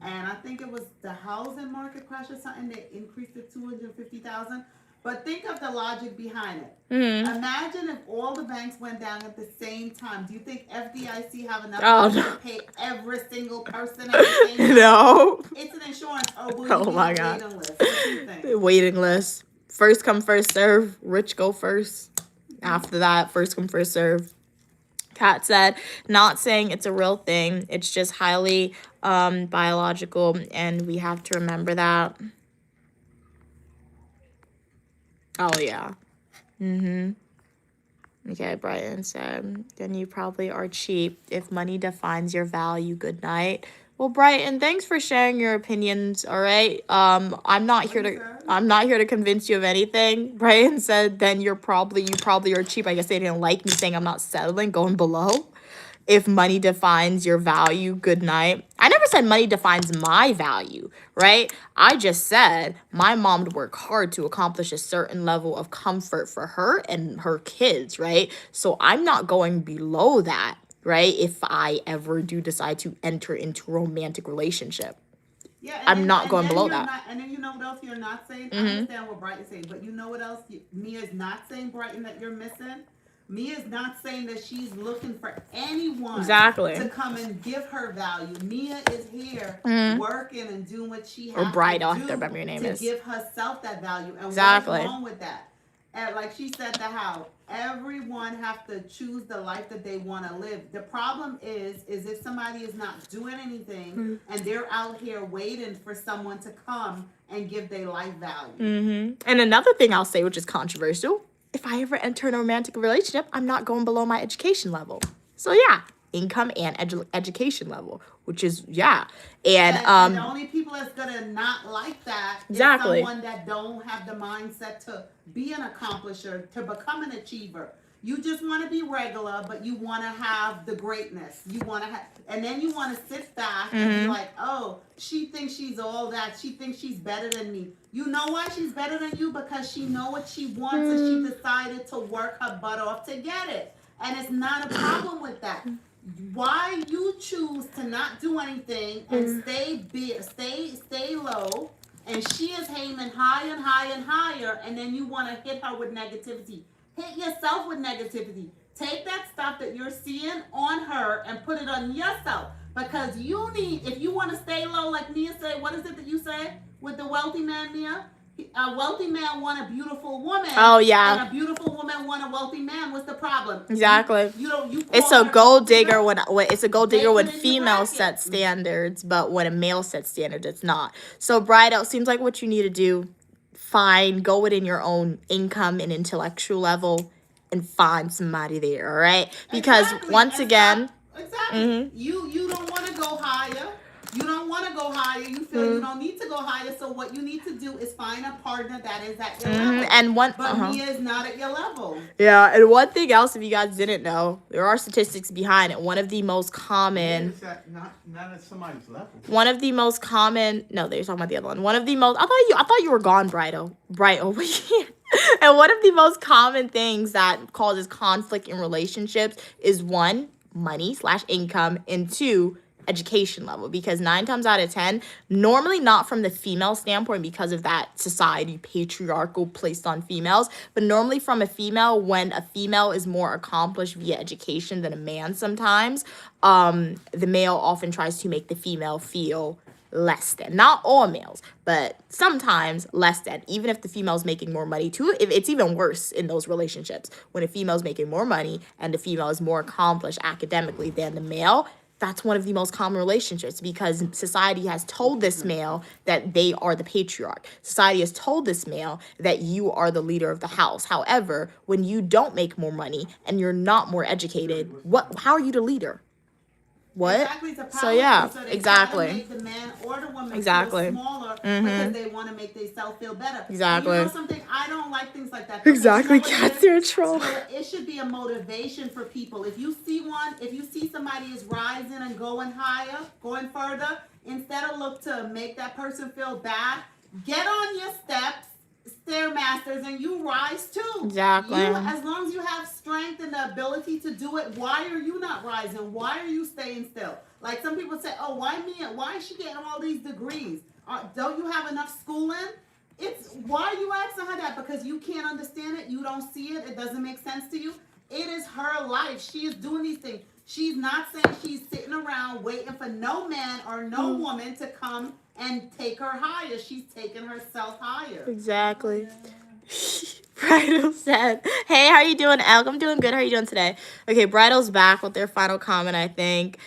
and I think it was the housing market crash or something that increased it to $250,000. But think of the logic behind it. Mm-hmm. Imagine if all the banks went down at the same time. Do you think FDIC have enough money to pay every single person at the same time? No. It's an insurance. Oh my God. Waiting list. What do you think? Waiting list. First come, first serve. Rich go first. After that, first come, first serve. Kat said, not saying it's a real thing. It's just highly biological, and we have to remember that. Oh, yeah. Mm-hmm. Okay, Brian said, then you probably are cheap. If money defines your value, good night. Well, Brighton, thanks for sharing your opinions, all right? I'm not here to convince you of anything. Brighton said, then you probably are cheap. I guess they didn't like me saying I'm not settling, going below. If money defines your value, good night. I never said money defines my value, right? I just said my mom would work hard to accomplish a certain level of comfort for her and her kids, right? So I'm not going below that, right? If I ever do decide to enter into a romantic relationship. Yeah, I'm not and going then below you're that. Not, and then you know what else you're not saying? I Mhm. understand what Brighton's saying, but you know what else Mia's not saying, Brighton, that you're missing? Mia's not saying that she's looking for anyone Exactly. to come and give her value. Mia is here Mhm. working and doing what she Or has Bridal, I to have to do remember your name to is. give herself that value. And Exactly. what's wrong with that? And like she said, the how everyone have to choose the life that they want to live. The problem is if somebody is not doing anything and they're out here waiting for someone to come and give their life value. Mm-hmm. And another thing I'll say, which is controversial, if I ever enter in a romantic relationship, I'm not going below my education level. So yeah, income and education level, which is, yeah. And the only people that's gonna not like that Exactly. is someone that don't have the mindset to be an accomplisher, to become an achiever. You just want to be regular, but you want to have the greatness. You want to have, and then you want to sit back and be like, oh, she thinks she's all that. She thinks she's better than me. You know why she's better than you? Because she know what she wants and she decided to work her butt off to get it. And it's not a problem with that. Why you choose to not do anything and stay low, and she is aiming higher and higher and higher, and then you want to hit her with negativity. Hit yourself with negativity. Take that stuff that you're seeing on her and put it on yourself. Because you need, if you want to stay low, like Mia said, what is it that you say with the wealthy man, Mia? A wealthy man want a beautiful woman. Oh, yeah. And a beautiful woman want a wealthy man. What's the problem? Exactly. You It's a gold digger when They put in female your set bracket. standards, but when a male sets standards, it's not. So Bridal, seems like what you need to do, go within your own income and intellectual level and find somebody there, all right? Because Exactly. once And again, exactly. You don't want to go higher. You don't want to go higher. You feel you don't need to go higher. So what you need to do is find a partner that is at your level. and one But Mia is not at your level. yeah, and one thing else, if you guys didn't know, there are statistics behind it. One of the most common Is that not at somebody's level? no, they're talking about the other one. I thought you were gone, bright over here. And one of the most common things that causes conflict in relationships is one, money/income, and two, education level. Because 9 times out of 10, normally not from the female standpoint because of that society patriarchal placed on females, but normally from a female, when a female is more accomplished via education than a man sometimes, the male often tries to make the female feel less than. Not all males, but sometimes less than. Even if the female's making more money too, if it's even worse in those relationships. When a female's making more money and the female is more accomplished academically than the male, that's one of the most common relationships because society has told this male that they are the patriarch. Society has told this male that you are the leader of the house. However, when you don't make more money and you're not more educated, how are you the leader? What? Exactly, it's a power So yeah, thing. So they exactly. try to make the man or the woman Exactly. feel smaller because they want to make themselves feel better. Exactly. And you know something? I don't like things like that. Because Exactly. you know what it Cats are a is? troll. So it should be a motivation for people. If you see somebody is rising and going higher, going further, instead of look to make that person feel bad, get on your steps, stairmasters, and you rise too. Exactly. As long as you have strength and the ability to do it, why are you not rising? Why are you staying still? Like some people say, oh, why me? Why is she getting all these degrees? Don't you have enough schooling? Why are you asking her that? Because you can't understand it. You don't see it. It doesn't make sense to you. It is her life. She is doing these things. She's not saying she's sitting around waiting for no man or no woman to come and take her higher. She's taking herself higher. Exactly. Bridal said, hey, how you doing, Elk? I'm doing good. How are you doing today? Okay, Bridal's back with their final comment, I think.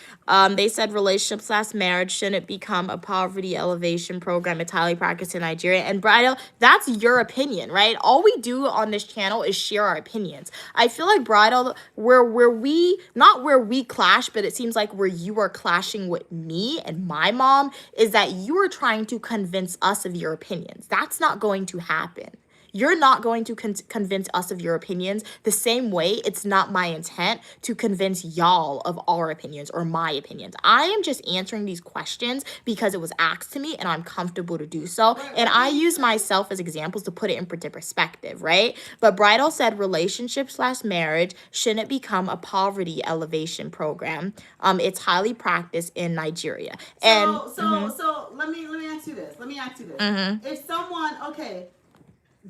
They said relationships/marriage shouldn't become a poverty elevation program. It's highly practiced in Nigeria. And Bridal, that's your opinion, right? All we do on this channel is share our opinions. I feel like Bridal, not where we clash, but it seems like where you are clashing with me and my mom is that you are trying to convince us of your opinions. That's not going to happen. You're not going to convince us of your opinions the same way it's not my intent to convince y'all of our opinions or my opinions. I am just answering these questions because it was asked to me and I'm comfortable to do so. And I use myself as examples to put it in perspective, right? But Bridal said relationship/marriage shouldn't become a poverty elevation program. It's highly practiced in Nigeria. And So let me ask you this. If someone, okay,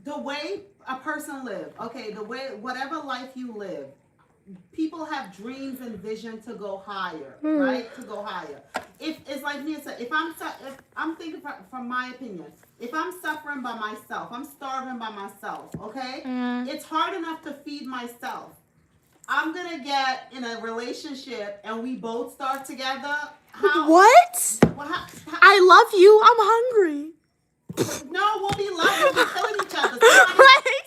the way a person live, okay, the way whatever life you live, people have dreams and vision to go higher, right? To go higher. If it's like me, if I'm thinking from my opinion, if I'm suffering by myself, I'm starving by myself, okay? It's hard enough to feed myself. I'm gonna get in a relationship and we both start together. What? I love you. I'm hungry. No, we'll be loving. We'll be killing each other.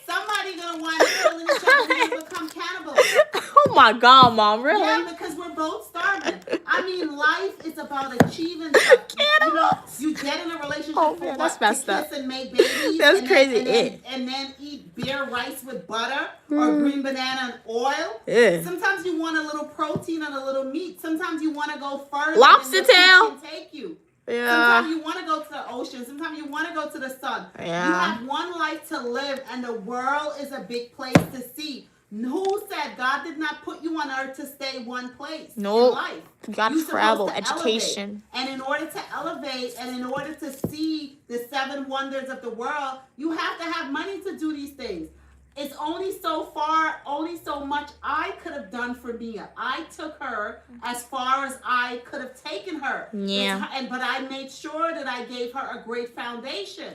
Somebody gonna wind up killing each other and we become cannibals. Oh my God, Mom, really? Yeah, because we're both starving. I mean, life is about achieving stuff. You know, you get in a relationship for man, what? that's messed To up. kiss and make babies. That's and crazy. And then eat beer rice with butter or green banana and oil. Ew. Sometimes you want a little protein and a little meat. Sometimes you want to go further Lobster than your feet tail. can take you. Yeah. Sometimes you want to go to the ocean. Sometimes you want to go to the sun. Yeah. You have one life to live, and the world is a big place to see. Who said God did not put you on earth to stay one place in life? You got You're to travel, supposed to education. elevate. And in order to elevate and in order to see the 7 wonders of the world, you have to have money to do these things. It's only so far, only so much I could have done for Mia. I took her as far as I could have taken her. Yeah. But I made sure that I gave her a great foundation.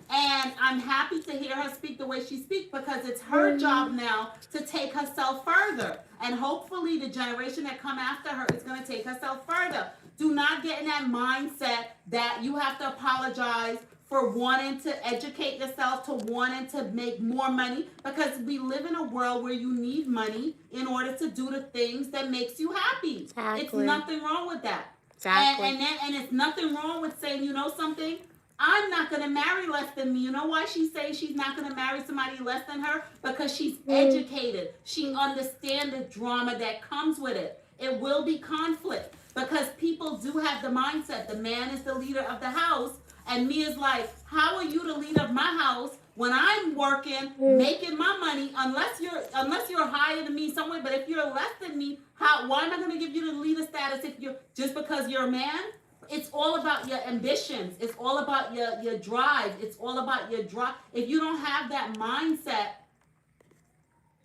And I'm happy to hear her speak the way she speaks because it's her job now to take herself further. And hopefully the generation that come after her is going to take herself further. Do not get in that mindset that you have to apologize for wanting to educate yourself, to wanting to make more money, because we live in a world where you need money in order to do the things that makes you happy. Exactly. It's nothing wrong with that. Exactly. And it's nothing wrong with saying, you know something? I'm not going to marry less than me. You know why she says she's not going to marry somebody less than her? Because she's educated. She understands the drama that comes with it. It will be conflict because people do have the mindset. The man is the leader of the house. And Mia's like, how are you the leader of my house when I'm working, making my money? Unless you're higher than me some way, but if you're less than me, why am I going to give you the leader status if you're just because you're a man? It's all about your ambitions. It's all about your drive. It's all about your drive. If you don't have that mindset,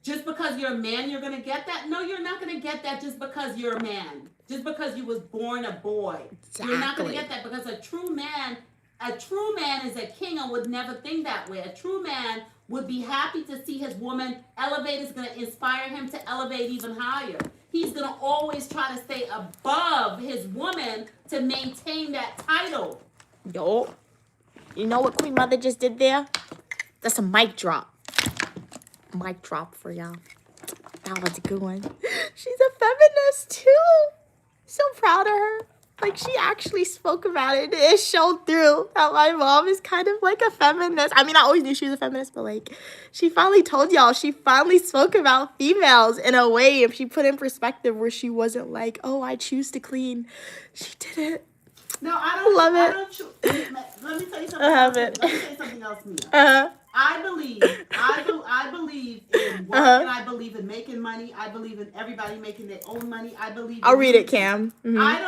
just because you're a man, you're going to get that? No, you're not going to get that just because you're a man. Just because you was born a boy. Exactly. You're not going to get that because a true man is a king and would never think that way. A true man would be happy to see his woman elevate. It's going to inspire him to elevate even higher. He's going to always try to stay above his woman to maintain that title. Yo, you know what Queen Mother just did there? That's a mic drop. Mic drop for y'all. That was a good one. She's a feminist too. So proud of her. Like, she actually spoke about it. It showed through that my mom is kind of like a feminist. I mean, I always knew she was a feminist, but like, she finally told y'all, she finally spoke about females in a way, if she put in perspective where she wasn't like, oh, I choose to clean. She did it. No, I don't Love it. Let me tell you something. I have else. it. Let me tell you something else, Mia. Uh-huh. I believe in work, and I believe in making money. I believe in everybody making their own money. I believe. I'll read it, Cam. Mm-hmm. I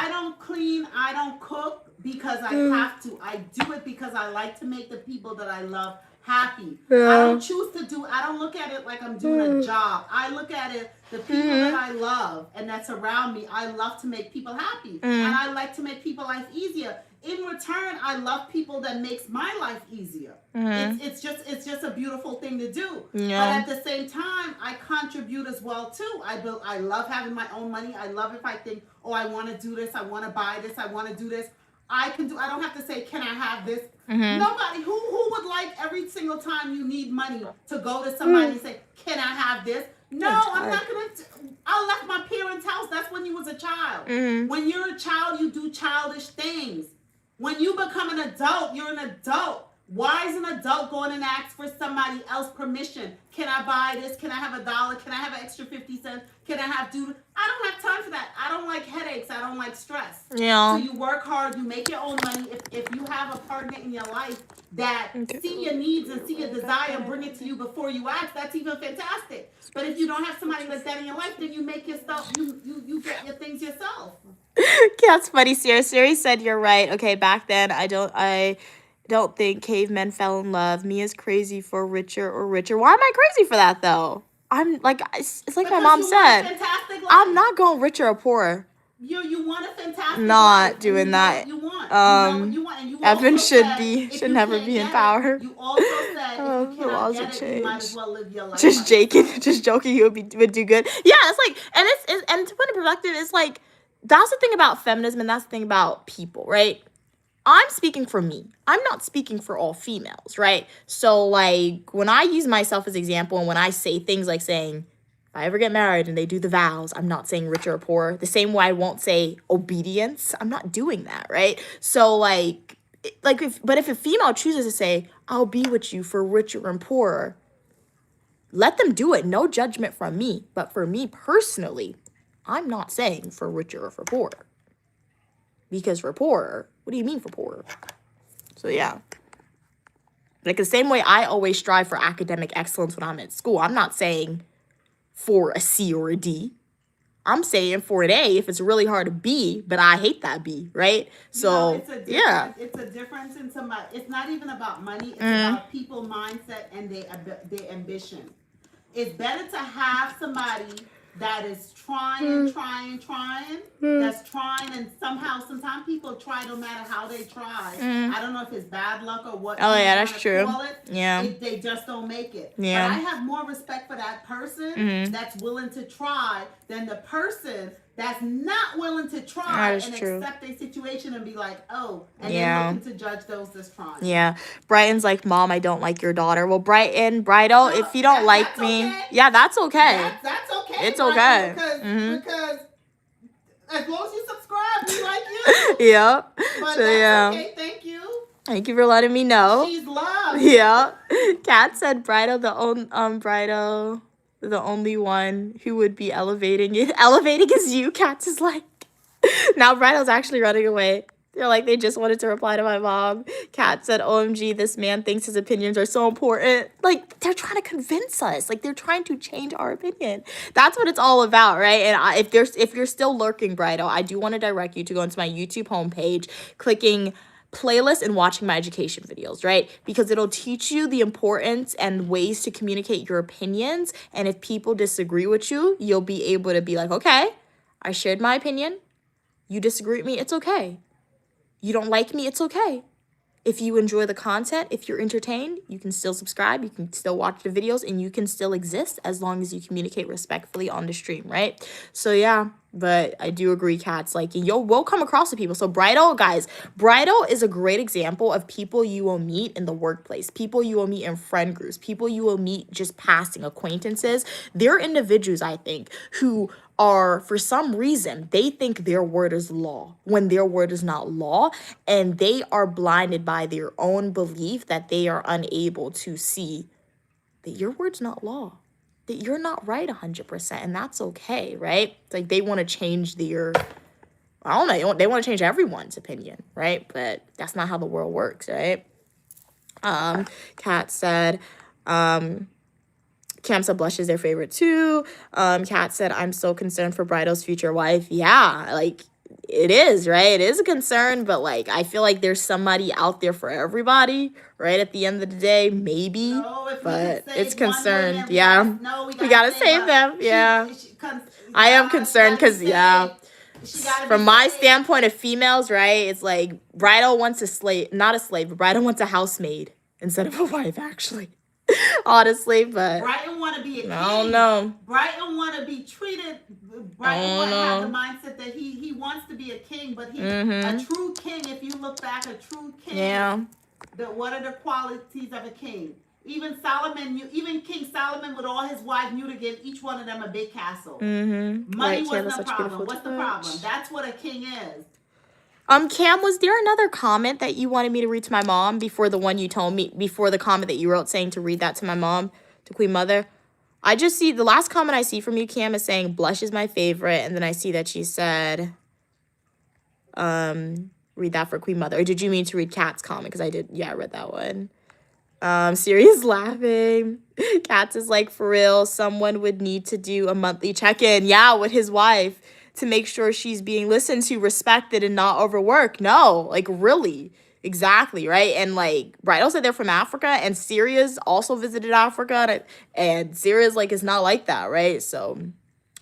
don't clean. I don't cook because I have to. I do it because I like to make the people that I love happy. Yeah. I don't choose to do. I don't look at it like I'm doing a job. I look at it the people that I love and that's around me. I love to make people happy, and I like to make people's life easier. In return, I love people that makes my life easier. It's just a beautiful thing to do. Yeah. But at the same time, I contribute as well too. I love having my own money. I love if I think, oh, I want to do this, I want to buy this, I want to do this. I don't have to say, can I have this? Nobody who would like every single time you need money to go to somebody and say, can I have this? No, I'm not gonna. I left my parents' house. That's when you was a child. When you're a child, you do childish things. When you become an adult, you're an adult. Why is an adult going and ask for somebody else permission? Can I buy this? Can I have $1? Can I have an extra 50 cents? Can I have do? I don't have time for that. I don't like headaches. I don't like stress. Yeah. So you work hard. You make your own money. If you have a partner in your life that see your needs and see your desire and bring it to you before you ask, that's even fantastic. But if you don't have somebody like that in your life, then you make your stuff. You get your things yourself. That's funny, Siri. Siri said you're right. Okay, back then I don't think cavemen fell in love. Mia's crazy for richer or richer. Why am I crazy for that though? I'm like it's like Because my mom you want a said. fantastic life. I'm not going richer or poorer. You want a fantastic Not life, and doing you know that. what you want. Um, You know what you want, and you Evan also should said be- if should you never can't be in get it, power. You also said Oh, if the you laws cannot have get it, you might changed. as well live your life. Just just joking. You would do good. Yeah, it's like, and it's and to put in perspective, it's like that's the thing about feminism, and that's the thing about people, right? I'm speaking for me. I'm not speaking for all females, right? So like when I use myself as example, and when I say things like saying, if I ever get married and they do the vows, I'm not saying richer or poor. The same way I won't say obedience. I'm not doing that, right? So like if a female chooses to say, I'll be with you for richer and poorer, let them do it. No judgment from me. But for me personally, I'm not saying for richer or for poorer. Because for poorer, what do you mean for poorer? So yeah. Like the same way I always strive for academic excellence when I'm at school. I'm not saying for a C or a D. I'm saying for an A if it's really hard to B, but I hate that B, right? So yeah. It's a difference in somebody. It's not even about money. It's Mm-hmm. about people mindset and their ambition. It's better to have somebody that is trying, that's trying, and sometimes people try no matter how they try. I don't know if it's bad luck or what. Oh, you yeah, that's wanna true. call it. Yeah. They just don't make it. Yeah. But I have more respect for that person that's willing to try than the person that's not willing to try That is and true. accept a situation and be like, oh, and Yeah. then looking to judge those that's trying. Yeah. Brighton's like, Mom, I don't like your daughter. Well, Brighton, if you don't like that's me, okay. yeah, that's okay. That's okay. It's Brian, okay. Because, Mhm. because as long as you subscribe, we like you. Yeah. But So that's yeah. okay. Thank you. Thank you for letting me know. She's loved. Yeah. Kat said Brido, the only one who would be elevating it. Elevating is you. Kat's is like now Brido's actually running away. They're like, they just wanted to reply to my mom. Kat said, OMG, this man thinks his opinions are so important. Like, they're trying to convince us. Like, they're trying to change our opinion. That's what it's all about, right? And if you're still lurking, Brido, I do want to direct you to go into my YouTube homepage, clicking playlist and watching my education videos, right? Because it'll teach you the importance and ways to communicate your opinions. And if people disagree with you, you'll be able to be like, okay, I shared my opinion. You disagree with me, it's okay. You don't like me, it's okay. If you enjoy the content, if you're entertained, you can still subscribe, you can still watch the videos, and you can still exist as long as you communicate respectfully on the stream, right? So yeah, but I do agree, Kat's like, we'll come across the people. So Brido, guys, Brido is a great example of people you will meet in the workplace, people you will meet in friend groups, people you will meet just passing acquaintances. They're individuals, I think, who are, for some reason, they think their word is law when their word is not law, and they are blinded by their own belief that they are unable to see that your word's not law, that you're not right 100%, and that's okay, right? It's like they want to change I don't know, they want to change everyone's opinion, right? But that's not how the world works, right? Kat said, Cam said blush is their favorite too. Kat said, I'm so concerned for Brido's future wife. Yeah, like, it is, right? It is a concern, but, like, I feel like there's somebody out there for everybody, right? At the end of the day, maybe, No, if we but could save it's 1 concerned. million, Yeah, we we gotta save her. them, yeah. I am concerned because, from my standpoint of females, right, it's like Brido wants a slave, not a slave, but Brido wants a housemaid instead of a wife, actually. Honestly, but Brighton want to be a king. I don't know. Brighton want to be treated. Brighton want to have the mindset that he wants to be a king, but he's a true king. If you look back, a true king. Yeah. What are the qualities of a king? Even King Solomon with all his wives knew to give each one of them a big castle. Money Right, wasn't that's a such a problem. beautiful What's the touch. problem? That's what a king is. Cam, was there another comment that you wanted me to read to my mom before the one you told me, before the comment that you wrote saying to read that to my mom, to Queen Mother? I just see, the last comment I see from you, Cam, is saying blush is my favorite. And then I see that she said, read that for Queen Mother. Or did you mean to read Kat's comment? Because I did, yeah, I read that one. Sirius laughing. Kat's is like, for real, someone would need to do a monthly check-in, yeah, with his wife to make sure she's being listened to, respected, and not overworked. No, like, really. Exactly, right? And, like, Bridal said they're from Africa, and Sirius also visited Africa, and Sirius, like, is not like that, right? So,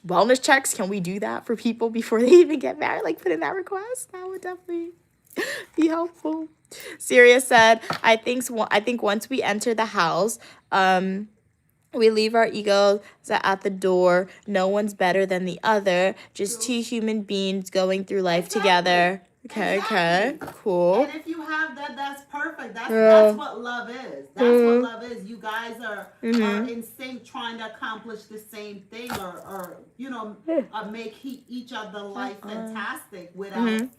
wellness checks, can we do that for people before they even get married? Like, put in that request? That would definitely be helpful. Sirius said, I think once we enter the house, we leave our egos at the door. No one's better than the other. Just two human beings going through life together. Okay, cool. And if you have that, that's perfect. That's Yeah. that's what love is. That's what love is. You guys are in sync, trying to accomplish the same thing, or make each other life fantastic without.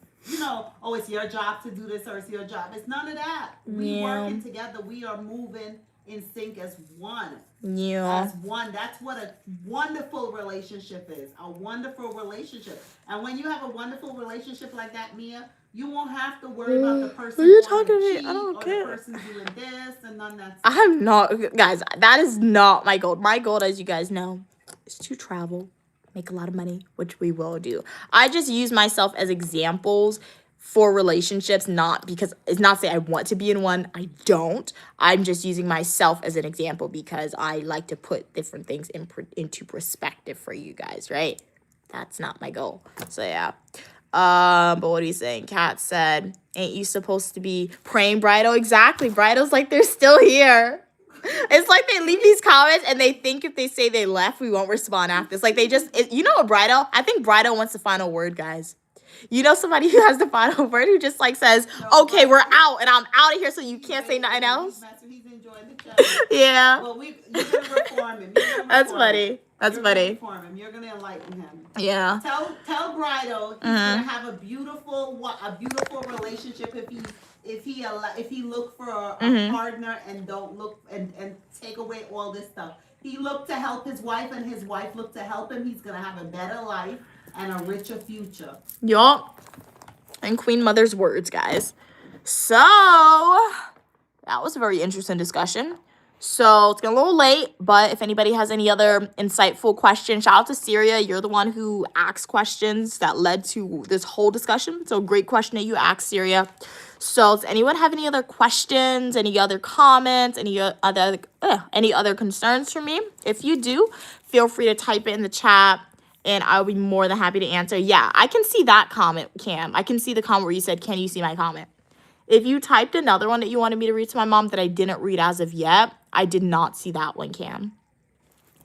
Oh, it's your job to do this, or it's your job. It's none of that. We working together. We are moving in sync as one. Yeah. As one. That's what a wonderful relationship is. A wonderful relationship. And when you have a wonderful relationship like that, Mia, you won't have to worry about the person You're wanting talking to to me. cheat, I don't or care. the person doing this and none of that stuff. I'm not, guys, that is not my goal. My goal, as you guys know, is to travel, make a lot of money, which we will do. I just use myself as examples for relationships, not because it's not say I want to be in one. I don't. I'm just using myself as an example because I like to put different things into perspective for you guys, right? That's not my goal. So yeah. But what are you saying? Kat said, ain't you supposed to be praying Bridal? Exactly. Bridal's like, they're still here. It's like they leave these comments and they think if they say they left, we won't respond after. It's like they just, you know what, Bridal? I think Bridal wants the final word, guys. You know somebody who has the final word who just like says, okay, we're out and I'm out of here so you can't say nothing else? He's enjoying the chat. Yeah. Well, you're going to reform him. That's funny. That's funny. You're going to enlighten him. Yeah. Tell Bridal he's going to have a beautiful relationship if he look for a partner and don't look and take away all this stuff. He looked to help his wife and his wife looked to help him. He's going to have a better life and a richer future. Yup. And Queen Mother's words, guys. So, that was a very interesting discussion. So, it's getting a little late, but if anybody has any other insightful questions, shout out to Syria. You're the one who asked questions that led to this whole discussion. So, great question that you asked, Syria. So, does anyone have any other questions, any other comments, any other concerns for me? If you do, feel free to type it in the chat. And I'll be more than happy to answer. Yeah, I can see that comment, Cam. I can see the comment where you said, can you see my comment? If you typed another one that you wanted me to read to my mom that I didn't read as of yet, I did not see that one, Cam.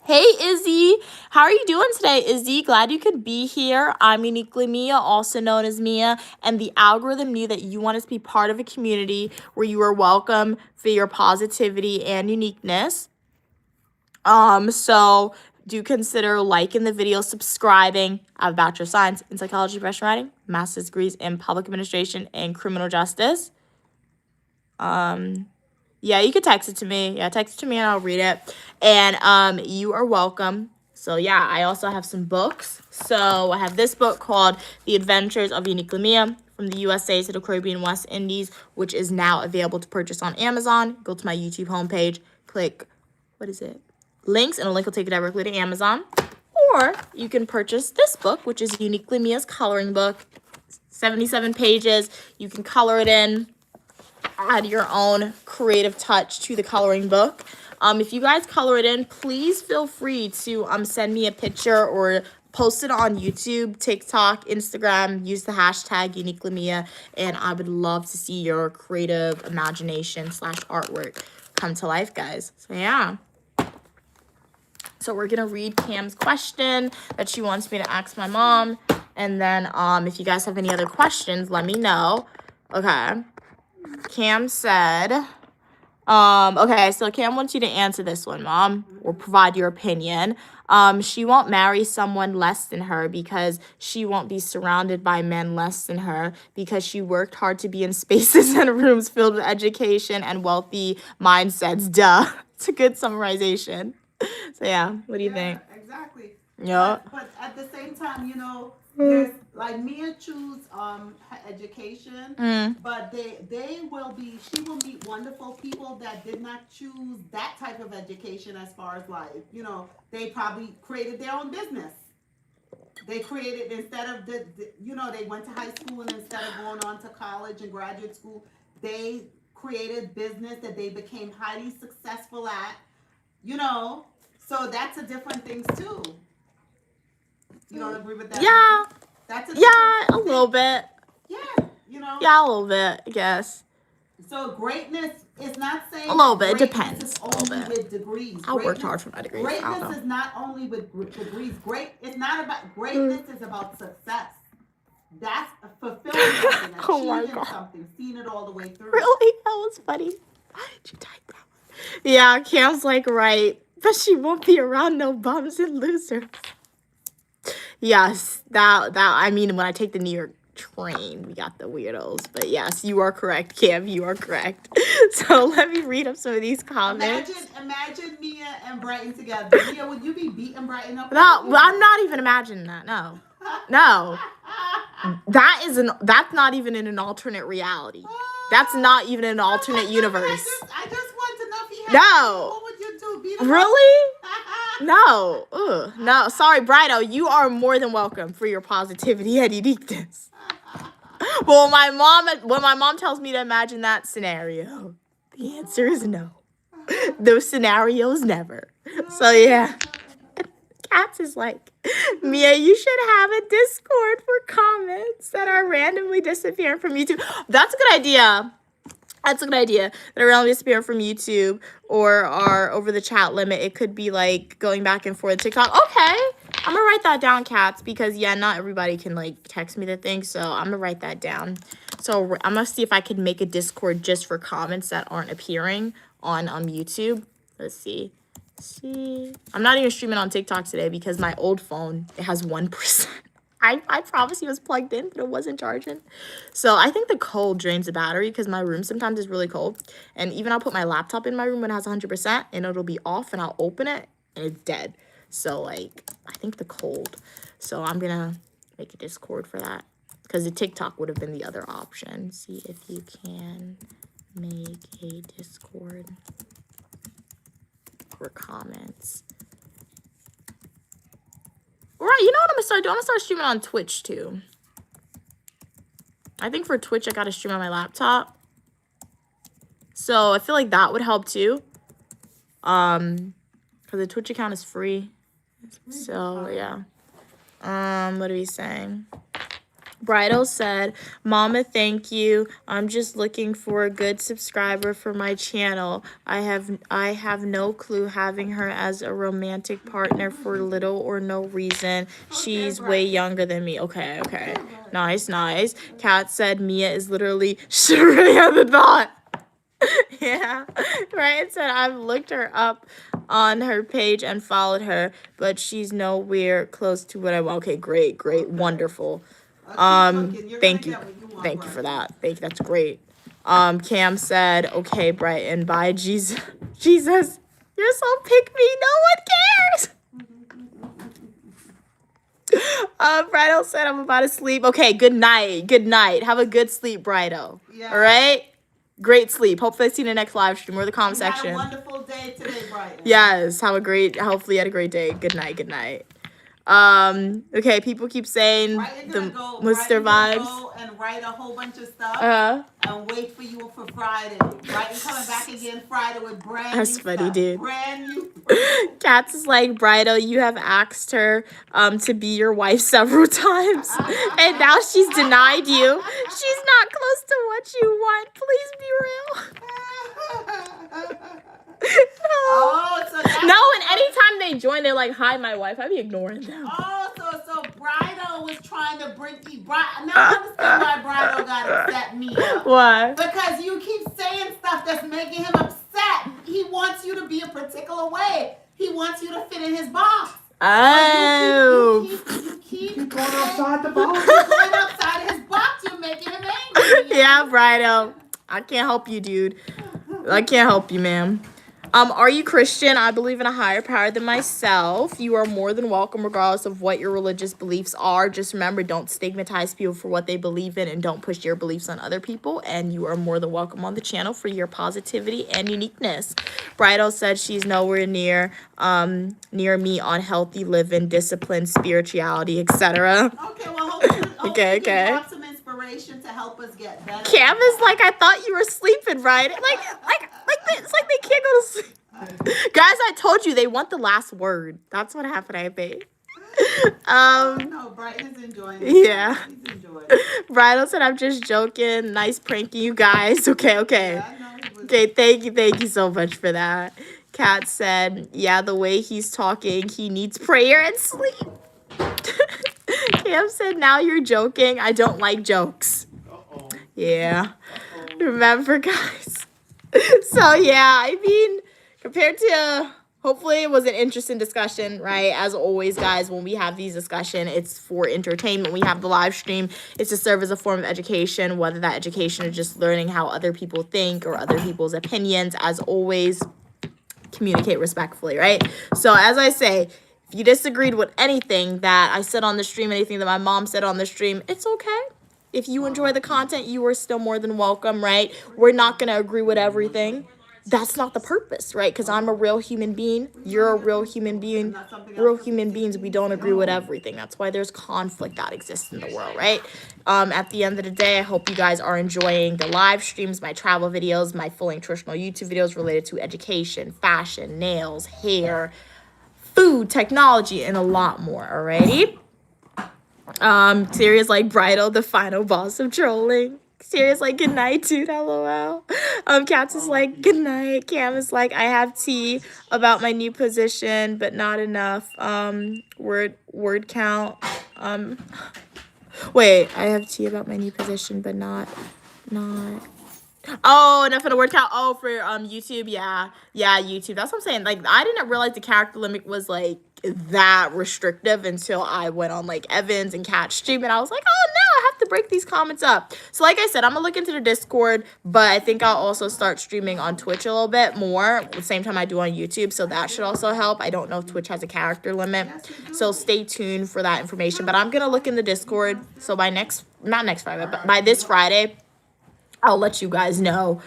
Hey, Izzy. How are you doing today, Izzy? Glad you could be here. I'm Uniquely Mia, also known as Mia. And the algorithm knew that you wanted to be part of a community where you are welcome for your positivity and uniqueness. So do consider liking the video, subscribing. I have a Bachelor of Science in Psychology, Professional Writing, Master's degrees in Public Administration and Criminal Justice. Yeah, you could text it to me. Yeah, text it to me and I'll read it. And you are welcome. So yeah, I also have some books. So I have this book called The Adventures of Uniquely Mia, from the USA to the Caribbean West Indies, which is now available to purchase on Amazon. Go to my YouTube homepage, click, links, and a link will take you directly to Amazon. Or you can purchase this book, which is Uniquely Mia's coloring book. 77 pages. You can color it in, add your own creative touch to the coloring book. If you guys color it in, please feel free to send me a picture or post it on YouTube, TikTok, Instagram. Use the hashtag Uniquely Mia, and I would love to see your creative imagination / artwork come to life, guys. So yeah. So we're going to read Cam's question that she wants me to ask my mom. And then if you guys have any other questions, let me know. Okay. Cam said, Okay, so Cam wants you to answer this one, Mom, or provide your opinion. She won't marry someone less than her because she won't be surrounded by men less than her because she worked hard to be in spaces and rooms filled with education and wealthy mindsets. Duh. It's a good summarization. So yeah, what do you think? Exactly. Yeah. But at the same time, there's like Mia choose her education, but she will meet wonderful people that did not choose that type of education as far as life. They probably created their own business. They created instead of they went to high school and instead of going on to college and graduate school, they created business that they became highly successful at. So that's a different thing too. You don't agree with that? Yeah. That's a Yeah, a little bit. Yeah, Yeah, a little bit, I guess. So greatness is not saying A little bit. It greatness depends. is A little only bit. with degrees. I worked hard for my degrees. I don't Greatness know. is not only with degrees. It's not about greatness. Is about success. That's fulfilling something, Oh my achieving God. something, seeing it all the way through. Really? That was funny. Why did you type that one? Yeah, Cam's like, right. But she won't be around no bums and losers. Yes, I mean, when I take the New York train, we got the weirdos. But yes, you are correct, Cam. You are correct. So let me read up some of these comments. Imagine Mia and Brighton together. Mia, would you be beating Brighton up? No, well, I'm not even imagining that. No. No. That's not even in an alternate reality. That's not even an alternate universe. I just want to know if he had. No. What would you do? Beat him Really? up? No. Ugh. No. Sorry, Brido. You are more than welcome for your positivity and uniqueness. But when my mom tells me to imagine that scenario, the answer is no. Those scenarios never. So yeah. Katz is like, Mia, you should have a Discord for comments that are randomly disappearing from YouTube. That's a good idea. That's a good idea. That are randomly disappearing from YouTube or are over the chat limit. It could be like going back and forth TikTok. Okay. I'm gonna write that down, Katz, because yeah, not everybody can like text me the thing. So I'm gonna write that down. So I'm gonna see if I could make a Discord just for comments that aren't appearing on YouTube. Let's see. I'm not even streaming on TikTok today because my old phone, it has 1%. I promise it was plugged in, but it wasn't charging. So I think the cold drains the battery because my room sometimes is really cold. And even I'll put my laptop in my room when it has 100% and it'll be off and I'll open it and it's dead. So like, I think the cold. So I'm gonna make a Discord for that because the TikTok would have been the other option. See if you can make a Discord for comments. Right, you know what I'm gonna start doing? I'm gonna start streaming on Twitch too. I think for Twitch I gotta stream on my laptop. So I feel like that would help too. Because the Twitch account is free. So yeah. What are we saying? Bridal said, Mama, thank you. I'm just looking for a good subscriber for my channel. I have no clue having her as a romantic partner for little or no reason. She's way younger than me. Okay. Nice. Kat said Mia is literally Sharia the thought. Yeah. Ryan said I've looked her up on her page and followed her, but she's nowhere close to what I want. Okay, great, wonderful. Thank you for that. That's great. Cam said, okay, Brighton, bye, Jesus, you're so pick me, no one cares. Brido said, I'm about to sleep. Okay, good night, have a good sleep, Brido. Yeah. All right, great sleep. Hopefully I see you in the next live stream or the comment You had section. a wonderful day today, Brighton. Yes, hopefully you had a great day. Good night. Okay, people keep saying Brighton's the Mr. vibes. Go and write a whole bunch of stuff and wait for you for Friday. Brighton coming back again Friday with brand That's new funny, stuff. dude. Brand new. Katz is like, Brido, you have asked her to be your wife several times, and now she's denied you. She's not close to what you want. Please be real. So No, and anytime they join, they're like, hi, my wife. I'd be ignoring them. So Brido was trying to bring you. Now I understand why Brido got upset me up. Why? Because you keep saying stuff that's making him upset. he wants you to be a particular way. He wants you to fit in his box. Oh. You keep Keep going outside the box. going outside his box. You're making him angry. Yeah, Brido. I can't help you, dude. I can't help you, ma'am. Are you Christian? I believe in a higher power than myself. You are more than welcome regardless of what your religious beliefs are. Just remember, don't stigmatize people for what they believe in and don't push your beliefs on other people. And you are more than welcome on the channel for your positivity and uniqueness. Bridal said she's nowhere near me on healthy living, discipline, spirituality, etc. Okay, well, hopefully Okay. you can drop some inspiration to help us get better. Cam is like, I thought you were sleeping, right? It's like they can't go to sleep. Guys, I told you they want the last word. That's what happened, I think. No, Brighton's enjoying it. Yeah. He's enjoying it. Bridal said, I'm just joking. Nice pranking, you guys. Okay. Yeah, I know he was. Okay, thank you so much for that. Kat said, yeah, the way he's talking, he needs prayer and sleep. Cam said, now you're joking. I don't like jokes. Uh-oh. Yeah. Remember, guys. So, yeah, I mean, compared to, hopefully it was an interesting discussion, right? As always, guys, when we have these discussions, it's for entertainment. We have the live stream. It's to serve as a form of education, whether that education is just learning how other people think or other people's opinions. As always, communicate respectfully, right? So, as I say, if you disagreed with anything that I said on the stream, anything that my mom said on the stream, it's okay. If you enjoy the content, you are still more than welcome, right? We're not going to agree with everything. That's not the purpose, right? Because I'm a real human being. You're a real human being. Real human beings, we don't agree with everything. That's why there's conflict that exists in the world, right? At the end of the day, I hope you guys are enjoying the live streams, my travel videos, my full nutritional YouTube videos related to education, fashion, nails, hair, food, technology, and a lot more, alrighty? Sirius like Bridal, the final boss of trolling. Sirius like good night, dude. LOL. Cats is like good night. Cam is like I have tea about my new position, but not enough. Word count. Wait, I have tea about my new position, but not. Oh, enough for the word count. Oh, for YouTube, yeah, YouTube. That's what I'm saying. Like, I didn't realize the character limit was like that restrictive until I went on like Evans and Cat's stream, and I was like, oh no, I have to break these comments up. So, like I said, I'm gonna look into the Discord, but I think I'll also start streaming on Twitch a little bit more at the same time I do on YouTube. So that should also help. I don't know if Twitch has a character limit, so stay tuned for that information. But I'm gonna look in the Discord. So by not next Friday, but by this Friday, I'll let you guys know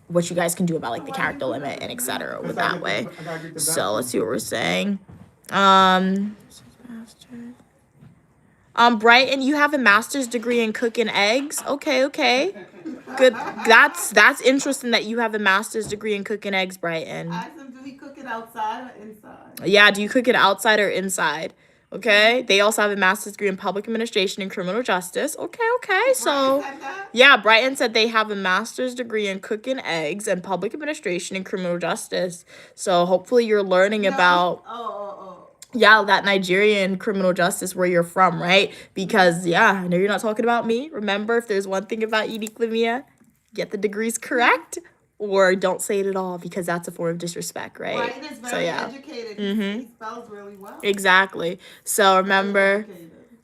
what you guys can do about like the character limit and etc. with that way. So let's see what we're saying. Brighton, you have a master's degree in cooking eggs. Okay. Good. That's interesting that you have a master's degree in cooking eggs, Brighton. Ask him, do he cook it outside or inside? Yeah, do you cook it outside or inside? Okay. They also have a master's degree in public administration and criminal justice. Okay. So, yeah, Brighton said they have a master's degree in cooking eggs and public administration and criminal justice. So hopefully you're learning about that Nigerian criminal justice where you're from, right? Because, yeah, I know you're not talking about me. Remember, if there's one thing about Unique Lamia, get the degrees correct. Or don't say it at all because that's a form of disrespect, right? Brighton is very educated. He spells really well. Exactly. So remember,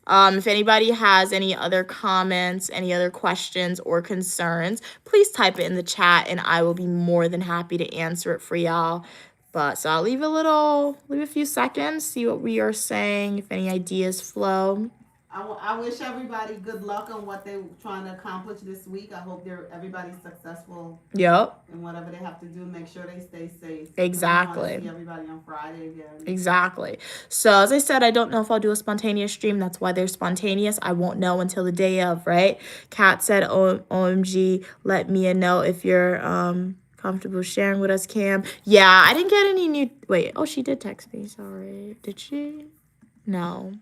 if anybody has any other comments, any other questions or concerns, please type it in the chat and I will be more than happy to answer it for y'all. But so I'll leave a few seconds, see what we are saying, if any ideas flow. I wish everybody good luck on what they're trying to accomplish this week. I hope everybody's successful. Yep. And whatever they have to do, make sure they stay safe. Exactly. See everybody on Friday again. Exactly. So as I said, I don't know if I'll do a spontaneous stream. That's why they're spontaneous. I won't know until the day of, right? Kat said, OMG, let Mia know if you're comfortable sharing with us, Cam. Yeah, I didn't get any new. Wait. Oh, she did text me. Sorry. Did she? No.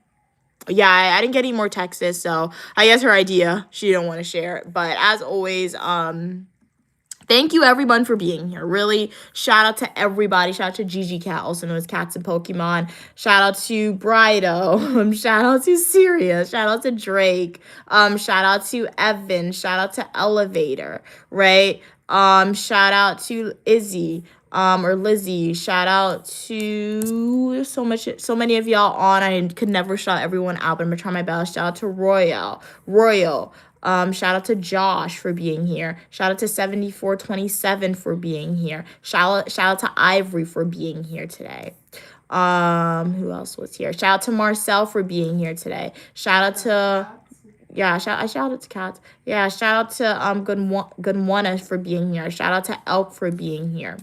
Yeah, I didn't get any more texts, so I guess her idea, she didn't want to share it. But as always, thank you everyone for being here. Really, shout out to everybody. Shout out to Gigi Cat, also known as Cats and Pokemon. Shout out to Brido. Shout out to Sirius. Shout out to Drake. Shout out to Evan. Shout out to Elevator, right? Shout out to Izzy. Or Lizzie. Shout out to so many of y'all on. I could never shout everyone out, but I'm gonna try my best. Shout out to Royal. Shout out to Josh for being here. Shout out to 7427 for being here. Shout out to Ivory for being here today. Who else was here? Shout out to Marcel for being here today. Shout out to I shout out to Cats. Yeah, shout out to Gunwana for being here. Shout out to Elk for being here.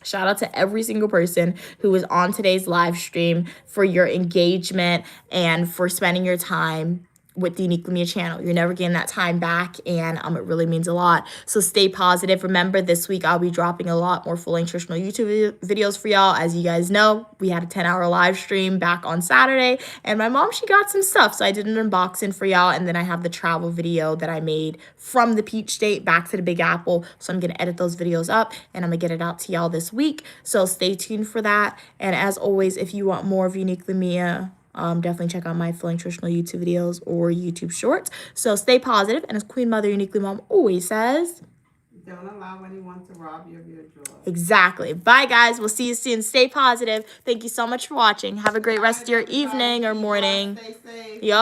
Shout out to every single person who was on today's live stream for your engagement and for spending your time with the Uniquely Mia channel. You're never getting that time back, and it really means a lot. So stay positive. Remember, this week I'll be dropping a lot more full nutritional YouTube videos for y'all. As you guys know, we had a 10-hour live stream back on Saturday, and my mom, she got some stuff, so I did an unboxing for y'all, and then I have the travel video that I made from the Peach State back to the Big Apple. So I'm gonna edit those videos up, and I'm gonna get it out to y'all this week. So stay tuned for that. And as always, if you want more of Uniquely Mia, definitely check out my full nutritional YouTube videos or YouTube shorts. So stay positive, and as Queen Mother Uniquely Mom always says, Don't allow anyone to rob you of your joy. exactly. Bye, guys. We'll see you soon. Stay positive. Thank you so much for watching. Have a great rest of your evening or morning. Stay safe. Yup.